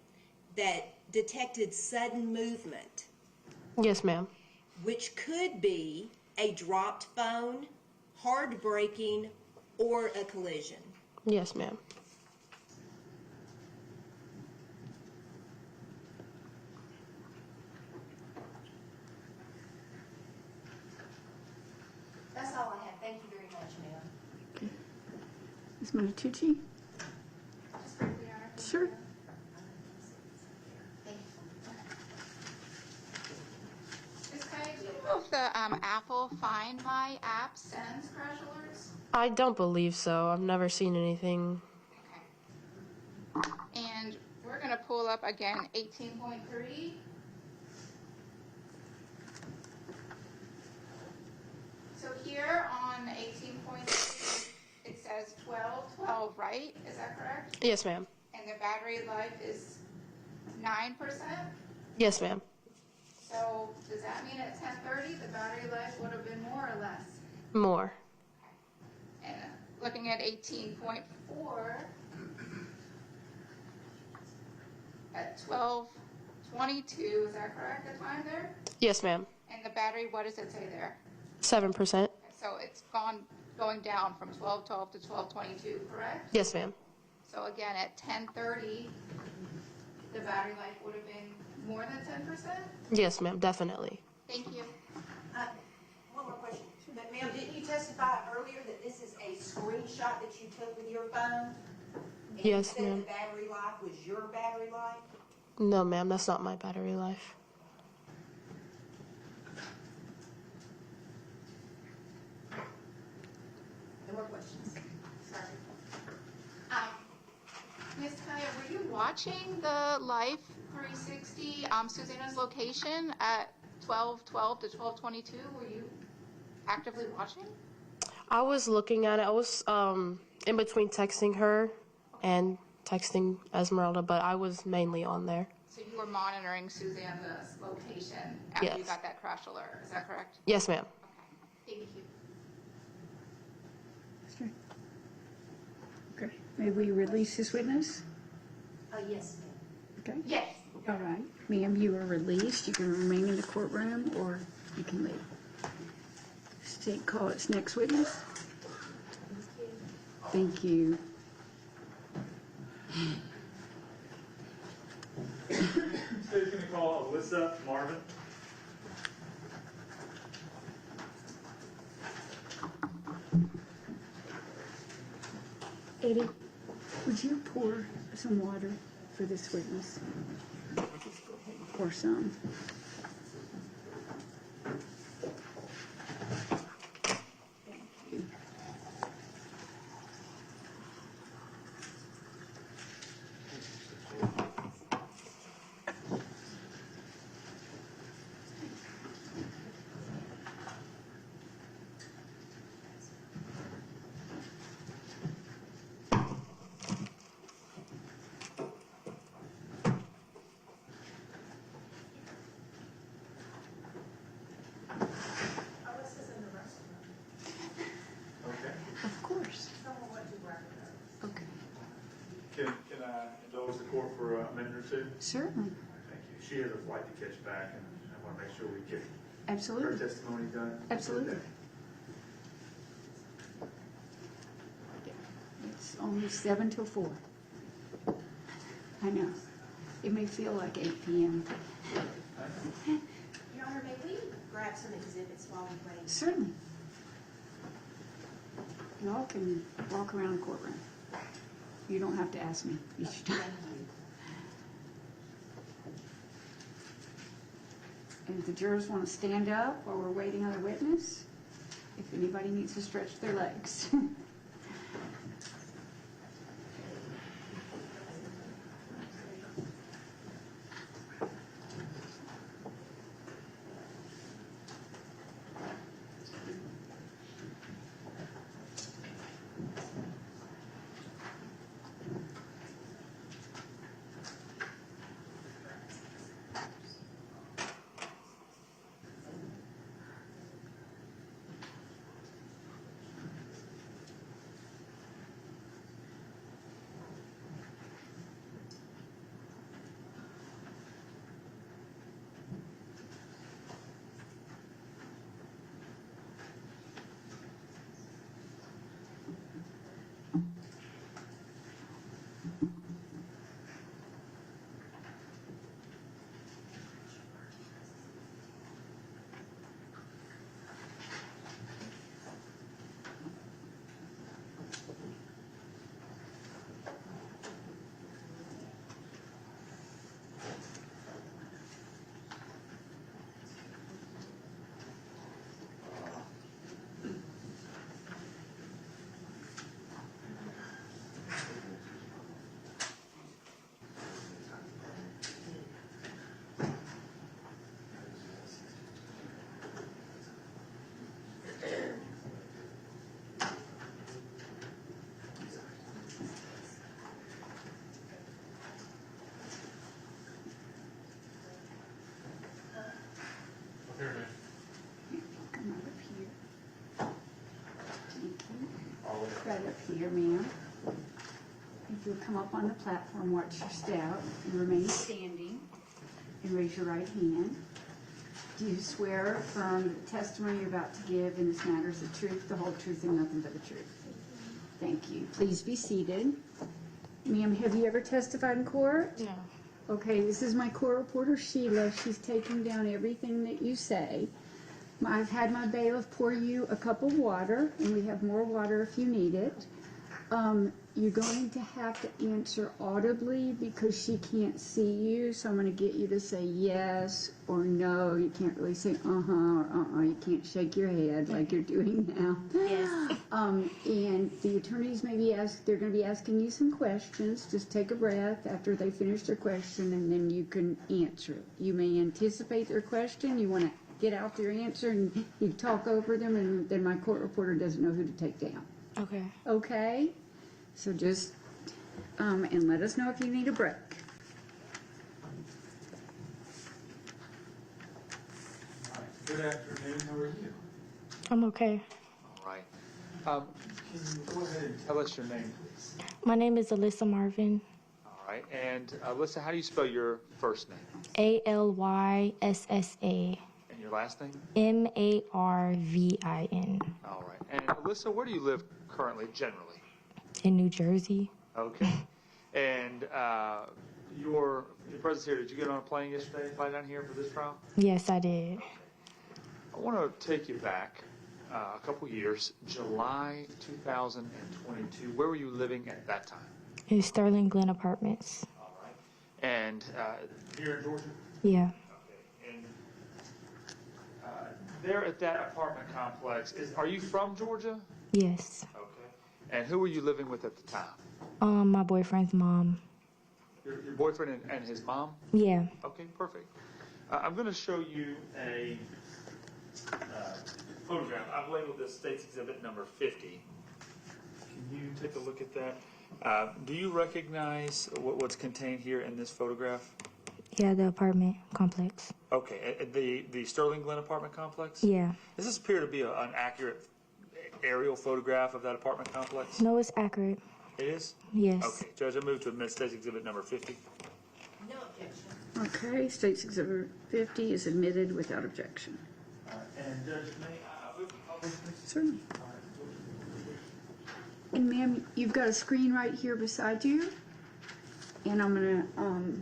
that detected sudden movement, Yes, ma'am. which could be a dropped phone, hard braking, or a collision? Yes, ma'am. That's all I have. Thank you very much, ma'am. Ms. Montucci? Just briefly, Your Honor. Sure. Thank you. Ms. Kaya, do you know if the Apple Find My app sends crash alerts? I don't believe so. I've never seen anything. Okay. And we're going to pull up again 18.3. So here on 18.3, it says 12, right? Is that correct? Yes, ma'am. And the battery life is 9%? Yes, ma'am. So does that mean at 10:30 the battery life would have been more or less? More. And looking at 18.4, at 12:22, is that correct, the time there? Yes, ma'am. And the battery, what does it say there? 7%. So it's going down from 12:12 to 12:22, correct? Yes, ma'am. So again, at 10:30, the battery life would have been more than 10%? Yes, ma'am. Definitely. Thank you. One more question. But ma'am, didn't you testify earlier that this is a screenshot that you took with your phone? And Yes, you said ma'am. the battery life was your battery life? No, ma'am. That's not my battery life. No more questions. Sorry. Ms. Kaya, were you watching the Life 360 Susanna's location at 12:12 to 12:22? Were you actively watching? I was looking at it. I was in between texting her and texting Esmeralda, but I was mainly on there. So you were monitoring Susanna's location after you Yes. got that crash alert, is that correct? Yes, ma'am. Okay, thank you. Sure. Okay, may we release this witness? Yes, ma'am. Okay, Yes. all right. Ma'am, you are released. You can remain in the courtroom or you can leave. State call its next witness. Thank you. State's gonna call Alyssa Marvin. Eddie, would you pour some water for this witness? Pour some. Thank you. Okay. Of course. Okay, Can I indulge the court for a minute or two? certainly, Thank you. She has a flight to catch back, and I want to make sure we get her absolutely, testimony done. absolutely. It's only 7 till 4. I know. It may feel like 8 p.m. Your Honor, may we grab some exhibits while we wait? Certainly. Y'all can walk around the courtroom. You don't have to ask me each time. And if the jurors want to stand up while we're waiting on the witness, if anybody needs to stretch their legs. Come on up here. Thank you. Right up here, ma'am. If you'll come up on the platform, watch your step, and remain standing, and raise your right hand. Do you swear or affirm that the testimony you're about to give in this matter is the truth, the whole truth, and nothing but the truth? Thank you. Please be seated. Ma'am, have you ever testified in court? No. Okay, this is my court reporter, Sheila. She's taking down everything that you say. I've had my bailiff pour you a cup of water, and we have more water if you need it. You're going to have to answer audibly because she can't see you, so I'm going to get you to say yes or no. You can't really say uh-huh or uh-uh. You can't shake your head like you're doing now. Yes. And the attorneys may be they're going to be asking you some questions. Just take a breath after they finish their question, and then you can answer it. You may anticipate their question. You want to get out their answer, and you talk over them, and then my court reporter doesn't know who to take down. Okay. Okay? So just, and let us know if you need a break. Good afternoon. How are you? I'm okay. All right. Can you go ahead and tell us your name, please? My name is Alyssa Marvin. All right. And Alyssa, how do you spell your first name? Alyssa. And your last name? Marvin. All right. And Alyssa, where do you live currently, generally? In New Jersey. Okay. And your presence here, did you get on a plane yesterday, fly down here for this trial? Yes, I did. I want to take you back a couple years, July 2022. Where were you living at that time? In Sterling Glen Apartments. All right. And here in Georgia? Yeah. Okay. And there at that apartment complex, are you from Georgia? Yes. Okay. And who were you living with at the time? My boyfriend's mom. Your boyfriend and his mom? Yeah. Okay, perfect. I'm going to show you a photograph. I've labeled this State's Exhibit number 50. Can you take a look at that? Do you recognize what's contained here in this photograph? Yeah, the apartment complex. Okay, the Sterling Glen apartment complex? Yeah. Does this appear to be an accurate aerial photograph of that apartment complex? No, it's accurate. It is? Yes. Okay, Judge, I move to admit State's Exhibit number 50. No objection. Okay, State's Exhibit 50 is admitted without objection. And Judge, may I move to publish this? Certainly. And ma'am, you've got a screen right here beside you. And I'm gonna,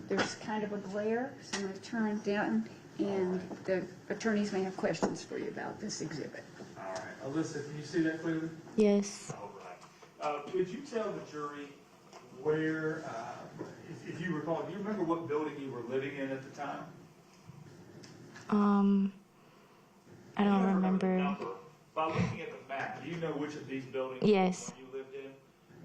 there's kind of a glare, so I'm gonna turn it down, and the attorneys may have questions for you about this exhibit. All right. Alyssa, can you see that clearly? Yes. All right. Could you tell the jury where, if you recall, do you remember what building you were living in at the time? I don't remember. The number. By looking at the map, do you know which of these buildings Yes. you lived in?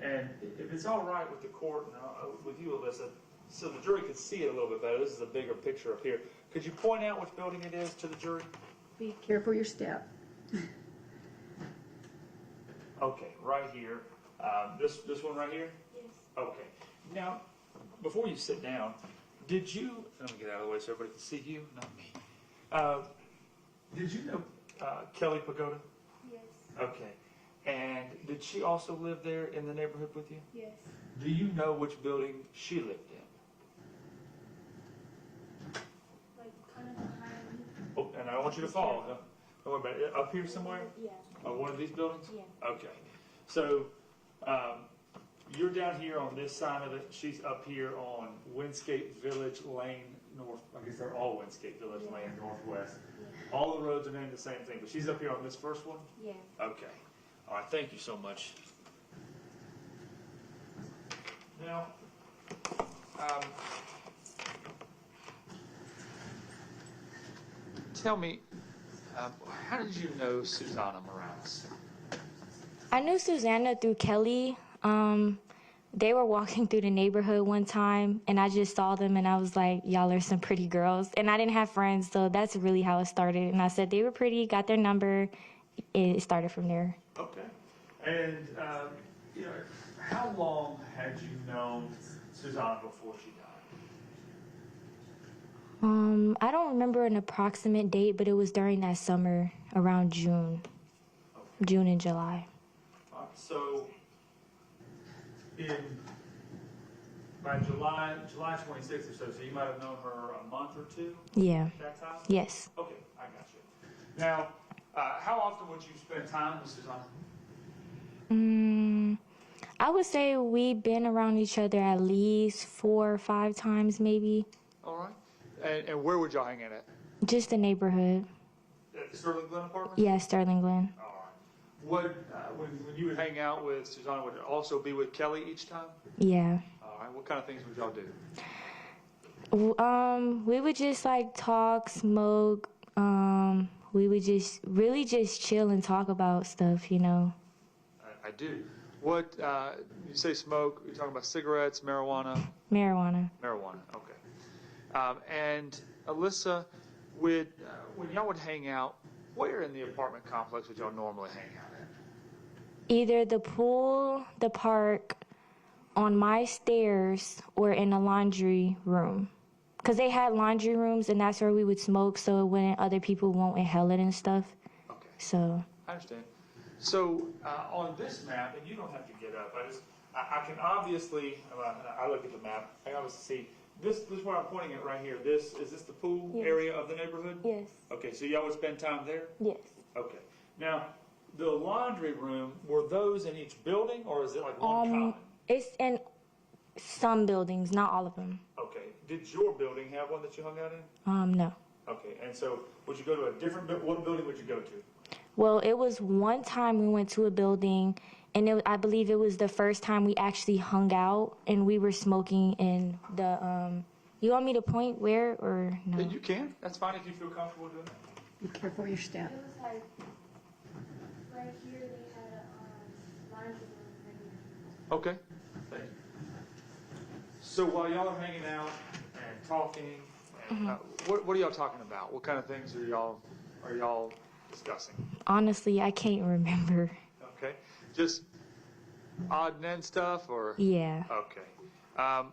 And if it's all right with the court and with you, Alyssa, so the jury could see it a little bit better, this is a bigger picture up here. Could you point out which building it is to the jury? Be careful your step. Okay, right here. This one right here? Yes. Okay. Now, before you sit down, did you, let me get out of the way so everybody can see you, not me. Did you know Kelly Pagoda? Yes. Okay. And did she also live there in the neighborhood with you? Yes. Do you know which building she lived in? Like kind of behind. Oh, and I don't want you to fall. Huh? Don't worry about it. Up here somewhere? Yeah. One of these buildings? Yeah. Okay. So, you're down here on this side of it. She's up here on Windscape Village Lane North. I guess they're all Windscape Village Lane Northwest. Yeah. All the roads are named the same thing, but she's up here on this first one? Yeah. Okay. All right. Thank you so much. Now, tell me, how did you know Susanna Morales? I knew Susanna through Kelly. They were walking through the neighborhood one time, and I just saw them, and I was like, y'all are some pretty girls. And I didn't have friends, so that's really how it started. And I said they were pretty, got their number. It started from there. Okay. And, you know, how long had you known Susanna before she died? I don't remember an approximate date, but it was during that summer, around June. Okay. June and July. All right. So, by July 26th or so you might have known her a month or two? Yeah. At that time? Yes. Okay, I got you. Now, how often would you spend time with Susanna? I would say we've been around each other at least 4 or 5 times, maybe. All right. And where would y'all hang out at? Just the neighborhood. At the Sterling Glen apartment? Yeah, Sterling Glen. All right. When you would hang out with Susanna, would it also be with Kelly each time? Yeah. All right. What kind of things would y'all do? We would just like talk, smoke. We would just really just chill and talk about stuff, you know. I do. What, you say smoke, you're talking about cigarettes, marijuana? Marijuana. Marijuana, okay. And Alyssa, when y'all would hang out, where in the apartment complex would y'all normally hang out at? Either the pool, the park, on my stairs, or in the laundry room. because they had laundry rooms, and that's where we would smoke, so when other people won't inhale it and stuff. Okay. So. I understand. So on this map, and you don't have to get up. I can obviously. I look at the map. I obviously see this is what I'm pointing at right here. Is this the pool area of the neighborhood? Yes. Okay. So y'all would spend time there? Yes. Okay. Now, the laundry room, were those in each building, or is it like one common? It's in some buildings, not all of them. Okay. Did your building have one that you hung out in? No. Okay. And so, would you go to a different? What building would you go to? Well, it was one time we went to a building, and I believe it was the first time we actually hung out, and we were smoking in the. You want me to point where or no? You can. That's fine if you feel comfortable doing that. Be careful your step. It was like right here they had a laundry room right here. Okay. Thank you. So while y'all are hanging out and talking, and, what are y'all talking about? What kind of things are y'all discussing? Honestly, I can't remember. Okay. Just odd and end stuff, or? Yeah. Okay. Let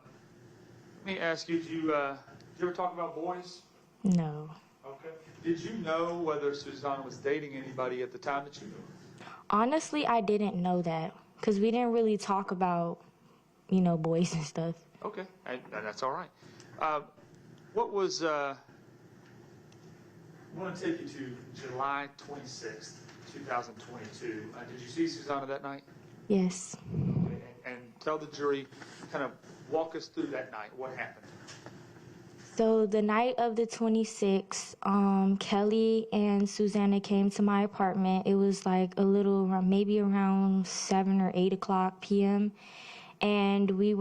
me ask you, did you ever talk about boys? No. Okay. Did you know whether Susanna was dating anybody at the time that you knew her? Honestly, I didn't know that because we didn't really talk about, boys and stuff. Okay, and that's all right. What was, I want to take you to July 26th, 2022. Did you see Susanna that night? Yes. Okay, and tell the jury, kind of walk us through that night. What happened? So the night of the 26th, Kelly and Susanna came to my apartment. It was like maybe around 7 or 8 o'clock p.m. And we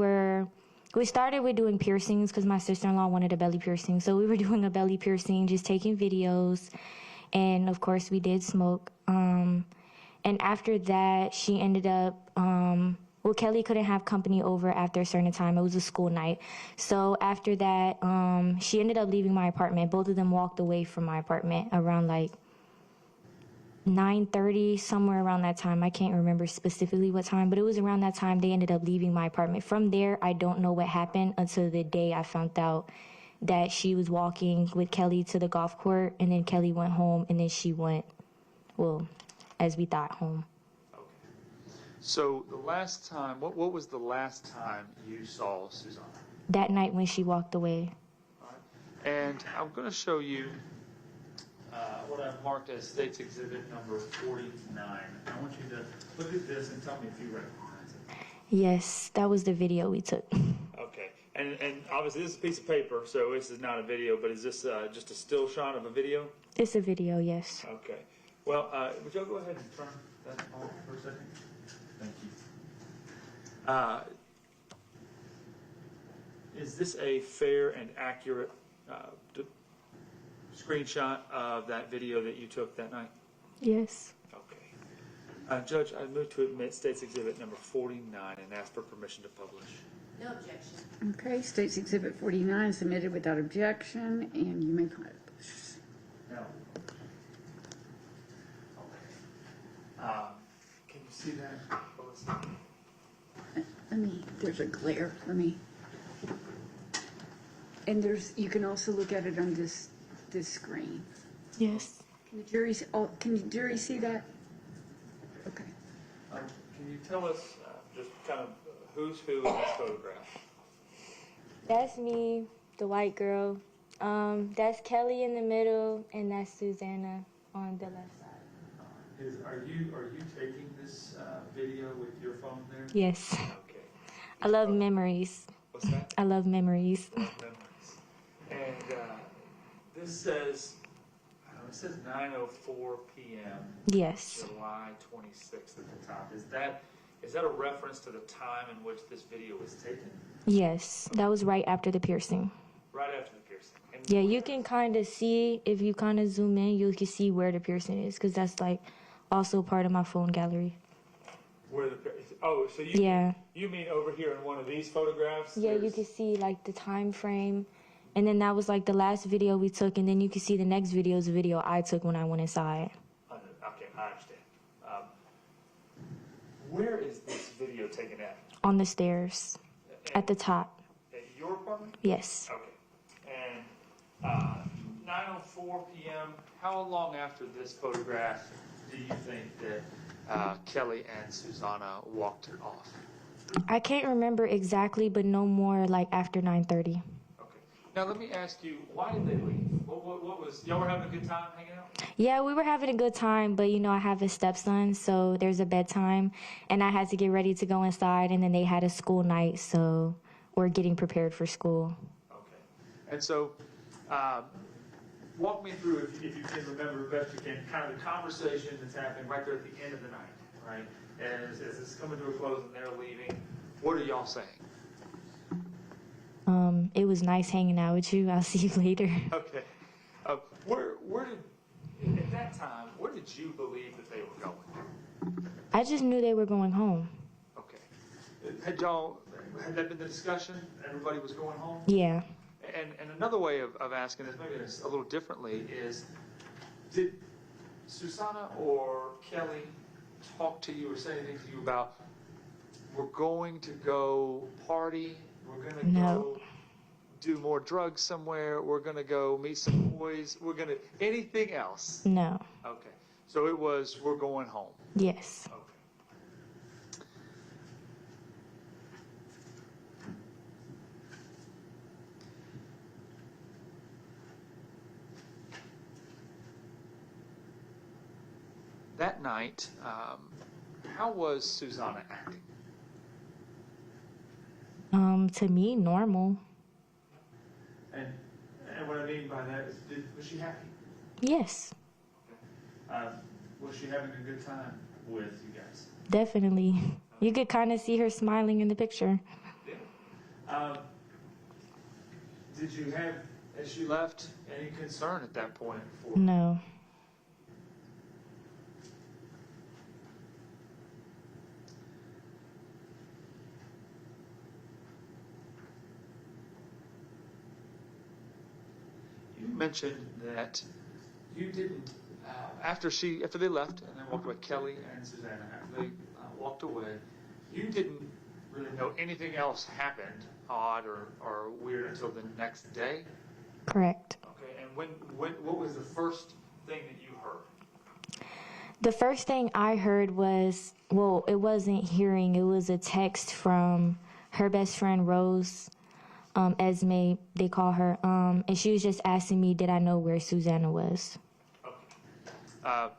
started with doing piercings because my sister-in-law wanted a belly piercing. So we were doing a belly piercing, just taking videos. And of course we did smoke. And after that, she ended up, Kelly couldn't have company over after a certain time. It was a school night. So after that, she ended up leaving my apartment. Both of them walked away from my apartment around like 9:30, somewhere around that time. I can't remember specifically what time, but it was around that time they ended up leaving my apartment. From there, I don't know what happened until the day I found out that she was walking with Kelly to the golf court, and then Kelly went home, and then she went, as we thought, home. So the last time, what was the last time you saw Susanna? That night when she walked away. All right. And I'm going to show you what I've marked as State's Exhibit number 49. I want you to look at this and tell me if you recognize it. Yes, that was the video we took. Okay. And obviously this is a piece of paper, so this is not a video, but is this just a still shot of a video? It's a video, yes. Okay. Well, would y'all go ahead and turn that off for a second? Thank you. Is this a fair and accurate screenshot of that video that you took that night? Yes. Okay. Judge, I move to admit State's Exhibit number 49 and ask for permission to publish. No objection. Okay, State's Exhibit 49 submitted without objection, and you may publish. No. Okay. Can you see that? There's a glare, and you can also look at it on this screen. Yes. Can the jury see that? Okay. Can you tell us just kind of who's who in this photograph? That's me, the white girl. That's Kelly in the middle, and that's Susanna on the left side. Are you taking this video with your phone there? Yes. Okay. I love memories. What's that? I love memories. Memories. And this says 9:04 p.m. Yes. July 26th at the top. Is that a reference to the time in which this video was taken? Yes, that was right after the piercing. Right after the piercing. And Yeah, you can kind of see, if you kind of zoom in, you can see where the piercing is, because that's like also part of my phone gallery. Where the so you mean over here in one of these photographs? Yeah, you can see like the time frame, and then that was like the last video we took, and then you can see the next video is a video I took when I went inside. Okay, I understand. Where is this video taken at? On the stairs, at the top. At your apartment? Yes. Okay. 9:04 p.m., how long after this photograph do you think that Kelly and Susanna walked off? I can't remember exactly, but no more like after 9:30. Okay. Now let me ask you, why did they leave? What was, y'all were having a good time hanging out? Yeah, we were having a good time, but you know, I have a stepson, so there's a bedtime, and I had to get ready to go inside, and then they had a school night, so we're getting prepared for school. Okay. And so, walk me through, if you can remember best you can, kind of the conversation that's happening right there at the end of the night, right? As it's coming to a close and they're leaving, what are y'all saying? It was nice hanging out with you. I'll see you later. Okay. Where did, at that time, where did you believe that they were going? I just knew they were going home. Okay. Had that been the discussion? Everybody was going home? Yeah. And another way of asking this, maybe it's a little differently, is did Susanna or Kelly talk to you or say anything to you about, we're going to go party, we're going to go do more drugs somewhere, we're going to go meet some boys, we're going to, anything else? No. Okay. So it was, we're going home. Yes. Okay. That night, how was Susanna acting? To me, normal. And what I mean by that is, was she happy? Yes. Was she having a good time with you guys? Definitely. You could kind of see her smiling in the picture. Yeah. Did you have, as she left, Any concern at that point for No. You mentioned that you didn't, after they left and then walked away, Kelly and Susanna, after they walked away, you didn't really know anything else happened odd or weird until the next day? Correct. Okay, and what was the first thing that you heard? The first thing I heard was, well, it wasn't hearing, it was a text from her best friend, Rose, Esme, they call her, and she was just asking me, did I know where Susanna was? Okay.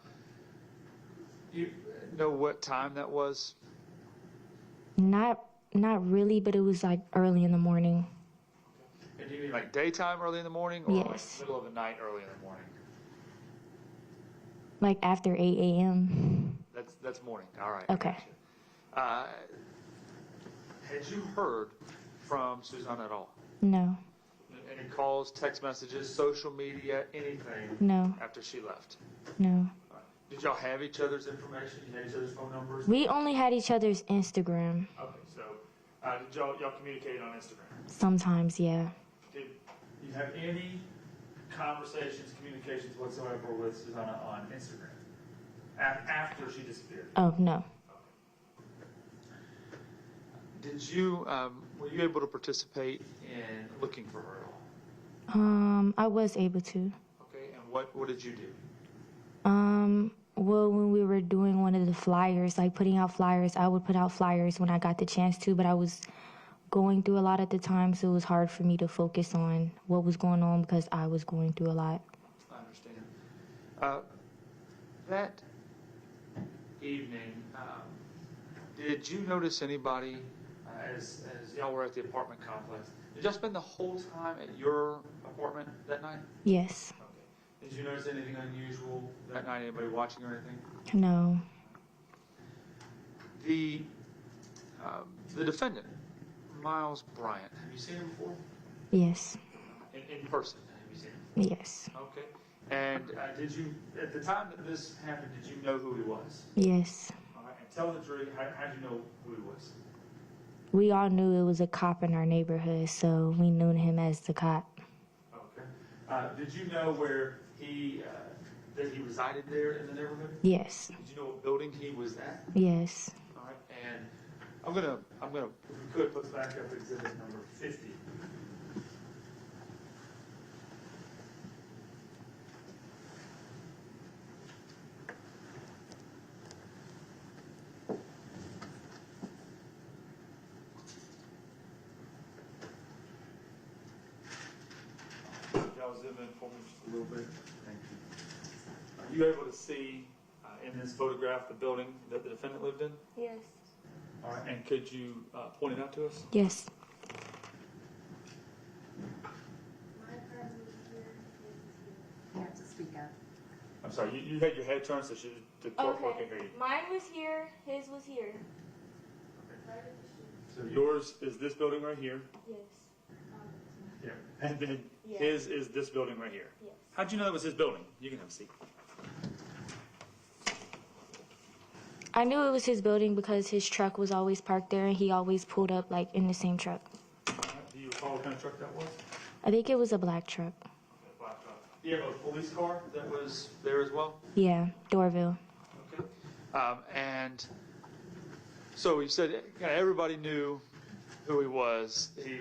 You know what time that was? Not really, but it was like early in the morning. And you mean like daytime early in the morning, or Yes. like middle of the night early in the morning? Like after 8 a.m. That's morning. All right. Okay. Gotcha. Had you heard from Susanna at all? No. Any calls, text messages, social media, anything? No. After she left? No. All right. Did y'all have each other's information? You had each other's phone numbers? We only had each other's Instagram. okay, so did y'all communicate on Instagram? Sometimes, yeah. Did you have any conversations, communications whatsoever with Susanna on Instagram after she disappeared? Oh, no. Did you, were you able to participate in looking for her at all? I was able to. Okay, and what did you do? Well, when we were doing one of the flyers, like putting out flyers, I would put out flyers when I got the chance to, but I was going through a lot at the time, so it was hard for me to focus on what was going on because I was going through a lot. I understand. That evening, did you notice anybody, as y'all were at the apartment complex, did y'all spend the whole time at your apartment that night? Yes. Okay. Did you notice anything unusual that night? Anybody watching or anything? No. The defendant, Miles Bryant, have you seen him before? Yes. In person, have you seen him? Yes. Okay. And did you, at the time that this happened, did you know who he was? Yes. All right. And tell the jury, how did you know who he was? We all knew it was a cop in our neighborhood, so we knew him as the cop. Okay. Did you know where that he resided there in the neighborhood? Yes. Did you know what building he was at? Yes. All right. And I'm gonna, if we could, put back up exhibit number 50. zoom in for me just a little bit? Thank you. Are you able to see in this photograph the building that the defendant lived in? Yes. All right, and could you point it out to us? Yes. You have to speak up. I'm sorry, you had your head turned so the court can hear you. Mine was here, his was here. So yours is this building right here. Yes. Yeah. And then Yeah. his is this building right here. Yes. How'd you know it was his building? You can have a seat. I knew it was his building because his truck was always parked there and he always pulled up like in the same truck. All right, do you recall what kind of truck that was? I think it was a black truck. Black truck. Do you have a police car that was there as well? Yeah, Doraville. Okay. And so you said everybody knew who he was. He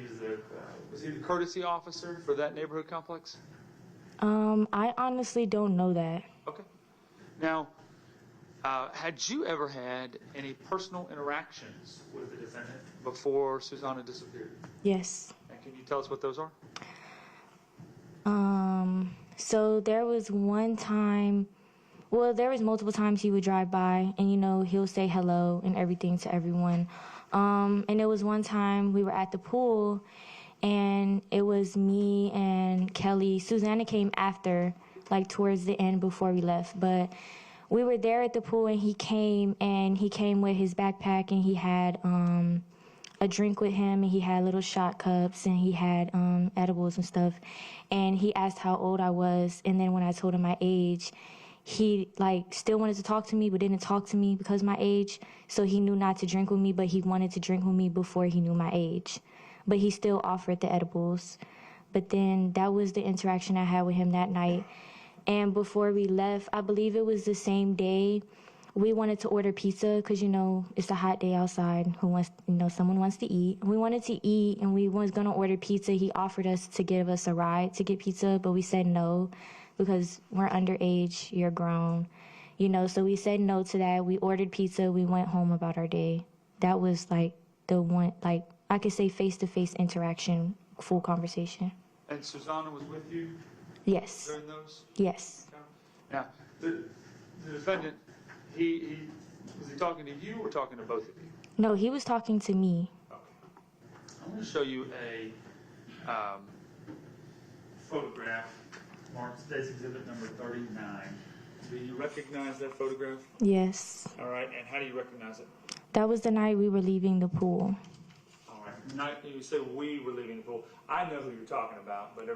was he the courtesy officer for that neighborhood complex? I honestly don't know that. Okay. Now, had you ever had any personal interactions with the defendant before Susanna disappeared? Yes. And can you tell us what those are? So there was one time, well, there was multiple times he would drive by and, you know, he'll say hello and everything to everyone. And there was one time we were at the pool and it was me and Kelly. Susanna came after, like towards the end before we left, but we were there at the pool and he came with his backpack and he had, a drink with him and he had little shot cups and he had edibles and stuff, and he asked how old I was, and then when I told him my age, he like still wanted to talk to me but didn't talk to me because of my age, so he knew not to drink with me, but he wanted to drink with me before he knew my age, but he still offered the edibles. But then that was the interaction I had with him that night. And before we left, I believe it was the same day, we wanted to order pizza because, you know, it's a hot day outside. Someone wants to eat. We wanted to eat and we was going to order pizza. He offered us to give us a ride to get pizza, but we said no because we're underage, you're grown, so we said no to that. We ordered pizza. We went home about our day. That was like the one, like I could say face-to-face interaction, full conversation. And Susanna was with you Yes. during those? Yes. Now, the defendant, was he talking to you or talking to both of you? No, he was talking to me. Okay. I'm going to show you a Photograph, marked State's Exhibit number 39. Do you recognize that photograph? Yes. All right, and how do you recognize it? That was the night we were leaving the pool. All right, you said we were leaving the pool. I know who you're talking about, but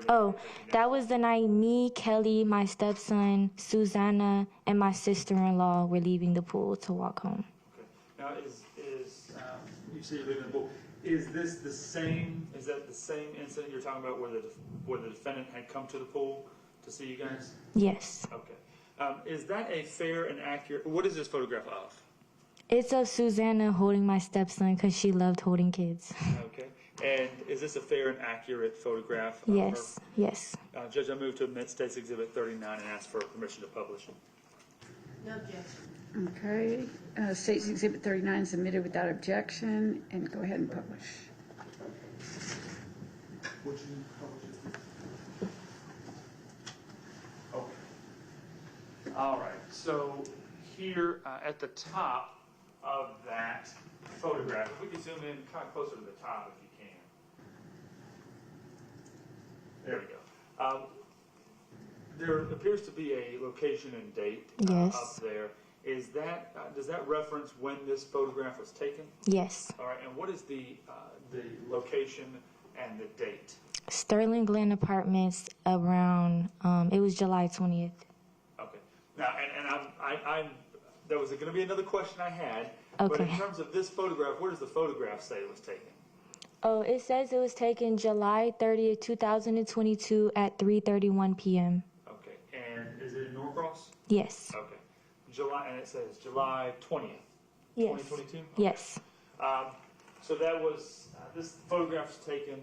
That was the night me, Kelly, my stepson, Susanna, and my sister-in-law were leaving the pool to walk home. Okay. Now, you say you're leaving the pool. Is that the same incident you're talking about where the defendant had come to the pool to see you guys? Yes. Okay. Is that a fair and accurate, what is this photograph of? It's of Susanna holding my stepson because she loved holding kids. Okay. And is this a fair and accurate photograph? Yes. Yes. Judge, I move to admit State's Exhibit 39 and ask for permission to publish it. No objection. Okay, State's Exhibit 39 submitted without objection, and go ahead and publish. Would you publish it? Okay. All right. So here at the top of that photograph, if we could zoom in kind of closer to the top if you can. There we go. There appears to be a location and date Yes. up there. Is that does that reference when this photograph was taken? Yes. All right. And what is the location and the date? Sterling Glen Apartments around, it was July 20th. Okay. Now, and there was going to be another question I had. Okay. But in terms of this photograph, where does the photograph say it was taken? Oh, it says it was taken July 30th, 2022 at 3:31 p.m. Okay. And is it in Norcross? Yes. Okay. And it says July 20th, Yes. 2022? Okay. Yes. So that was, this photograph was taken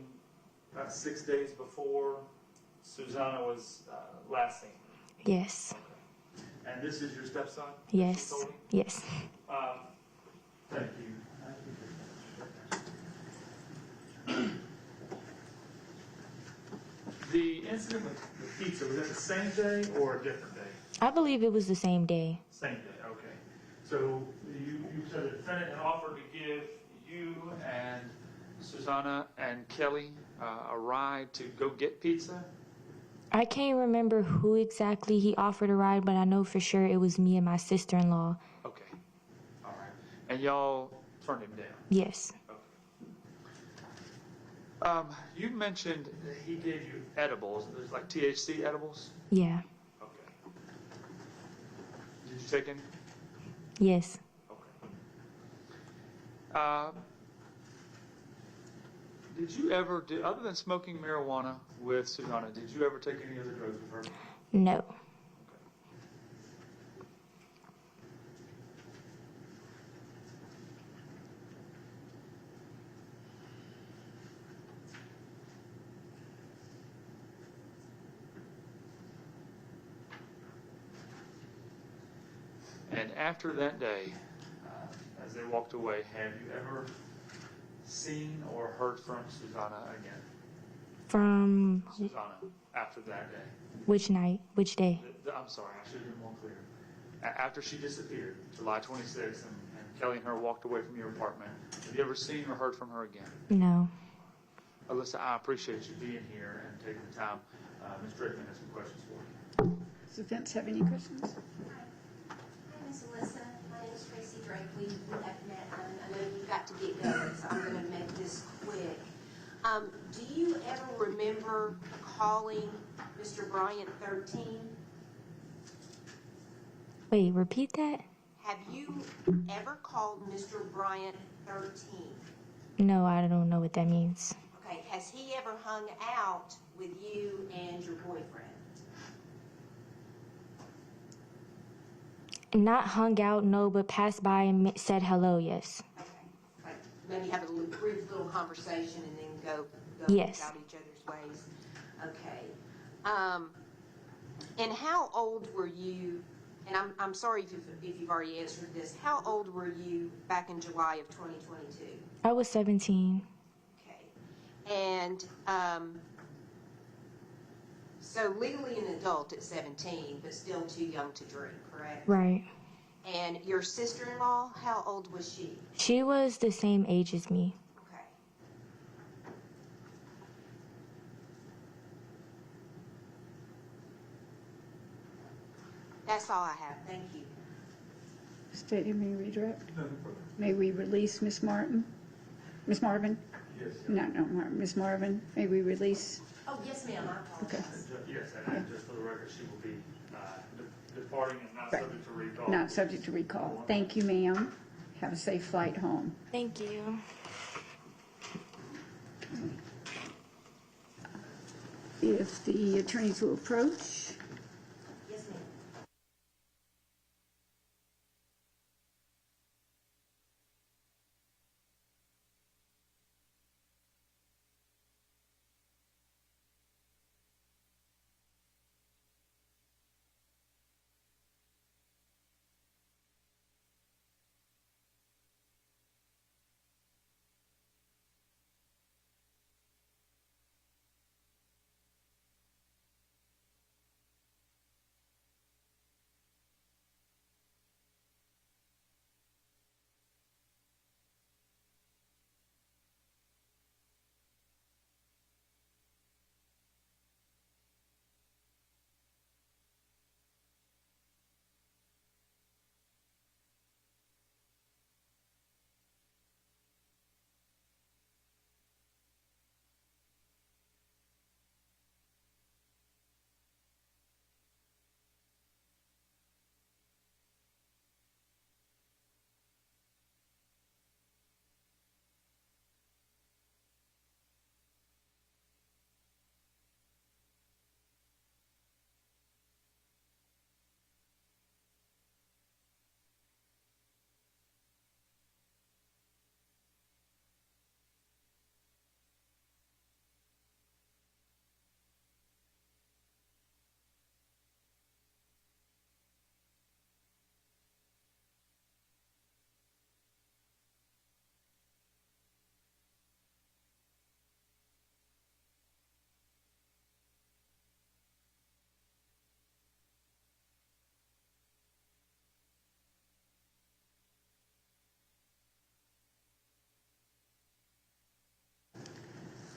about 6 days before Susanna was last seen. Yes. Okay. And this is your stepson? Yes. Yes. Thank you. The incident with the pizza, was that the same day or a different day? I believe it was the same day. Same day, okay. So you said the defendant had offered to give you and Susanna and Kelly a ride to go get pizza? I can't remember who exactly he offered a ride, but I know for sure it was me and my sister-in-law. Okay. All right. And y'all turned him down? Yes. Okay. You mentioned that he gave you edibles. There's like THC edibles? Yeah. Okay. Did you take any? Yes. Okay. Did you ever, other than smoking marijuana with Susanna, did you ever take any other drugs with her? No. And after that day, as they walked away, have you ever seen or heard from Susanna again? From Susanna, after that day. which night? Which day? I'm sorry, I should have been more clear. After she disappeared, July 26th, and Kelly and her walked away from your apartment, have you ever seen or heard from her again? No. Alyssa, I appreciate you being here and taking the time. Ms. Drakeman has some questions for you. Does the fence have any questions? Hi, Miss Alyssa. My name is Tracy Drake. We have met. I know you've got to get going, so I'm going to make this quick. Do you ever remember calling Mr. Bryant 13? Wait, repeat that? Have you ever called Mr. Bryant 13? No, I don't know what that means. Okay. Has he ever hung out with you and your boyfriend? Not hung out, no, but passed by and said hello, yes. Okay. Like maybe have a brief little conversation and then go Yes. about each other's ways. Okay. And how old were you? And I'm sorry if you've already answered this. How old were you back in July of 2022? I was 17. Okay. And so legally an adult at 17, but still too young to drink, correct? Right. And your sister-in-law, how old was she? She was the same age as me. Okay. That's all I have. Thank you. State your name, redirect. May we release Miss Martin? Miss Marvin? Yes. Miss Marvin, may we release? Oh, yes, ma'am. I apologize. Yes, and just for the record, she will be departing and not Right. subject to recall. Not subject to recall. Thank you, ma'am. Have a safe flight home. Thank you. If the attorneys will approach.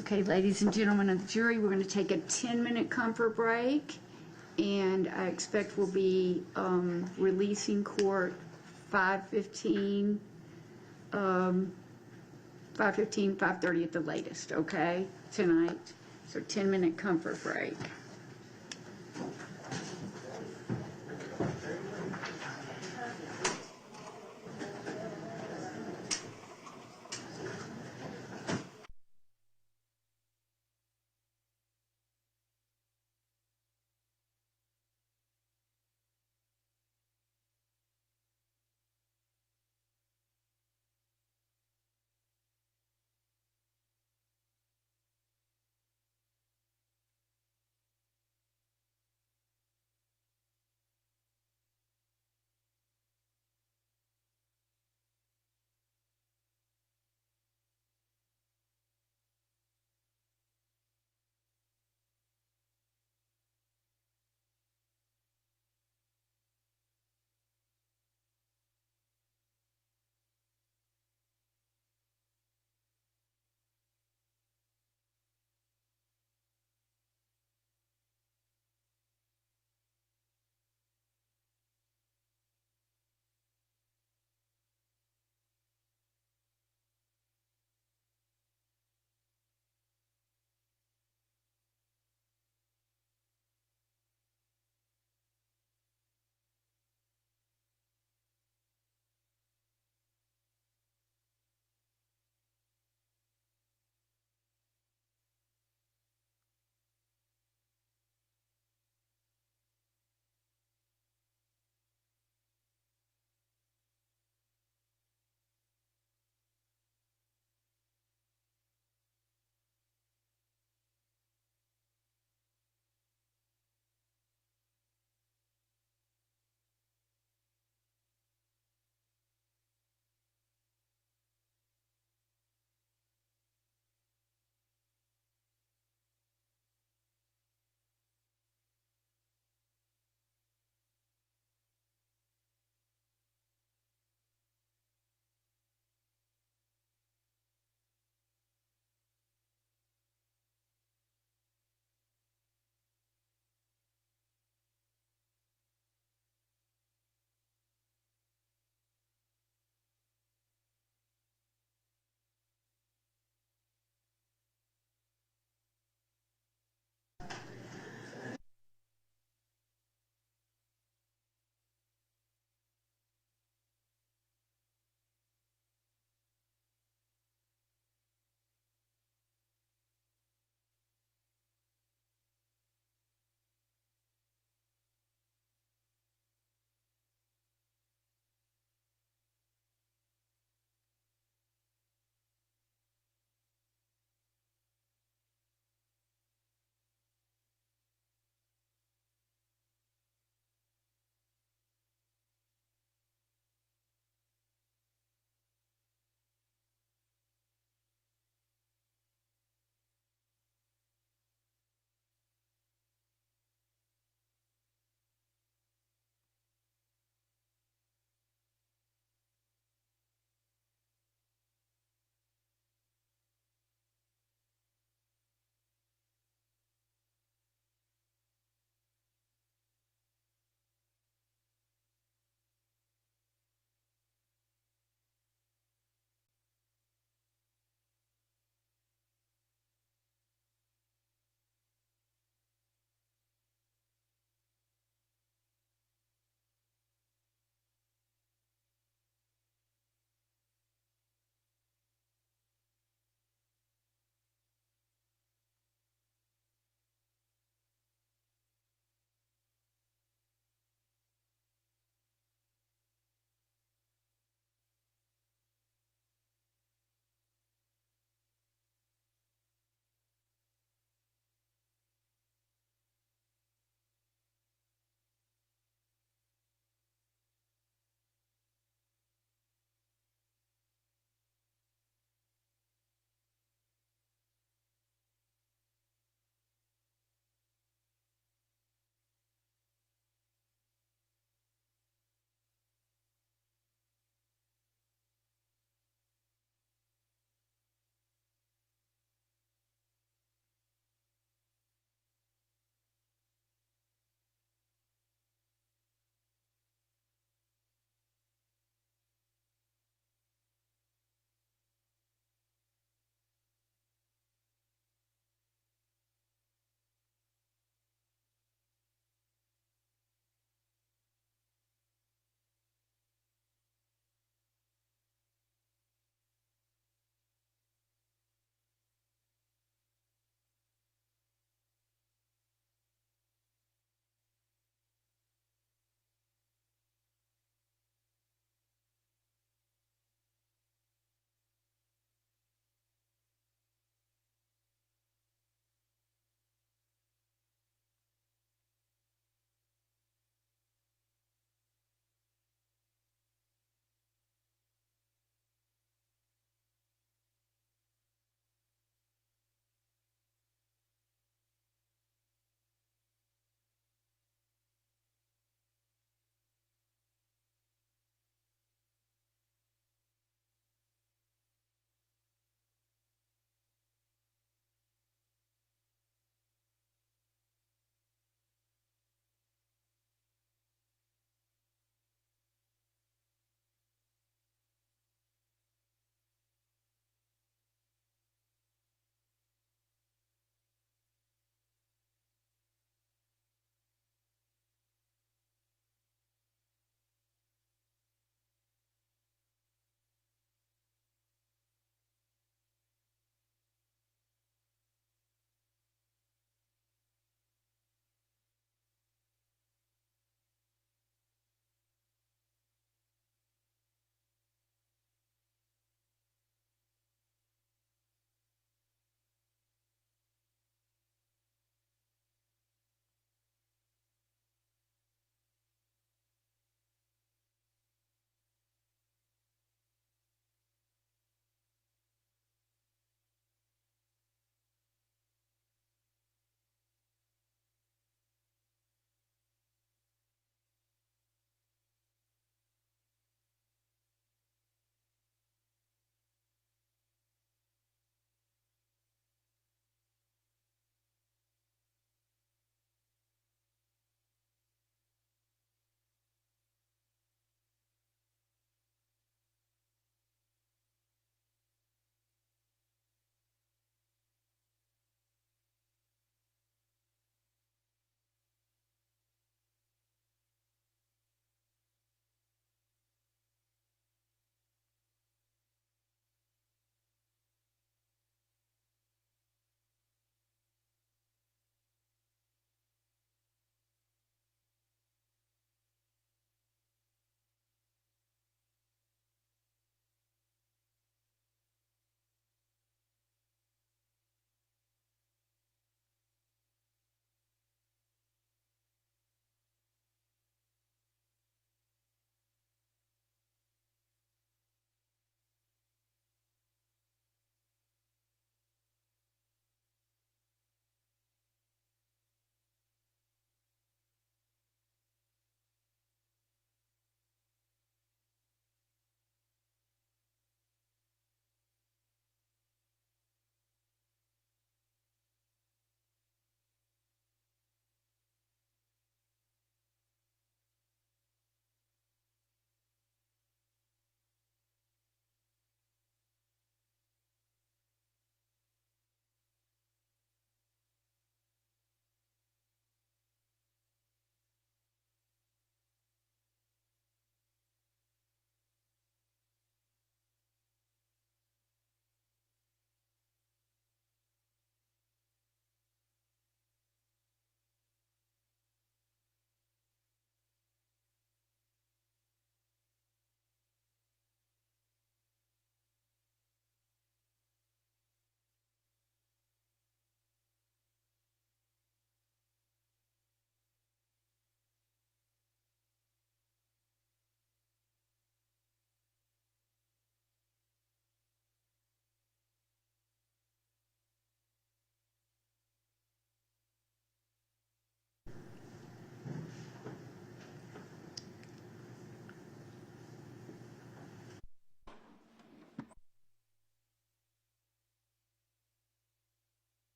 Okay, ladies and gentlemen of the jury, we're going to take a 10-minute comfort break, and I expect we'll be releasing court 5:15, 5:30 at the latest, okay, tonight. So 10-minute comfort break.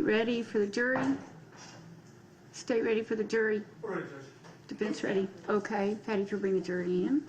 Ready for the jury? State ready for the jury? Ready, Judge. Defense ready? Okay, Patty, if you'll bring the jury in.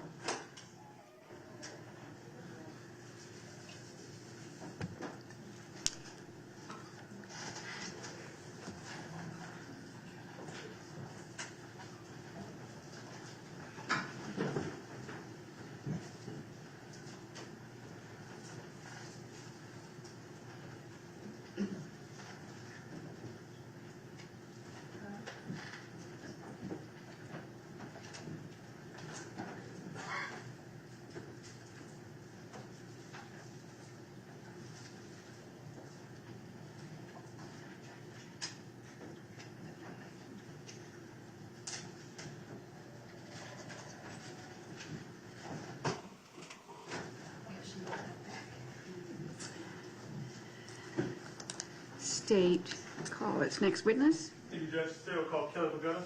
State call its next witness. Thank you, Judge. State will call Kelly Pagoda.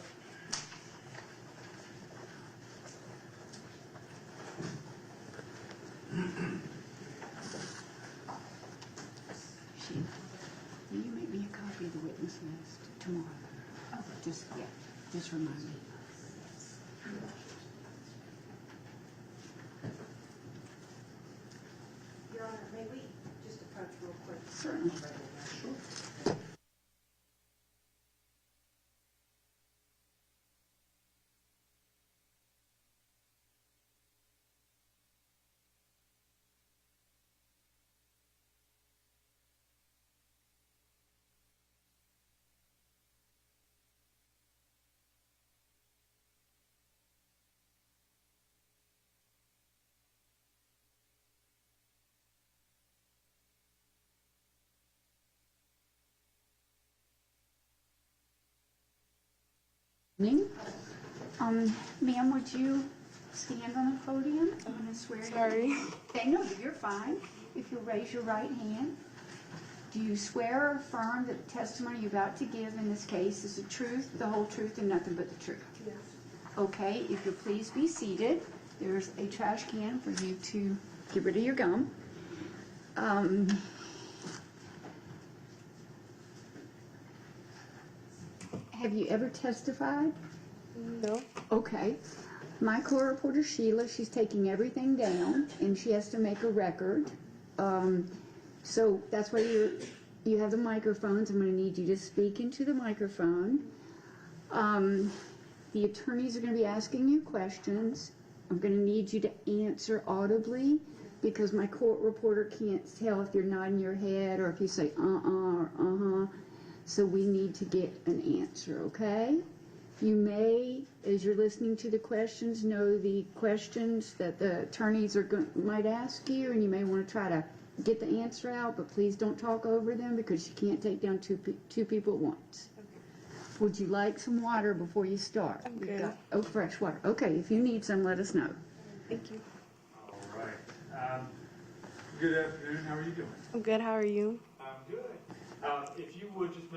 Will you make me a copy of the witness list tomorrow? Oh, just remind me. Your Honor, may we just approach real quick? Certainly. Ma'am, would you stand on the podium? I'm going to swear. Sorry. No, you're fine. If you'll raise your right hand. Do you swear or affirm that the testimony you're about to give in this case is the truth, the whole truth, and nothing but the truth? Yes. Okay, if you'll please be seated. There's a trash can for you to get rid of your gum. Have you ever testified? No. Okay. My court reporter Sheila, she's taking everything down, and she has to make a record. So that's why you have the microphones. I'm going to need you to speak into the microphone. The attorneys are going to be asking you questions. I'm going to need you to answer audibly because my court reporter can't tell if you're nodding your head or if you say or uh-huh. So we need to get an answer, okay? You may, as you're listening to the questions, know the questions that the attorneys might ask you, and you may want to try to get the answer out, but please don't talk over them because you can't take down two people at once. Okay. Would you like some water before you start? I'm good. Fresh water. Okay, if you need some, let us know. Thank you. All right. Good afternoon. How are you doing? I'm good. How are you? I'm good. If you would just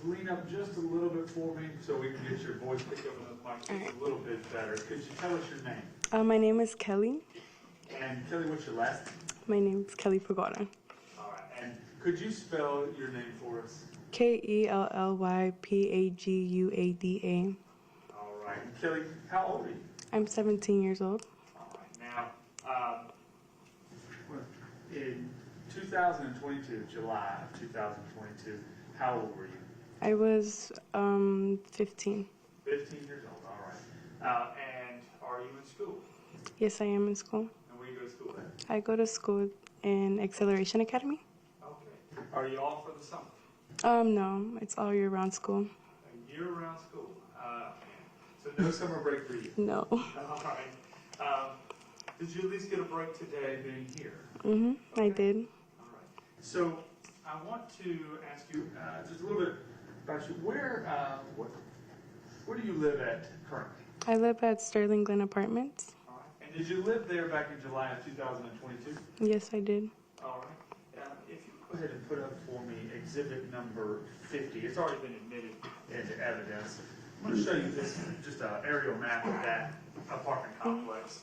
lean up just a little bit for me so we can get your voice picked up in the mic just a little bit better. Could you tell us your name? My name is Kelly. And Kelly, what's your last name? My name is Kelly Pagoda. All right. And could you spell your name for us? Kellypagada. All right. And Kelly, how old are you? I'm 17 years old. All right. Now, in 2022, July of 2022, how old were you? I was 15. 15 years old. All right. And are you in school? Yes, I am in school. And where do you go to school at? I go to school in Acceleration Academy. Okay. Are you off for the summer? No, it's all year-round school. A year-round school. So no summer break for you? No. All right. Did you at least get a break today being here? Mm-hmm. Okay. I did. All right. So I want to ask you just a little bit about you. Where do you live at currently? I live at Sterling Glen Apartments. All right. And did you live there back in July of 2022? Yes, I did. All right. If you go ahead and put up for me exhibit number 50. It's already been admitted into evidence. I'm going to show you this, just an aerial map of that apartment complex.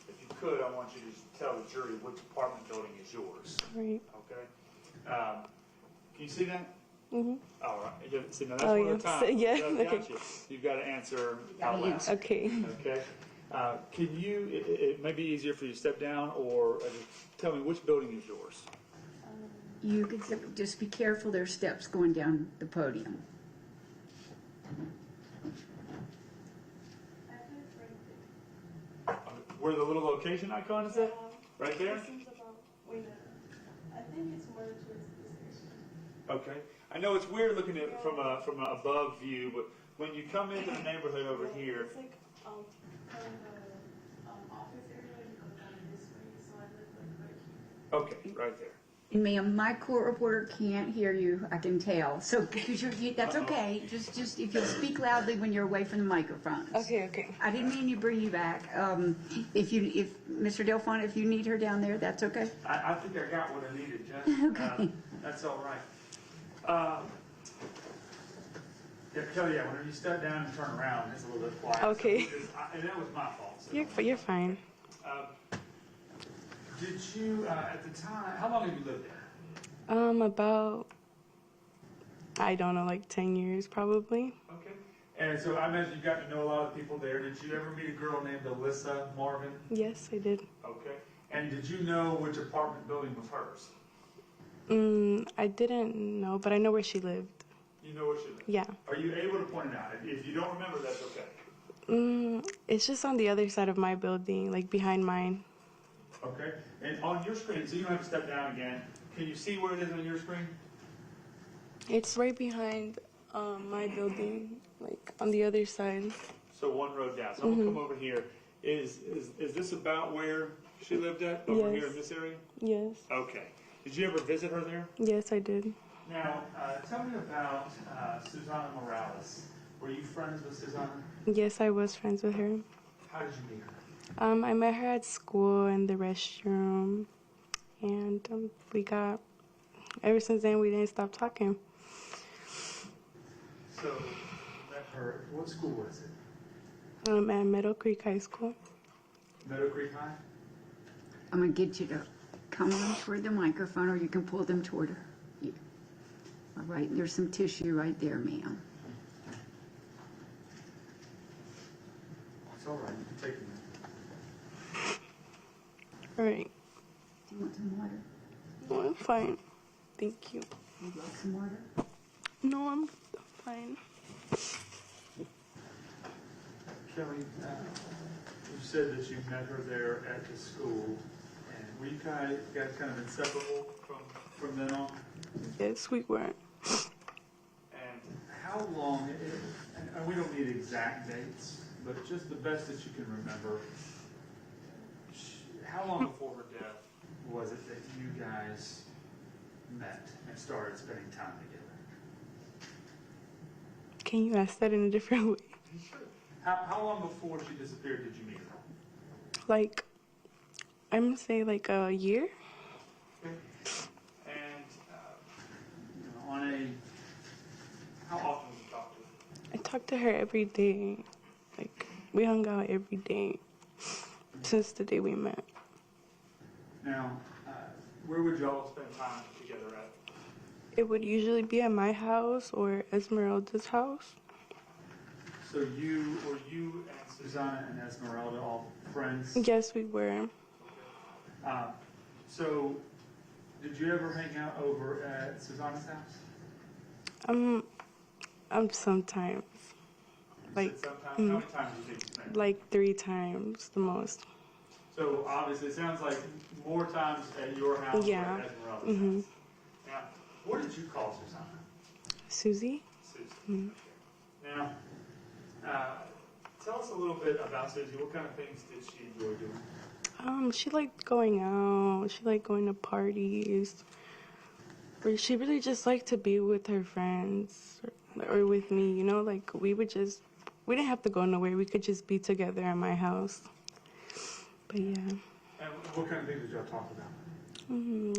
If you could, I want you to tell the jury which apartment building is yours. Right. Okay. Can you see that? Mm-hmm. All right. See, now that's Oh, one yeah. of the times. So, yeah, Got okay. you. You've got to answer out loud. Okay. Okay. Can you, it may be easier for you to step down or tell me which building is yours? You could just be careful, there's steps going down the podium. Where the little location icon is at? Right there? I think it's more towards this area. Okay. I know it's weird looking at it from an above view, but when you come into the neighborhood over here, It's like from the office area, you go down this way, so I live like right here. okay, right there. Ma'am, my court reporter can't hear you, I can tell. So, because that's okay. Just if you'll speak loudly when you're away from the microphones. Okay. I didn't mean to bring you back. If Mr. Delphine, if you need her down there, that's okay. I think I got what I needed, Judge. Okay. That's all right. Yeah, Kelly, whenever you step down and turn around, it's a little bit quiet. Okay. And that was my fault. So You're fine. Did you, at the time, how long have you lived there? About, I don't know, like 10 years probably. Okay. And so I imagine you got to know a lot of people there. Did you ever meet a girl named Alyssa Marvin? Yes, I did. Okay. And did you know which apartment building was hers? I didn't know, but I know where she lived. You know where she lived? Yeah. Are you able to point it out? If you don't remember, that's okay. It's just on the other side of my building, like behind mine. Okay. And on your screen, so you don't have to step down again. Can you see where it is on your screen? It's right behind my building, like on the other side. So one road down. So I'm gonna come over here. Is this about where she lived at? Over here in this area? Yes. Okay. Did you ever visit her there? Yes, I did. Now, tell me about Susanna Morales. Were you friends with Susanna? Yes, I was friends with her. How did you meet her? I met her at school in the restroom, and ever since then, we didn't stop talking. So, you met her, what school was it? At Meadow Creek High School. Meadow Creek High? I'm going to get you to come on toward the microphone, or you can pull them toward her. Yeah. All right, there's some tissue right there, ma'am. It's all right, you can take it. All right. Do you want some water? No, I'm fine. Thank you. Would you like some water? No, I'm fine. Kelly, you said that you met her there at the school, and were you guys kind of inseparable from then on? Yes, we were. And how long, and we don't need exact dates, but just the best that you can remember, how long before her death was it that you guys met and started spending time together? Can you ask that in a different way? Sure. How long before she disappeared did you meet her? Like, I'm gonna say like a year. Okay. And how often did you talk to her? I talked to her every day. Like, we hung out every day since the day we met. Now, where would y'all spend time together at? It would usually be at my house or Esmeralda's house. So were you and Susanna and Esmeralda all friends? Yes, we were. So did you ever hang out over at Susanna's house? Sometimes. Like, Sometimes? How many times do you think you spent? like 3 times the most. So obviously it sounds like more times at your house Yeah. or at Esmeralda's house. Now, what did you call Susanna? Susie? Susie. Okay. Now, tell us a little bit about Susie. What kind of things did she enjoy doing? She liked going out. She liked going to parties. Or she really just liked to be with her friends or with me, you know? Like, we didn't have to go nowhere. We could just be together at my house. But yeah. And what kind of things did y'all talk about?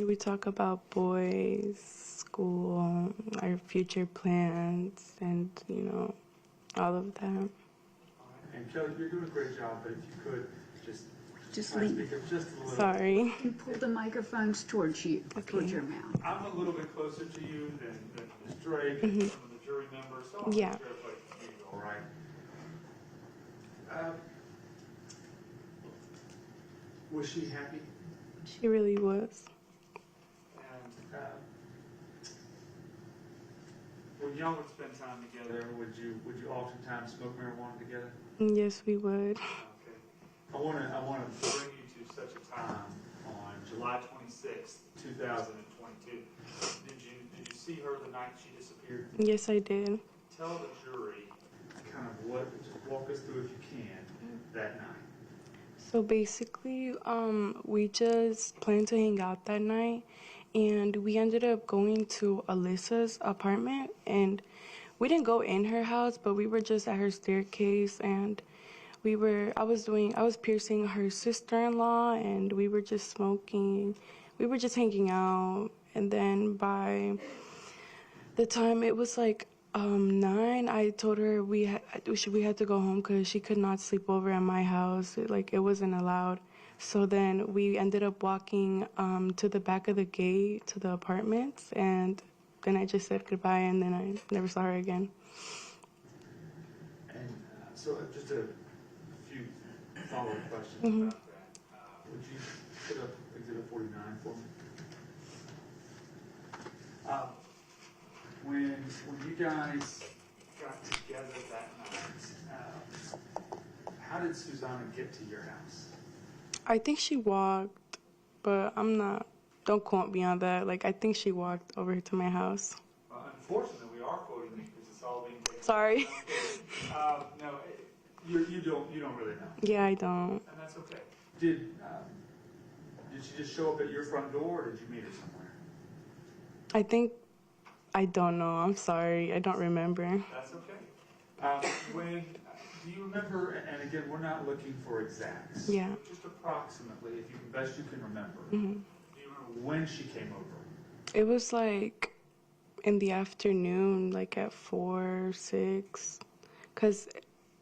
We talk about boys, school, our future plans, and, all of that. And Kelly, you're doing a great job, but if you could just Just Can I lean. speak up just a little? Sorry. You pull the microphones towards you, towards your mouth. I'm a little bit closer to you than Ms. Drake and some of the jury members, so I'll make Yeah. sure everybody can hear you all right. Was she happy? She really was. And when y'all would spend time together, would you oftentimes smoke marijuana together? Yes, we would. Okay. I want to bring you to such a time on July 26th, 2022. Did you see her the night she disappeared? Yes, I did. Tell the jury kind of just walk us through if you can that night. So basically, we just planned to hang out that night, and we ended up going to Alyssa's apartment, and we didn't go in her house, but we were just at her staircase, and I was piercing her sister-in-law, and we were just smoking. We were just hanging out, and then by the time it was like 9, I told her we had to go home because she could not sleep over at my house. It wasn't allowed. So then we ended up walking to the back of the gate to the apartments, and then I just said goodbye, and then I never saw her again. And so just a few follow-up questions about that. Would you put up Exhibit 49 for me? When you guys got together that night, how did Susanna get to your house? I think she walked, but don't quote me on that. I think she walked over to my house. Well, unfortunately, we are quoting you because it's all being taken. Sorry. No, you don't really know. Yeah, I don't. And that's okay. Did she just show up at your front door, or did you meet her somewhere? I don't know. I'm sorry. I don't remember. That's okay. Do you remember, and again, we're not looking for exacts. Yeah. Just approximately, if you best you can remember. Mm-hmm. Do you remember when she came over? It was in the afternoon, at 4, 6, because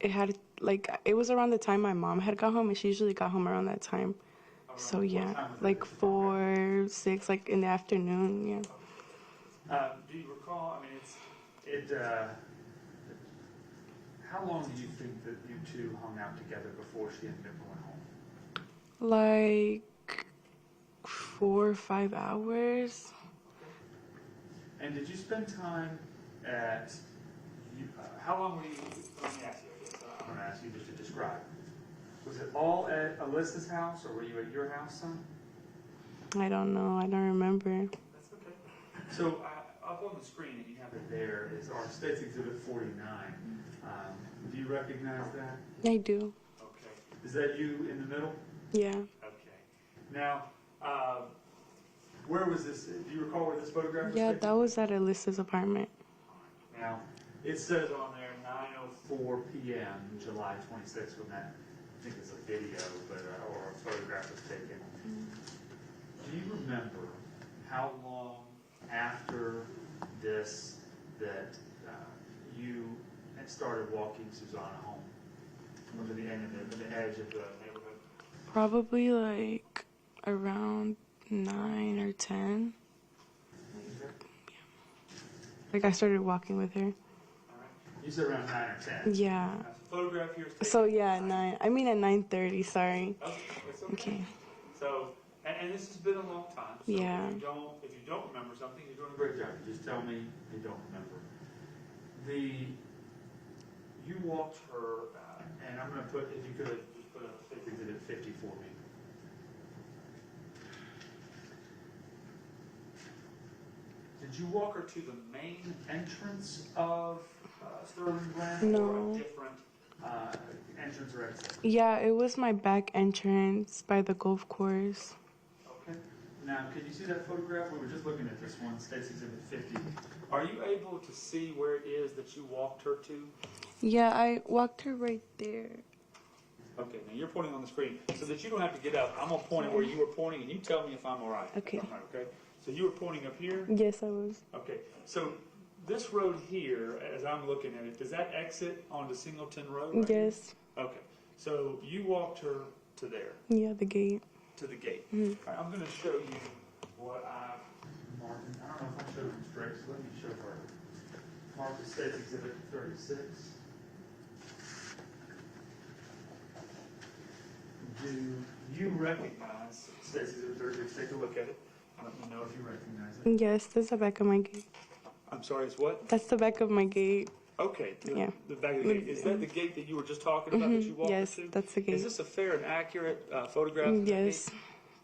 it was around the time my mom had got home, and she usually got home around that time. So yeah, 4, 6, in the afternoon, yeah. Do you recall, how long do you think that you two hung out together before she ended up going home? 4 or 5 hours. And did you spend time at, how long were you, let me ask you, I'm going to ask you just to describe. Was it all at Alyssa's house, or were you at your house, son? I don't know. I don't remember. That's okay. So up on the screen, and you have it there, is our State's Exhibit 49. Do you recognize that? I do. Okay. Is that you in the middle? Yeah. Okay. Now, where was this? Do you recall where this photograph was Yeah, taken? that was at Alyssa's apartment. Now, it says on there 9:04 p.m. July 26th when that, I think it's a video, or a photograph was taken. Do you remember how long after this that you had started walking Susanna home? Or to the end of the edge of the neighborhood? Probably around 9 or 10. I started walking with her. All right. You said around 9 or 10. Yeah. The photograph here is taken. So yeah, 9. I mean at 9:30. Sorry. Okay, it's okay. Okay. So, and this has been a long time. So Yeah. if you don't remember something, you're doing a great job. You just tell me you don't remember. You walked her, and I'm going to put, if you could, just put up Exhibit 50 for me. Did you walk her to the main entrance of Sterling Glen? No. Or a different entrance or exit? Yeah, it was my back entrance by the golf course. Okay. Now, can you see that photograph? We were just looking at this one, State's Exhibit 50. Are you able to see where it is that you walked her to? Yeah, I walked her right there. Okay, now you're pointing on the screen, so that you don't have to get up. I'm going to point it where you were pointing, and you tell me if I'm all right. Okay. If I'm right, okay? So you were pointing up here? Yes, I was. Okay, so this road here, as I'm looking at it, does that exit onto Singleton Road? Right Yes. here? Okay, so you walked her to there, Yeah, the gate. to the gate. Mhm. All right, I'm going to show you what I've marked. I don't know if I showed them straight, so let me show her. Mark the State's Exhibit 36. Do you recognize State's Exhibit 36? Take a look at it. Let me know if you recognize it. Yes, that's the back of my gate. I'm sorry, it's what? That's the back of my gate. Okay, Yeah. the back of the gate. Is that the gate that you were just talking about that you walked Yes, into? that's the gate. Is this a fair and accurate photograph of that Yes. gate?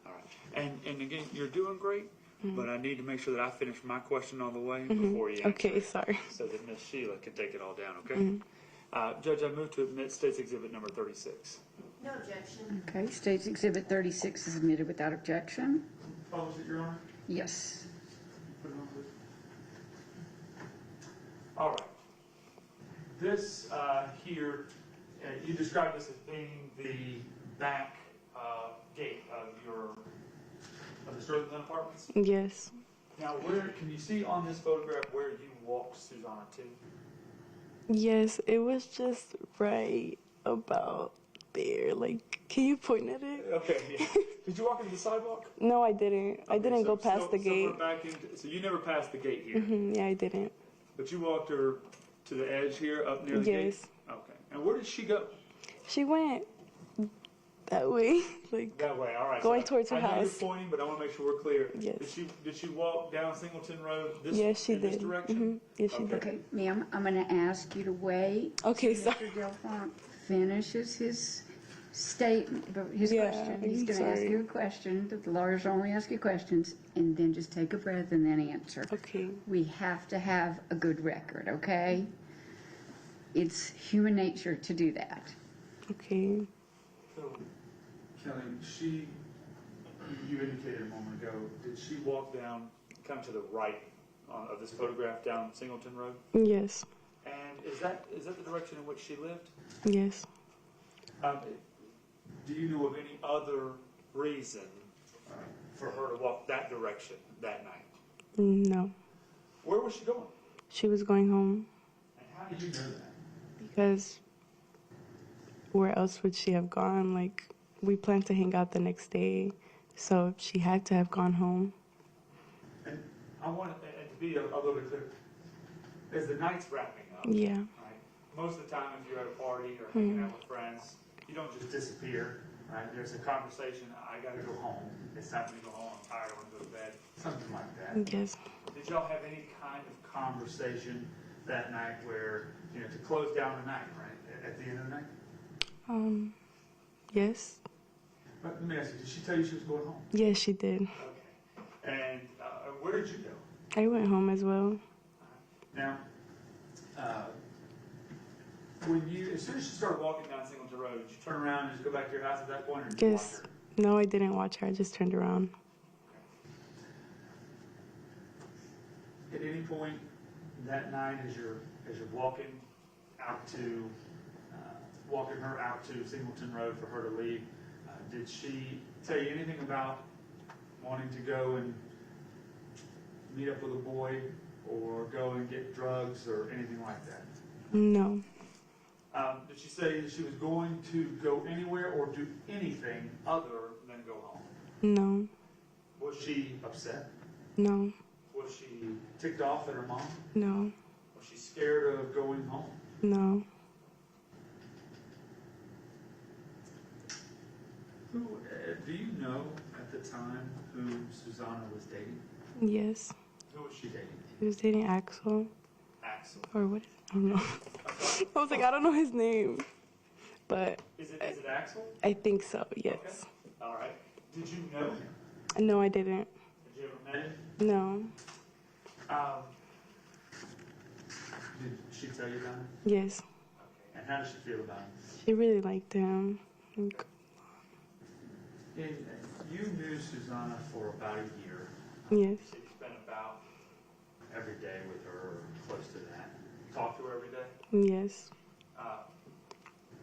All right. And again, you're doing great, but I need to make sure that I finish my question all the way before you answer Okay, it, sorry. so that Miss Sheila can take it all down, okay? Judge, I move to admit State's Exhibit number 36. No objection. Okay, State's Exhibit 36 is admitted without objection. Publish it, Your Honor. Yes. Put it on, please. All right. This here, you described this as being the back gate of the Sterling Apartments. Yes. Now, where can you see on this photograph where you walked Susanna to? Yes, it was just right about there. Like, can you point at it? Okay. Yeah. Did you walk into the sidewalk? No, I didn't. I Okay, didn't so- go past so- the so gate. we're back so you never passed the gate here, Yeah, I didn't. but you walked her to the edge here, up near the gate? Yes. Okay. And where did she go? She went that way, like That way, all right. Going towards her I know house. you're pointing, but I want to make sure we're clear. Yes. Did she walk down Singleton Road Yes, she in this did. direction? Yes, she did. Okay, ma'am, I'm going to ask you to wait. Okay, Mr. sorry. Delphont finishes his statement, his Yeah, question. He's I'm going to ask sorry. you a question. The lawyers only ask you questions, and then just take a breath and then answer. Okay. We have to have a good record, okay? It's human nature to do that. Okay. So, Kelly, you indicated a moment ago, did she walk down, kind of to the right of this photograph down Singleton Road? Yes. And is that the direction in which she lived? Yes. Do you know of any other reason for her to walk that direction that night? No. Where was she going? She was going home And how do you know that? because where else would she have gone? Like, we planned to hang out the next day, so she had to have gone home. And I want to be a little bit clear. As the night's wrapping up, Yeah. right? Most of the time, if you're at a party or hanging out with friends, you don't just disappear, right? There's a conversation. I got to go home. It's time for me to go home. I'm tired. I want to go to bed. Something like that. Yes. Did y'all have any kind of conversation that night where, to close down the night, right? At the end of the night? Yes. But let me ask you, did she tell you she was going home? Yes, she did. Okay. And where did you go? I went home as well. Now, as soon as she started walking down Singleton Road, did you turn around and just go back to your house at that point, or did you watch Yes. her? No, I didn't watch her. I just turned around. At any point that night, as you're walking her out to Singleton Road for her to leave, did she tell you anything about wanting to go and meet up with a boy or go and get drugs or anything like that? No. Did she say that she was going to go anywhere or do anything other than go home? No. Was she upset? No. Was she ticked off at her mom? No. Was she scared of going home? No. Do you know at the time who Susanna was dating? Yes. Who was she dating? She was dating Axel. Axel. Or what is I don't know. I was like, I don't know his name. But Is it Axel? I think so, yes. Okay. All right. Did you know him? No, I didn't. Had you ever met him? No. Did she tell you about him? Yes. Okay. And how did she feel about him? She really liked him. Like, You knew Susanna for about a year. yes. So you spent about every day with her, or close to that. Talk to her every day? Yes.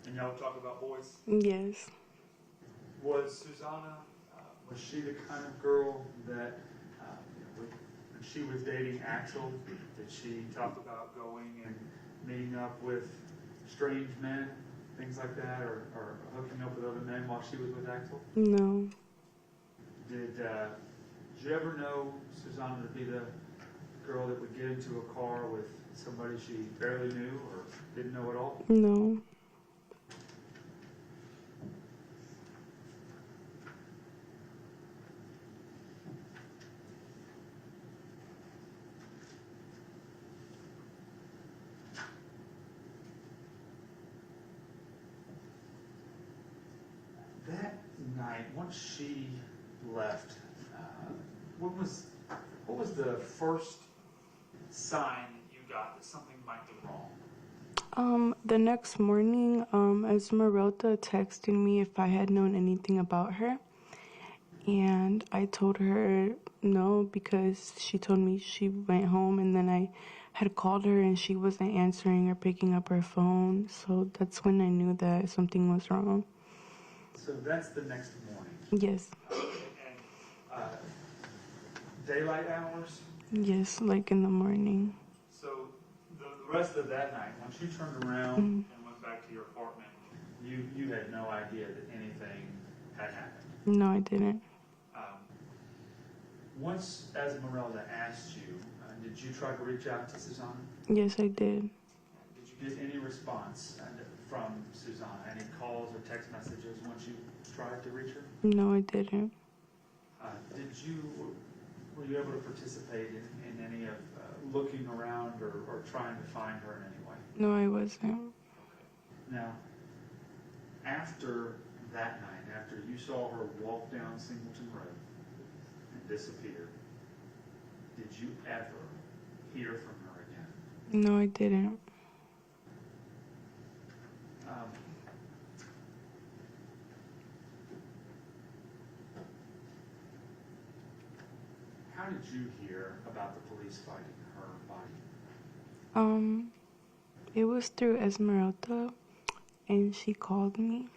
And y'all would talk about boys? Yes. Was Susanna, was she the kind of girl that, when she was dating Axel, did she talk about going and meeting up with strange men things like that, or hooking up with other men while she was with Axel? No. Did you ever know Susanna to be the girl that would get into a car with somebody she barely knew or didn't know at all? No. That night, once she left, what was the first sign that you got that something might be wrong? The next morning, Esmeralda texted me if I had known anything about her. And I told her no, because she told me she went home, and then I had called her and she wasn't answering or picking up her phone. So that's when I knew that something was wrong. So that's the next morning. Yes. And daylight hours? Yes, like in the morning. So the rest of that night, once you turned around and went back to your apartment, you had no idea that anything had happened? No, I didn't. Once Esmeralda asked you, did you try to reach out to Susanna? Yes, I did. Did you get any response from Susanna? Any calls or text messages once you tried to reach her? No, I didn't. Were you able to participate in any of looking around or trying to find her in any way? No, I wasn't. Now, after that night, after you saw her walk down Singleton Road and disappear, did you ever hear from her again? No, I didn't. How did you hear about the police finding her body? It was through Esmeralda, and she called me.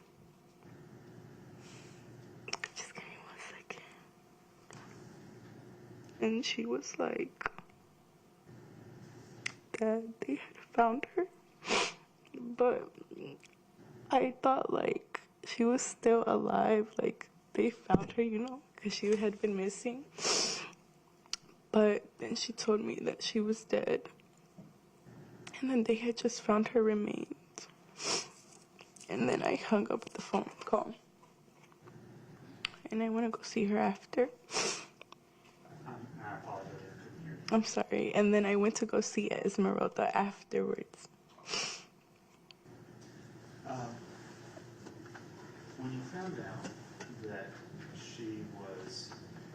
Just give me 1 second. And she was like that they had found her, but I thought like she was still alive, like they found her, you know, because she had been missing. But then she told me that she was dead. And then they had just found her remains. And then I hung up the phone call. And I want to go see her after. I apologize, I couldn't hear you. I'm sorry. And then I went to go see Esmeralda afterwards. When you found out that she was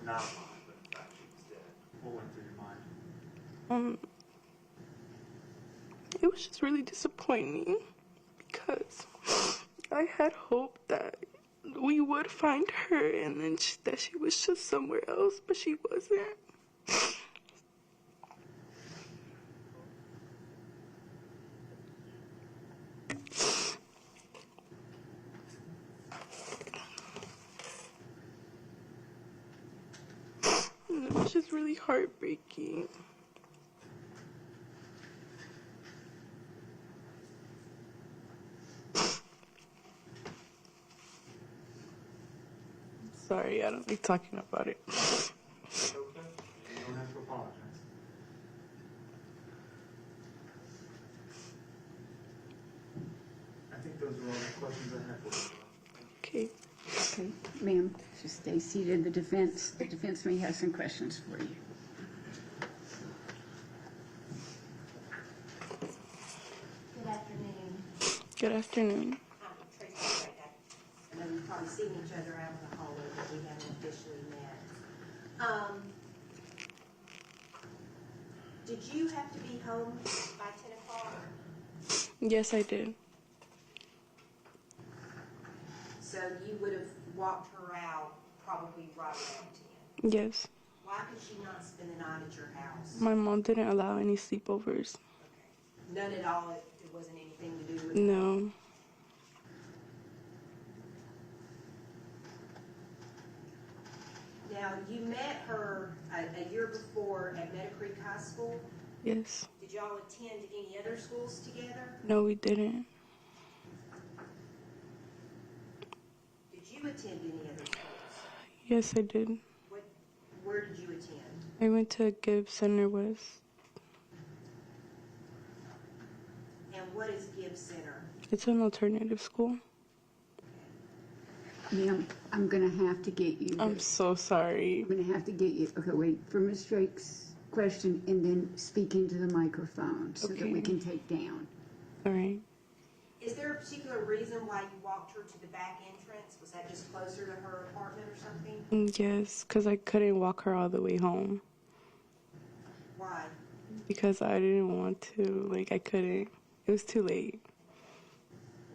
not alive, but in fact she was dead, what went through your mind? It was just really disappointing because I had hoped that we would find her and then that she was just somewhere else, but she wasn't. And it was just really heartbreaking. Sorry, I don't like talking about it. It's okay. You don't have to apologize. I think those are all the questions I have for you. Okay. Okay, ma'am, just stay seated. The defense may have some questions for you. Good afternoon. Good afternoon. Tracy Bryant. I know we've probably seen each other out in the hallway, but we haven't officially met. Did you have to be home by 10 o'clock? Yes, I did. So you would have walked her out probably right around 10. Yes. Why could she not spend the night at your house? My mom didn't allow any sleepovers. Okay. None at all? It wasn't anything to do with No. Now, you met her a year before at Meadow Creek High School. Yes. Did y'all attend any other schools together? No, we didn't. you attend any other schools? Yes, I did. Where did you attend? I went to Gibbs Center West. And what is Gibbs Center? It's an alternative school. Ma'am, I'm gonna have to get you. I'm so sorry. I'm gonna have to get you. Okay, wait for Ms. Drake's question and then speak into the microphone so that we can take down. All right. Is there a particular reason why you walked her to the back entrance? Was that just closer to her apartment or something? Yes, because I couldn't walk her all the way home. Why? Because I didn't want to. Like, I couldn't. It was too late.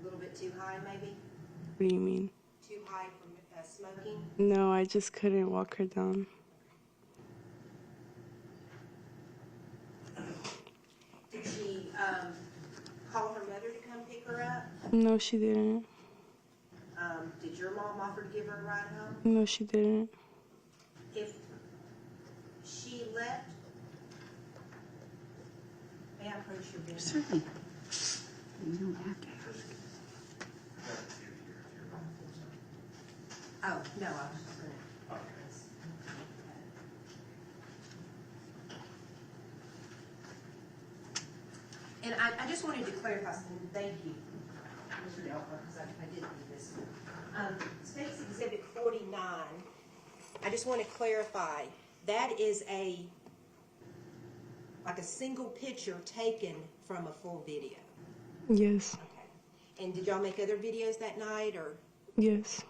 A little bit too high, maybe? What do you mean? Too high from smoking? No, I just couldn't walk her down. Did she call her mother to come pick her up? No, she didn't. Did your mom offer to give her a ride home? No, she didn't. If she left, may I approach your business? Certainly. You don't have to ask. Oh, no, I was just gonna. And I just wanted to clarify something. Thank you, Mr. Delphi, because I did read this. State's Exhibit 49, I just want to clarify, that is like a single picture taken from a full video. Yes. Okay. And did y'all make other videos that night, or? Yes.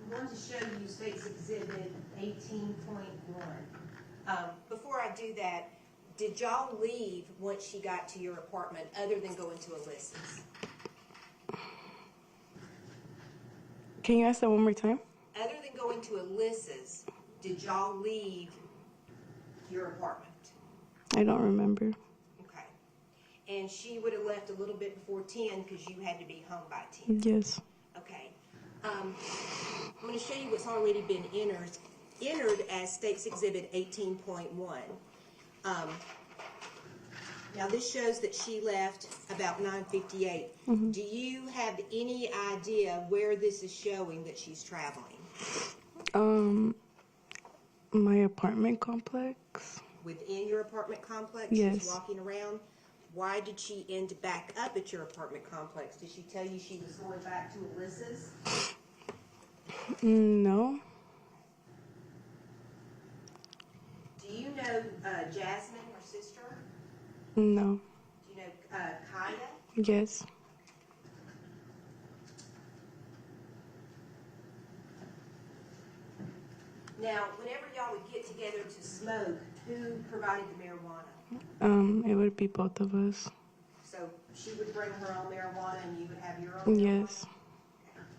I'm going to show you State's Exhibit 18.1. Before I do that, did y'all leave once she got to your apartment other than going to Alyssa's? Can you ask that one more time? Other than going to Alyssa's, did y'all leave your apartment? I don't remember. Okay. And she would have left a little bit before 10 because you had to be home by 10. Yes. Okay. I'm going to show you what's already been entered as State's Exhibit 18.1. Now this shows that she left about 9:58. Mm-hmm. Do you have any idea where this is showing that she's traveling? My apartment complex. Within your apartment complex? Yes. She's walking around? Why did she end back up at your apartment complex? Did she tell you she was going back to Alyssa's? No. Do you know Jasmine, her sister? No. Do you know Kaya? Yes. Now, whenever y'all would get together to smoke, who provided the marijuana? It would be both of us. So she would bring her own marijuana and you would have your own marijuana? Yes.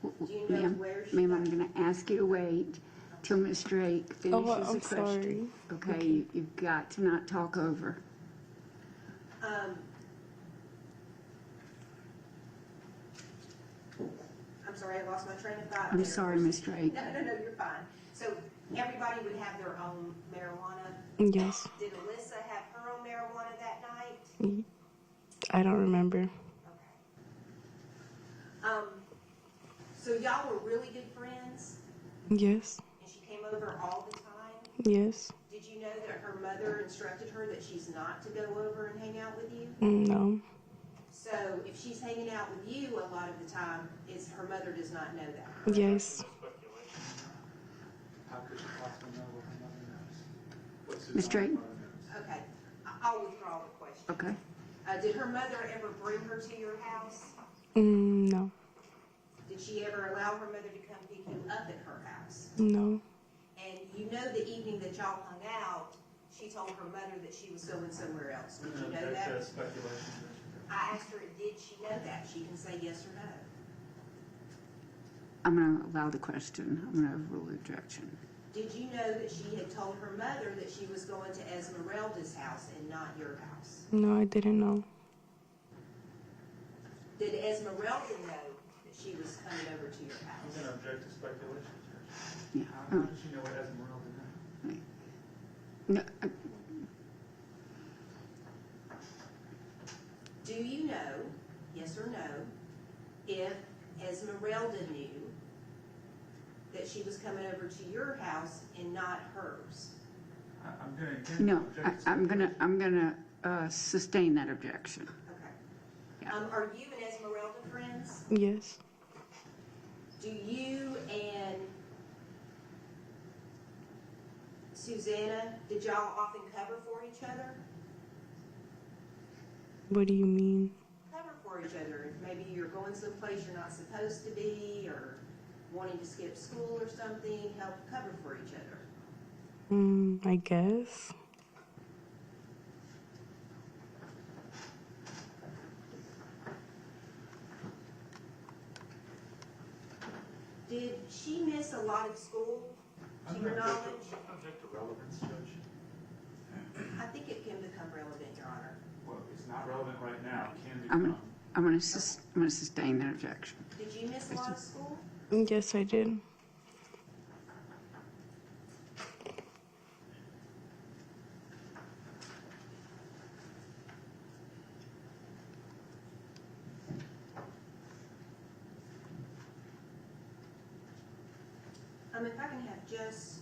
Do you know Ma'am, where she ma'am, got I'm going to ask you to wait till Ms. Drake finishes I'm the question. sorry. Okay, you've got to not talk over. I'm sorry, I lost my train of thought. I'm there. sorry, Ms. Drake. No, you're fine. So everybody would have their own marijuana? Yes. Did Alyssa have her own marijuana that night? I don't remember. Okay. So y'all were really good friends? Yes. And she came over all the time? Yes. Did you know that her mother instructed her that she's not to go over and hang out with you? No. So if she's hanging out with you a lot of the time, her mother does not know that? Yes. How could you possibly know what her mother knows? What's Ms. Drake? Okay, I'll withdraw the question. Okay. Did her mother ever bring her to your house? No. Did she ever allow her mother to come pick you up at her house? No. And you know the evening that y'all hung out, she told her mother that she was going somewhere else. Did you know that? That's speculation. I asked her, did she know that? She can say yes or no. I'm going to allow the question. I'm going to overrule the objection. Did you know that she had told her mother that she was going to Esmeralda's house and not your house? No, I didn't know. Did Esmeralda know that she was coming over to your I'm house? going to object to speculation, Judge. Yeah. How does she know what Esmeralda knows? No, Do you know, yes or no, if Esmeralda knew that she was coming over to your house and not hers? I'm going to again no, object to I'm gonna sustain that objection. Okay. Yeah. Are you and Esmeralda friends? Yes. Do you and Susanna, did y'all often cover for each other? What do you mean? Cover for each other. If maybe you're going someplace you're not supposed to be, or wanting to skip school or something, help cover for each other. I guess. Did she miss a lot of school, to your knowledge? Object to relevance, Judge. I think it can become relevant, Your Honor. Well, it's not relevant right now. It can I'm become. gonna sustain that objection. Did you miss a lot of school? Yes, I did. If I can have just,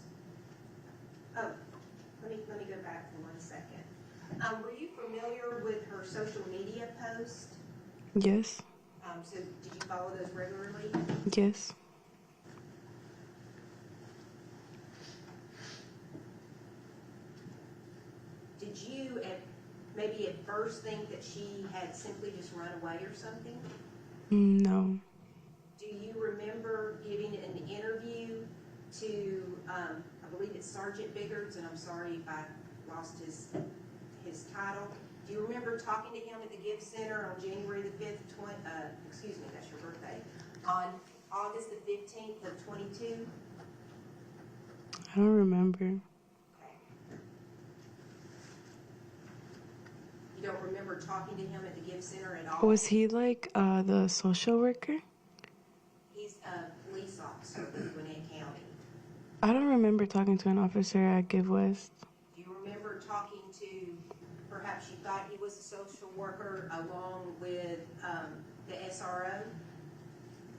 let me go back for 1 second. Were you familiar with her social media post? Yes. So did you follow those regularly? Yes. Did you maybe at first think that she had simply just run away or something? No. Do you remember giving an interview to, I believe it's Sergeant Biggards, and I'm sorry if I lost his title. Do you remember talking to him at the Gift Center on January the 5th, excuse me, that's your birthday, on August the 15th of 22? I don't remember. Okay. You don't remember talking to him at the Gift Center at all? Was he like the social worker? He's a police officer with Gwinnett County. I don't remember talking to an officer at Give West. Do you remember talking to, perhaps you thought he was a social worker along with the SRO?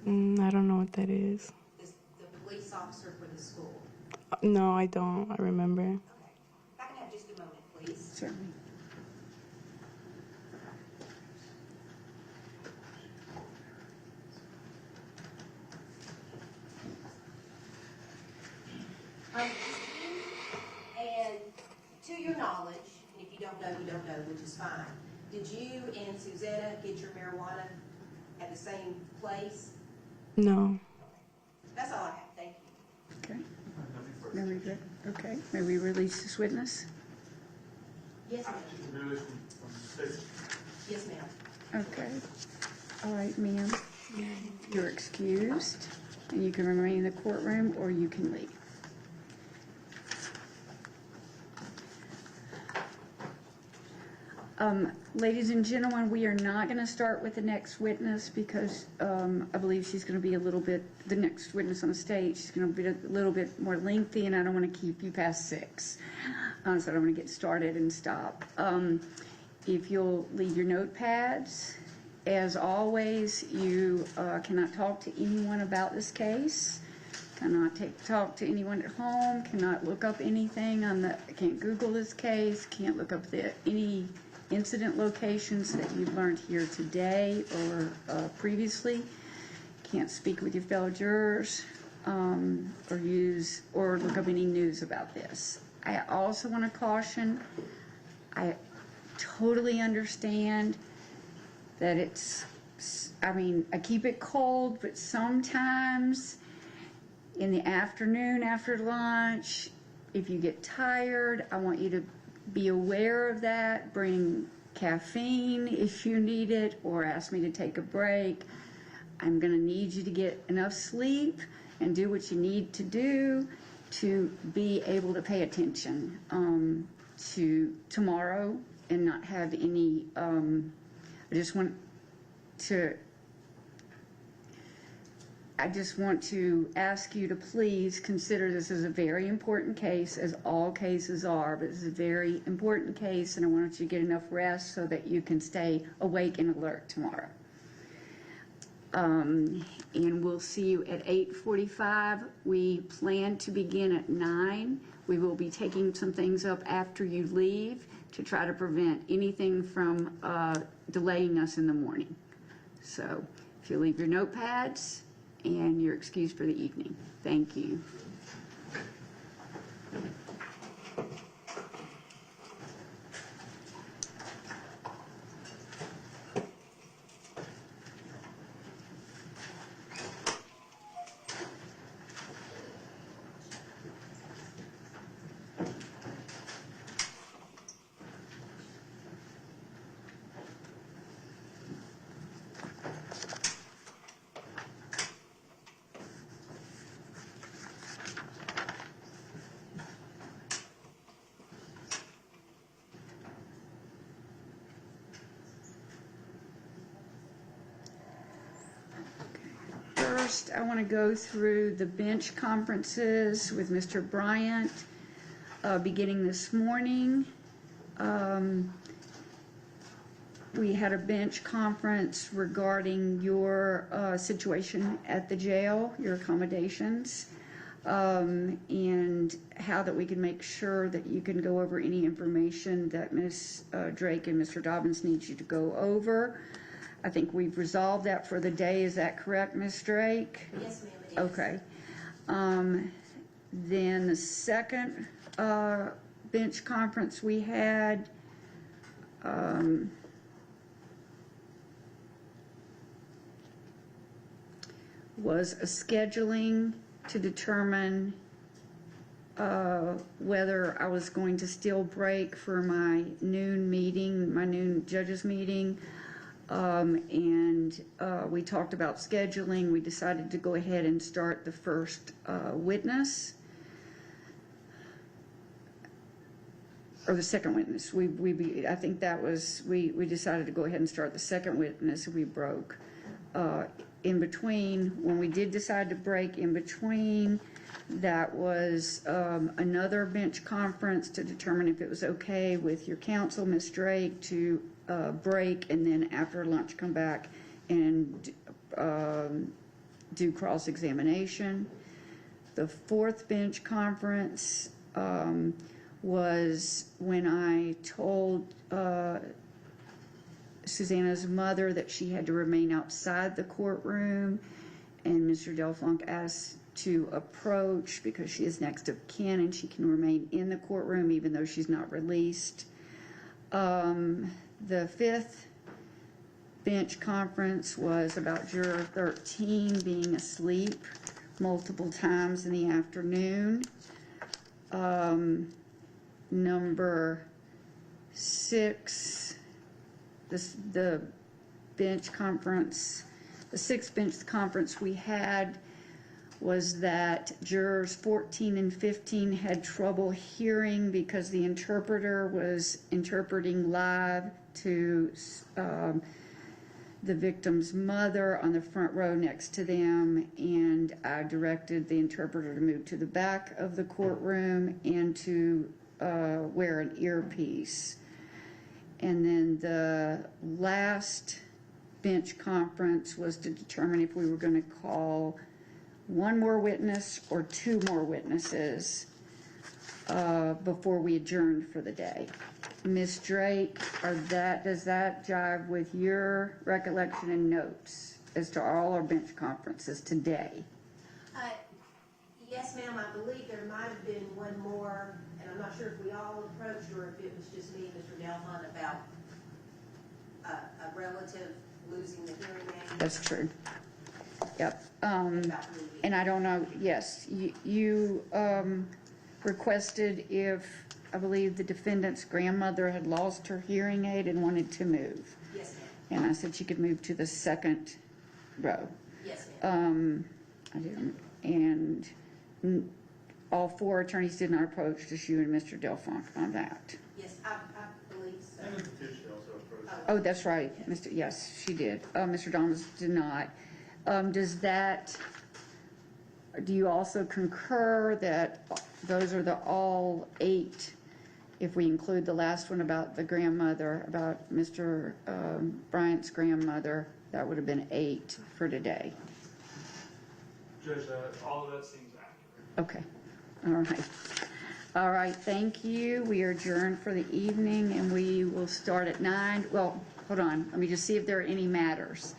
I don't know what that is. The police officer for the school? No, I don't. I remember. Okay. If I can have just a moment, please. Certainly. And to your knowledge, and if you don't know, you don't know, which is fine. Did you and Susanna get your marijuana at the same place? No. That's all I have. Thank you. Okay. Very good. Okay. May we release this witness? Yes, ma'am. Release from station. Yes, ma'am. Okay. All right, ma'am. You're excused, and you can remain in the courtroom or you can leave. Ladies and gentlemen, we are not going to start with the next witness because I believe she's going to be the next witness on the stage, she's going to be a little bit more lengthy, and I don't want to keep you past 6. So I don't want to get started and stop. If you'll leave your notepads, as always, you cannot talk to anyone about this case, cannot talk to anyone at home, cannot look up anything can't Google this case, can't look up any incident locations that you've learned here today or previously, can't speak with your fellow jurors or look up any news about this. I also want to caution, I totally understand that I keep it cold, but sometimes in the afternoon after lunch, if you get tired, I want you to be aware of that. Bring caffeine if you need it, or ask me to take a break. I'm going to need you to get enough sleep and do what you need to do to be able to pay attention to tomorrow and not have any, I just want to I just want to ask you to please consider this as a very important case, as all cases are, but this is a very important case, and I want you to get enough rest so that you can stay awake and alert tomorrow. And we'll see you at 8:45. We plan to begin at 9. We will be taking some things up after you leave to try to prevent anything from delaying us in the morning. So if you leave your notepads and you're excused for the evening. Thank you. First, I want to go through the bench conferences with Mr. Bryant, beginning this morning. We had a bench conference regarding your situation at the jail, your accommodations, and how that we can make sure that you can go over any information that Ms. Drake and Mr. Dobbins need you to go over. I think we've resolved that for the day. Is that correct, Ms. Drake? Yes, ma'am, it is. Okay. Then the second bench conference we had, was a scheduling to determine whether I was going to still break for my noon meeting, my noon judges meeting. We talked about scheduling. We decided to go ahead and start the first witness, or the second witness. I think that was, we decided to go ahead and start the second witness. We broke. In between, when we did decide to break in between, that was another bench conference to determine if it was okay with your counsel, Ms. Drake, to break and then after lunch come back and do cross-examination. The fourth bench conference was when I told Susanna's mother that she had to remain outside the courtroom, and Mr. Delfunk asked to approach because she is next of kin and she can remain in the courtroom even though she's not released. The fifth bench conference was about Juror 13 being asleep multiple times in the afternoon. Number 6, the bench conference, the sixth bench conference we had was that jurors 14 and 15 had trouble hearing because the interpreter was interpreting live to the victim's mother on the front row next to them, and I directed the interpreter to move to the back of the courtroom and to wear an earpiece. And then the last bench conference was to determine if we were going to call one more witness or 2 more witnesses before we adjourned for the day. Ms. Drake, does that jive with your recollection and notes as to all our bench conferences today? Yes, ma'am, I believe there might have been one more, and I'm not sure if we all approached or if it was just me and Mr. Delfont about a relative losing the hearing aid. That's true. Yep. And I don't know, yes, you requested if, I believe, the defendant's grandmother had lost her hearing aid and wanted to move. Yes, ma'am. And I said she could move to the second row. Yes, ma'am. I didn't, and all 4 attorneys did not approach, just you and Mr. Delfont on that. Yes, I believe so. And Ms. Tish also approached. Oh, that's right, yes, she did. Mr. Donnelly did not. Does that do you also concur that those are the all 8, if we include the last one about the grandmother, about Mr. Bryant's grandmother, that would have been 8 for today? Judge, all of that seems accurate. Okay, all right. All right, thank you. We are adjourned for the evening, and we will start at 9. Well, hold on, let me just see if there are any matters.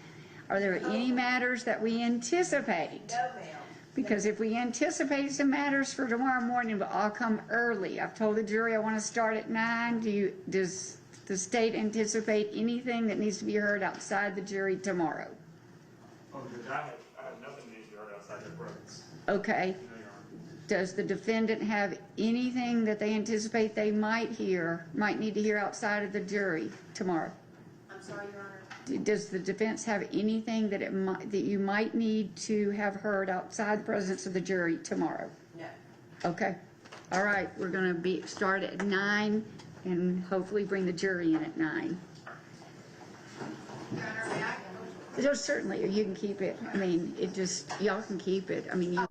Are there any matters that we anticipate? No, ma'am. Because if we anticipate some matters for tomorrow morning, but I'll come early. I've told the jury I want to start at 9. Does the state anticipate anything that needs to be heard outside the jury tomorrow? Oh, Judge, I have nothing that needs to be heard outside their presence. Okay. Does the defendant have anything that they anticipate they might need to hear outside of the jury tomorrow? I'm sorry, Your Honor. Does the defense have anything that you might need to have heard outside the presence of the jury tomorrow? No. Okay. All right. We're going to start at 9 and hopefully bring the jury in at 9. Your Honor, may I? Certainly, you can keep it. I mean, y'all can keep it. I mean, you.